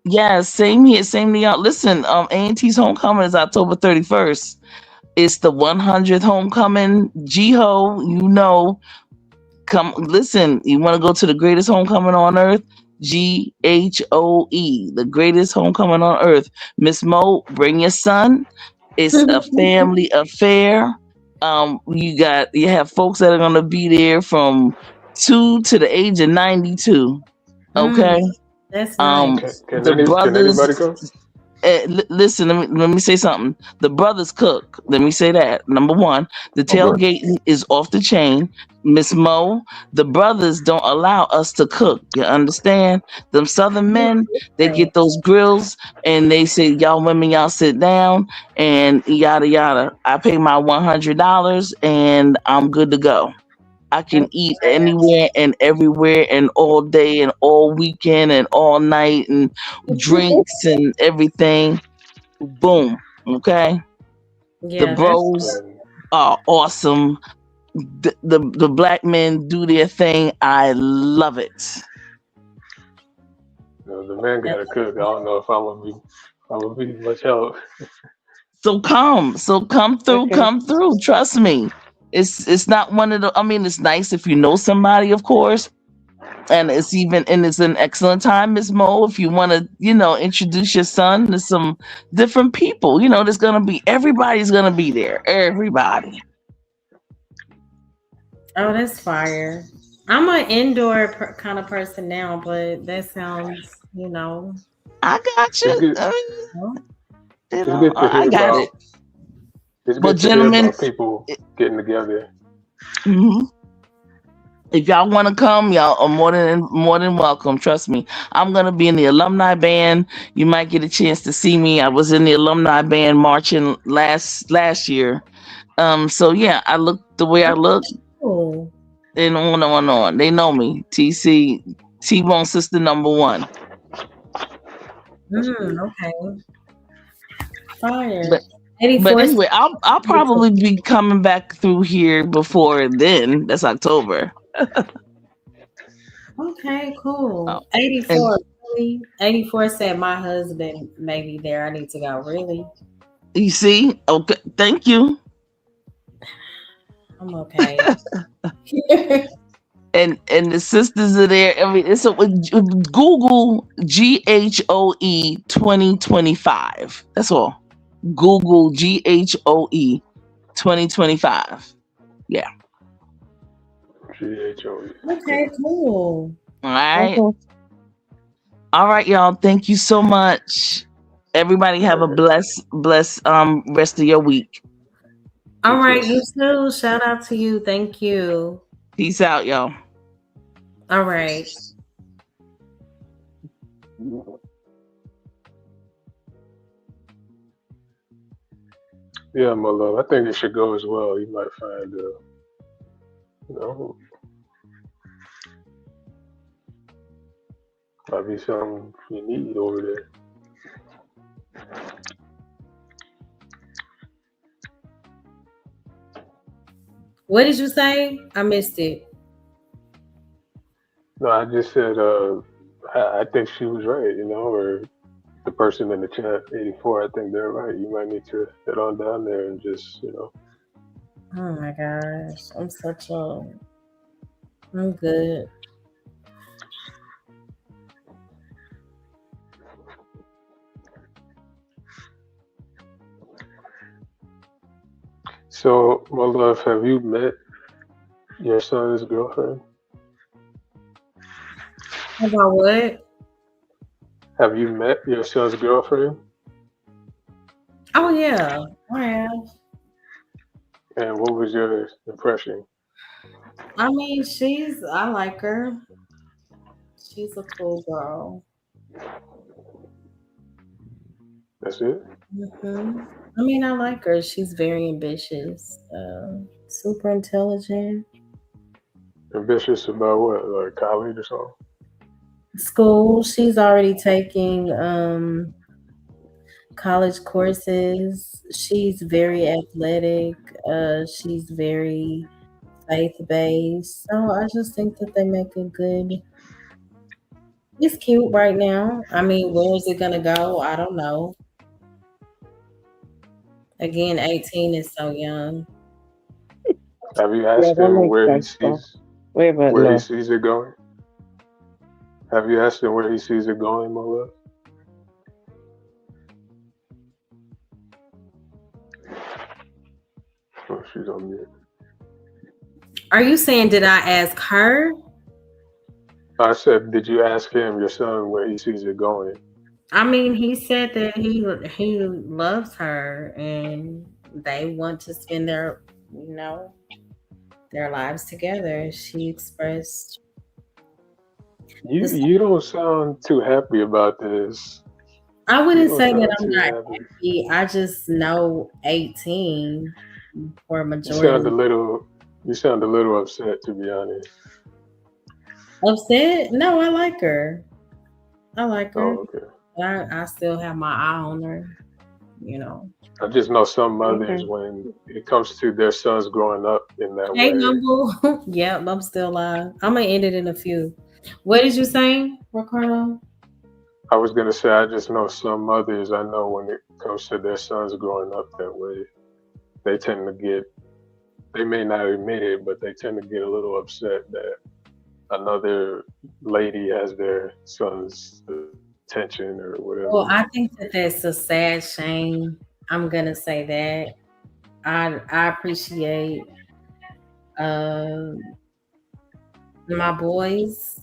Yeah, same here, same to y'all. Listen, A&T's homecoming is October 31st. It's the 100th homecoming. G-Ho, come listen. You want to go to the greatest homecoming on earth? GHOE, the greatest homecoming on earth. Miss Mo, bring your son. It's a family affair. You have folks that are gonna be there from 2 to the age of 92. Okay. That's Um, nice. the Can anybody brothers. go? Listen, let me say something. The brothers cook. Let me say that. Number one, the Okay. tailgating is off the chain. Miss Mo, the brothers don't allow us to cook. You understand? Them Southern men, they Right. get those grills and they say, y'all women, y'all sit down and yada yada. I pay my $100 and I'm good to go. I can That's eat nice. anywhere and everywhere and all day and all weekend and all night and drinks and everything. Boom. Okay. The Yeah, that's bros And are awesome. The black men do their thing. I love it. the man got to cook. I don't know if I'm gonna be much help. So come through, Okay. come through. Trust me. It's not one of the I mean it's nice if you know somebody, of course. And it's an excellent time, Miss Mo, if you want to, introduce your son to some different people. Everybody's gonna be there. Everybody. oh, that's fire. I'm an indoor kind of person now, but that sounds, I got It's you. good. well, It's good to I hear got about. it. It's But good to hear gentlemen, about people getting together. mhm, if y'all want to come, y'all are more than welcome. Trust me. I'm gonna be in the alumni band. You might get a chance to see me. I was in the alumni band marching last year. So yeah, I look the way I look cool. and on and on and on. They know me. TC T-Bone Sister number one. That's good. Okay. Fire. But 84. anyway, I'll probably be coming back through here before then. That's October. Okay, Oh, cool. and 84. Really? 84 said my husband may be there. I need to go. Really? you see, okay, thank you. I'm okay. And the sisters are there. I mean, it's Google GHOE 2025. That's all. Google GHOE 2025. Yeah. GHOE. Okay. Okay, cool. All right. Okay. All right, y'all. Thank you so much. Everybody All have a right. blessed rest of your week. All You right, too. you too. Shout out to you. Thank you. Peace out, y'all. All right. Yeah, my love. I think it should go as well. You might find, you know, might be something you need over there. What did you say? I missed it. No, I just said, I think she was right, or the person in the chat, 84, I think they're right. You might need to head on down there and just. Oh my gosh. I'm good. So, my love, have you met your son's girlfriend? About what? Have you met your son's girlfriend? Oh yeah. I have. And what was your impression? I mean, I like her. She's a cool girl. That's it? I mean, I like her. She's very ambitious, super intelligent. Ambitious about what? Like college or something? School. She's already taking college courses. She's very athletic. She's very faith based. So I just think that they make a good It's cute right now. I mean, where is it gonna go? I don't know. Again, 18 is so young. Have you Yeah, asked that him makes sense though. Wait, but where he look, sees it going? Have you asked him where he sees it going, Mola? Oh, she's on mute. Are you saying did I ask her? I said, did you ask him, your son, where he sees it going? I mean, he said that he loves her and they want to spend you know, their lives together. She expressed You this. you don't sound too happy about this. I You wouldn't don't say that sound I'm too not happy. happy. I just know 18 for a You sound a majority. little you sound a little upset, to be honest. Upset? No, I like her. I like her. Oh, okay. I still have my eye on her, you know. I just know some mothers, okay. when it comes to their sons growing up in that Hey, way. Mumble. Yep, I'm still live. I'm gonna end it in a few. What did you say, Ricardo? I was gonna say, I just know some mothers. I know when it comes to their sons growing up that way, they tend to get. They may not admit it, but they tend to get a little upset that another lady has their son's attention or Well, whatever. I think that that's a sad shame. I'm gonna say that. I appreciate uh, my boys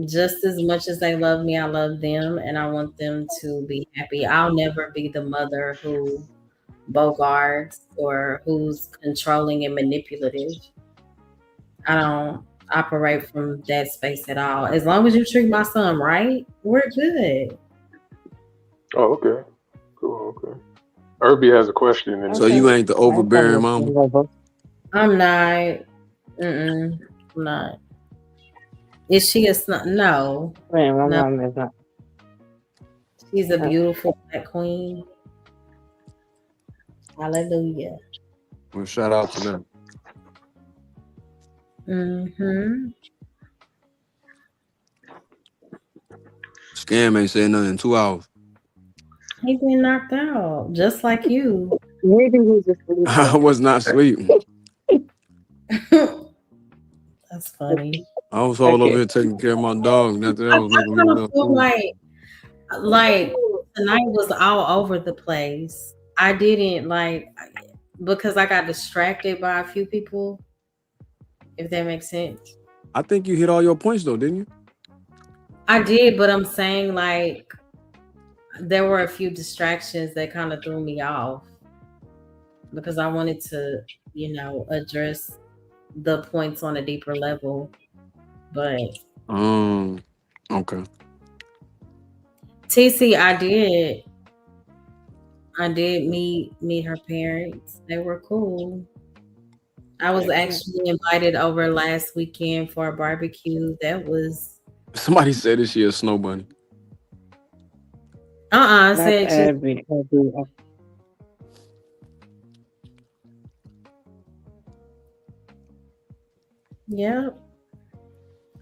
just as much as they love me. I love them, and I want them to be happy. I'll never be the mother who bogarts or who's controlling and manipulative. I don't operate from that space at all. As long as you treat my son right, we're good. Oh, okay, cool, okay. Irby has a question in So the Okay. you chat. ain't the That's overbearing mama. understandable. I'm not. Mm-mm. I'm not. Is she a son? No. Wait, my No. mom is not. She's a Uh, beautiful black queen. Hallelujah. Well, shout out to them. Mm-hmm. Scam ain't saying nothing in 2 hours. He been knocked out, just like you. maybe he's asleep I though. was not sleeping. That's funny. I was all over Okay. here taking care of my dog. Nothing I else, making me kind of enough feel food. like tonight was all over the place. I didn't because I got distracted by a few people, if that makes sense. I think you hit all your points though, didn't you? I did, but I'm saying like there were a few distractions that kind of threw me off because I wanted to, address the points on a deeper level. But Okay. TC, I did meet her parents. They were cool. I was Okay. actually invited over last weekend for a barbecue. That was Somebody said this year a snow bunny. I That's said she. every. Yep.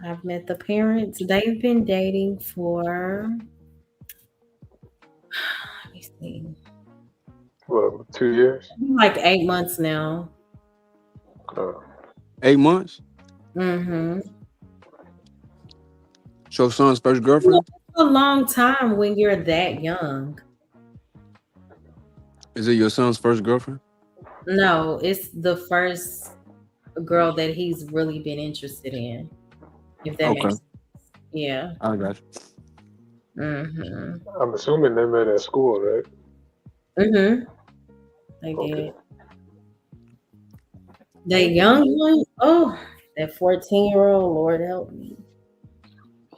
I've met the parents. They've been dating for let me see. Well, 2 years. Like 8 months now. Uh, 8 months? Mm-hmm. It's your son's first It's girlfriend? a long time when you're that young. Is it your son's first girlfriend? No, it's the first girl that he's really been interested in. If that Okay. makes sense. Yeah. I got you. Mm-hmm. I'm assuming they met at school, right? Mm-hmm. They Okay. did. The young one, oh, that 14-year-old, Lord help me.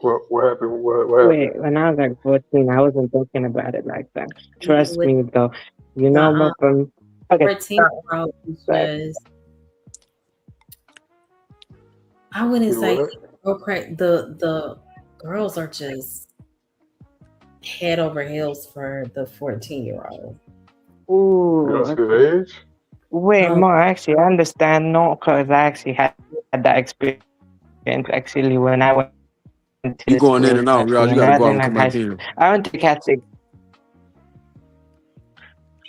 What happened? What Wait, happened? when I was like 14, I wasn't thinking about it like that. Trust With me, though. You know, uh-uh, okay, 14-year-old is but just, I wouldn't You say what? the girls are just head over heels for the 14-year-old. You don't ooh, see the age? wait, Um, more actually, I understand. No, because I actually had that experience actually when I went to school. You going in way, and out, Raj. You especially got to I go out think and like come back in. I went to Catholic.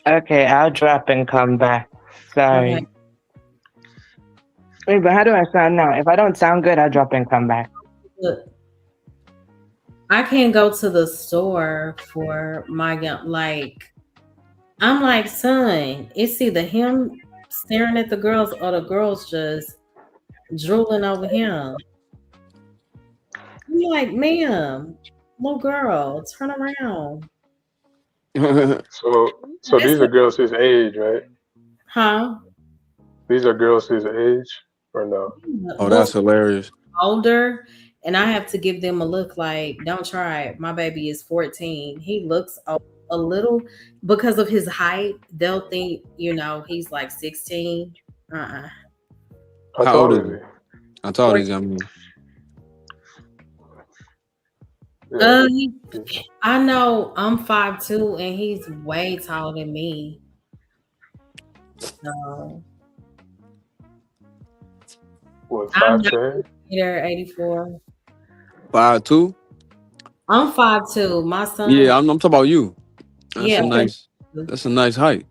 Okay, I'll drop and come back. Okay. Sorry. Wait, but how do I sound now? If I don't sound good, I'll drop and come back. Look, I can't go to the store for my young. Like, I'm like, son, it's either him staring at the girls or the girls just drooling over him. I'm like, ma'am, little girl, turn around. So That's these are girls his age, right? huh? These are girls his age, or no? Oh, Well, that's hilarious. older, and I have to give them a look like, don't try it. My baby is 14. He looks a little because of his height. They'll think, he's like 16. Uh-uh. How How old tall is is he? he? How tall is he? I mean, Yeah. I know I'm 5'2" and he's way taller than me. So What, I'm not 5'10"? there 84. 5'2"? I'm 5'2". My son, Yeah, I'm talking about you. That's yeah. a nice height.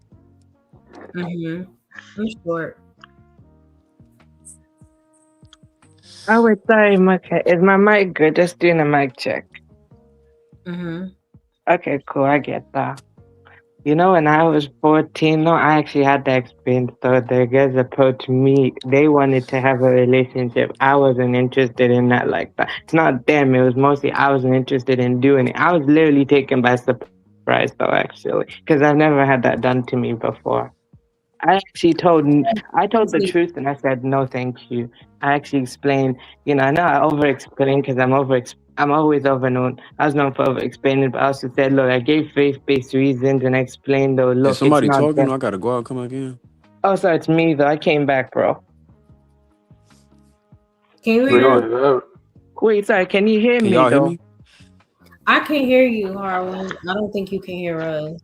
Mm-hmm. I'm short. Oh wait, sorry, is my mic good? Just doing a mic check. Mm-hmm. Okay, cool, I get that. When I was 14, no, I actually had that experience. So the girls approached me. They wanted to have a relationship. I wasn't interested in that like that. It's not them. It was mostly I wasn't interested in doing it. I was literally taken by surprise, though, actually, because I've never had that done to me before. I told the truth and I said, no, thank you. I actually explained, I know I over explain because I'm always over known. I was known for over explaining, but I also said, look, I gave faith-based reasons and I explained, though, Is look, it's somebody not talking? that. I gotta go out and come back in. Oh, sorry, it's me, though. I came back, bro. Can you hear me? Wait, sorry, can you hear Can me, y'all hear though? me? I can hear you, Harlan. I don't think you can hear us.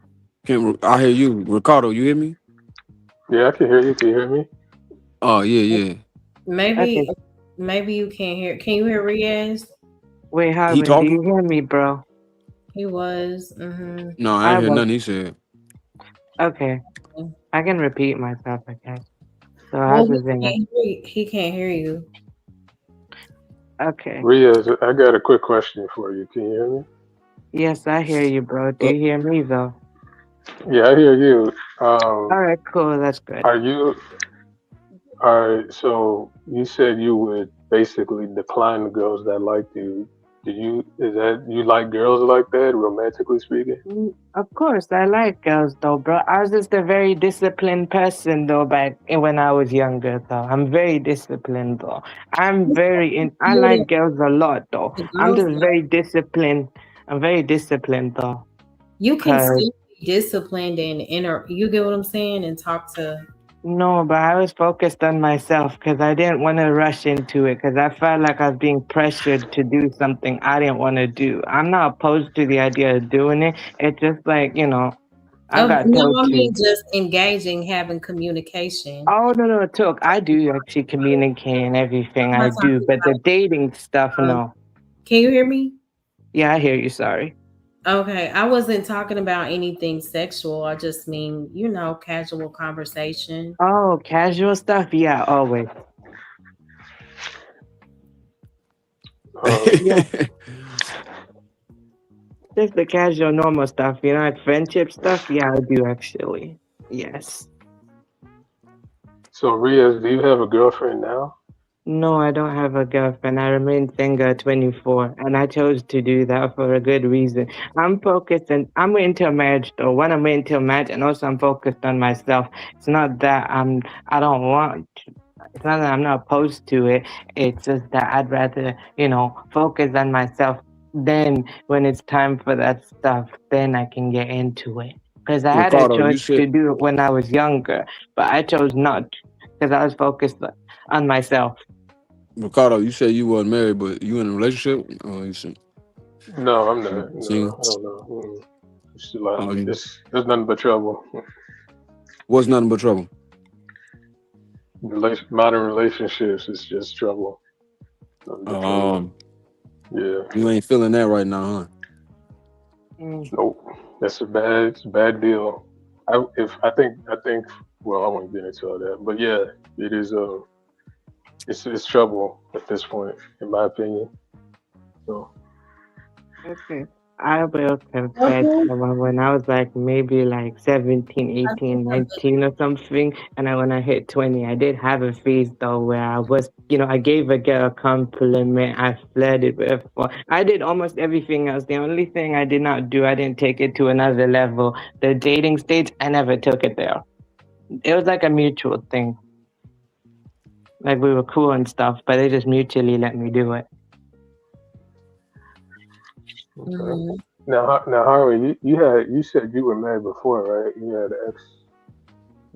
I hear you, Ricardo. You hear me? Yeah, I can hear you. Can you hear me? Oh yeah. Maybe, Okay. maybe you can't hear. Can you hear Riaz? Wait, He Harvin, do you talking? hear me, bro? He was. Mm-hmm. No, I I ain't hear was. nothing he said. Okay. I can repeat myself, I guess. So I Well, was in a. he can't hear you. Okay. Riaz, I got a quick question for you. Can you hear me? Yes, I hear you, bro. Do you hear me, though? Yeah, I hear you. All right, cool. That's good. Are you? All right. So you said you would basically decline the girls that like you. Do you? Is that you like girls like that, romantically speaking? Of course, I like girls, though, bro. I was just a very disciplined person, though, back when I was younger, though. I'm very disciplined, though. I like girls a lot, though. The I'm girls, just very disciplined. I'm very disciplined, though. you can Cause still be disciplined and You get what I'm saying? And talk to. no, but I was focused on myself because I didn't want to rush into it because I felt like I was being pressured to do something I didn't want to do. I'm not opposed to the idea of doing it. It's just like, I got No, told I to. mean just engaging, having communication. Oh, no, Took. I do actually communicate and everything. I'm I not do. talking But the dating stuff, about. no. Can you hear me? Yeah, I hear you. Sorry. Okay, I wasn't talking about anything sexual. I just mean, casual conversation. Oh, casual stuff? Yeah, always. Yeah. Just the casual, normal stuff, like friendship stuff. Yeah, I do actually. Yes. So Riaz, do you have a girlfriend now? No, I don't have a girlfriend. I remain single at 24, and I chose to do that for a good reason. I'm focused and I'm into marriage though. When I'm into marriage, and also I'm focused on myself. It's not that I don't want to. It's not that I'm not opposed to it. It's just that I'd rather, focus on myself. Then when it's time for that stuff, then I can get into it. Because I had a Ricardo, choice you said to do it when I was younger, but I chose not because I was focused on myself. you said you wasn't married, but you in a relationship? Oh, you said No, I'm not. No, single. I don't know. It's like Oh, you, there's nothing but trouble. what's nothing but trouble? Modern relationships is just trouble. Nothing but trouble. Yeah. You ain't feeling that right now, huh? Nope. That's a bad deal. I think well, I won't get into all that. But yeah, it is it's trouble at this point, in my opinion. So Okay. I will confess Okay. that when I was like maybe like 17, I think 18, I'm 19 or something, and when I hit 20, I did have a phase though where I was, I gave a girl a compliment, I flirted with her. I did almost everything else. The only thing I did not do, I didn't take it to another level. The dating stage, I never took it there. It was like a mutual thing. Like we were cool and stuff, but they just mutually let me do it. okay. Now, Harvey, you said you were married before, right? You had an ex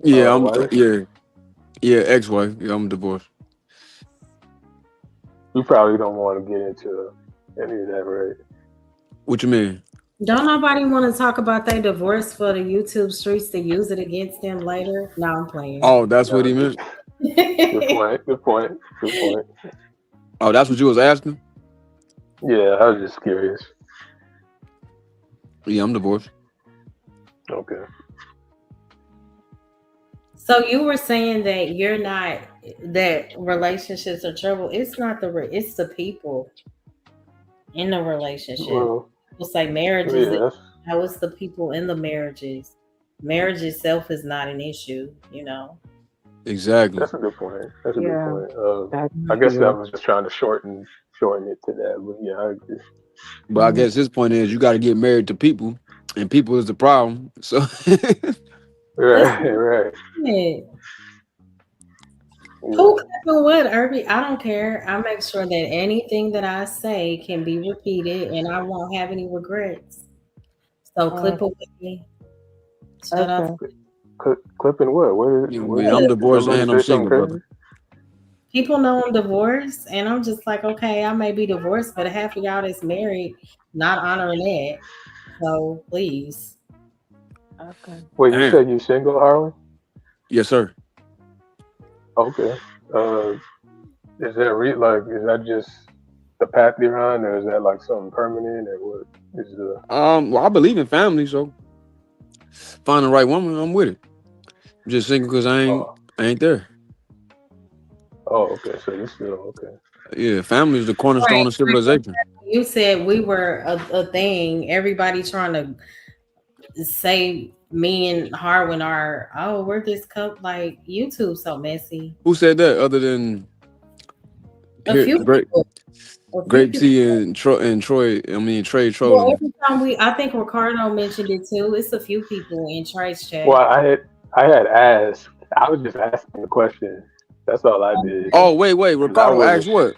Yeah, wife. yeah, ex-wife. Yeah, I'm divorced. You probably don't want to get into any of that, right? What you mean? Don't nobody want to talk about their divorce for the YouTube streets to use it against them later? No, I'm playing. Oh, that's what No, he meant. good point. Good point. Good point. Oh, that's what you was asking? Yeah, I was just curious. Yeah, I'm divorced. Okay. So you were saying that you're not that relationships are trouble. It's not it's the people in the relationship. Well, It's like marriages. yeah, How it's the people in the marriages. Marriage itself is not an issue. Exactly. that's a good point. That's a good Yeah, point. that's I guess I true. was just trying to shorten it to that, but yeah, I agree. But I guess his point is you got to get married to people, and people is the problem. So That's Right, right. it. Who Yeah, clipping what, Irby? I don't care. I make sure that anything that I say can be repeated and I won't have any regrets. So Uh, clip away. Shout out okay. Clipping what? you know, What man, did I'm to divorced somebody and I'm say something single, crazy? brother. people know I'm divorced, and I'm just like, okay, I may be divorced, but half of y'all that's married not honoring that. So please. Okay. Wait, you Damn. said you single, Harley? Yes, sir. Okay. Uh, is that is that just the path you're on, or is that like something permanent, or what is the? Well, I believe in family, so find the right woman, I'm with it. I'm just single because Oh, I ain't there. okay. So you still okay? Yeah, family is the cornerstone Right. of civilization. You said we were a thing. Everybody trying to say me and Harwin are, oh, we're this couple. Like, YouTube so messy. Who said that other than A here few great people. A few Grape people. T and Troy, I mean Trey Well, trolling me? every time I think Ricardo mentioned it too. It's a few people in Trey's Well, chat. I had asked. I was just asking the question. That's all I did, Oh, wait, because I Ricardo wasn't. asked what?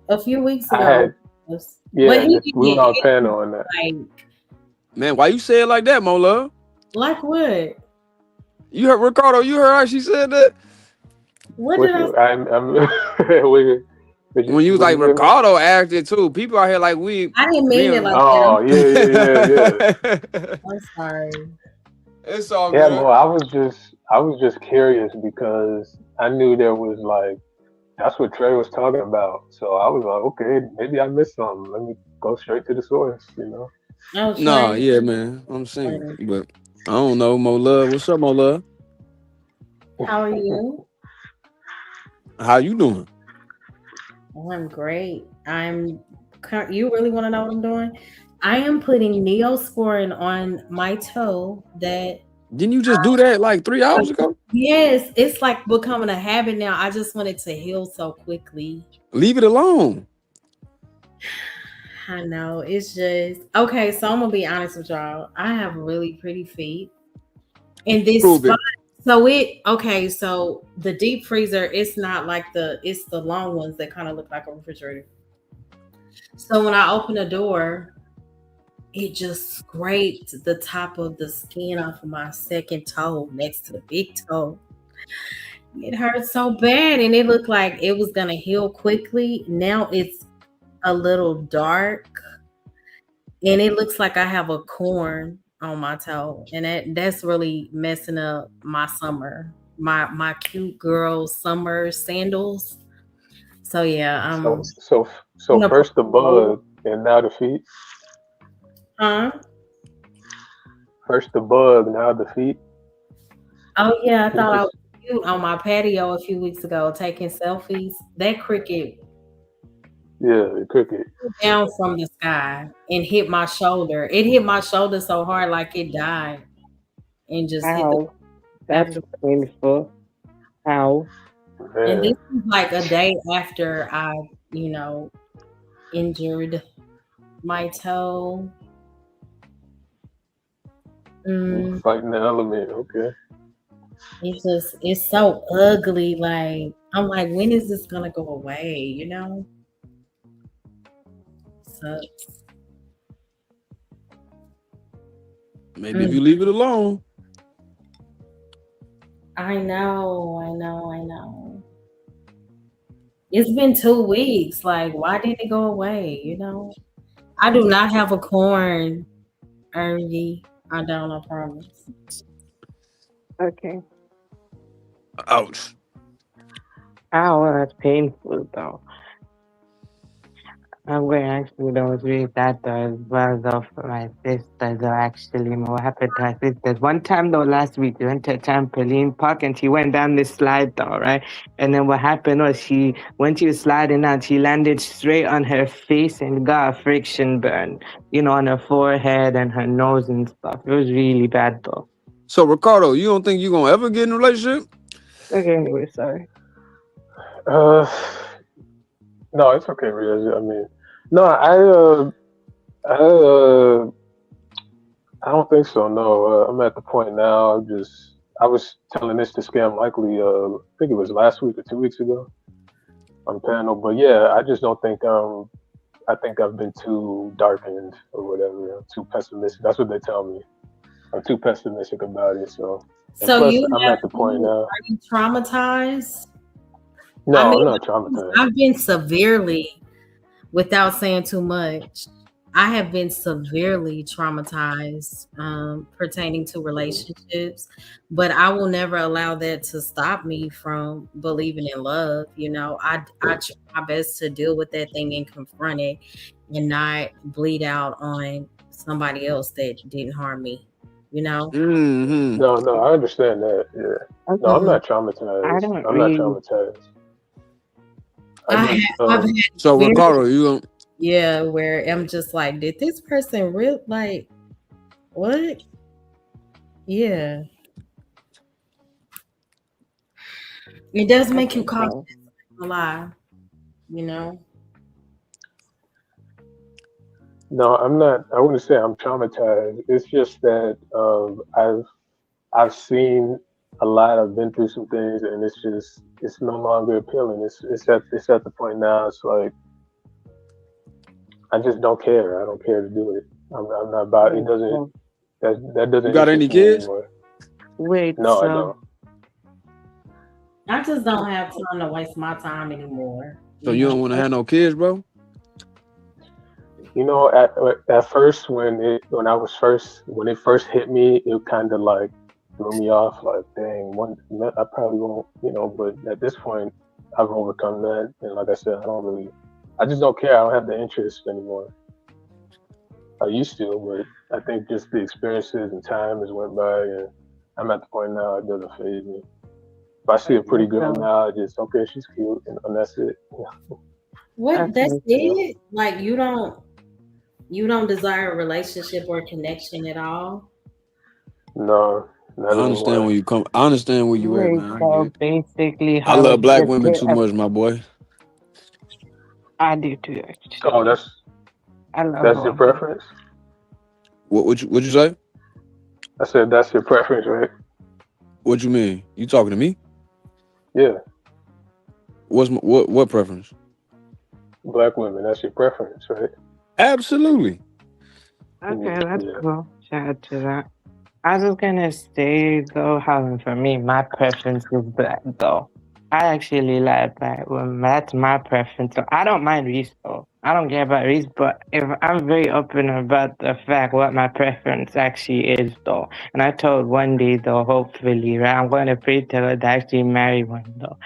A few weeks I ago. had But yeah. he We didn't were on get panel on that. like Man, why you say it like that, Mo Love? what? You heard Ricardo, you heard how she said that? What did Which I I'm When you was would like you say, man? Ricardo asked it too. People out here like I didn't we mean it like that. Oh yeah. I'm sorry. It's all Yeah, good. well, I was just curious because I knew there was like that's what Trey was talking about. So I was like, okay, maybe I missed something. Let me go straight to the source. Oh, Nah, Trey. yeah, man. I'm single. But I don't know, Mo Love. What's up, Mo Love? How are you? How you doing? Oh, I'm great. You really want to know what I'm doing? I am putting Neosporin on my toe that Didn't you just do that like 3 hours ago? yes, it's like becoming a habit now. I just want it to heal so quickly. Leave it alone. I know. It's just okay. So I'm gonna be honest with y'all. I have really pretty feet. And this Prove spot, it. so the deep freezer, it's not like it's the long ones that kind of look like a refrigerator. So when I open the door, it just scraped the top of the skin off of my second toe next to the big toe. It hurt so bad, and it looked like it was gonna heal quickly. Now it's a little dark, and it looks like I have a corn on my toe, and that's really messing up my summer, my cute girl summer sandals. So yeah, So first the bug and now the feet. huh? First the bug, now the feet. Oh yeah, I You thought I was just cute on my patio a few weeks ago taking selfies. That cricket yeah, the cricket. flew down from the sky and hit my shoulder. It hit my shoulder so hard, like it died, and just hit the Ow. That's after. painful. Ow. And this Man, was like a day after I, you know, injured my toe. you Mm, fighting the element. Okay. it's so ugly. Like I'm like, when is this gonna go away? You know, sucks. Maybe if you leave it alone. I know, I know, I know. It's been 2 weeks. Like, why didn't it go away? You know, I do not have a corn, Ergie. I don't. I promise. Okay. Ouch. Ow, that's painful though. I'm going to actually don't read that though as well though for my sisters though actually what happened to my sisters. One time though last week we went to a trampoline park and she went down this slide though, right? And then what happened was when she was sliding out, she landed straight on her face and got a friction burn, on her forehead and her nose and stuff. It was really bad though. So Ricardo, you don't think you're gonna ever get in a relationship? Okay, anyway, sorry. Uh, no, it's okay, Riaz. I mean, no, I don't think so. No, I'm at the point now. I was telling this to Scam Likely. I think it was last week or 2 weeks ago on panel. But yeah, I just don't think. I think I've been too darkened or whatever. I'm too pessimistic. That's what they tell me. I'm too pessimistic about it. So, and So plus, you I'm have at the point now. are you traumatized? I No, I'm mean, not traumatized. I've been severely, without saying too much, I have been severely traumatized pertaining to relationships, but I will never allow that to stop me from believing in love. You know, I try my best to deal with that thing and confront it and not bleed out on somebody else that didn't harm me, you know? Mm-hmm. No, I understand that. Yeah. No, I'm Okay. not I traumatized. don't I'm not really. traumatized. I I just I've had So experience, Ricardo, you gonna yeah, where I'm just like, did this person real like what? Yeah. It does make you Okay, cautious, so a lie, you know? no, I'm not. I wouldn't say I'm traumatized. It's just that I've seen a lot. I've been through some things, and it's no longer appealing. It's at the point now. It's like I just don't care. I don't care to do it. I'm not about. It wait, doesn't. so That you doesn't got any interest me kids? anymore. wait, No, I so don't. I just don't have time to waste my time anymore. So You you know, don't want to have no kids, bro? You know, at first when it first hit me, it kind of like threw me off. Like, dang, I probably won't, But at this point, I've overcome that, and like I said, I just don't care. I don't have the interest anymore. I used to, but I think just the experiences and time has went by, and I'm at the point now it doesn't phase me. If I see a pretty okay, girl so now, I just okay, she's cute, and that's it. what that's okay, so it? Like you don't desire a relationship or connection at all? No, not I understand anymore. where you come. I understand where you at, wait, man. I get so it. basically, I how love black just women too much, my boy. I do too Oh, actually. I love that's your all of them. preference. What you say? I said that's your preference, right? What you mean? You talking to me? Yeah, What preference? black women. That's your preference, right? Absolutely. Okay, that's Yeah. cool. Shout out to that. I was gonna say though, how for me, my preference is black though. I actually like black women. That's my preference. So I don't mind Reese though. I don't care about race, but if I'm very open about the fact what my preference actually is, though. And I told one day, though, hopefully, right, I'm going to pray to God to actually marry one, though.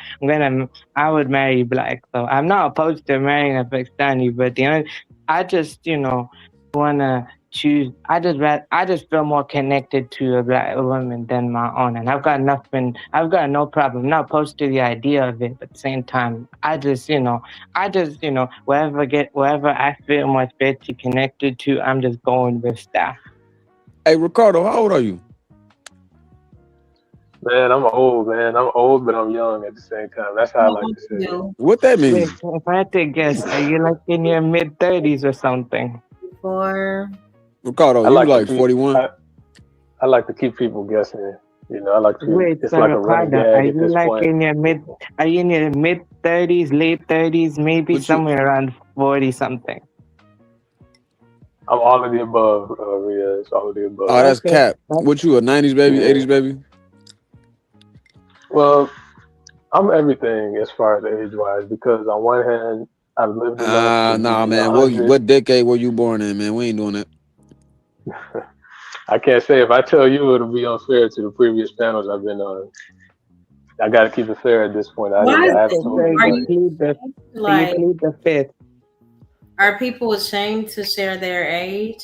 I would marry black, though. I'm not opposed to marrying a Pakistani, but I just, want to choose. I just feel more connected to a black woman than my own, and I've got no problem. Not opposed to the idea of it, but at the same time, wherever I feel more spiritually connected to, I'm just going with that. Hey, Ricardo, how old are you? Man, I'm old, man. I'm old, but I'm young at the same time. That's how I like to say it. What that Wait, mean? if I had to guess, are you like in your mid-30s or something? For Ricardo, I you like to like be. 41? I like to keep people guessing. I like to. Wait, It's so like a running Ricardo, gag at this point. are you in your mid-30s, late 30s, maybe What you? somewhere around 40 something? I'm all of the above, Rhea. It's all of the Oh, above. that's Okay. cap. What you, a 90s baby, Yeah. 80s baby? Well, I'm everything as far as age wise because on one hand, I've lived enough to be Nah, in the man. hundreds. What decade were you born in, man? We ain't doing that. I can't say if I tell you it'll be unfair to the previous panels I've been on. I got to keep it fair at this point. I why is haven't it? told Are anybody. You like plead the fifth. are people ashamed to share their age?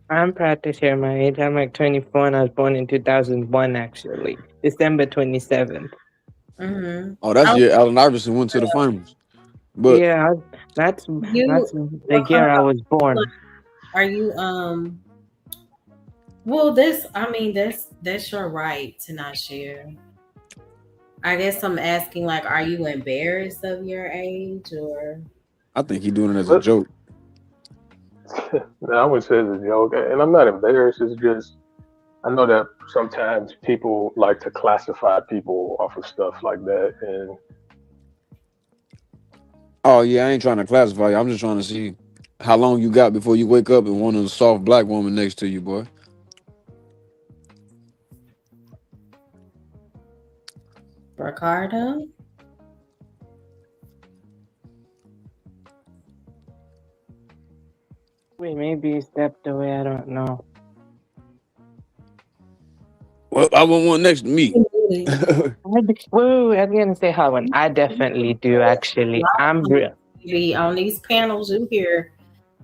I'm proud to share my age. I'm like 24 and I was born in 2001, actually. December 27th. Mm-hmm. Oh, that's the year Allen Iverson went to the finals. But Yeah, that's You, the year I Ricardo, was born. are you well, that's your right to not share. I guess I'm asking, like, are you embarrassed of your age, or I think he doing it as a But joke. no, I wouldn't say it's a joke, and I'm not embarrassed. It's just I know that sometimes people like to classify people off of stuff like that, and Oh yeah, I ain't trying to classify you. I'm just trying to see how long you got before you wake up and want a soft black woman next to you, boy. Ricardo? Wait, maybe he stepped away. I don't know. Well, I want one next to me. Woo, I was gonna say Howard. I definitely do actually. I'm real. Maybe on these panels, you hear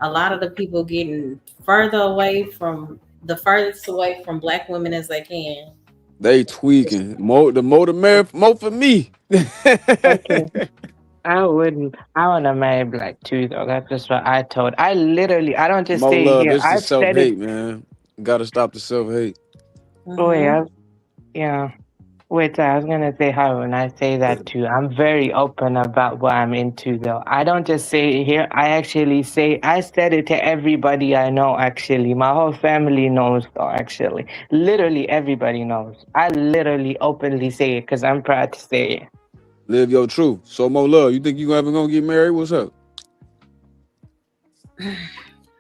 a lot of the people getting further away from the furthest away from black women as they can. They tweaking. The more for me. Okay. I wouldn't. I wanna marry black too, though. That's just what I told. I don't just More say it love. here. It's the I've said it. self-hate, man. Gotta stop the self-hate. Wait, Mm-hmm. yeah. Wait, I was gonna say how when I say that too. I'm very open about what I'm into, though. I don't just say it here. I actually say I said it to everybody I know. Actually, my whole family knows, though. Actually, literally everybody knows. I literally openly say it because I'm proud to say it. Live your truth. So more love. You think you ever gonna get married? What's up?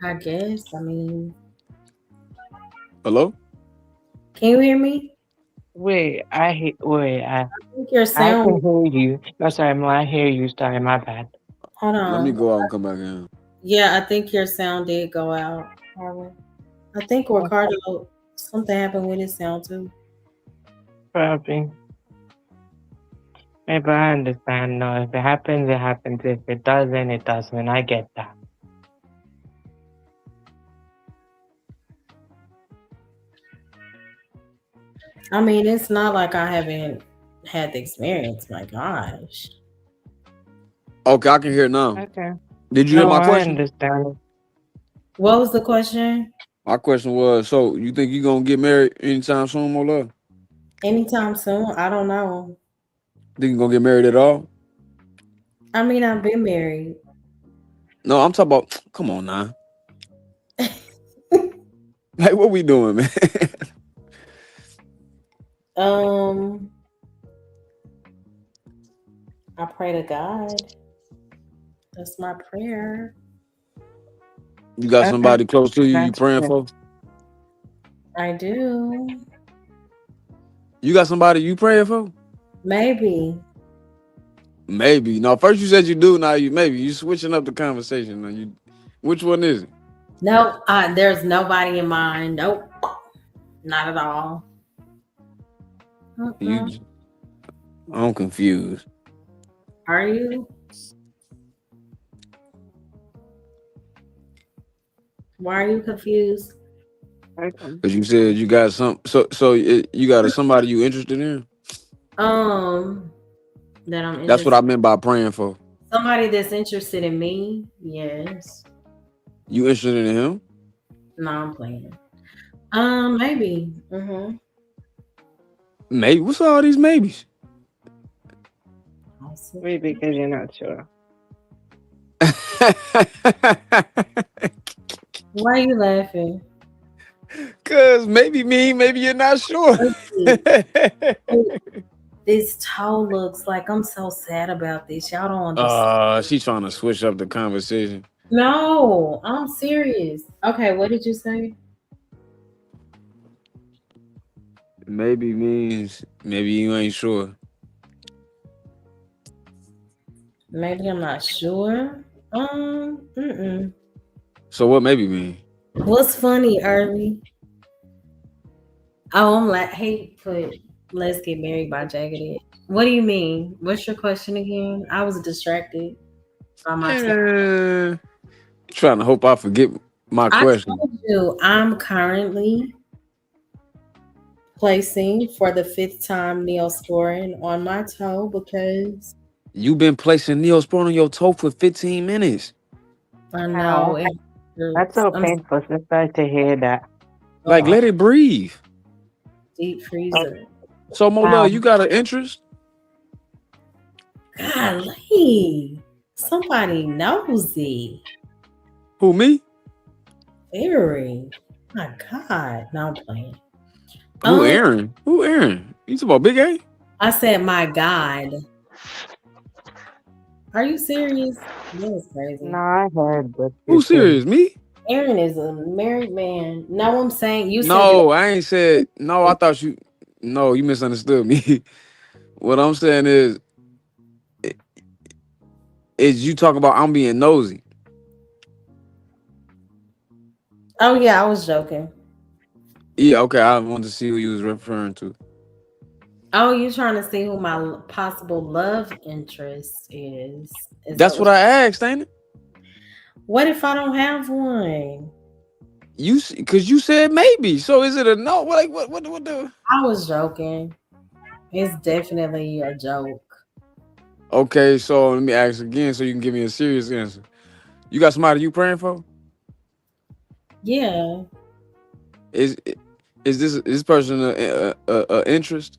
I guess. I mean, Hello? can you hear me? Wait, I think your I sound. can hear you. No, sorry, I hear you. Sorry, my bad. Hold Let me on. go out and come back in. Yeah, I think your sound did go out, Harlan. I think Ricardo, something happened with his sound too. Probably. Maybe I understand. No, if it happens, it happens. If it doesn't, it doesn't. I get that. I mean, it's not like I haven't had the experience. My gosh. Okay, I can hear it now. Okay. Did you hear No, my I question? understand. What was the question? My question was, so you think you gonna get married anytime soon, more love? Anytime soon? I don't know. Think you gonna get married at all? I mean, I've been married. No, I'm talking about. Come on now. Like, what we doing, man? Um, I pray to God. That's my prayer. You got Okay. somebody close to you That's praying good. for? I do. You got somebody you praying for? Maybe. Maybe. No, first you said you do, now you maybe. You switching up the conversation. Now you, which one is it? No, there's nobody in mind. Nope, not at all. You, I'm confused. Are you? Why are you confused? Because you said you got some. You got somebody you interested in. That I'm That's what interested. I meant by praying for. Somebody that's interested in me. Yes. You interested in him? No, I'm playing. Maybe. Mm-hmm. Maybe. What's all these maybes? Maybe because you're not sure. Why are you laughing? Cause maybe me, maybe you're not sure. This toe looks like I'm so sad about this. Y'all don't understand. She's trying to switch up the conversation. No, I'm serious. Okay, what did you say? Maybe means maybe you ain't sure. Maybe I'm not sure. Mm-mm. So what maybe mean? What's funny, Irvy? Oh, I'm like, hey, put "Let's Get Married" by Jagged Edge. What do you mean? What's your question again? I was distracted by my text. Trying to hope I forget my I question. told you I'm currently placing for the 5th time Neosporin on my toe because You've been placing Neosporin on your toe for 15 minutes. I know it That's so painful. So sorry to hear that. Like, let it breathe. Deep freezer. So, Mola, you got an interest? Golly, somebody nosy. Who, me? Very. My God, no, I'm playing. Who, Aaron? Who, Aaron? You talking about Big A? I said, my God. Are you serious? That was crazy. No, I heard. But Who serious? Me? Aaron is a married man. No, I'm saying you said. No, I ain't said. No, I thought you. No, you misunderstood me. What I'm saying is you talking about I'm being nosy. Oh yeah, I was joking. Yeah, okay. I wanted to see who you was referring to. Oh, you trying to see who my possible love interest is? That's what I asked, ain't it? What if I don't have one? You because you said maybe. So is it a no? Like what the? I was joking. It's definitely a joke. Okay, so let me ask again, so you can give me a serious answer. You got somebody you praying for? Yeah. Is this person a interest?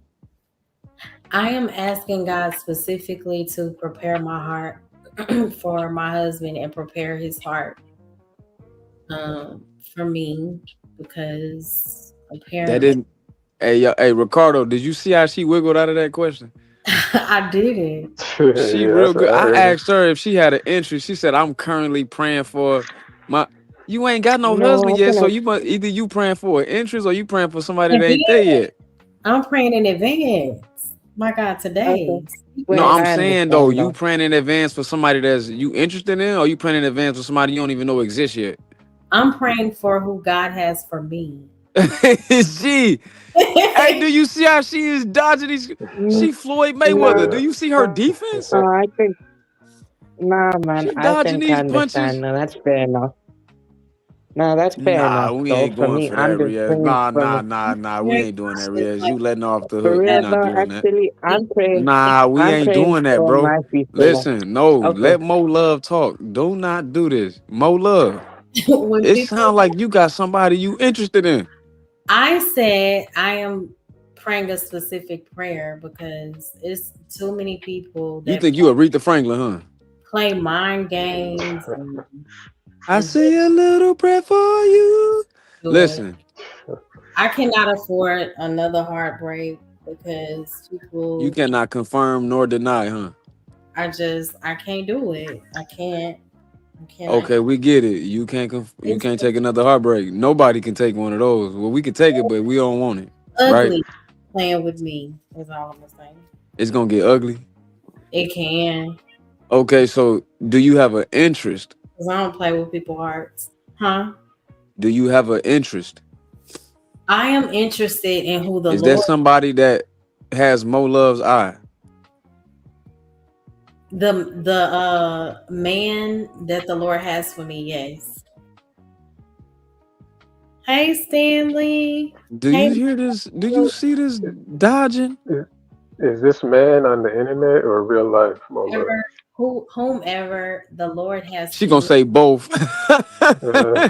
I am asking God specifically to prepare my heart for my husband and prepare his heart for me because apparently That didn't. Hey, Ricardo, did you see how she wiggled out of that question? I didn't. She Yeah, real that's good. what I I heard. asked her if she had an interest. She said, "I'm currently praying for my." You ain't got no No, husband I yet, so cannot. you must either you praying for an interest or you praying for somebody that Advance. ain't there yet. I'm praying in advance. My God, today. Okay. No, Wait, I'm I saying though, understand you now. praying in advance for somebody that's you interested in, or you praying in advance for somebody you don't even know exists yet. I'm praying for who God has for me. She, hey, do you see how she is dodging these? She Floyd Mayweather. Do Yeah. you see her defense? I think, nah, man, She I dodging think I these punches. understand. No, that's fair enough. No, that's fair Nah, enough. we So ain't for going me, for I'm that, just Riaz. praying Nah, for nah, me. nah, nah. We Very ain't doing that, cautious, Riaz. like You letting off the For hook. We real not though, doing that. actually, Nah, we I'm ain't praying doing that, for bro. my people. Listen, no, Okay. let Mo Love talk. Do not do this. Mo Love. when It people sounds like you got somebody you interested in. I said I am praying a specific prayer because it's too many people You that think you Aretha Franklin, huh? play mind games and I just say a little prayer for you. do it. Listen, I cannot afford another heartbreak because you people cannot confirm nor deny, huh? I can't do it. I cannot. Okay, we get it. You It's can't take another heartbreak. Nobody can take one of those. Well, we can take it, but we don't want it, right? ugly playing with me is all I'm saying. It's gonna get ugly. It can. Okay, so do you have an interest? Because I don't play with people's hearts. Huh? Do you have an interest? I am interested in who the Is there Lord, somebody that has Mo Love's eye? the man that the Lord has for me, yes. Hey Stanley. Do Hey you hear this? Do you see this dodging? Is, is this man on the internet or real life, Mola? whomever, whomever the Lord has She gonna given. say both. Uh,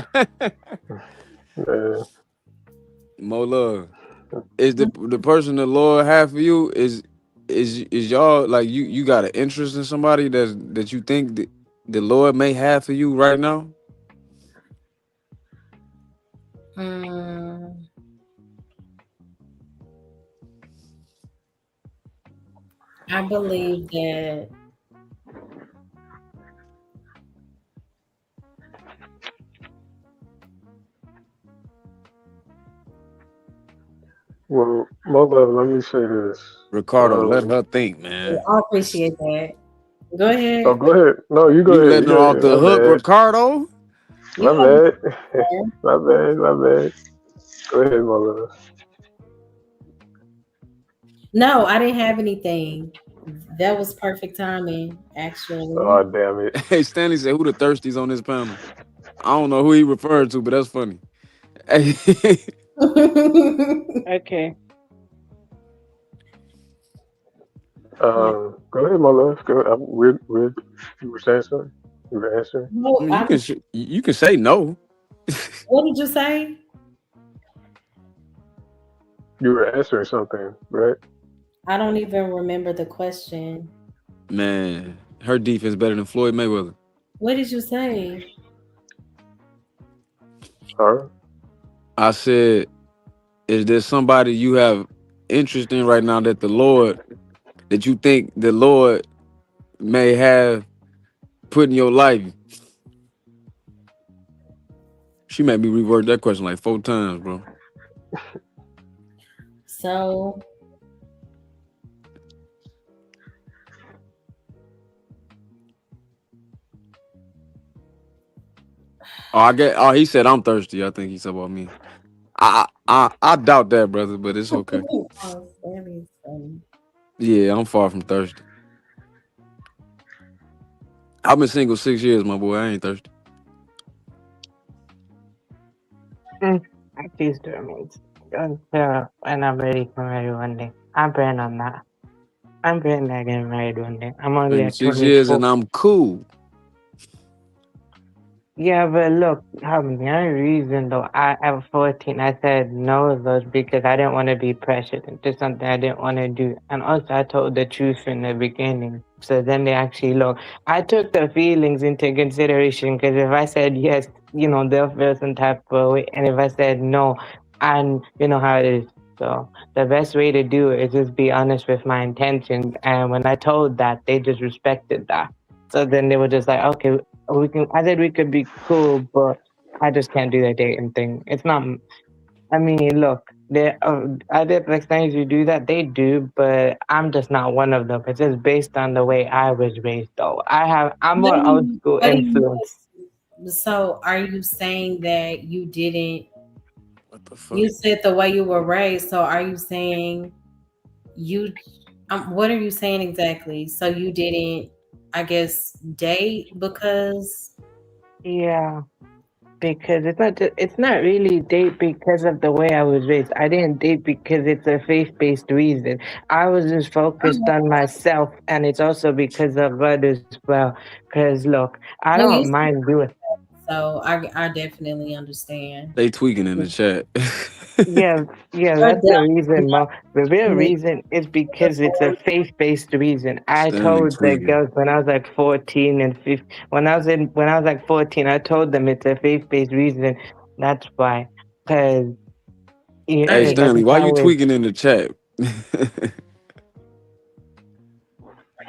uh, Mo Love. Is the person the Lord have for you is y'all like you got an interest in somebody that you think that the Lord may have for you right now? Mm, I believe that well, Mola, let me say this. Ricardo, let her think, man. I appreciate that. Go Oh, ahead. go ahead. No, you go You ahead. You letting her go off ahead. the My hook, bad. Ricardo? You My know bad. the My bad. My bad. Go ahead, Mola. No, I didn't have anything. That was perfect timing, actually. Oh, damn it. Hey, Stanley said, who the thirsties on this panel? I don't know who he referred to, but that's funny. Hey, Okay. Go ahead, Mola. Go. We're, you were saying something? You were answering? I No, mean, you can say no. what did you say? You were answering something, right? I don't even remember the question. Man, her defense better than Floyd Mayweather. What did you say? Huh? I said, is there somebody you have interest in right now that you think the Lord may have put in your life? She made me reword that question like 4 times, bro. So, He said I'm thirsty. I think he said about me. I doubt that, brother, but it's okay. oh, that is funny. Yeah, I'm far from thirsty. I've been single 6 years, my boy. I ain't thirsty. I choose to remain single when I'm ready for married one day. I'm praying on that. I'm praying that I get married one day. I'm only Single at 6 years 24. and I'm cool. Yeah, but look, the only reason though at 14 I said no was because I didn't want to be pressured into something I didn't want to do, and also I told the truth in the beginning. So then they actually look. I took the feelings into consideration because if I said yes, they'll feel some type of way, and if I said no, and you know how it is. So the best way to do it is just be honest with my intentions. And when I told that, they just respected that. So then they were just like, okay, I said we could be cool, but I just can't do the dating thing. It's not. I mean, look, there other Pakistanis who do that. They do, but I'm just not one of them. It's just based on the way I was raised. Though I'm more old school What do you influence. So, are you saying that you didn't? What the fuck? You said the way you were raised. So, are you saying you? What are you saying exactly? So, you didn't, I guess, date because. Yeah, because it's not really date because of the way I was raised. I didn't date because it's a faith-based reason. I was just focused on myself, and it's also because of others as well. Because look, I No, don't you. mind doing. So, I definitely understand. They tweaking in the chat. Yeah, yeah, You're that's the reason, Mo. The real definitely. reason is because it's a faith-based reason. I Stanley told the tweaking. girls when I was like 14 and 15, when I was like 14, I told them it's a faith-based reason. That's why, because Hey, like Stanley, it's why you always, tweaking in the chat?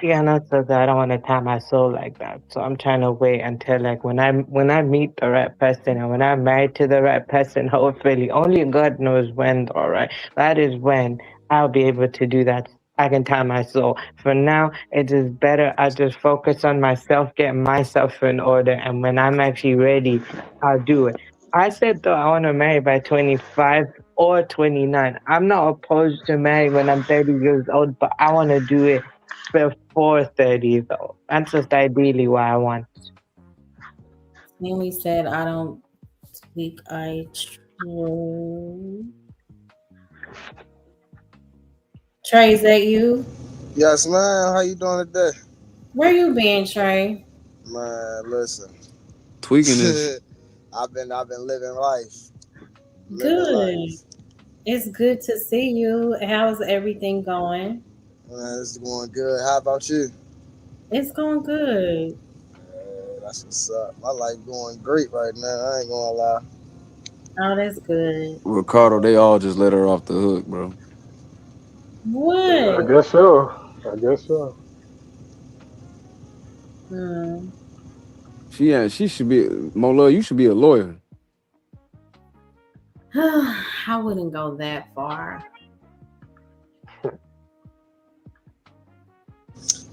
yeah, not so that I don't want to tie my soul like that. So I'm trying to wait until like when I meet the right person and when I'm married to the right person, hopefully, only God knows when, all right. That is when I'll be able to do that. I can tie my soul. For now, it is better I just focus on myself, get myself in order, and when I'm actually ready, I'll do it. I said though I want to marry by 25 or 29. I'm not opposed to marry when I'm 30 years old, but I want to do it before 30 though. That's just ideally what I want. Stanley said, I don't speak I true. Trey, is that you? Yes, man. How you doing today? Where you been, Trey? Man, listen. Tweaking this. I've been living life. Living Good. life. It's good to see you. How's everything going? Man, it's going good. How about you? It's going good. That's what's up. My life going great right now. I ain't gonna lie. Oh, that's good. Ricardo, they all just let her off the hook, bro. I What? guess so. I guess so. Hmm. She should be Mola, you should be a lawyer. I wouldn't go that far.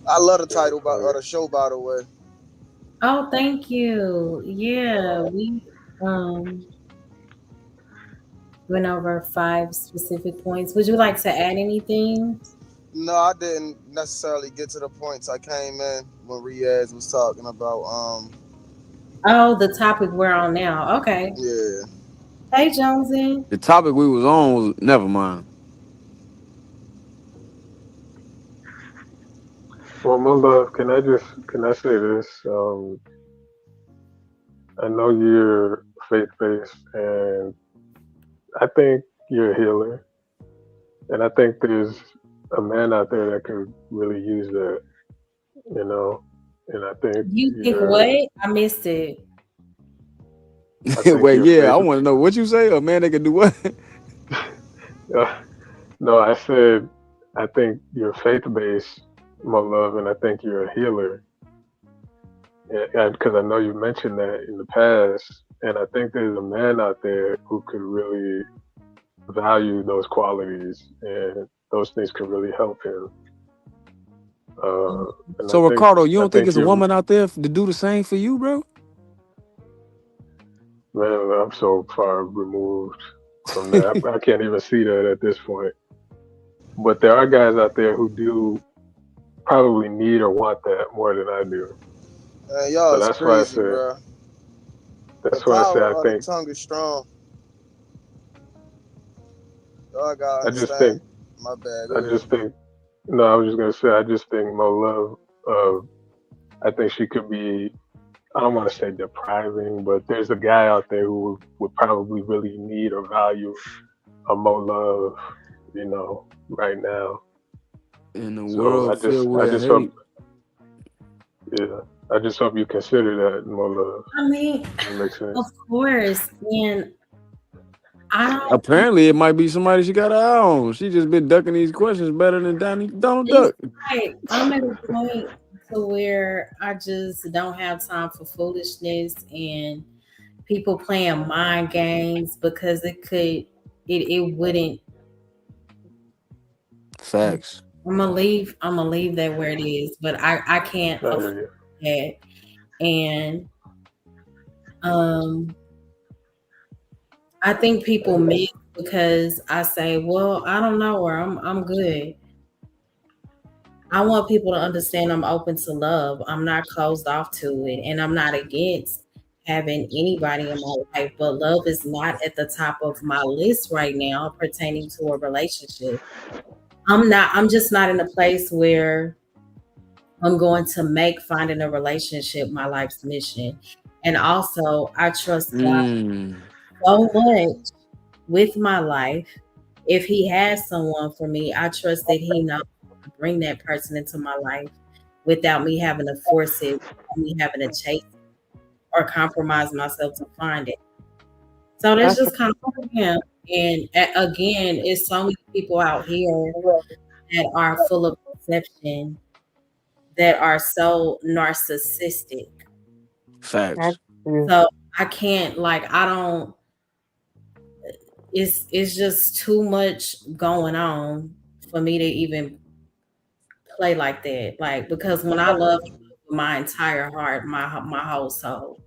I love the title of the show, by the way. Oh, thank you. Yeah, we um went over 5 specific points. Would you like to add anything? No, I didn't necessarily get to the points. I came in when Riaz was talking about Oh, the topic we're on now. Okay. yeah. Hey, Jonesy. The topic we was on was never mind. Well, my love, can I say this? I know you're faith based, and I think you're a healer, and I think there's a man out there that could really use that, you know. And You think what? I missed it. I think Wait, you're yeah, I faith. want to know what you say. A man that can do what? No, I said I think you're faith based, my love, and I think you're a healer. Because I know you mentioned that in the past, and I think there's a man out there who could really value those qualities, and those things could really help him. And So Ricardo, you I don't think think it's a you're, woman out there to do the same for you, bro? man. I'm so far removed from that. I can't even see that at this point. But there are guys out there who do probably need or want that more than I do. Y'all So is that's why I crazy, said. bro. The That's why I said power I of the think. tongue is strong. Y'all gotta I just understand. think. My bad. I Go ahead. just think. No, I was just gonna say. I just think Mo Love. I think she could be. I don't want to say depriving, but there's a guy out there who would probably really need or value a Mo Love, right now. In a So world filled I with just hope, hate. yeah, I just hope you consider that Mo Love. I mean, Does it make sense? of course. And I don't. Apparently, it might be somebody she got her eye on. She just been ducking these questions better than Donald It's Duck. like I'm at a point to where I just don't have time for foolishness and people playing mind games because it wouldn't. Facts. I'm gonna leave that where it is, but I can't I afford hear you. that. And um I think people miss because I say, well, I don't know her. I'm good. I want people to understand I'm open to love. I'm not closed off to it, and I'm not against having anybody in my life, but love is not at the top of my list right now pertaining to a relationship. I'm just not in a place where I'm going to make finding a relationship my life's mission. And also, I trust God Mm. so much with my life. If He has someone for me, I trust that He knows how to bring that person into my life without me having to force it, without me having to chase it or compromise myself to find it. So that's That's just kind of who I am. And again, it's so many people out here that are full of perception, that are so narcissistic. Facts. So I can't, like, I don't. It's just too much going on for me to even play like that. Like, because when I love my entire heart, my whole soul,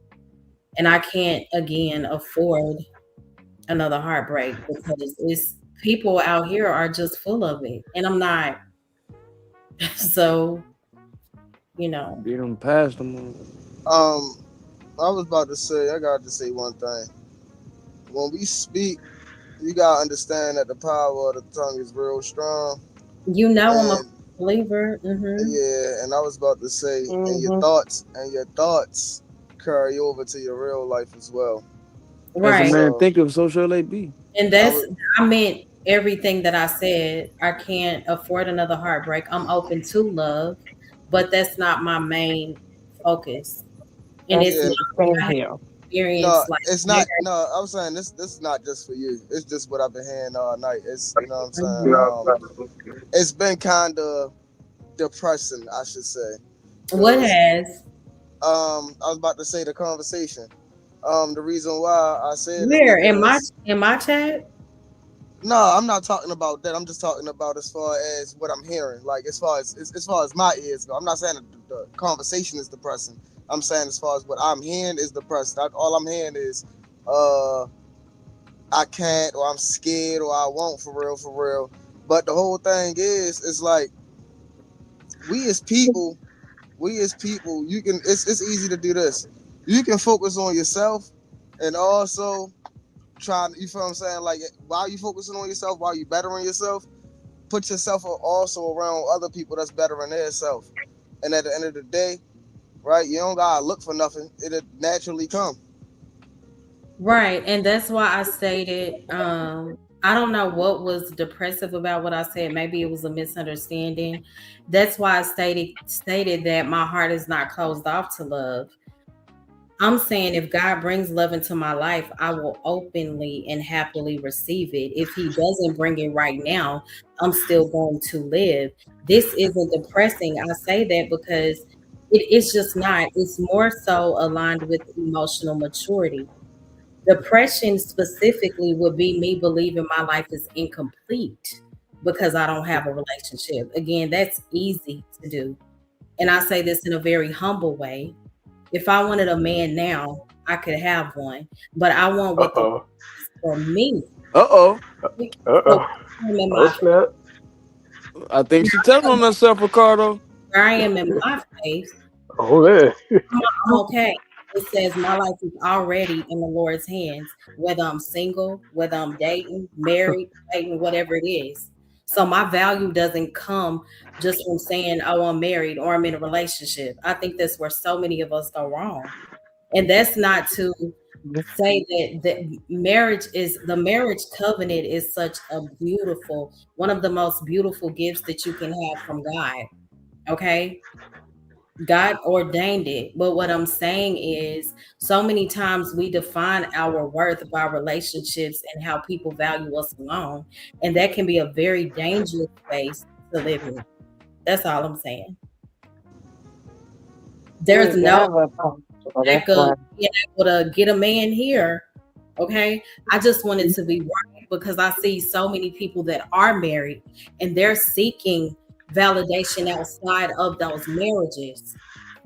and I can't again afford another heartbreak because it's people out here are just full of it, and I'm not. So, you know. Beat them past them. I was about to say, I got to say one thing. When we speak, you gotta understand that the power of the tongue is real strong. You know I'm a And believer. Hmm. yeah, and I was about to say, and Mm-hmm. your thoughts carry over to your real life as well. As a Right. man So thinketh, so shall they be. And I that's, would, I meant everything that I said. I can't afford another heartbreak. I'm open to love, but that's not my main focus. And it's yeah, not, Same I have here. no, experience like it's marriage. not. No, I'm saying this is not just for you. It's just what I've been hearing all night. It's you know what I'm saying. Mhm. It's been kind of depressing, I should say, What because has, I was about to say the conversation. The reason why I said is where because in my chat? no, I'm not talking about that. I'm just talking about as far as what I'm hearing. Like as far as my ears go. I'm not saying that the conversation is depressing. I'm saying as far as what I'm hearing is depressing. All I'm hearing is uh I can't or I'm scared or I won't for real, for real. But the whole thing is it's like we as people, you can it's easy to do this. You can focus on yourself and also trying, you feel what I'm saying? Like while you focusing on yourself, while you bettering yourself, put yourself also around other people that's bettering their self. And at the end of the day, right, you don't gotta look for nothing. It'll naturally come. Right. And that's why I stated, I don't know what was depressive about what I said. Maybe it was a misunderstanding. That's why I stated that my heart is not closed off to love. I'm saying if God brings love into my life, I will openly and happily receive it. If He doesn't bring it right now, I'm still going to live. This isn't depressing. I say that because it's just not. It's more so aligned with emotional maturity. Depression specifically would be me believing my life is incomplete because I don't have a relationship. Again, that's easy to do. And I say this in a very humble way. If I wanted a man now, I could have one, but I want Uh what the Lord oh. has for me. Uh-oh. Uh So oh. I am in Oh my snap. I think she telling on herself, Ricardo. where I am in my faith, Oh man. I'm okay. It says my life is already in the Lord's hands, whether I'm single, whether I'm dating, married, dating, whatever it is. So my value doesn't come just from saying, oh, I'm married or I'm in a relationship. I think that's where so many of us go wrong. And that's not to say that marriage is the marriage covenant is such a beautiful, one of the most beautiful gifts that you can have from God. Okay. God ordained it. But what I'm saying is, so many times we define our worth by relationships and how people value us alone. And that can be a very dangerous space to live in. That's all I'm saying. There's You no have a point. So that's lack of why. being able to get a man here. Okay. I just wanted to be right because I see so many people that are married and they're seeking validation outside of those marriages.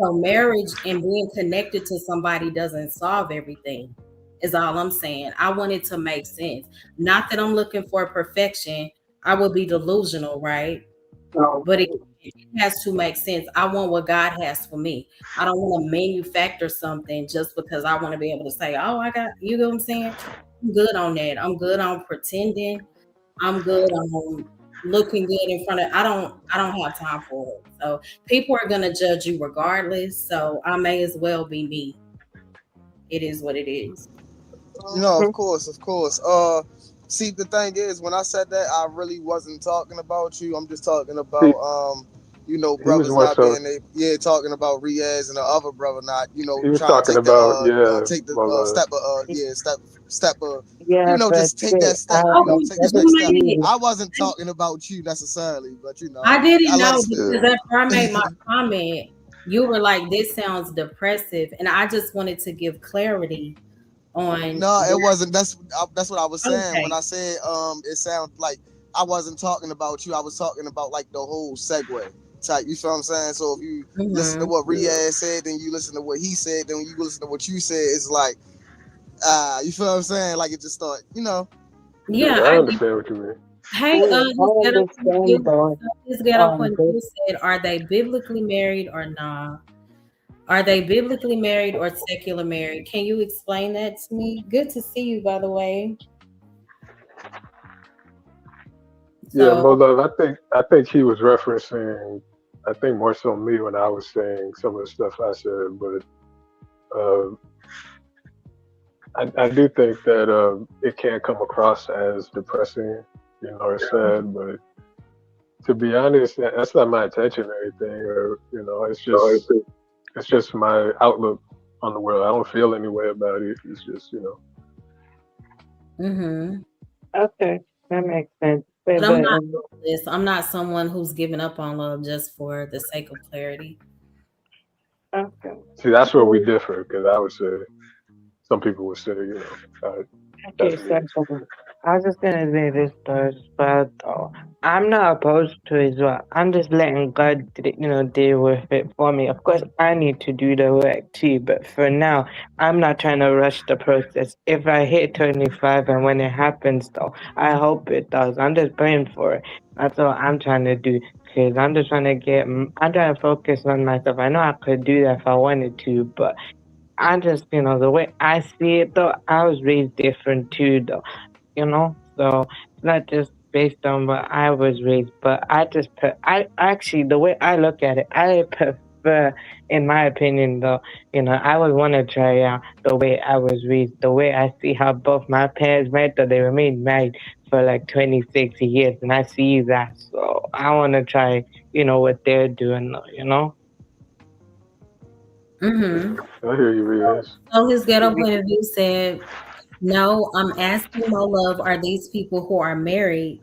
So marriage and being connected to somebody doesn't solve everything, is all I'm saying. I want it to make sense. Not that I'm looking for perfection. I would be delusional, right? So, But it has to make sense. I want what God has for me. I don't want to manufacture something just because I want to be able to say, oh, I got, you know what I'm saying? I'm good on that. I'm good on pretending. I'm good on looking good in front of, I don't have time for it. So people are gonna judge you regardless. So I may as well be me. It is what it is. Of mhm. course, of course. See, the thing is, when I said that, I really wasn't talking about you. I'm just talking He about, he was brothers more not so being able, yeah, talking about Riaz and the other brother not, he was trying to talking take the, about, yeah, take the my bad. step of, step of, Yeah, but just take that step, Oh, take let that us next you step. made see. I wasn't talking about you necessarily, but I I didn't let know it slip. Yeah. because after I made my comment, you were like, this sounds depressive. And I just wanted to give clarity on No, it where, wasn't. That's what I was saying when okay. I said it sounded like I wasn't talking about you. I was talking about like the whole segue. type. You feel what I'm saying? So if you listen to what Riyadh said, then you listen to what he said, then you listen to what you said. It's like, you feel what I'm saying? Like it just start, Yeah, I understand what you mean. Hey, I understand though. his ghetto point of But view said, are they biblically married or not? Are they biblically married or secular married? Can you explain that to me? Good to see you, by the way. Yeah, So, Molov, I think he was referencing, I think more so me when I was saying some of the stuff I said, but uh, I do think that it can come across as depressing, or sad, but to be honest, that's not my intention or anything, or it's just my outlook on the world. I don't feel any way about it. It's just. okay, that makes sense. but But, I'm but not hopeless. I'm not someone who's giving up on love just for the sake of clarity. okay. See, that's where we differ, because I would say some people would say, Okay, that's me. so I was just gonna say this first, but I'm not opposed to it as well. I'm just letting God, deal with it for me. Of course, I need to do the work too, but for now, I'm not trying to rush the process. If I hit 25 and when it happens, though, I hope it does. I'm just praying for it. That's all I'm trying to do. Cause I'm just trying to I'm trying to focus on myself. I know I could do that if I wanted to, but I just, the way I see it though, I was raised different too though, so it's not just based on what I was raised, but I actually, the way I look at it, I prefer, in my opinion though, I would want to try out the way I was raised, the way I see how both my parents married, though they remained married for like 26 years, and I see that, so I want to try, what they're doing though. I hear you, Riaz. So his ghetto point of view said, no, I'm asking my love, are these people who aren't married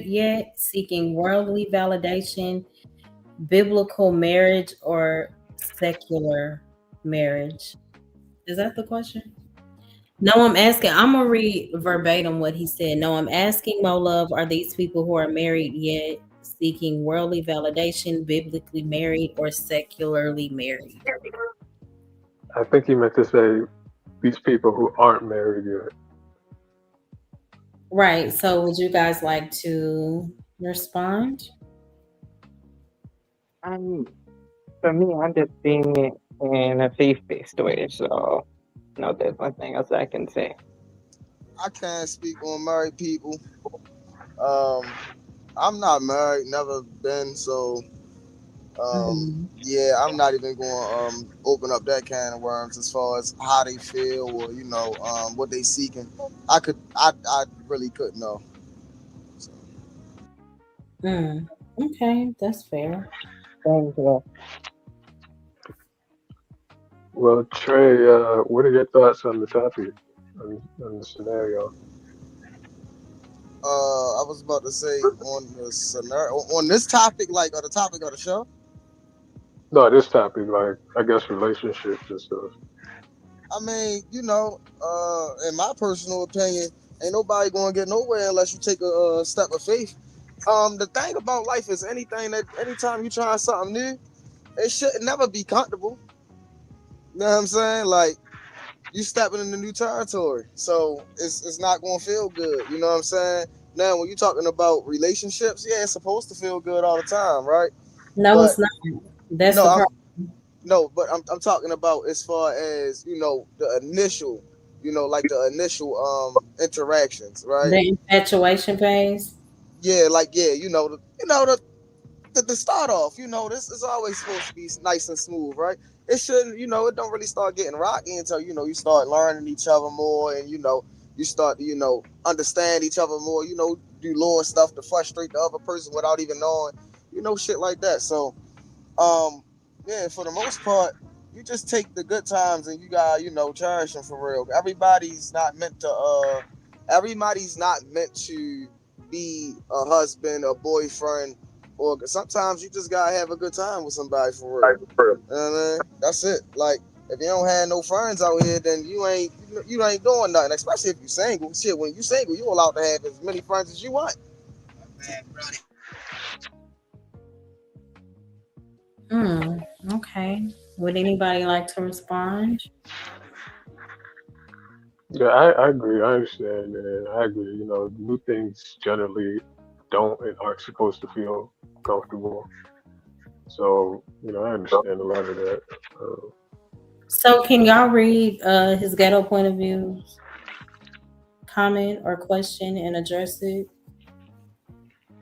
yet, seeking worldly validation, biblical marriage, or secular marriage? Is that the question? No, I'm gonna read verbatim what he said. No, I'm asking, my love, are these people who are married yet, seeking worldly validation, biblically married, or secularly married? I think he meant to say these people who aren't married yet. Right. So would you guys like to respond? Um, for me, I'm just seeing it in a faith-based way, so no, there's nothing else I can say. I can't speak on married people. I'm not married, never been, so yeah, I'm not even going to open up that can of worms as far as how they feel or what they seeking. I really couldn't know. So. Okay, that's fair. Thank you. Well, Trey, what are your thoughts on the topic, on the scenario? I was about to say on the scenario on this topic, like on the topic of the show. No, this topic, like I guess relationships and stuff. I mean, in my personal opinion, ain't nobody going to get nowhere unless you take a step of faith. The thing about life is anytime you try something new, it should never be comfortable. You know what I'm saying? Like you stepping into new territory, so it's not going to feel good. You know what I'm saying? Now, when you're talking about relationships, yeah, it's supposed to feel good all the time, right? No, But it's not. That's no, the I'm problem. no, but I'm talking about as far as the initial, like the initial interactions, right? The infatuation phase. Yeah, like yeah, the start off, this is always supposed to be nice and smooth, right? It shouldn't, it don't really start getting rocky until you start learning each other more, and you start to understand each other more. Do little stuff to frustrate the other person without even knowing, shit like that. So, yeah, for the most part, you just take the good times and you got cherish them for real. Everybody's not meant to be a husband, a boyfriend, or sometimes you just gotta have a good time with somebody for real. You know what I mean? That's it. Like if you don't have no friends out here, then you ain't doing nothing. Especially if you're single. Shit, when you single, you allowed to have as many friends as you want. Okay. Would anybody like to respond? Yeah, I agree. I understand, and I agree. You know, new things generally don't and aren't supposed to feel comfortable. So, you know, I understand a lot of that. Uh, So can y'all read his ghetto point of view comment or question and address it?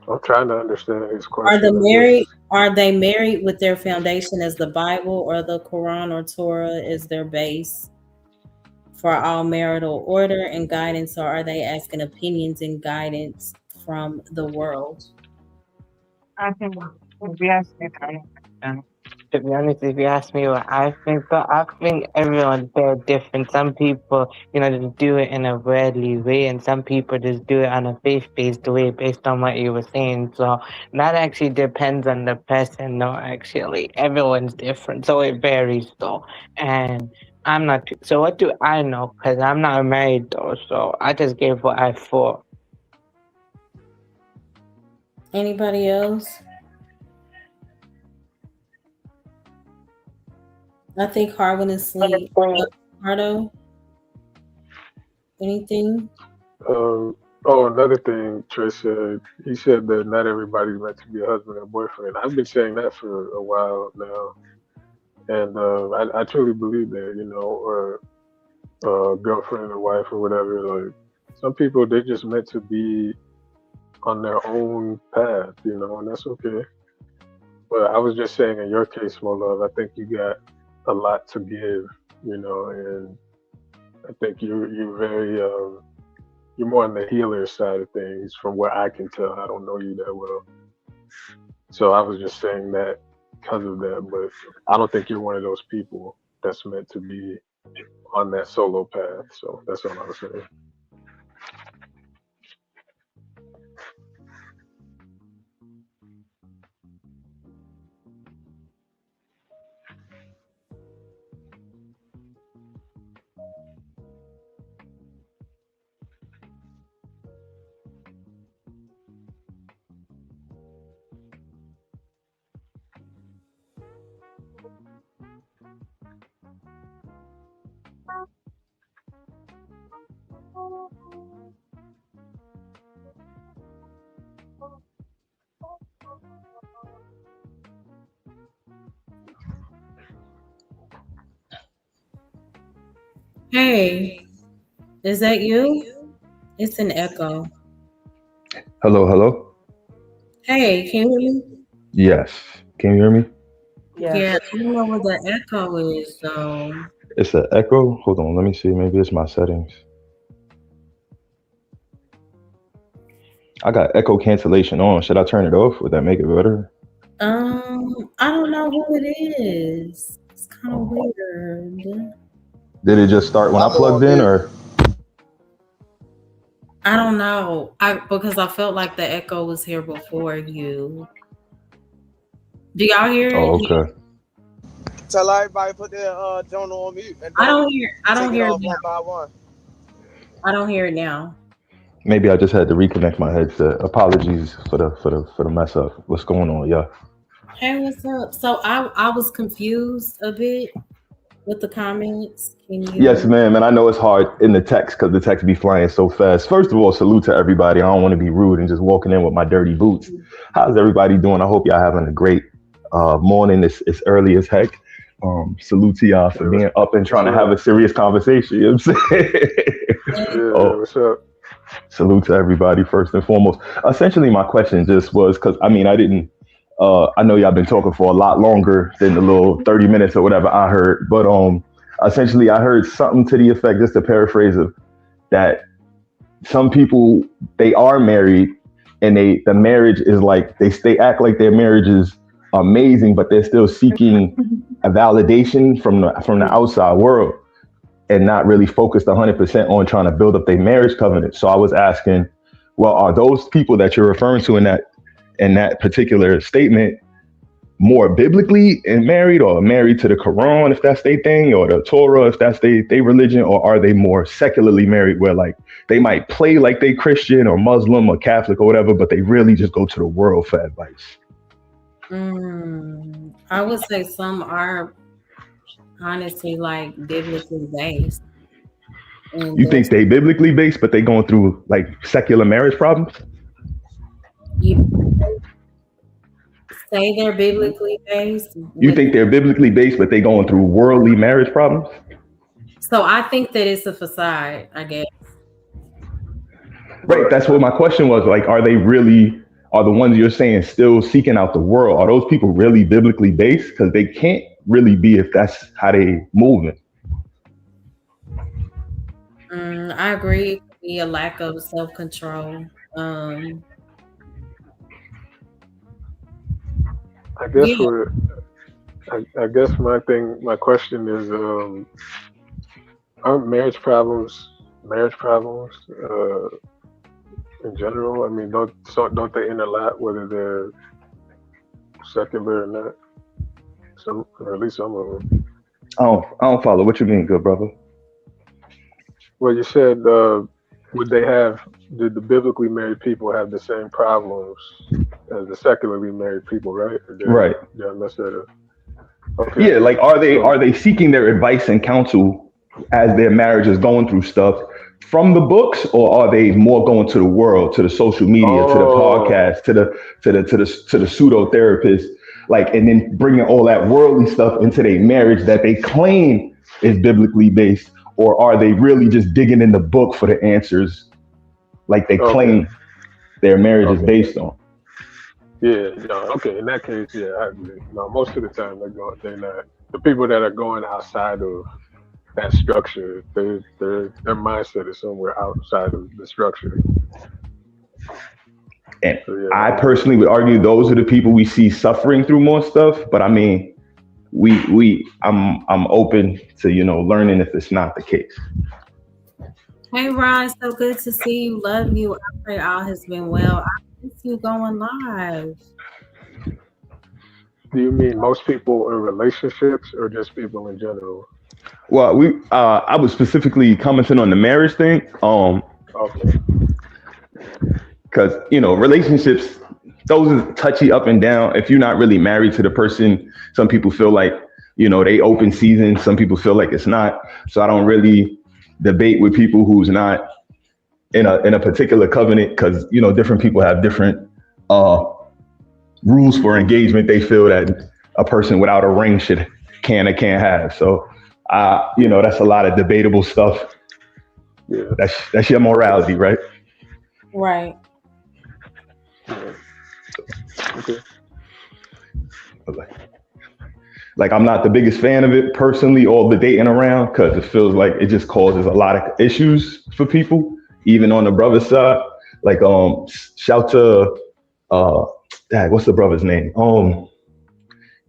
I'm trying to understand his Are the question. I guess. married are they married with their foundation as the Bible or the Quran or Torah is their base for all marital order and guidance, or are they asking opinions and guidance from the world? I think if you ask me, to be honest, if you ask me what I think, but I think everyone's very different. Some people, just do it in a worldly way, and some people just do it on a faith-based way based on what you were saying. So that actually depends on the person. No, actually, everyone's different, so it varies though. And I'm not. So what do I know? Because I'm not married though, so I just gave what I thought. Anybody else? I think Harwin is asleep. Hardo, anything? Oh, another thing Trey said, he said that not everybody's meant to be a husband or boyfriend. I've been saying that for a while now, and I truly believe that, you know, or girlfriend or wife or whatever. Like some people, they're just meant to be on their own path, you know, and that's okay. But I was just saying, in your case, my love, I think you got a lot to give, you know, and I think you're very you're more on the healer side of things, from what I can tell. I don't know you that well, so I was just saying that because of that. But I don't think you're one of those people that's meant to be on that solo path. So that's all I was saying. Hey, is that you? It's an echo. Hello, hello. Hey, can you hear me? Yes. Can you hear me? Yeah, I don't know what the echo is though. It's an echo. Hold on. Let me see. Maybe it's my settings. I got echo cancellation on. Should I turn it off? Would that make it better? I don't know who it is. It's kind of weird. Did it just start when I plugged in, or? I don't know. Because I felt like the echo was here before you. Do y'all hear it? Oh, okay. Tell everybody put their journal on mute and I don't hear. I don't take it hear it off now. one by one. I don't hear it now. Maybe I just had to reconnect my headset. Apologies for the mess up. What's going on, yeah? Hey, what's up? So I was confused a bit with the comments. Can Yes, you? ma'am. And I know it's hard in the text because the text be flying so fast. First of all, salute to everybody. I don't want to be rude and just walking in with my dirty boots. How's everybody doing? I hope y'all having a great morning. It's early as heck. Salute to y'all for being up and trying to have a serious conversation. You know what I'm saying? Yeah, what's up? Salute to everybody first and foremost. Essentially, my question just was because I didn't. I know y'all been talking for a lot longer than the little 30 minutes or whatever I heard, but essentially I heard something to the effect, just to paraphrase it, that some people, they are married and the marriage is like they act like their marriage is amazing, but they're still seeking a validation from the outside world and not really focused 100% on trying to build up their marriage covenant. So I was asking, well, are those people that you're referring to in that particular statement more biblically and married, or married to the Quran if that's their thing, or the Torah if that's their religion, or are they more secularly married where like they might play like they Christian or Muslim or Catholic or whatever, but they really just go to the world for advice? I would say some are honestly like biblically based. And You think they biblically based, but they going through like secular marriage problems? you say they're biblically based You with, think they're biblically based, but they going through worldly marriage problems? so I think that it's a facade, I guess. Right. That's what my question was. Like, are the ones you're saying still seeking out the world? Are those people really biblically based? Because they can't really be if that's how they moving. I agree. It could be a lack of self-control. I guess Yeah. what I guess my question is, aren't marriage problems in general? I mean, don't they interlap whether they're secular or not? Some, or at least some of them. I don't follow. What you mean, good brother? Well, you said, did the biblically married people have the same problems as the secularly married people, right? Or Right. did I mess that up? Okay. Yeah. Like, are they seeking their advice and counsel as their marriage is going through stuff from the books, or are they more going to the world, to the social media, to the podcast, to the pseudo therapist, like, and then bringing all that worldly stuff into their marriage that they claim is biblically based, or are they really just digging in the book for the answers, like they claim their marriage is based on? Yeah, no, okay. In that case, yeah, I agree. No, most of the time they're not. The people that are going outside of that structure, their mindset is somewhere outside of the structure. And I personally would argue those are the people we see suffering through more stuff. But I mean, I'm open to learning if it's not the case. Hey Ron, so good to see you. Love you. I pray all has been well. I miss you going live. Do you mean most people in relationships or just people in general? Well, I was specifically commenting on the marriage thing. Okay. Because relationships, those are touchy up and down. If you're not really married to the person, some people feel like they open season. Some people feel like it's not. So I don't really debate with people who's not in a particular covenant, because different people have different rules for engagement they feel that a person without a ring can or can't have. So that's a lot of debatable stuff. Yeah. That's your morality, right? Right. Okay. Like, I'm not the biggest fan of it personally, all the dating around, because it feels like it just causes a lot of issues for people, even on the brother side. Like, shout to what's the brother's name?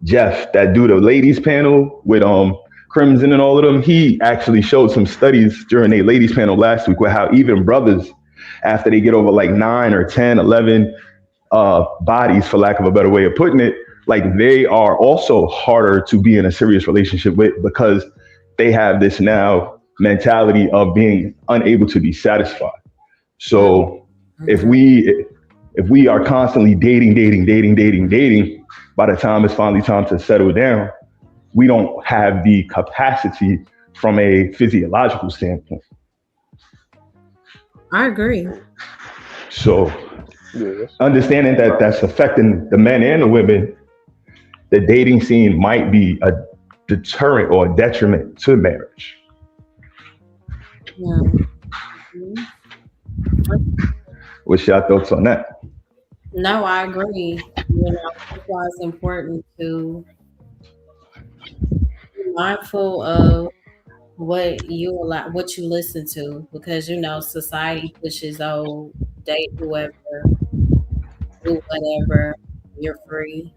Jeff, that do the ladies panel with Crimson and all of them. He actually showed some studies during a ladies panel last week with how even brothers, after they get over like 9 or 10, 11 bodies, for lack of a better way of putting it, like they are also harder to be in a serious relationship with, because they have this now mentality of being unable to be satisfied. So if we are constantly dating, by the time it's finally time to settle down, we don't have the capacity from a physiological standpoint. I agree. So understanding that that's affecting the men and the women, the dating scene might be a deterrent or a detriment to marriage. Yeah. What's your thoughts on that? No, I agree. That's why it's important to be mindful of what you listen to, because society pushes, date whoever, do whatever, you're free.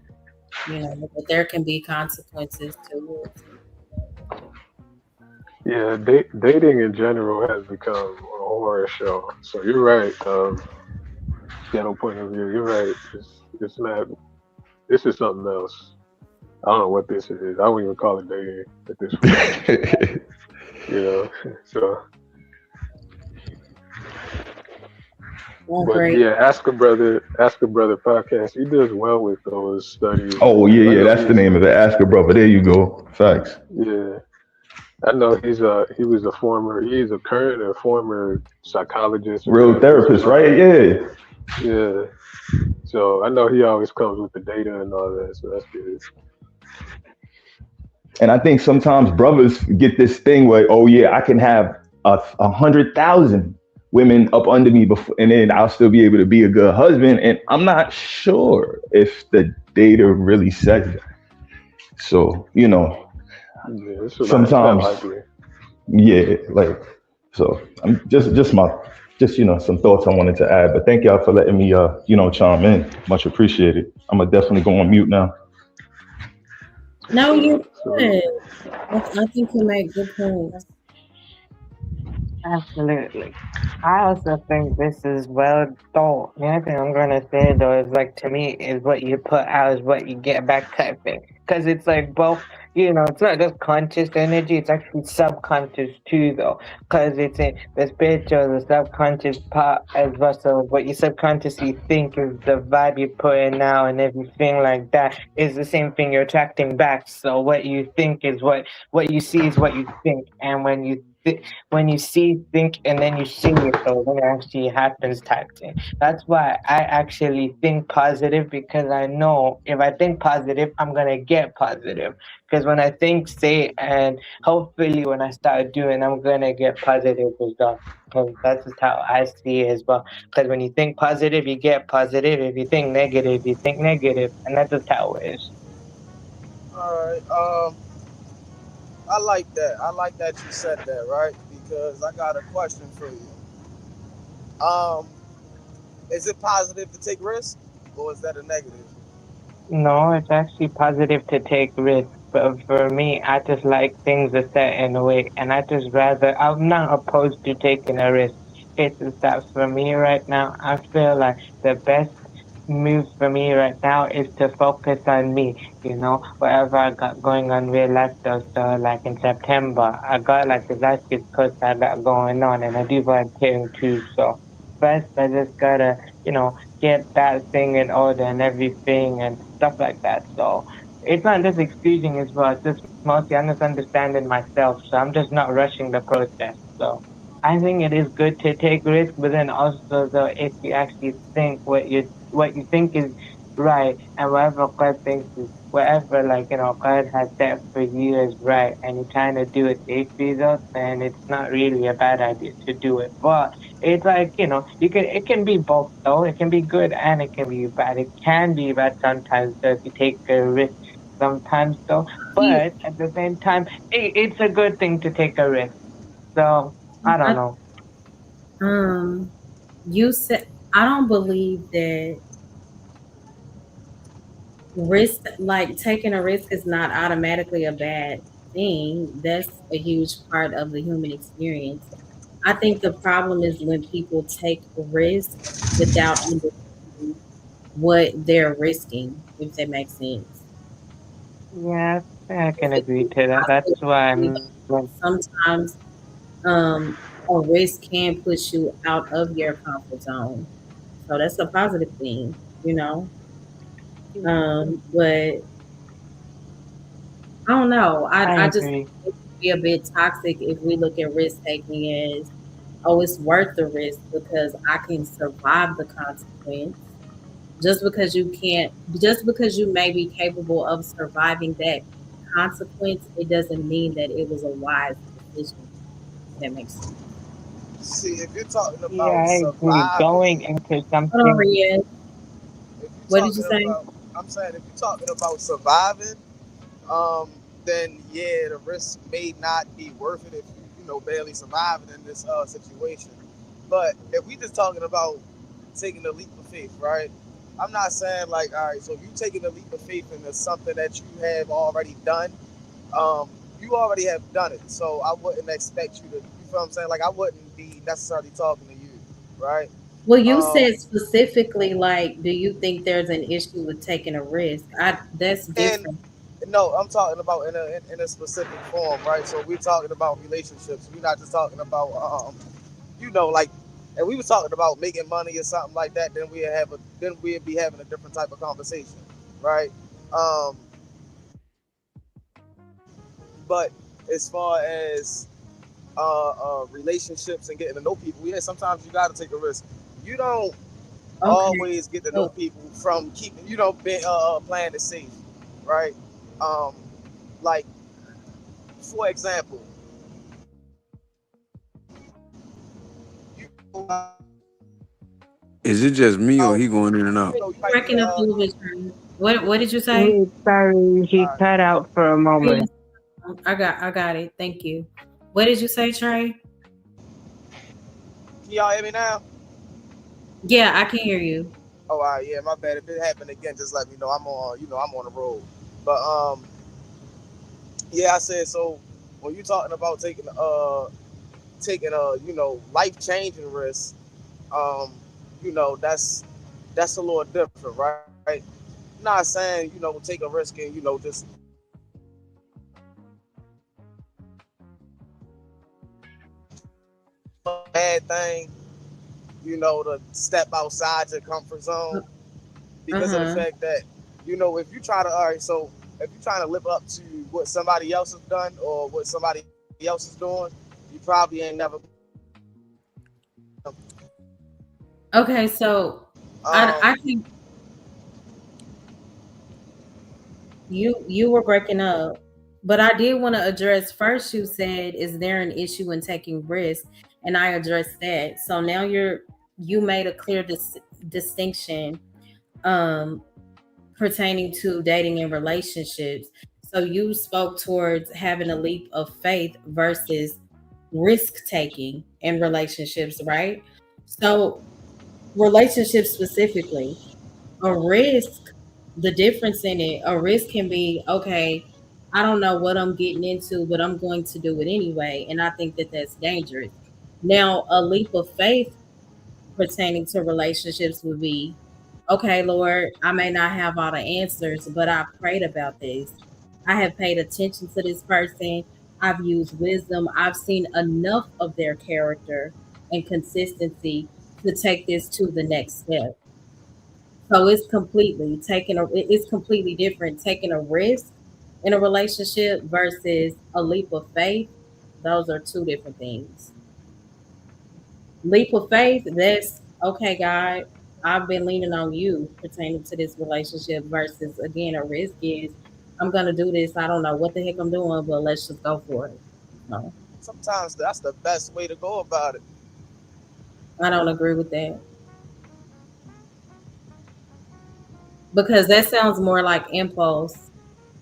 But there can be consequences to it. Yeah, dating in general has become a horror show. So you're right. Ghetto point of view, you're right. It's not. This is something else. I don't know what this is. I won't even call it dating at this point. So All But great. yeah, Ask a Brother podcast. He does well with those studies, Oh and yeah, I yeah, know that's the he's name of it. Ask a brother. There you go. Facts. yeah, I know he was a former, he's a current and former psychologist or Real therapist or therapist, right? something. Yeah. Yeah, so I know he always comes with the data and all that, so that's good. And I think sometimes brothers get this thing where, oh yeah, I can have 100,000 women up under me before, and then I'll still be able to be a good husband. And I'm not sure if the data really says that. So, Yeah, it's not sometimes, likely. yeah, like, so I'm some thoughts I wanted to add. But thank y'all for letting me, chime in. Much appreciated. I'm gonna definitely go on mute now. No, you're Salute. good. I think you make good points. Absolutely. I also think this is well thought. The only thing I'm gonna say though is like to me is what you put out is what you get back type thing. Because it's like both, it's not just conscious energy, it's actually subconscious too though. Because it's in the spiritual, the subconscious part as well. So what you subconsciously think is the vibe you put in now and everything like that is the same thing you're attracting back. So what you think is what you see is what you think. And when you see, think, and then you see it, so when it actually happens type thing. That's why I actually think positive because I know if I think positive, I'm gonna get positive. Because when I think, say, and hopefully when I start doing, I'm gonna get positive results. Because that's just how I see it as well. Because when you think positive, you get positive. If you think negative, you think negative, and that's just how it is. All right. I like that. I like that you said that, right? Because I got a question for you. Um, is it positive to take risks, or is that a negative? No, it's actually positive to take risks. But for me, I just like things a certain way. And I just rather, I'm not opposed to taking a risk. It's just that for me right now, I feel like the best move for me right now is to focus on me. Whatever I got going on real life though. So like in September, I got like this life skills course I got going on and I do volunteering too. So first I just gotta, get that thing in order and everything and stuff like that. So it's not just excusing as well. It's just mostly I'm just understanding myself. So I'm just not rushing the process. So I think it is good to take risks, but then also though if you actually think what you think is right and whatever God thinks is whatever God has set for you is right and you're trying to do it safe results, then it's not really a bad idea to do it. But it's like, it can be both though. It can be good and it can be bad. It can be bad sometimes though if you take a risk sometimes though. You, But at the same time, it's a good thing to take a risk. So I don't I, know. um, you said I don't believe that risk, like taking a risk, is not automatically a bad thing. That's a huge part of the human experience. I think the problem is when people take risks without understanding what they're risking, if that makes sense. Yeah, I If can it's agree a to that. That's why positive I'm thing, like, sometimes a risk can push you out of your comfort zone. So that's a positive thing, you know. But I don't know. I I just think agree. it can be a bit toxic if we look at risk taking as, oh, it's worth the risk because I can survive the consequence. Just because you may be capable of surviving that consequence, it doesn't mean that it was a wise decision. If that makes sense. See, if you're talking Yeah, about I agree. Going surviving, into Hold on, something, Riaz. if you're What did you talking say? about, I'm saying if you're talking about surviving, um, then yeah, the risk may not be worth it if you barely surviving in this situation. But if we just talking about taking a leap of faith, right? I'm not saying like, all right, so if you taking a leap of faith into something that you have already done, um, you already have done it. So I wouldn't expect you to, you feel what I'm saying? Like I wouldn't be necessarily talking to you, right? Well, you Um, said specifically, like, do you think there's an issue with taking a risk? That's and different. no, I'm talking about in a specific form, right? So we're talking about relationships. We're not just talking about like and we was talking about making money or something like that, then we'd be having a different type of conversation, right? Um, but as far as relationships and getting to know people, yeah, sometimes you got to take a risk. You don't Okay. always get to know So people from keeping, being playing it safe, right? Um, like for example, you Is it just me or out, he going in and out? you might need breaking up a little bit. Trey. What did you say? Wait, sorry, he cut out for a Yes, moment. I got it. Thank you. What did you say, Trey? can y'all hear me now? Yeah, I can hear you. Oh, all right, yeah, my bad. If it happened again, just let me know. I'm on the road. But yeah, I said so. When you talking about taking a life changing risk, um, that's a little different, right? Not saying take a risk and just bad thing, to step outside your comfort zone because of the Uh-huh. fact that if you try to all right, so if you're trying to live up to what somebody else has done or what somebody else is doing, you probably ain't never. Okay, so Um, I think you were breaking up, but I did want to address first. You said, "Is there an issue in taking risks?" And I addressed that. So now you made a clear distinction um, pertaining to dating and relationships. So you spoke towards having a leap of faith versus risk taking in relationships, right? So relationships specifically, a risk, the difference in it, a risk can be, okay, I don't know what I'm getting into, but I'm going to do it anyway. And I think that that's dangerous. Now, a leap of faith pertaining to relationships would be, okay, Lord, I may not have all the answers, but I prayed about this. I have paid attention to this person. I've used wisdom. I've seen enough of their character and consistency to take this to the next step. So it's completely different taking a risk in a relationship versus a leap of faith. Those are two different things. Leap of faith, that's okay, God, I've been leaning on you pertaining to this relationship versus again a risk is I'm gonna do this. I don't know what the heck I'm doing, but let's just go for it. No, sometimes that's the best way to go about it. I don't agree with that because that sounds more like impulse.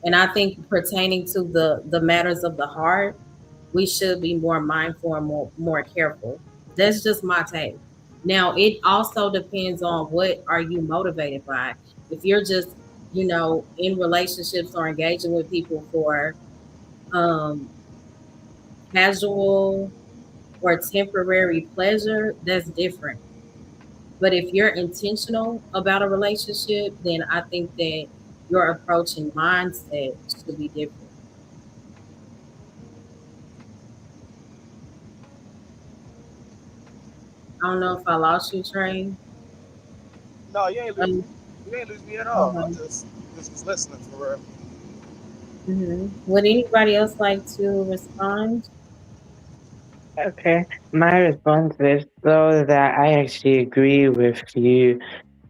And I think pertaining to the matters of the heart, we should be more mindful and more careful. That's just my take. Now, it also depends on what are you motivated by. If you're just, in relationships or engaging with people for um casual or temporary pleasure, that's different. But if you're intentional about a relationship, then I think that your approach and mindset should be different. I don't know if I lost you, Trey. No, you ain't lose me. Um, You ain't lose me at all. I'm okay. just was listening for real. Would anybody else like to respond? Okay, my response is though that I actually agree with you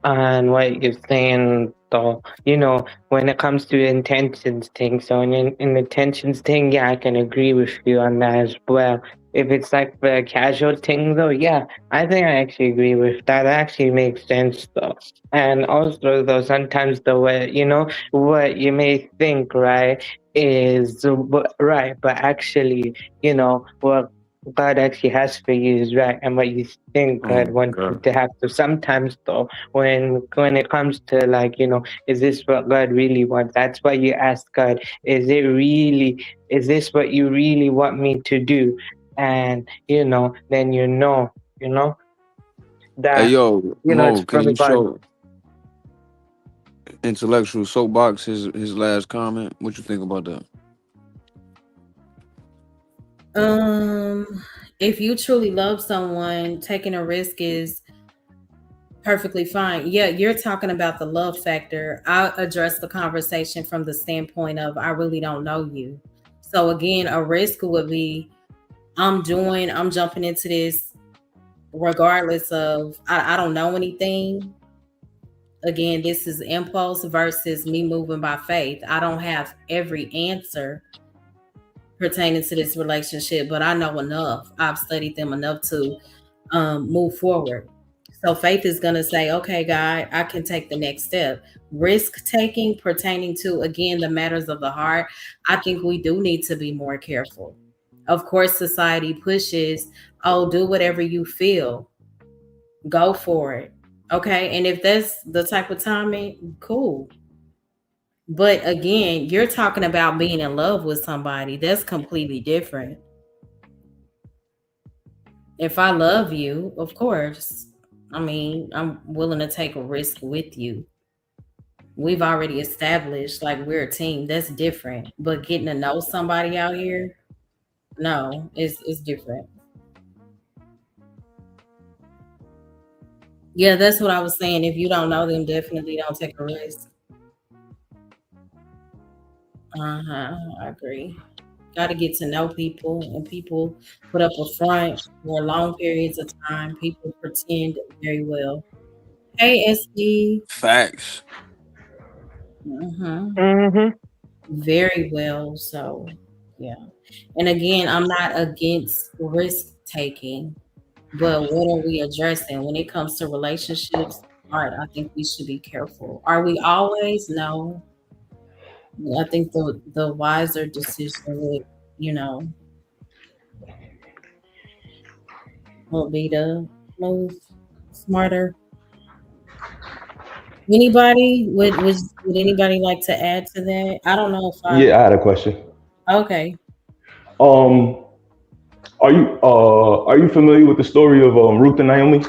on what you're saying, though. When it comes to intentions thing, so in intentions thing, yeah, I can agree with you on that as well. If it's like the casual thing, though, yeah, I think I actually agree with that. That actually makes sense, though. And also, though, sometimes the way, what you may think, right, is right, but actually, what God actually has for you is right, and what you think Oh God my wants you god. to have. So sometimes, though, when it comes to like, is this what God really wants? That's why you ask God, is this what you really want me to do? And then you know Hey that yo, it's Mo, can from you God. show intellectual soapbox his last comment? What you think about that? Um, If you truly love someone, taking a risk is perfectly fine. Yeah, you're talking about the love factor. I'll address the conversation from the standpoint of I really don't know you. So again, a risk would be I'm jumping into this regardless of I don't know anything. Again, this is impulse versus me moving by faith. I don't have every answer pertaining to this relationship, but I know enough. I've studied them enough to move forward. So faith is going to say, okay, God, I can take the next step. Risk taking pertaining to, again, the matters of the heart, I think we do need to be more careful. Of course, society pushes, oh, do whatever you feel, go for it. Okay. And if that's the type of timing, cool. But again, you're talking about being in love with somebody. That's completely different. If I love you, of course, I mean, I'm willing to take a risk with you. We've already established like we're a team. That's different. But getting to know somebody out here, no, it's different. Yeah, that's what I was saying. If you don't know them, definitely don't take a risk. I agree. Got to get to know people, and people put up a front for long periods of time. People pretend very well. Hey, SD. Facts. Mm-hmm. Very well. So, yeah. And again, I'm not against risk taking, but what are we addressing when it comes to relationships? All right, I think we should be careful. Are we always? No. I think the wiser decision would, you know, will be to move smarter. Anybody would anybody like to add to that? I don't know if I Yeah, I had a question. okay. Um, are you familiar with the story of Ruth and Naomi?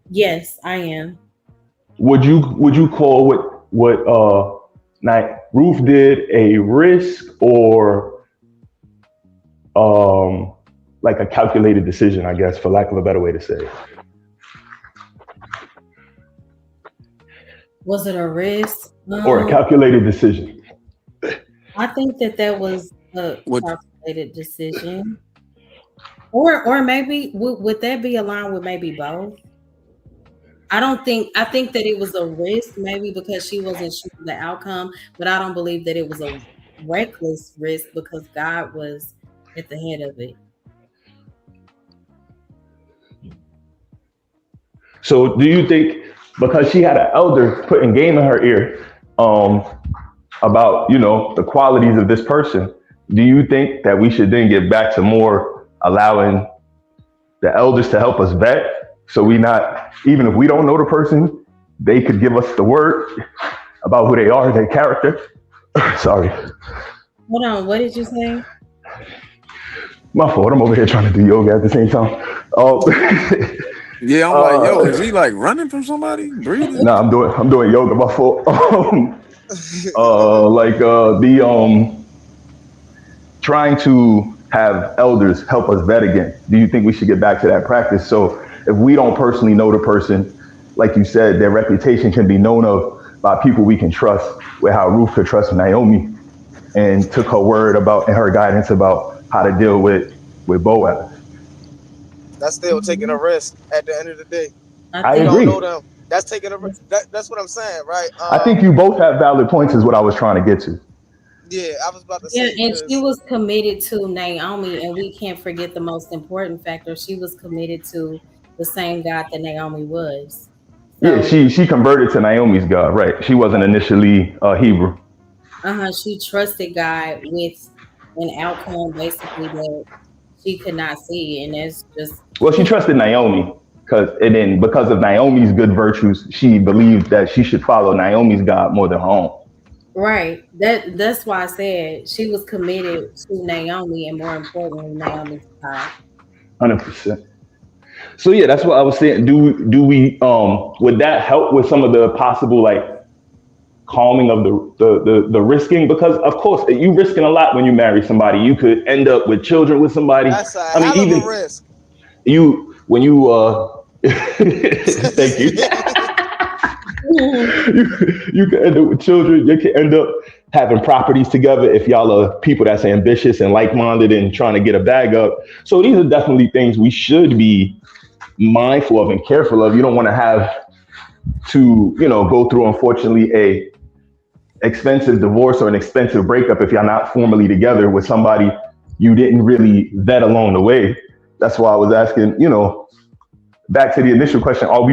Yes, I am. Would you call Ruth did a risk or like a calculated decision, I guess, for lack of a better way to say it? Was it a risk? Or a calculated decision? I think that was a What calculated decision, or maybe would that be aligned with maybe both? I don't think. I think that it was a risk, maybe because she wasn't sure of the outcome, but I don't believe that it was a reckless risk because God was at the head of it. So do you think because she had an elder putting game in her ear um, about the qualities of this person, do you think that we should then get back to more allowing the elders to help us vet so we not, even if we don't know the person, they could give us the word about who they are, their character? Sorry. Hold on, what did you say? My fault. I'm over here trying to do yoga at the same time. Yeah, I'm like, yo, is he like running from somebody? Breathing? No, I'm doing yoga. My fault. The trying to have elders help us vet again. Do you think we should get back to that practice? So if we don't personally know the person, like you said, their reputation can be known of by people we can trust, with how Ruth could trust Naomi and took her word about and her guidance about how to deal with Boaz. That's still taking a risk at the end of the day. I You agree. don't know them. That's taking a risk. That's what I'm saying, right? I think you both have valid points is what I was trying to get to. Yeah, I was about to Yeah, say and she because was committed to Naomi, and we can't forget the most important factor. She was committed to the same God that Naomi was. Yeah, So, she converted to Naomi's God, right? She wasn't initially Hebrew. she trusted God with an outcome basically that she could not see, and that's just Well, she trusted Naomi because of Naomi's good virtues, she believed that she should follow Naomi's God more than her own. right. That's why I said she was committed to Naomi, and more importantly, Naomi's God. 100%. So yeah, that's what I was saying. Do we would that help with some of the possible like calming of the risking, because of course you risking a lot when you marry somebody. You could end up with children with somebody. That's a I mean, hell of a even risk. you when you thank you. You can end up with children. You can end up having properties together if y'all are people that's ambitious and like-minded and trying to get a bag up. So these are definitely things we should be mindful of and careful of. You don't want to have to, go through, unfortunately, a expensive divorce or an expensive breakup if y'all not formally together with somebody you didn't really vet along the way. That's why I was asking, back to the initial question, are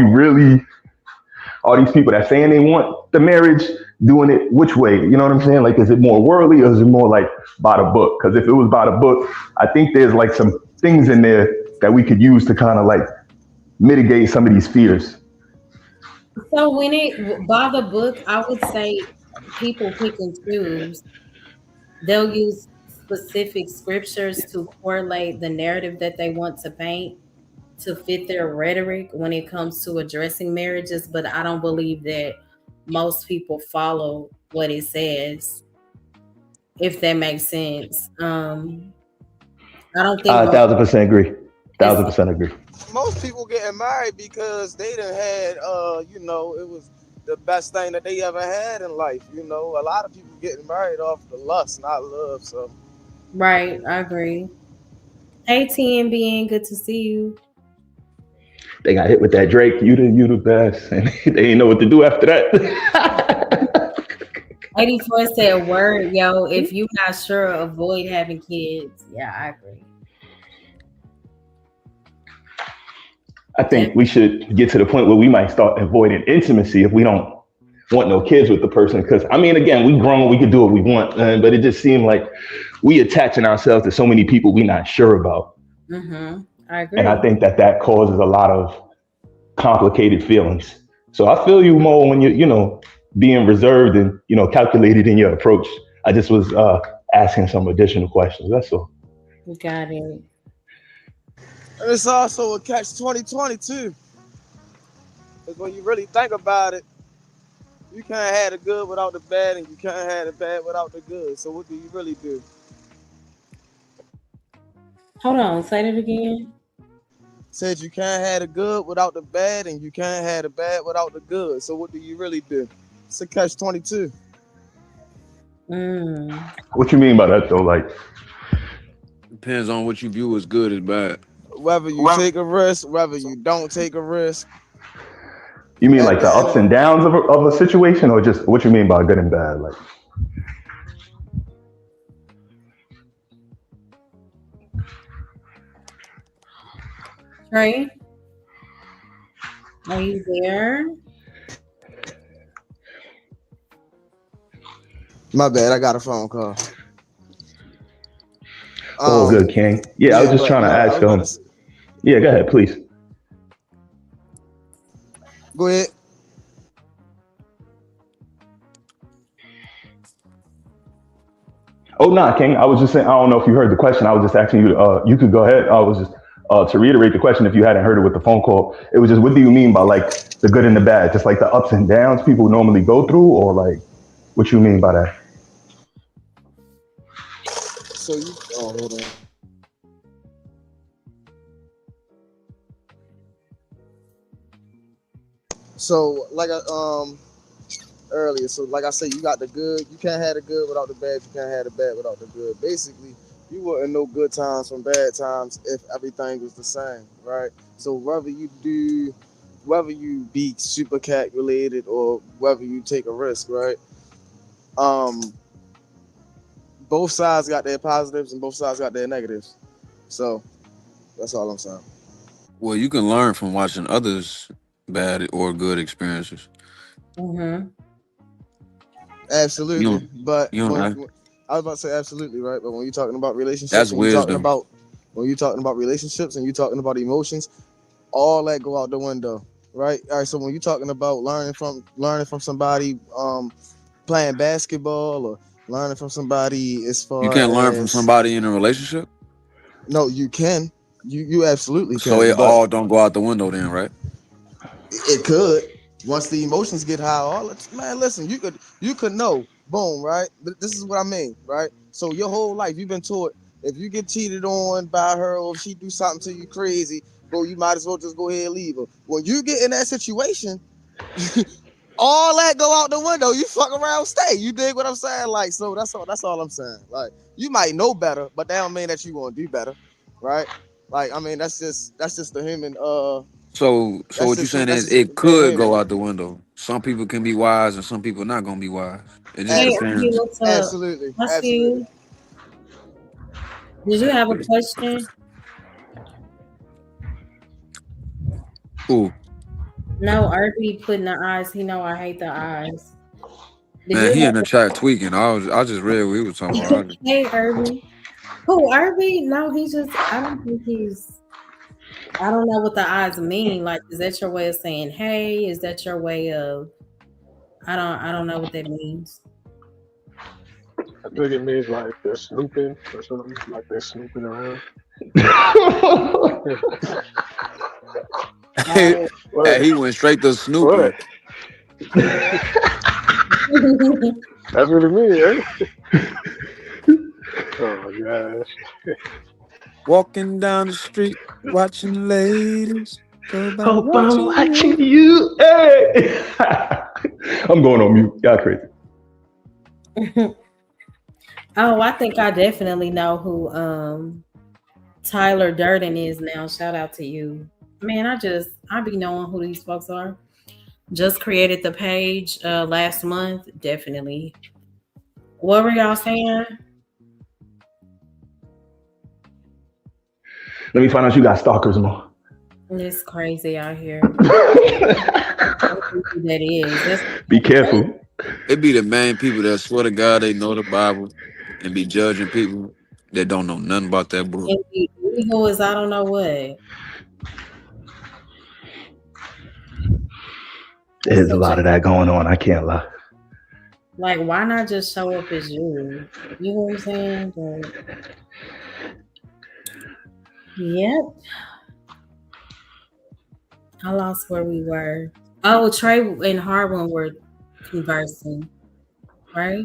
these people that saying they want the marriage doing it which way? You know what I'm saying? Like, is it more worldly or is it more like by the book? Because if it was by the book, I think there's like some things in there that we could use to kind of like mitigate some of these fears. So when it by the book, I would say people pick and choose. They'll use specific scriptures to correlate the narrative that they want to paint to fit their rhetoric when it comes to addressing marriages, but I don't believe that most people follow what it says, if that makes sense. I don't think I 1,000% agree. it's 1,000% agree. Most people getting married because they done had, it was the best thing that they ever had in life. A lot of people getting married off the lust, not love. So right. I agree. Hey, TNBN, good to see you. They got hit with that Drake, you the best, and they didn't know what to do after that. 84 said, word, yo, if you're not sure, avoid having kids. Yeah, I agree. I think we should get to the point where we might start avoiding intimacy if we don't want no kids with the person. Because I mean, again, we grown, we can do what we want, but it just seemed like we attaching ourselves to so many people we're not sure about. Mm-hmm. I agree. And I think that causes a lot of complicated feelings. So I feel you, Mo, when you're, being reserved and, calculated in your approach. I just was asking some additional questions. That's all. Got it. And it's also a catch-22 too. Because when you really think about it, you can't have the good without the bad, and you can't have the bad without the good. So what do you really do? Hold on, say that again. Said you can't have the good without the bad, and you can't have the bad without the good. So what do you really do? It's a catch-22. What you mean by that though? Like, depends on what you view as good as bad. Whether you take a risk, whether you don't take a risk. You mean like the ups and downs of a situation, or just what you mean by good and bad? Like, Trey, are you there? My bad, I got a phone call. oh, good, King. Yeah, I was just trying to ask him. Yeah, go ahead, please. Go ahead. Oh, nah, King. I was just saying, I don't know if you heard the question. I was just asking you, you could go ahead. I was just, to reiterate the question, if you hadn't heard it with the phone call, it was just, what do you mean by like the good and the bad? Just like the ups and downs people normally go through, or like, what you mean by that? So hold on. So like earlier, so like I said, you got the good, you can't have the good without the bad, you can't have the bad without the good. Basically, you wouldn't know good times from bad times if everything was the same, right? So whether you be super calculated or whether you take a risk, right? Both sides got their positives and both sides got their negatives. So that's all I'm saying. Well, you can learn from watching others' bad or good experiences. Mm-hmm. Absolutely, but I I was about to say absolutely, right? But when you're talking about relationships, that's when you're wisdom. talking about relationships and you're talking about emotions, all that go out the window, right? All right. So when you're talking about learning from somebody, playing basketball or learning from somebody as far You can't learn from as somebody in a relationship. no, you can, you absolutely So can, it but all don't go out the window then, right? it could. Once the emotions get high, all it's, man, listen, you could know, boom, right? This is what I mean, right? So your whole life you've been taught if you get cheated on by her or if she do something to you crazy, bro, you might as well just go ahead and leave her. When you get in that situation, all that go out the window. You fuck around, stay. You dig what I'm saying? Like, so that's all I'm saying. Like, you might know better, but that don't mean that you gonna do better, right? Like, I mean, that's just the human. So what you saying That's is just it could go behavior. out the window. Some people can be wise and some people not gonna be wise. It just Hey, Absolutely, Arby, depends. what's up? absolutely, I see absolutely. you. Did you have a question? Ooh, No, Arby putting the eyes. He know I hate the eyes. Did man, you he in the have chat tweaking. I just read what he was talking a about. hey, Arby? Who, Arby? No, he just. I don't think he's. I don't know what the eyes mean. Like, is that your way of saying hey? Is that your way of? I don't know what that means. I think it means like they're snooping or something, like they're snooping around. Hey, Oh. What? he went straight to What? snooping. That's what it means, right? Oh gosh. Walking down the street, watching ladies go by, Hope I'm watching watching you. you. Hey. I'm going on mute. Y'all crazy. Oh, I think I definitely know who Tyler Durden is now. Shout out to you. Man, I be knowing who these folks are. Just created the page last month. Definitely. What were y'all saying? Let me find out you got stalkers, Mo. It's crazy out here. That is. That's Be careful. It be the main people that swear to God they know the Bible and be judging people that don't know nothing about that book. illegal as I don't know what. There's a lot of that going on. I can't lie. Like, why not just show up as you? You know what I'm saying? But, yep. I lost where we were. Oh, Trey and Harwin were conversing, right?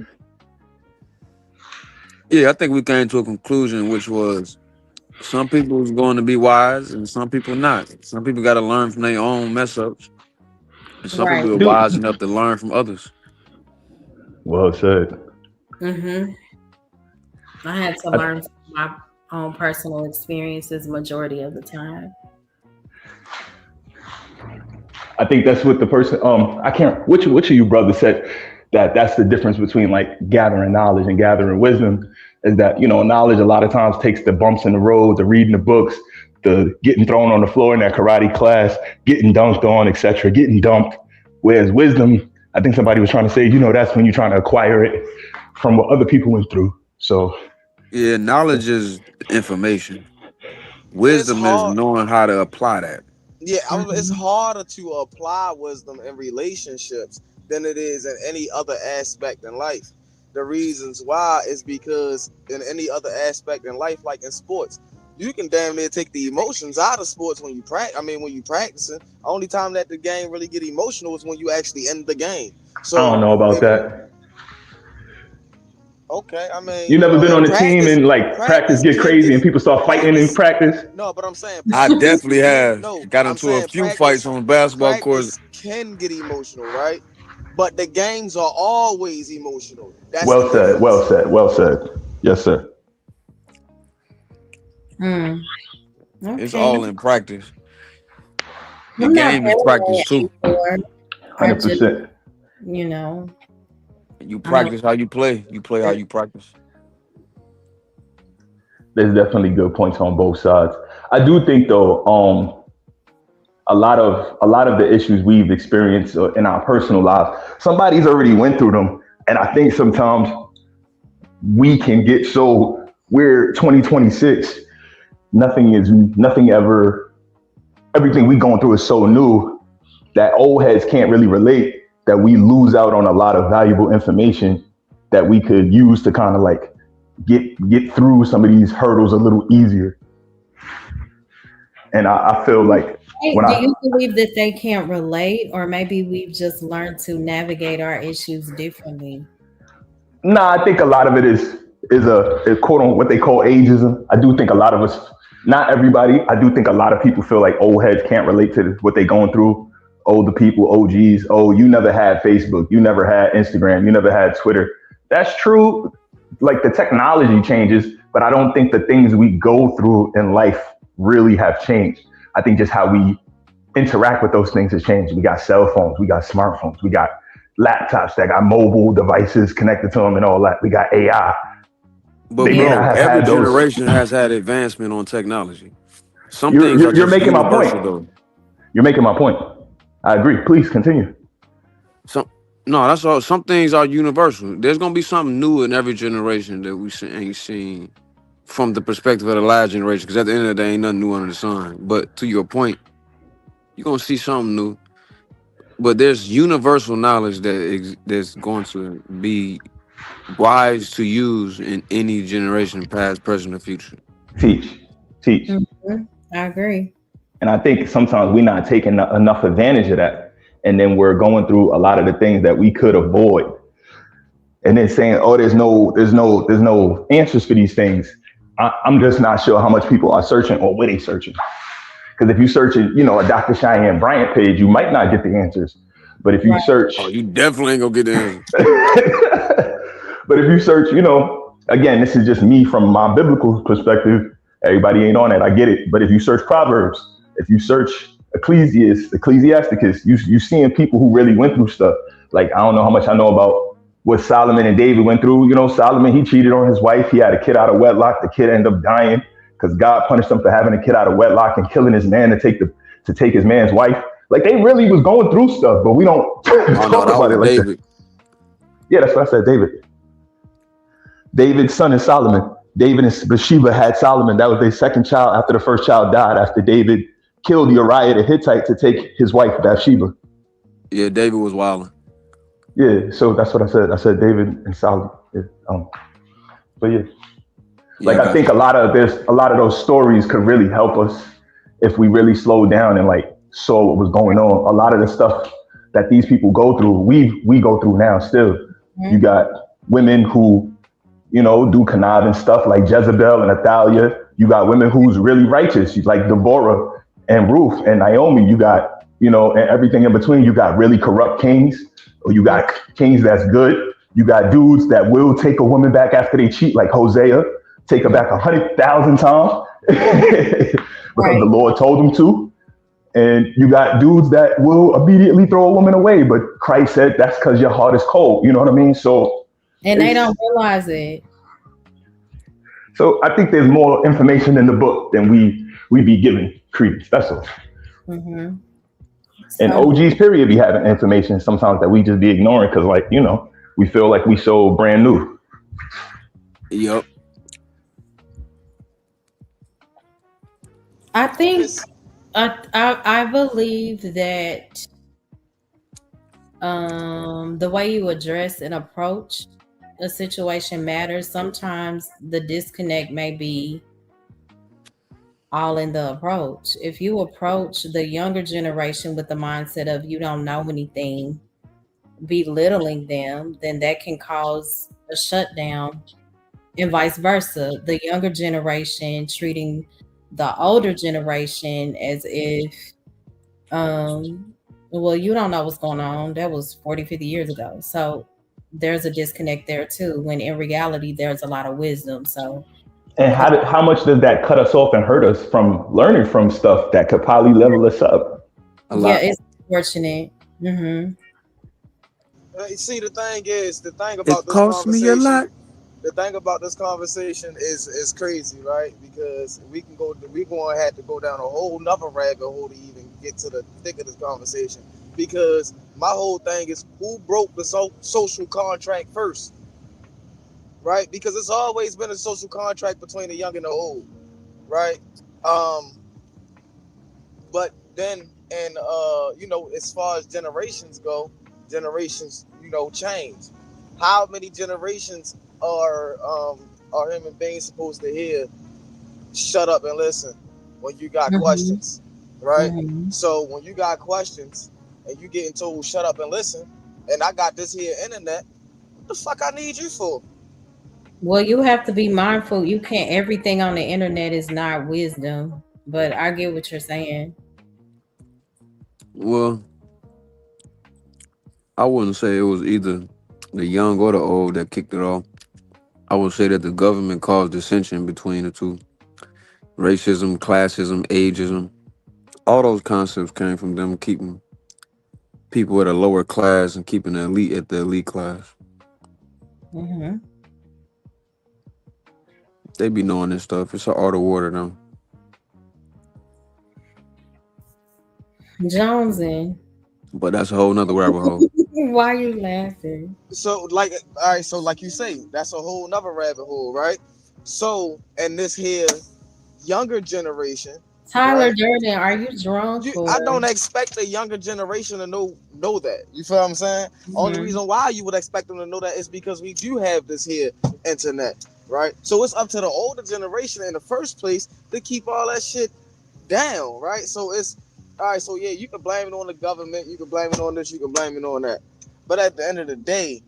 Yeah, I think we came to a conclusion, which was some people is going to be wise and some people not. Some people got to learn from their own mess ups, and some Right. people are wise enough to learn from others. Well said. Mm-hmm. I had to learn from my own personal experiences majority of the time. I think that's what the person I can't which of you brothers said that's the difference between like gathering knowledge and gathering wisdom is that, you know, knowledge a lot of times takes the bumps in the road, the reading the books, the getting thrown on the floor in that karate class, getting dunked on, etc., getting dumped. Whereas wisdom, I think somebody was trying to say, you know, that's when you're trying to acquire it from what other people went through. So Yeah, knowledge is information. Wisdom is knowing how to apply that. Yeah, it's harder to apply wisdom in relationships than it is in any other aspect in life. The reasons why is because in any other aspect in life, like in sports, you can damn near take the emotions out of sports when you practice. I mean, when you practicing, only time that the game really get emotional is when you actually end the game. So I don't know about that. Okay, I mean, You never been on a team practice, and like practice get can crazy and people start fighting in practice? No, but I'm saying I definitely have no, got I'm into a saying few fights on basketball courts. can get emotional, right? But the games are always emotional. That's the Well said. difference. Well said. Well said. Yes, sir. Okay. It's all in practice. The I'm not game is practice too. I 100%. just, you know. You practice how you play. You play how you practice. There's definitely good points on both sides. I do think though, a lot of the issues we've experienced in our personal lives, somebody's already went through them, and I think sometimes we can get so we're 2026. Everything we going through is so new that old heads can't really relate. That we lose out on a lot of valuable information that we could use to kind of like get through some of these hurdles a little easier. And I feel like when Do I you believe that they can't relate, or maybe we've just learned to navigate our issues differently? Nah, I think a lot of it is quote on what they call ageism. I do think a lot of us, not everybody, I do think a lot of people feel like old heads can't relate to what they're going through. Older people, OGs. Oh, you never had Facebook, you never had Instagram, you never had Twitter. That's true. Like the technology changes, but I don't think the things we go through in life really have changed. I think just how we interact with those things has changed. We got cell phones, we got smartphones, we got laptops that got mobile devices connected to them and all that. We got AI. But They may not bro, have every had those. generation has had advancement on technology. Some You're, things are you're, you're just making my point. universal though. You're making my point. I agree. Please continue. Some no, that's all. Some things are universal. There's gonna be something new in every generation that ain't seen from the perspective of the last generation. Because at the end of the day, ain't nothing new under the sun. But to your point, you're gonna see something new. But there's universal knowledge that's going to be wise to use in any generation, past, present, or future. Teach. Teach. I agree. And I think sometimes we're not taking enough advantage of that. And then we're going through a lot of the things that we could avoid. And then saying, oh, there's no answers for these things. I'm just not sure how much people are searching or where they searching. Because if you search a Dr. Cheyenne Bryant page, you might not get the answers. But if you search, oh, you definitely ain't gonna get the answer. but if you search, again, this is just me from my biblical perspective. Everybody ain't on it. I get it. But if you search Proverbs, if you search Ecclesiasticus, you seeing people who really went through stuff. Like, I don't know how much I know about what Solomon and David went through. Solomon, he cheated on his wife. He had a kid out of wedlock. The kid ended up dying because God punished him for having a kid out of wedlock and killing his man to take his man's wife. Like, they really was going through stuff, but we don't talk about it like David. that. Yeah, that's what I said, David. David's son is Solomon. David and Bathsheba had Solomon. That was their second child after the first child died, after David killed Uriah the Hittite to take his wife, Bathsheba. Yeah, David was wilding. Yeah, so that's what I said. I said David and Solomon. Yeah, but yeah. Like, I think a lot of those stories could really help us if we really slowed down and like saw what was going on. A lot of the stuff that these people go through, we go through now still. You got women who, do conniving stuff like Jezebel and Athaliah. You got women who's really righteous, like Deborah and Ruth and Naomi. You got, and everything in between. You got really corrupt kings, or you got kings that's good. You got dudes that will take a woman back after they cheat, like Hosea, take her back 100,000 times because the Lord told them to. And you got dudes that will immediately throw a woman away, but Christ said that's because your heart is cold. You know what I mean? So, and they don't realize it. So I think there's more information in the book than we be giving credence. That's all. Mm-hmm. And OGs period be having information sometimes that we just be ignoring because, like, we feel like we so brand new. Yep. I think I believe that the way you address and approach a situation matters. Sometimes the disconnect may be all in the approach. If you approach the younger generation with the mindset of you don't know anything, belittling them, then that can cause a shutdown, and vice versa. The younger generation treating the older generation as if, well, you don't know what's going on. That was 40, 50 years ago. So there's a disconnect there too, when in reality, there's a lot of wisdom. So, and how much does that cut us off and hurt us from learning from stuff that could probably level us up? Yeah, it's unfortunate. Mm-hmm. See, the thing about this cost me a lot. The thing about this conversation is crazy, right? Because we're going to have to go down a whole nother rabbit hole to even get to the thick of this conversation. Because my whole thing is who broke the social contract first, right? Because it's always been a social contract between the young and the old, right? But then, and as far as generations go, generations, change. How many generations are human beings supposed to hear? Shut up and listen when you got questions. right? Mhm. So when you got questions and you getting told shut up and listen, and I got this here internet, what the fuck I need you for? Well, you have to be mindful. You can't, everything on the internet is not wisdom, but I get what you're saying. Well, I wouldn't say it was either the young or the old that kicked it off. I would say that the government caused dissension between the two. Racism, classism, ageism, all those concepts came from them keeping people at a lower class and keeping the elite at the elite class. Hmm. They be knowing this stuff. It's an art of war to them. Jonesing. But that's a whole nother rabbit hole. Why are you laughing? So like, all right, so like you say, that's a whole nother rabbit hole, right? So and this here younger generation, Tyler right? Durden, are you drunk or? I don't expect the younger generation to know that. You feel what I'm saying? Only Mhm. reason why you would expect them to know that is because we do have this here internet, right? So it's up to the older generation in the first place to keep all that shit down, right? So it's all right. So yeah, you can blame it on the government, you can blame it on this, you can blame it on that. But at the end of the day,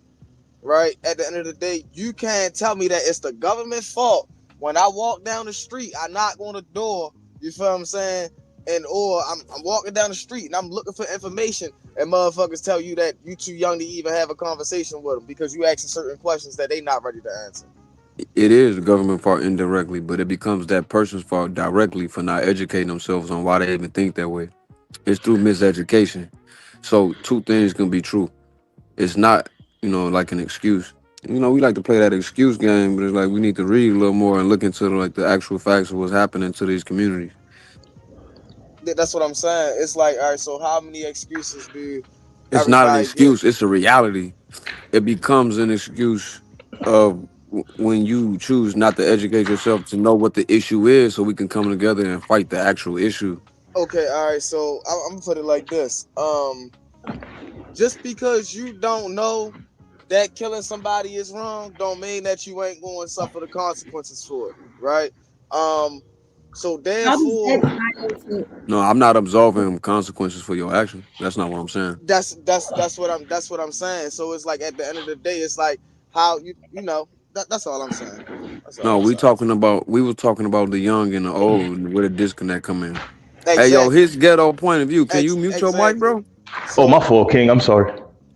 right? At the end of the day, you can't tell me that it's the government fault when I walk down the street, I knock on the door, you feel what I'm saying? And or I'm walking down the street and I'm looking for information and motherfuckers tell you that you too young to even have a conversation with them because you asking certain questions that they not ready to answer. It is the government fault indirectly, but it becomes that person's fault directly for not educating themselves on why they even think that way. It's through miseducation. So two things can be true. It's not, like an excuse. We like to play that excuse game, but it's like we need to read a little more and look into like the actual facts of what's happening to these communities. That's what I'm saying. It's like, all right, so how many excuses do It's not an everybody give? excuse, it's a reality. It becomes an excuse of when you choose not to educate yourself to know what the issue is so we can come together and fight the actual issue. Okay, all right, so I'm gonna put it like this. Just because you don't know that killing somebody is wrong, don't mean that you ain't going to suffer the consequences for it, right? Um, so How does that therefore, tie into? No, I'm not absolving consequences for your action. That's not what I'm saying. that's what I'm saying. So it's like at the end of the day, it's like how that's all I'm saying. That's all No, I'm saying. we were talking about the young and the old and where the disconnect come in. Hey yo, Exactly, his ghetto point of view. Can you mute your mic, exactly. bro? Oh, my So fault, King. I'm sorry.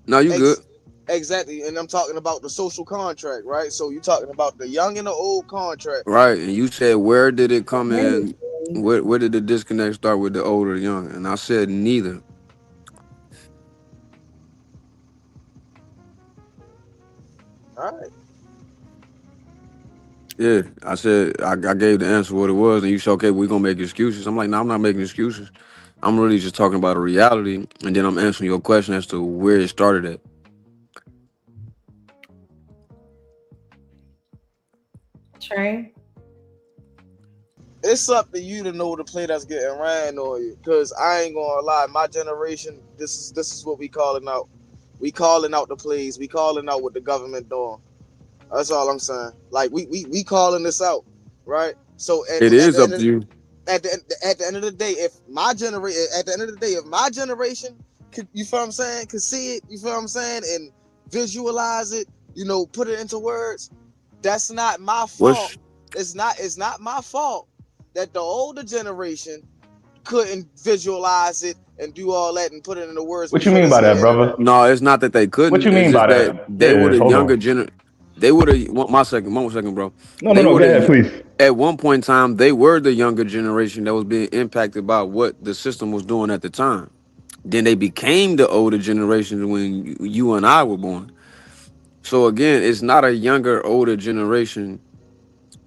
No, you good. ex- exactly, and I'm talking about the social contract, right? So you're talking about the young and the old contract. Right. And you said where did it come in? Mandatory. Where did the disconnect start with the old or the young? And I said neither. All right. Yeah. I said I gave the answer what it was, and you said, okay, we're gonna make excuses. I'm like, no, I'm not making excuses. I'm really just talking about a reality, and then I'm answering your question as to where it started at. Trey. It's up to you to know the play that's getting ran on you. Cause I ain't gonna lie, my generation, this is what we calling out. We calling out the plays. We calling out what the government doing. That's all I'm saying. Like we calling this out, right? So It is up to you. at the end of the day, if my generation, at the end of the day, if my generation, could, you feel what I'm saying, could see it, you feel what I'm saying, and visualize it, put it into words, that's not my fault. What's It's not my fault that the older generation couldn't visualize it and do all that and put it into words What you before mean this by here that, internet. brother? No, it's not that they What couldn't. you It's mean just by that that? they were Yeah, the hold younger on. gener. They were the my second, one second, bro. No, no, They no. were Go ahead, the please. at one point in time they were the younger generation that was being impacted by what the system was doing at the time. Then they became the older generation when you and I were born. So again, it's not a younger older generation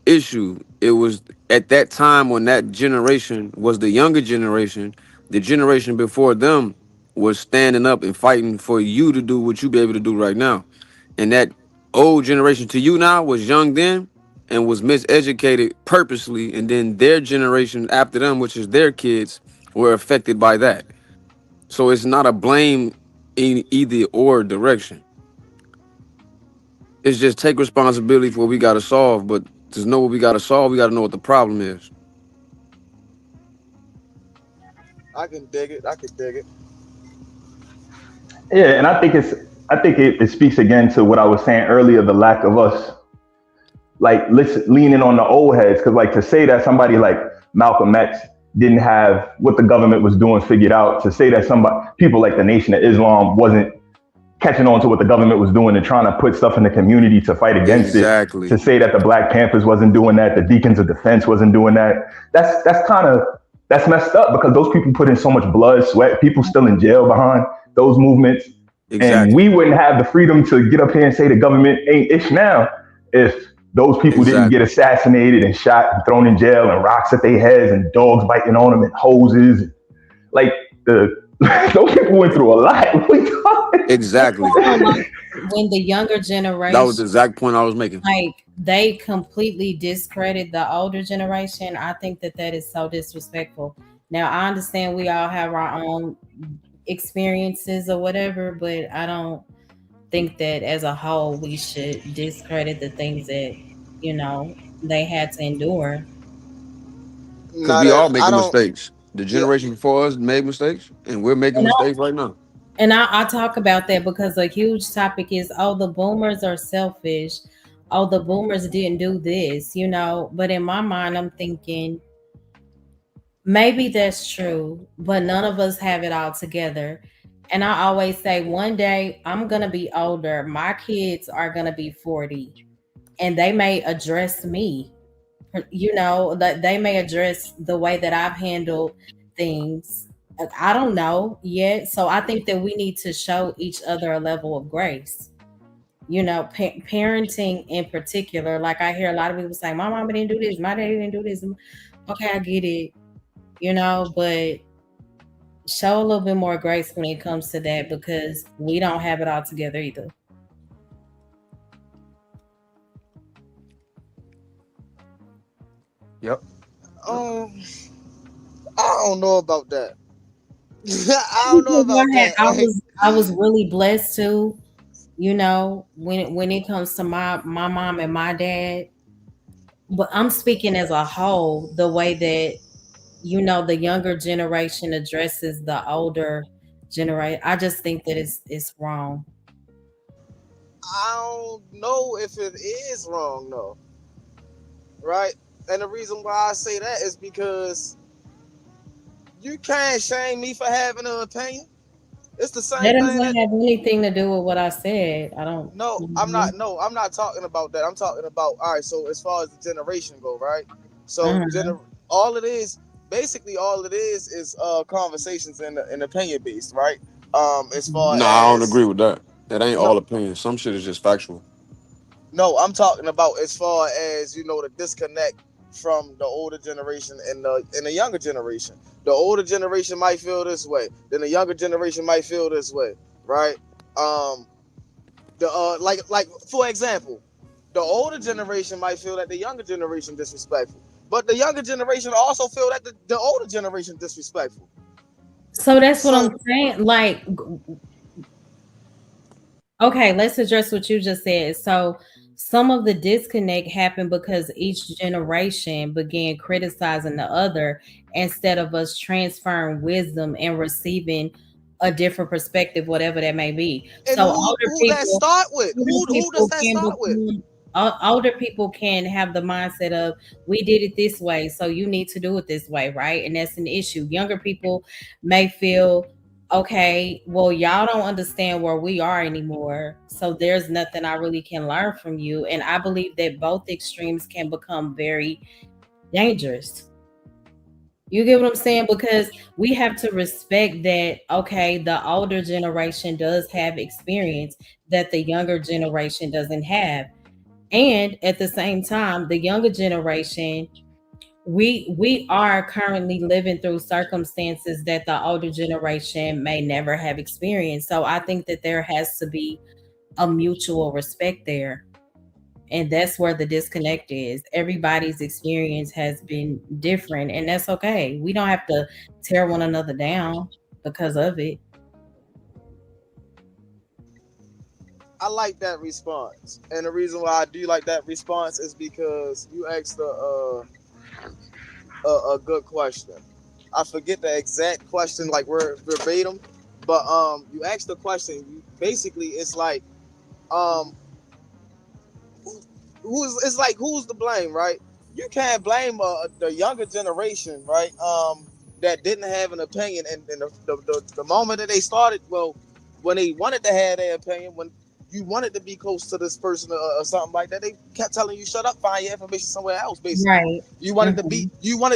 issue. It was at that time when that generation was the younger generation, the generation before them was standing up and fighting for you to do what you be able to do right now. And that old generation to you now was young then and was miseducated purposely. And then their generation after them, which is their kids, were affected by that. So it's not a blame in either or direction. It's just take responsibility for what we got to solve. But to know what we got to solve, we got to know what the problem is. I can dig it. I can dig it. Yeah, and I think it speaks again to what I was saying earlier, the lack of us like leaning on the old heads. Because like to say that somebody like Malcolm X didn't have what the government was doing figured out, to say that somebody people like the Nation of Islam wasn't catching on to what the government was doing and trying to put stuff in the community to fight against it, to Exactly. say that the Black Panthers wasn't doing that, the Deacons of Defense wasn't doing that, that's kind of that's messed up because those people put in so much blood, sweat, people still in jail behind those movements. And Exactly. we wouldn't have the freedom to get up here and say the government ain't ish now if those people didn't get Exactly. assassinated and shot and thrown in jail and rocks at their heads and dogs biting on them and hoses. Like the those people went through a lot. What we talking? That's Exactly. why I don't like when the younger That was generation, the exact point I was making. like they completely discredit the older generation. I think that that is so disrespectful. Now I understand we all have our own experiences or whatever, but I don't think that as a whole we should discredit the things that you know they had to endure. Because Not we that all I making don't. mistakes. The Yeah, generation before us made mistakes, and we're making And I, mistakes right now. and I talk about that because a huge topic is, oh, the boomers are selfish. Oh, the boomers didn't do this, But in my mind, I'm thinking maybe that's true, but none of us have it all together. And I always say, one day I'm going to be older. My kids are going to be 40 and they may address me, that they may address the way that I've handled things. I don't know yet. So I think that we need to show each other a level of grace. Parenting in particular, like I hear a lot of people say, my mama didn't do this, my daddy didn't do this. Okay, I get it, but show a little bit more grace when it comes to that because we don't have it all together either. Yep. um, I don't know about that. I don't know Because about that. Like, I was really blessed too, when it comes to my mom and my dad. But I'm speaking as a whole, the way that the younger generation addresses the older generation. I just think that it's wrong. I don't know if it is wrong though, right? And the reason why I say that is because you can't shame me for having an opinion. It's the That same thing doesn't that have anything to do with what I said. I don't. no, I'm not. No, I'm not talking about that. I'm talking about all right. So as far as the generation go, right? So Mhm. all it is, basically, all it is conversations and opinion based, right? As far Nah, I don't as agree with that. That ain't no, all opinion. Some shit is just factual. no, I'm talking about as far as the disconnect from the older generation and the younger generation. The older generation might feel this way, then the younger generation might feel this way, right? Um, the like for example, the older generation might feel that the younger generation disrespectful, but the younger generation also feel that the older generation disrespectful. So that's what I'm So saying. Like, okay, let's address what you just said. So some of the disconnect happened because each generation began criticizing the other instead of us transferring wisdom and receiving a different perspective, whatever that may be. and So older who that people, start with? older Who does people that can start with? become older people can have the mindset of we did it this way, so you need to do it this way, right? And that's an issue. Younger people may feel okay, well, y'all don't understand where we are anymore, so there's nothing I really can learn from you. And I believe that both extremes can become very dangerous. You get what I'm saying? Because we have to respect that, okay, the older generation does have experience that the younger generation doesn't have. And at the same time, the younger generation, we are currently living through circumstances that the older generation may never have experienced. So I think that there has to be a mutual respect there. And that's where the disconnect is. Everybody's experience has been different, and that's okay. We don't have to tear one another down because of it. I like that response, and the reason why I do like that response is because you asked a good question. I forget the exact question, like word verbatim, but you asked the question. Basically, it's like um, it's like who's to blame, right? You can't blame the younger generation, right? That didn't have an opinion, and the moment that they started, well, when they wanted to have their opinion, when you wanted to be close to this person or something like that, they kept telling you shut up, find your information somewhere else. Basically, Right. you wanted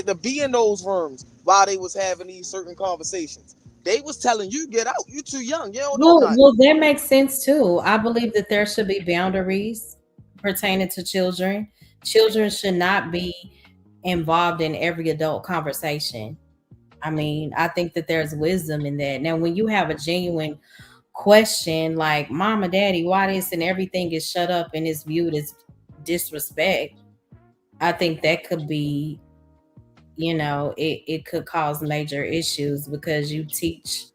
to be in those rooms while they was having these certain conversations. They was telling you get out. You too young. You don't know nothing. Well, that makes sense too. I believe that there should be boundaries pertaining to children. Children should not be involved in every adult conversation. I mean, I think that there's wisdom in that. Now, when you have a genuine question like, Mama, Daddy, why this and everything is shut up and is viewed as disrespect, I think that could be, it could cause major issues because you teach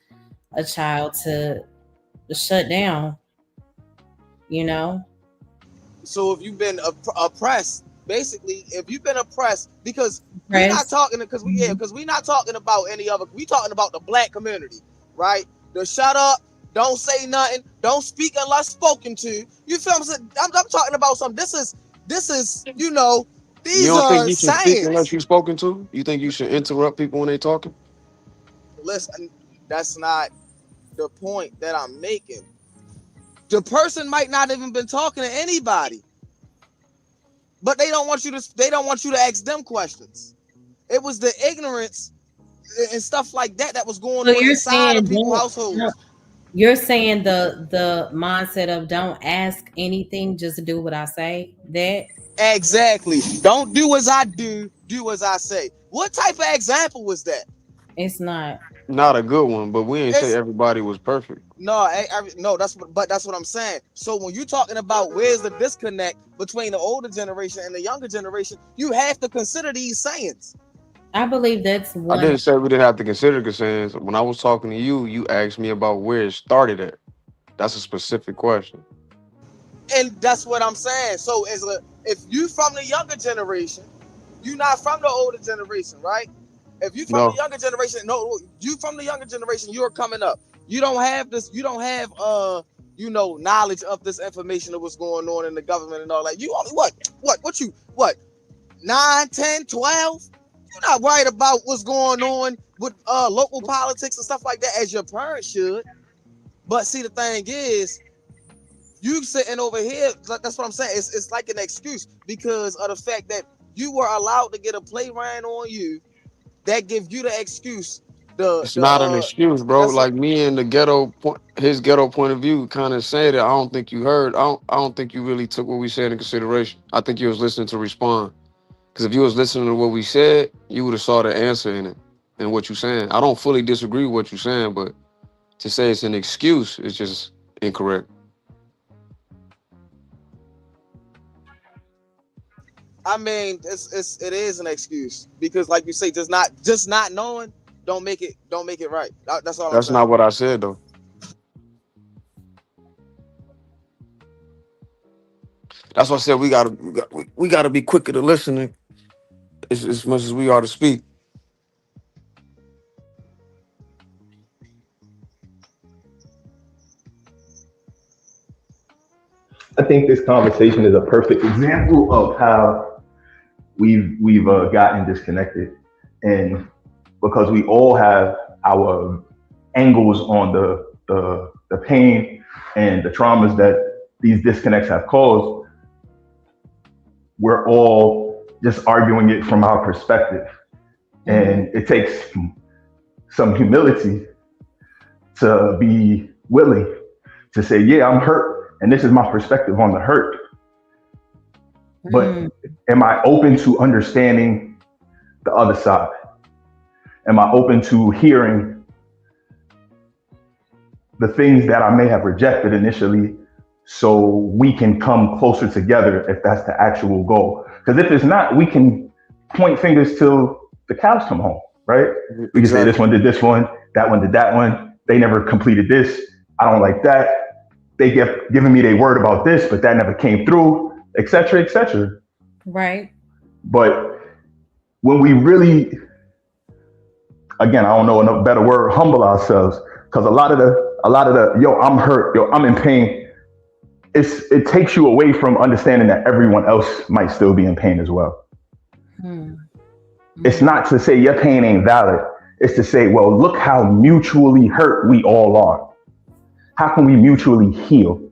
a child to shut down, you know? So if you've been oppressed, basically, if you've been oppressed, because we not Press. talking, because we not talking about any other, we talking about the black community, right? The shut up, don't say nothing, don't speak unless spoken to. You feel what I'm saying? I'm talking about something. This is, You these don't think are you should speak unless sayings. you're spoken to? You think you should interrupt people when they talking? Listen, that's not the point that I'm making. The person might not even been talking to anybody, but they don't want you to ask them questions. It was the ignorance and stuff like that was going So on you're inside of saying people's no, households. you're saying the mindset of don't ask anything, just do what I say. That Exactly. Don't do as I do as I say. What type of example was that? it's not. Not a good one, but we ain't say It's everybody was perfect. no, no. That's what I'm saying. So when you're talking about where's the disconnect between the older generation and the younger generation, you have to consider these sayings. I believe that's I one. didn't say we didn't have to consider concerns. When I was talking to you, you asked me about where it started at. That's a specific question. And that's what I'm saying. So if you from the younger generation, you not from the older generation, right? If you from the No, younger generation, no, you from the younger generation, you're coming up. You don't have this, you don't have knowledge of this information of what's going on in the government and all that. You only what 9, 10, 12? You're not worried about what's going on with local politics and stuff like that as your parents should. But see, the thing is, you sitting over here, that's what I'm saying. It's like an excuse because of the fact that you were allowed to get a play ran on you. That gives you the excuse. it's not an excuse, bro. That's Like me and the ghetto point, his ghetto point of view, kind of said it. I don't think you heard. I don't think you really took what we said in consideration. I think you was listening to respond. Because if you was listening to what we said, you would have saw the answer in it and what you saying. I don't fully disagree with what you're saying, but to say it's an excuse is just incorrect. I mean, it is an excuse because, like you say, just not knowing don't make it right. That's all I'm That's saying. not what I said though. That's why I said we gotta be quicker to listen as much as we are to speak. I think this conversation is a perfect example of how we've gotten disconnected, and because we all have our angles on the pain and the traumas that these disconnects have caused, we're all just arguing it from our perspective, and it takes some humility to be willing to say, yeah, I'm hurt, and this is my perspective on the hurt. But am I open to understanding the other side? Am I open to hearing the things that I may have rejected initially so we can come closer together if that's the actual goal? Because if it's not, we can point fingers till the cows come home, right? We can say this one did this one, that one did that one, they never completed this, I don't like that, they giving me their word about this, but that never came through, etc., etc. Right. But when we really again, I don't know a better word, humble ourselves. Because a lot of the yo, I'm hurt, yo, I'm in pain. It takes you away from understanding that everyone else might still be in pain as well. It's not to say your pain ain't valid. It's to say, well, look how mutually hurt we all are. How can we mutually heal? How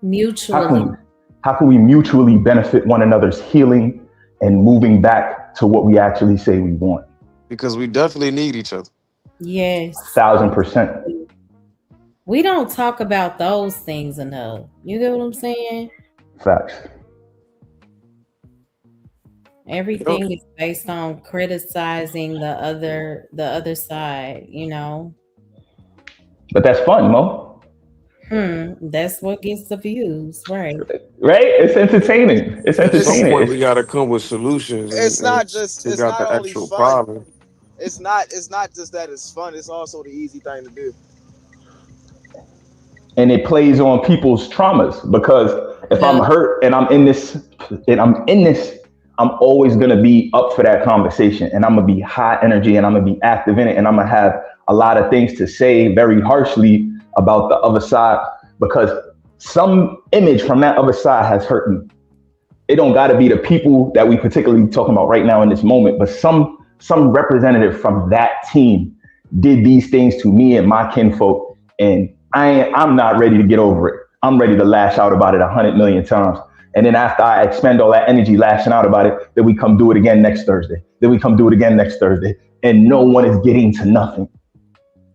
Mutually. can we mutually benefit one another's healing and moving back to what we actually say we want? Because we definitely need each other. Yes. 1,000%. We don't talk about those things enough. You get what I'm saying? Facts. Everything is based on criticizing the other side, you know. But that's fun, Mo. That's what gets the views, right? Right? It's entertaining. It's At some entertaining. point, we gotta come with solutions It's and not just. figure It's out not the only actual fun. problem. It's not just that it's fun. It's also the easy thing to do. And it plays on people's traumas because if Yeah. I'm hurt and I'm in this, I'm always gonna be up for that conversation and I'm gonna be high energy and I'm gonna be active in it and I'm gonna have a lot of things to say very harshly about the other side because some image from that other side has hurt me. It don't gotta be the people that we particularly talking about right now in this moment, but some representative from that team did these things to me and my kinfolk, and I'm not ready to get over it. I'm ready to lash out about it 100 million times. And then after I expend all that energy lashing out about it, then we come do it again next Thursday. Then we come do it again next Thursday. And no one is getting to nothing.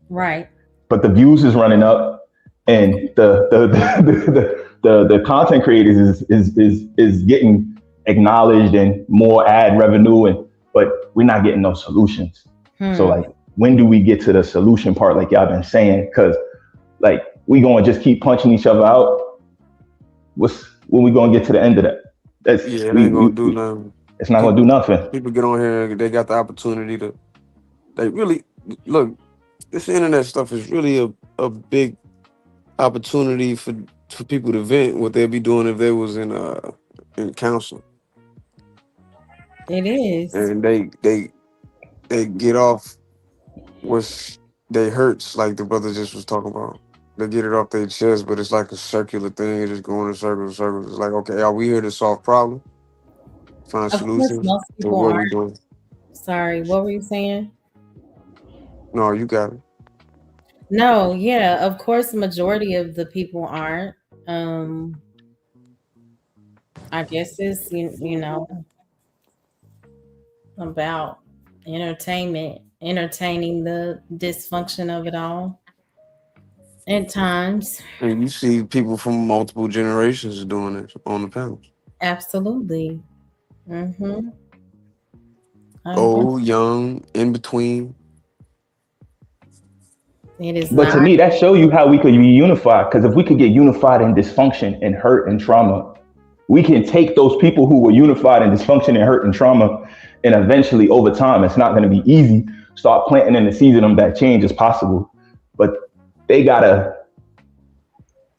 Right. But the views is running up and the content creators is getting acknowledged and more ad revenue, but we're not getting no solutions. So like, when do we get to the solution part like y'all been saying? Because like we gonna just keep punching each other out. When we gonna get to the end of that? It ain't gonna do nothing. It's not gonna do nothing. People get on here, they got the opportunity to. They really look. This internet stuff is really a big opportunity for people to vent what they'd be doing if they was in counseling. It is. And they get off what's they hurts, like the brother just was talking about. They get it off their chest, but it's like a circular thing. It's just going in circles and circles. It's like, okay, are we here to solve problems? Find Of course, solutions? most So people what are we aren't. doing? Sorry, what were you saying? No, you got it. No, yeah, of course, majority of the people aren't. I guess it's you know about entertaining the dysfunction of it all at times. And you see people from multiple generations doing it on the panels. Absolutely. Old, young, in between. It is But to not. me, that show you how we could be unified. Because if we could get unified in dysfunction and hurt and trauma, we can take those people who were unified in dysfunction and hurt and trauma, and eventually over time, it's not going to be easy, start planting in the seeds of them that change is possible. But they gotta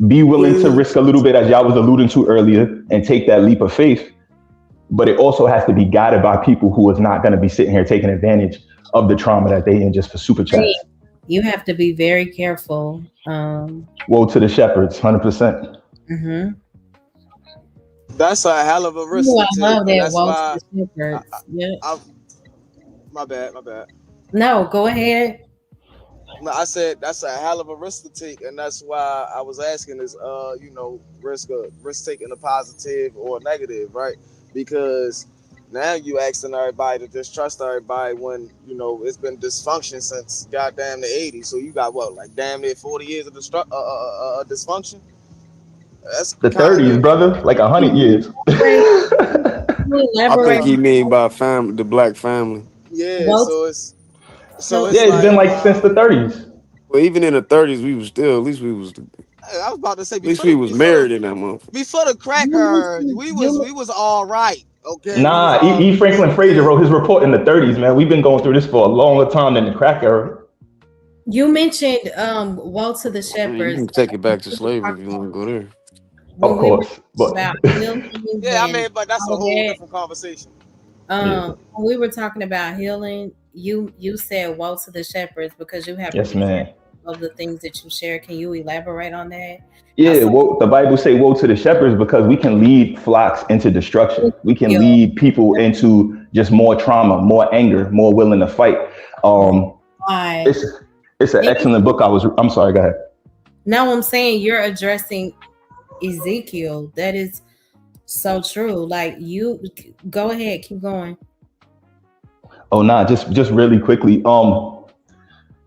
be willing to risk a little bit, as y'all was alluding to earlier, and take that leap of faith. But it also has to be guided by people who is not going to be sitting here taking advantage of the trauma that they in just for super chats. You have to be very careful. Woe to the shepherds, 100%. That's a hell of a risk Ooh, I to take. love And that. that's Woe why. to the shepherds. Yeah. My bad. No, go ahead. No, I said that's a hell of a risk to take, and that's why I was asking is, risk taking a positive or negative, right? Because now you asking everybody to just trust everybody when it's been dysfunction since goddamn the '80s. So you got what, like damn near 40 years of dysfunction. That's The 30s, brother, like 100 years. I think he mean by the black family. Yeah, so it's yeah, it's been like since the 30s. Well, even in the 30s, we was still, at least we was. I was about to say, at least we was married in that month. Before the crack era, we was all right. Okay. Nah, E. Franklin Frazier wrote his report in the 30s, man. We've been going through this for a longer time than the crack era. You mentioned Woe to the You Shepherds. can take it back to slavery if you want to go there. Of course, but yeah, I mean, but that's a whole different conversation. When we were talking about healing, you said woe to the shepherds because you have a Yes, picture man. of the things that you share. Can you elaborate on that? How Yeah, some the Bible say woe to the shepherds because we can lead flocks into destruction. We can people lead people into just more trauma, more anger, more willing to fight. oh Um, my it's it's an God. excellent book. I'm sorry, go ahead. No, I'm saying you're addressing Ezekiel. That is so true. Like you go ahead, keep going. Oh nah, just really quickly.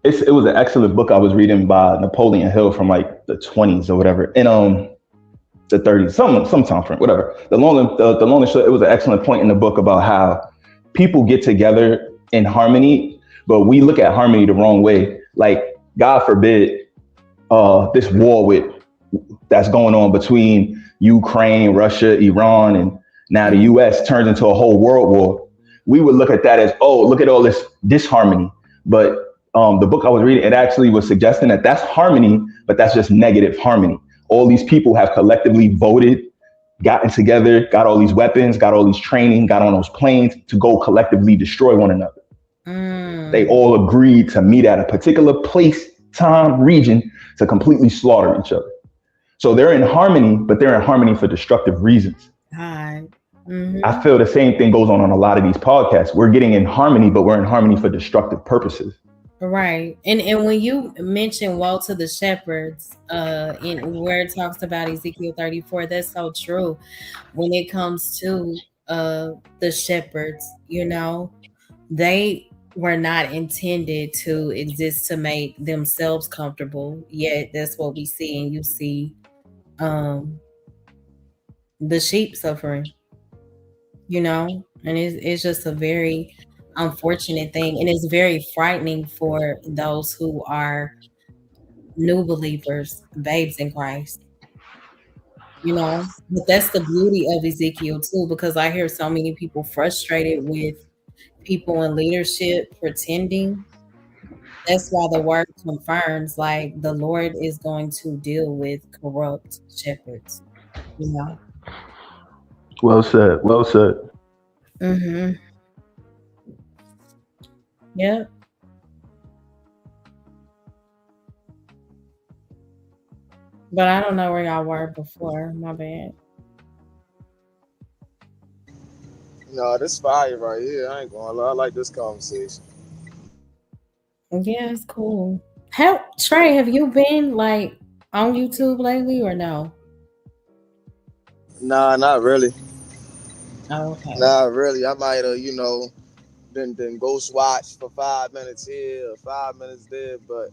It was an excellent book I was reading by Napoleon Hill from like the 20s or whatever. And the 30s, some time frame, whatever. The long and short, it was an excellent point in the book about how people get together in harmony, but we look at harmony the wrong way. Like, God forbid, this war that's going on between Ukraine, Russia, Iran, and now the US turns into a whole world war. We would look at that as, oh, look at all this disharmony. But the book I was reading, it actually was suggesting that that's harmony, but that's just negative harmony. All these people have collectively voted, gotten together, got all these weapons, got all these training, got on those planes to go collectively destroy one another. They all agreed to meet at a particular place, time, region to completely slaughter each other. So they're in harmony, but they're in harmony for destructive reasons. God. I feel the same thing goes on a lot of these podcasts. We're getting in harmony, but we're in harmony for destructive purposes. Right. And when you mention woe to the shepherds, in where it talks about Ezekiel 34, that's so true. When it comes to the shepherds, they were not intended to exist to make themselves comfortable. Yet that's what we see, and you see the sheep suffering, and it's just a very unfortunate thing, and it's very frightening for those who are new believers, babes in Christ, but that's the beauty of Ezekiel too, because I hear so many people frustrated with people in leadership pretending. That's why the word confirms, like, the Lord is going to deal with corrupt shepherds, you know. Well said. Well said. Mm-hmm. Yep. But I don't know where y'all were before. My bad. No, this fire right here. I ain't gonna lie. I like this conversation. Yeah, it's cool. How Trey, have you been like on YouTube lately or no? Nah, not really. Oh, okay. Not really. I might have, then ghost watch for 5 minutes here or 5 minutes there, but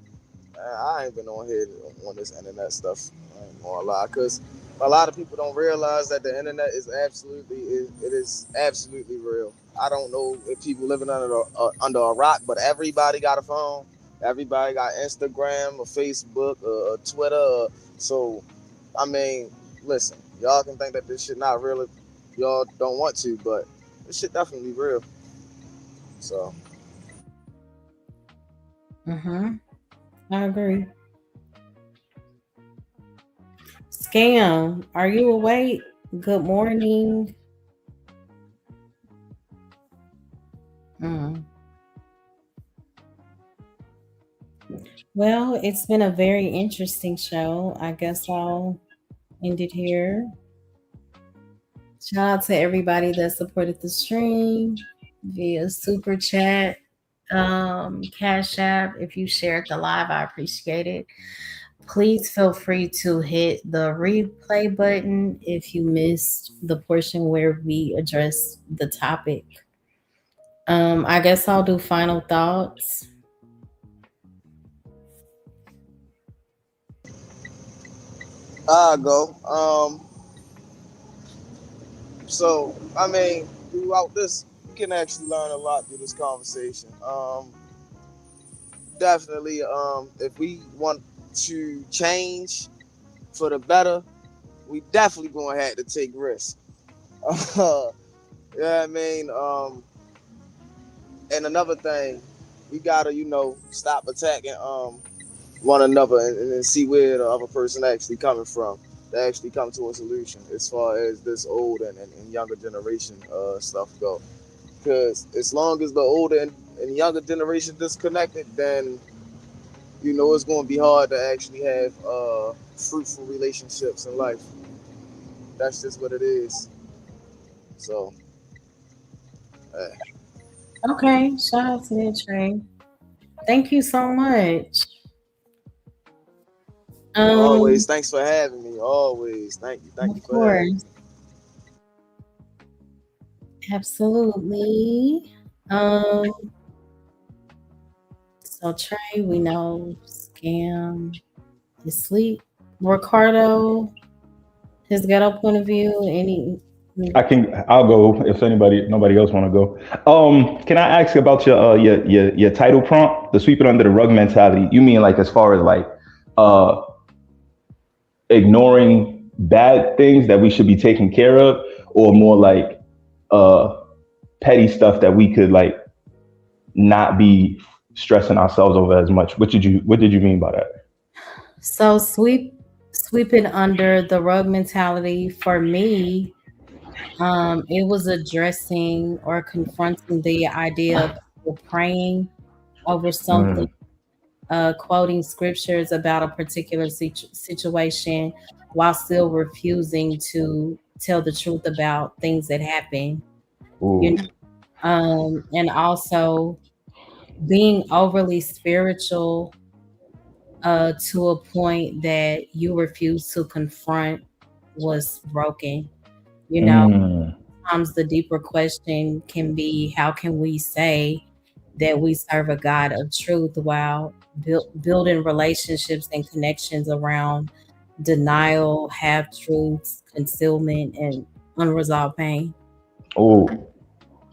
I ain't been on here on this internet stuff. I ain't gonna lie, cause a lot of people don't realize that the internet is it is absolutely real. I don't know if people living under a rock, but everybody got a phone. Everybody got Instagram or Facebook or Twitter. So, I mean, listen, y'all can think that this shit not real if y'all don't want to, but this shit definitely real. So. Mm-hmm. I agree. Scam, are you awake? Good morning. Mm. Well, it's been a very interesting show. I guess I'll end it here. Shout out to everybody that supported the stream via super chat, cash app. If you shared the live, I appreciate it. Please feel free to hit the replay button if you missed the portion where we address the topic. I guess I'll do final thoughts. I go. So I mean, throughout this, you can actually learn a lot through this conversation. Definitely. If we want to change for the better, we definitely gonna have to take risks. Yeah, I mean. And another thing, we gotta, stop attacking one another and see where the other person actually coming from to actually come to a solution as far as this old and younger generation stuff go. Because as long as the older and younger generation disconnected, then you know it's going to be hard to actually have fruitful relationships in life. That's just what it is. So, Okay, shout out to that, Trey. Thank you so much. always, thanks for having me. Always, thank you Of for having me. course, absolutely. So Trey, we know scam is sleep. Ricardo, his ghetto point of view. I'll go if nobody else want to go. Can I ask about your title prompt, the sweep it under the rug mentality? You mean like as far as like uh ignoring bad things that we should be taking care of, or more like uh petty stuff that we could like not be stressing ourselves over as much? What did you mean by that? So sweep it under the rug mentality for me. It was addressing or confronting the idea of people praying over something, Mm. quoting scriptures about a particular situation while still refusing to tell the truth about things that happen. You Ooh. know, and also being overly spiritual to a point that you refuse to confront what's broken. You know, Mm. sometimes the deeper question can be, how can we say that we serve a God of truth while building relationships and connections around denial, half truths, concealment, and unresolved pain? Oh,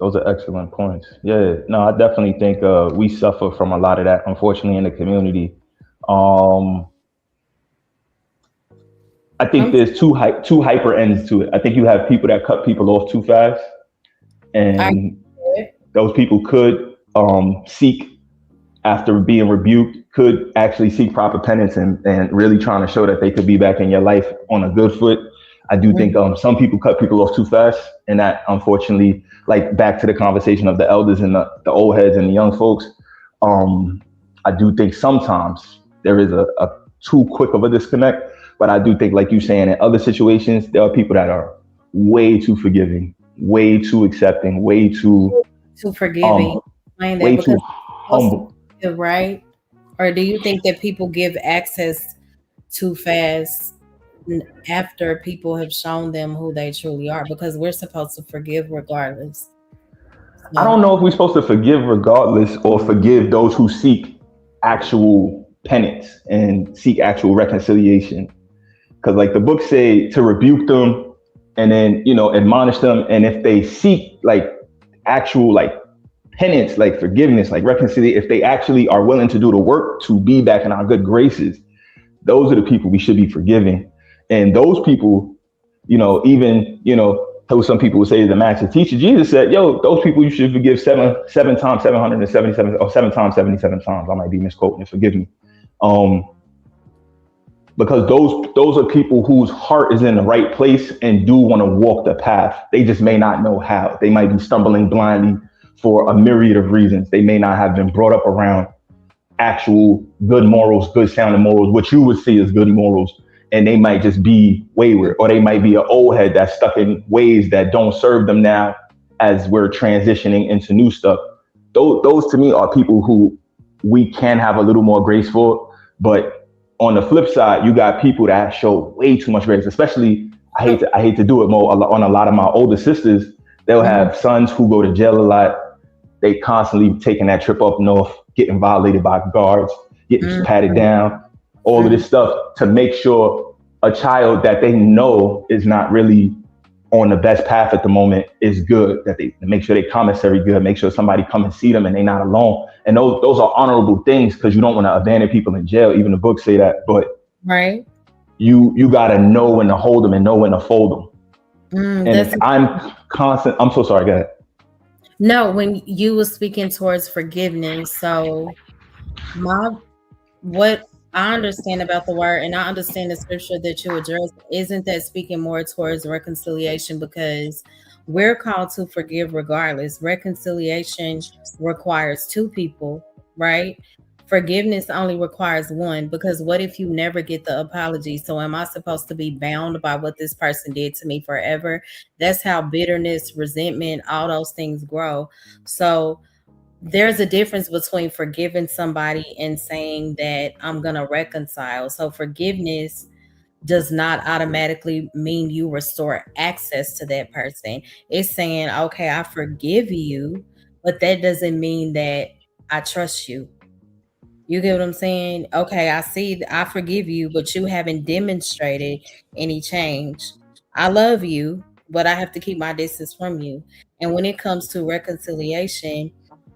those are excellent points. Yeah, no, I definitely think we suffer from a lot of that, unfortunately, in the community. Um, I think there's two hyper ends to it. I think you have people that cut people off too fast, I and those people could seek after being rebuked, could actually seek proper penance and really trying to show that they could be back in your life on a good foot. I do think some people cut people off too fast, and that unfortunately, like back to the conversation of the elders and the old heads and the young folks, I do think sometimes there is a too quick of a disconnect. But I do think, like you saying, in other situations, there are people that are way too forgiving, way too accepting, too forgiving. um, Explain that way because too you're supposed to humble. forgive, right? Or do you think that people give access too fast after people have shown them who they truly are? Because we're supposed to forgive regardless. I So, don't know if we're supposed to forgive regardless or forgive those who seek actual penance and seek actual reconciliation. Because like the book say to rebuke them and then, admonish them. And if they seek like actual like penance, like forgiveness, like reconciliation, if they actually are willing to do the work to be back in our good graces, those are the people we should be forgiving. And those people, even, how some people would say the master teacher, Jesus said, yo, those people you should forgive seven times, 777, or 7 times, 77 times. I might be misquoting it, forgive me. Because those are people whose heart is in the right place and do want to walk the path. They just may not know how. They might be stumbling blindly for a myriad of reasons. They may not have been brought up around actual good morals, good sounding morals, what you would see as good morals. And they might just be wayward, or they might be an old head that's stuck in ways that don't serve them now as we're transitioning into new stuff. Those to me are people who we can have a little more grace for. But on the flip side, you got people that show way too much grace, especially I hate to do it more on a lot of my older sisters. They'll have sons who go to jail a lot. They constantly taking that trip up north, getting violated by guards, getting patted down, all of this stuff to make sure a child that they know is not really on the best path at the moment is good, that they make sure they commissary good, make sure somebody come and see them and they're not alone. And those are honorable things because you don't want to abandon people in jail. Even the books say that, but right. You got to know when to hold them and know when to fold them. And if I'm so sorry, go ahead. No, when you were speaking towards forgiveness, so what I understand about the word, and I understand the scripture that you address. Isn't that speaking more towards reconciliation? Because we're called to forgive regardless. Reconciliation requires two people, right? Forgiveness only requires one, because what if you never get the apology? So am I supposed to be bound by what this person did to me forever? That's how bitterness, resentment, all those things grow. So there's a difference between forgiving somebody and saying that I'm going to reconcile. So forgiveness does not automatically mean you restore access to that person. It's saying, okay, I forgive you, but that doesn't mean that I trust you. You get what I'm saying? Okay, I see, I forgive you, but you haven't demonstrated any change. I love you, but I have to keep my distance from you. And when it comes to reconciliation,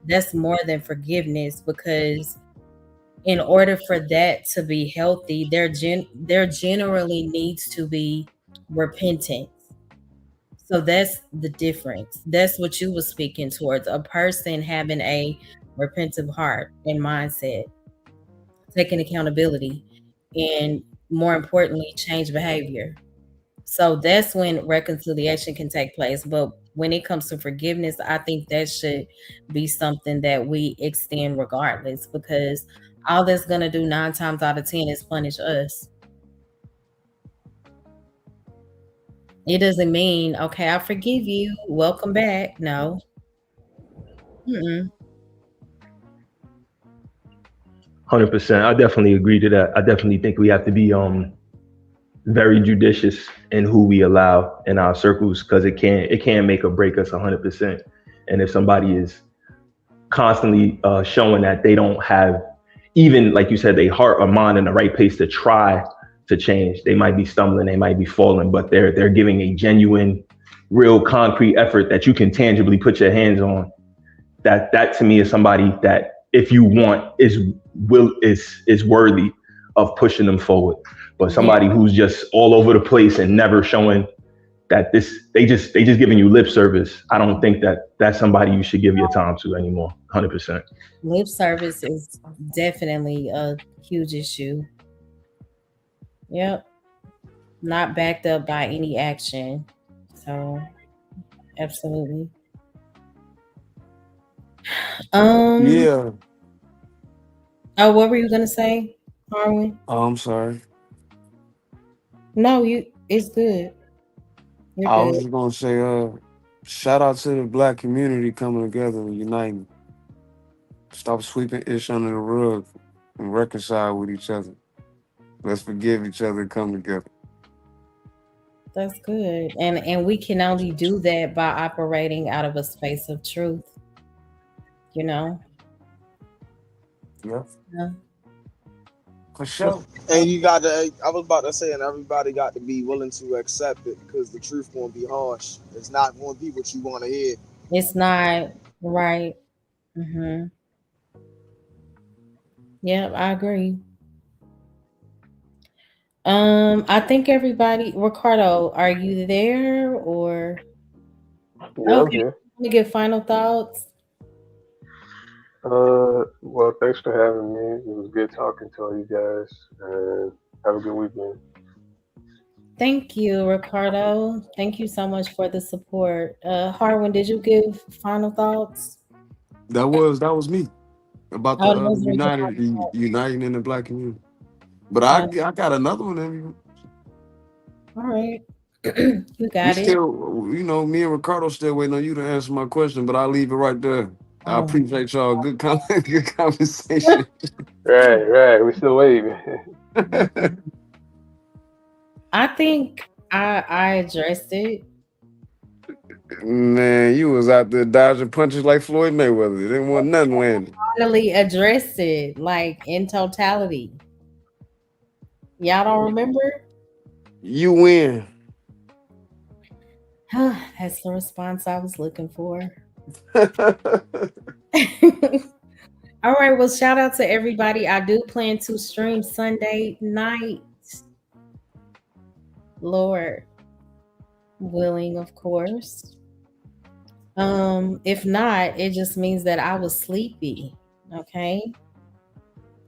that's more than forgiveness, because in order for that to be healthy, there generally needs to be repentance. So that's the difference. That's what you were speaking towards, a person having a repentant heart and mindset, taking accountability, and more importantly, change behavior. So that's when reconciliation can take place. But when it comes to forgiveness, I think that should be something that we extend regardless, because all that's going to do 9 times out of 10 is punish us. It doesn't mean, okay, I forgive you, welcome back. No. Mm-mm. 100%. I definitely agree to that. I definitely think we have to be very judicious in who we allow in our circles, because it can make or break us 100%. And if somebody is constantly showing that they don't have, even like you said, they heart or mind in the right place to try to change, they might be stumbling, they might be falling, but they're giving a genuine, real concrete effort that you can tangibly put your hands on. That to me is somebody that, if you want, is worthy of pushing them forward. But Yeah. somebody who's just all over the place and never showing that they just giving you lip service, I don't think that that's somebody you should give your time to anymore. 100%. Lip service is definitely a huge issue. Yep. Not backed up by any action. So, absolutely. Um, Yeah. oh, what were you gonna say, Harwin? Oh, I'm sorry. No, it's good. You're I good. was just gonna say, shout out to the black community coming together and uniting. Stop sweeping ish under the rug and reconcile with each other. Let's forgive each other and come together. That's good. And we can only do that by operating out of a space of truth, you know? Yeah, Yeah. for sure. And you got to, I was about to say, and everybody got to be willing to accept it, because the truth going to be harsh. It's not going to be what you want to hear. It's not right. Mm-hmm. Yeah, I agree. I think everybody, Ricardo, are you there or Yeah, I'm okay? here. Let me get final thoughts. Well, thanks for having me. It was good talking to all you guys, and have a good weekend. Thank you, Ricardo. Thank you so much for the support. Harwin, did you give final thoughts? That was me about the Oh, those were your united final thoughts. uniting in the black community. But I Uh, I got another one. And all right. You we got it. still, me and Ricardo still waiting on you to answer my question. But I'll leave it right there. I Oh, appreciate y'all. Good good conversation. Right, right. We still waiting. I think I addressed it. Man, you was out there dodging punches like Floyd Mayweather. Didn't want nothing landing. Finally addressed it, like in totality. Y'all don't remember? You win. That's the response I was looking for. All right. Well, shout out to everybody. I do plan to stream Sunday night, Lord willing, of course. If not, it just means that I was sleepy. Okay.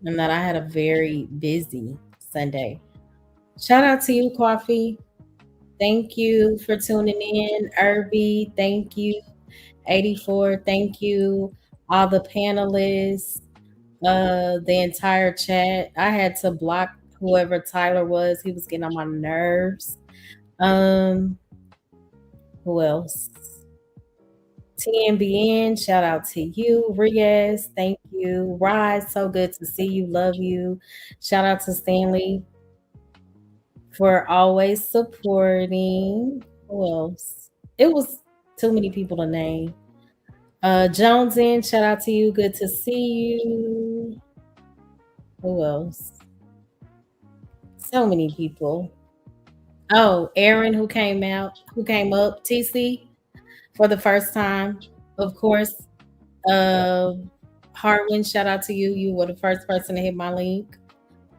and that I had a very busy Sunday. Shout out to you, Coffee. Thank you for tuning in. Irby, thank you. 84, thank you. All the panelists, the entire chat. I had to block whoever Tyler was. He was getting on my nerves. Who else? TNBN, shout out to you. Riaz, thank you. Rise, so good to see you. Love you. Shout out to Stanley for always supporting. Who else? It was too many people to name. Jones in, shout out to you. Good to see you. Who else? So many people. Oh, Aaron, who came up, TC for the first time, of course. Harwin, shout out to you. You were the first person to hit my link.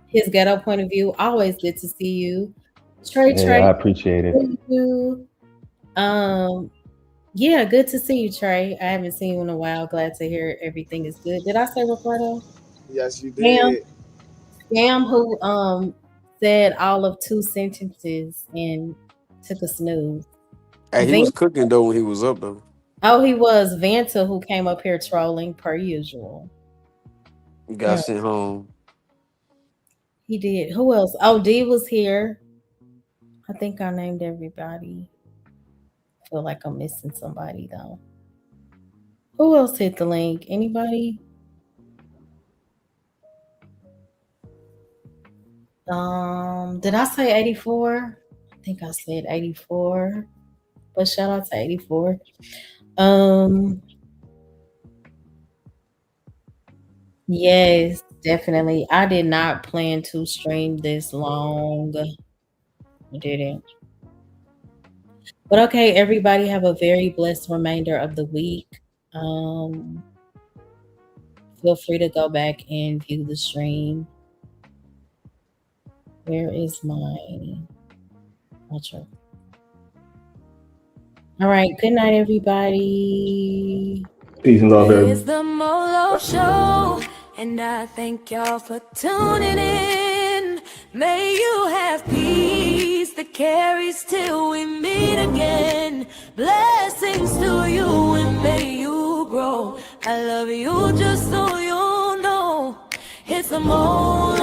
His ghetto point of view, always good to see you. Trey, I appreciate it. thank you. Yeah, good to see you, Trey. I haven't seen you in a while. Glad to hear everything is good. Did I say Ricardo? Yes, you Damn, did. who said all of 2 sentences and took a snooze. Hey, he was cooking though when he was up though. Oh, he was Vanta who came up here trolling per usual. He got sent home. He did. Who else? Oh, D was here. I think I named everybody. Feel like I'm missing somebody though. Who else hit the link? Anybody? Did I say 84? I think I said 84. But shout out to 84. Yes, definitely. I did not plan to stream this long. I didn't. But okay, everybody have a very blessed remainder of the week. Feel free to go back and view the stream. Where is my outro? All right. Good night, everybody. Peace and love, everyone. It's the Molo Show, and I thank y'all for tuning in. May you have peace that carries till we meet again. Blessings to you, and may you grow. I love you just so you know. It's the Molo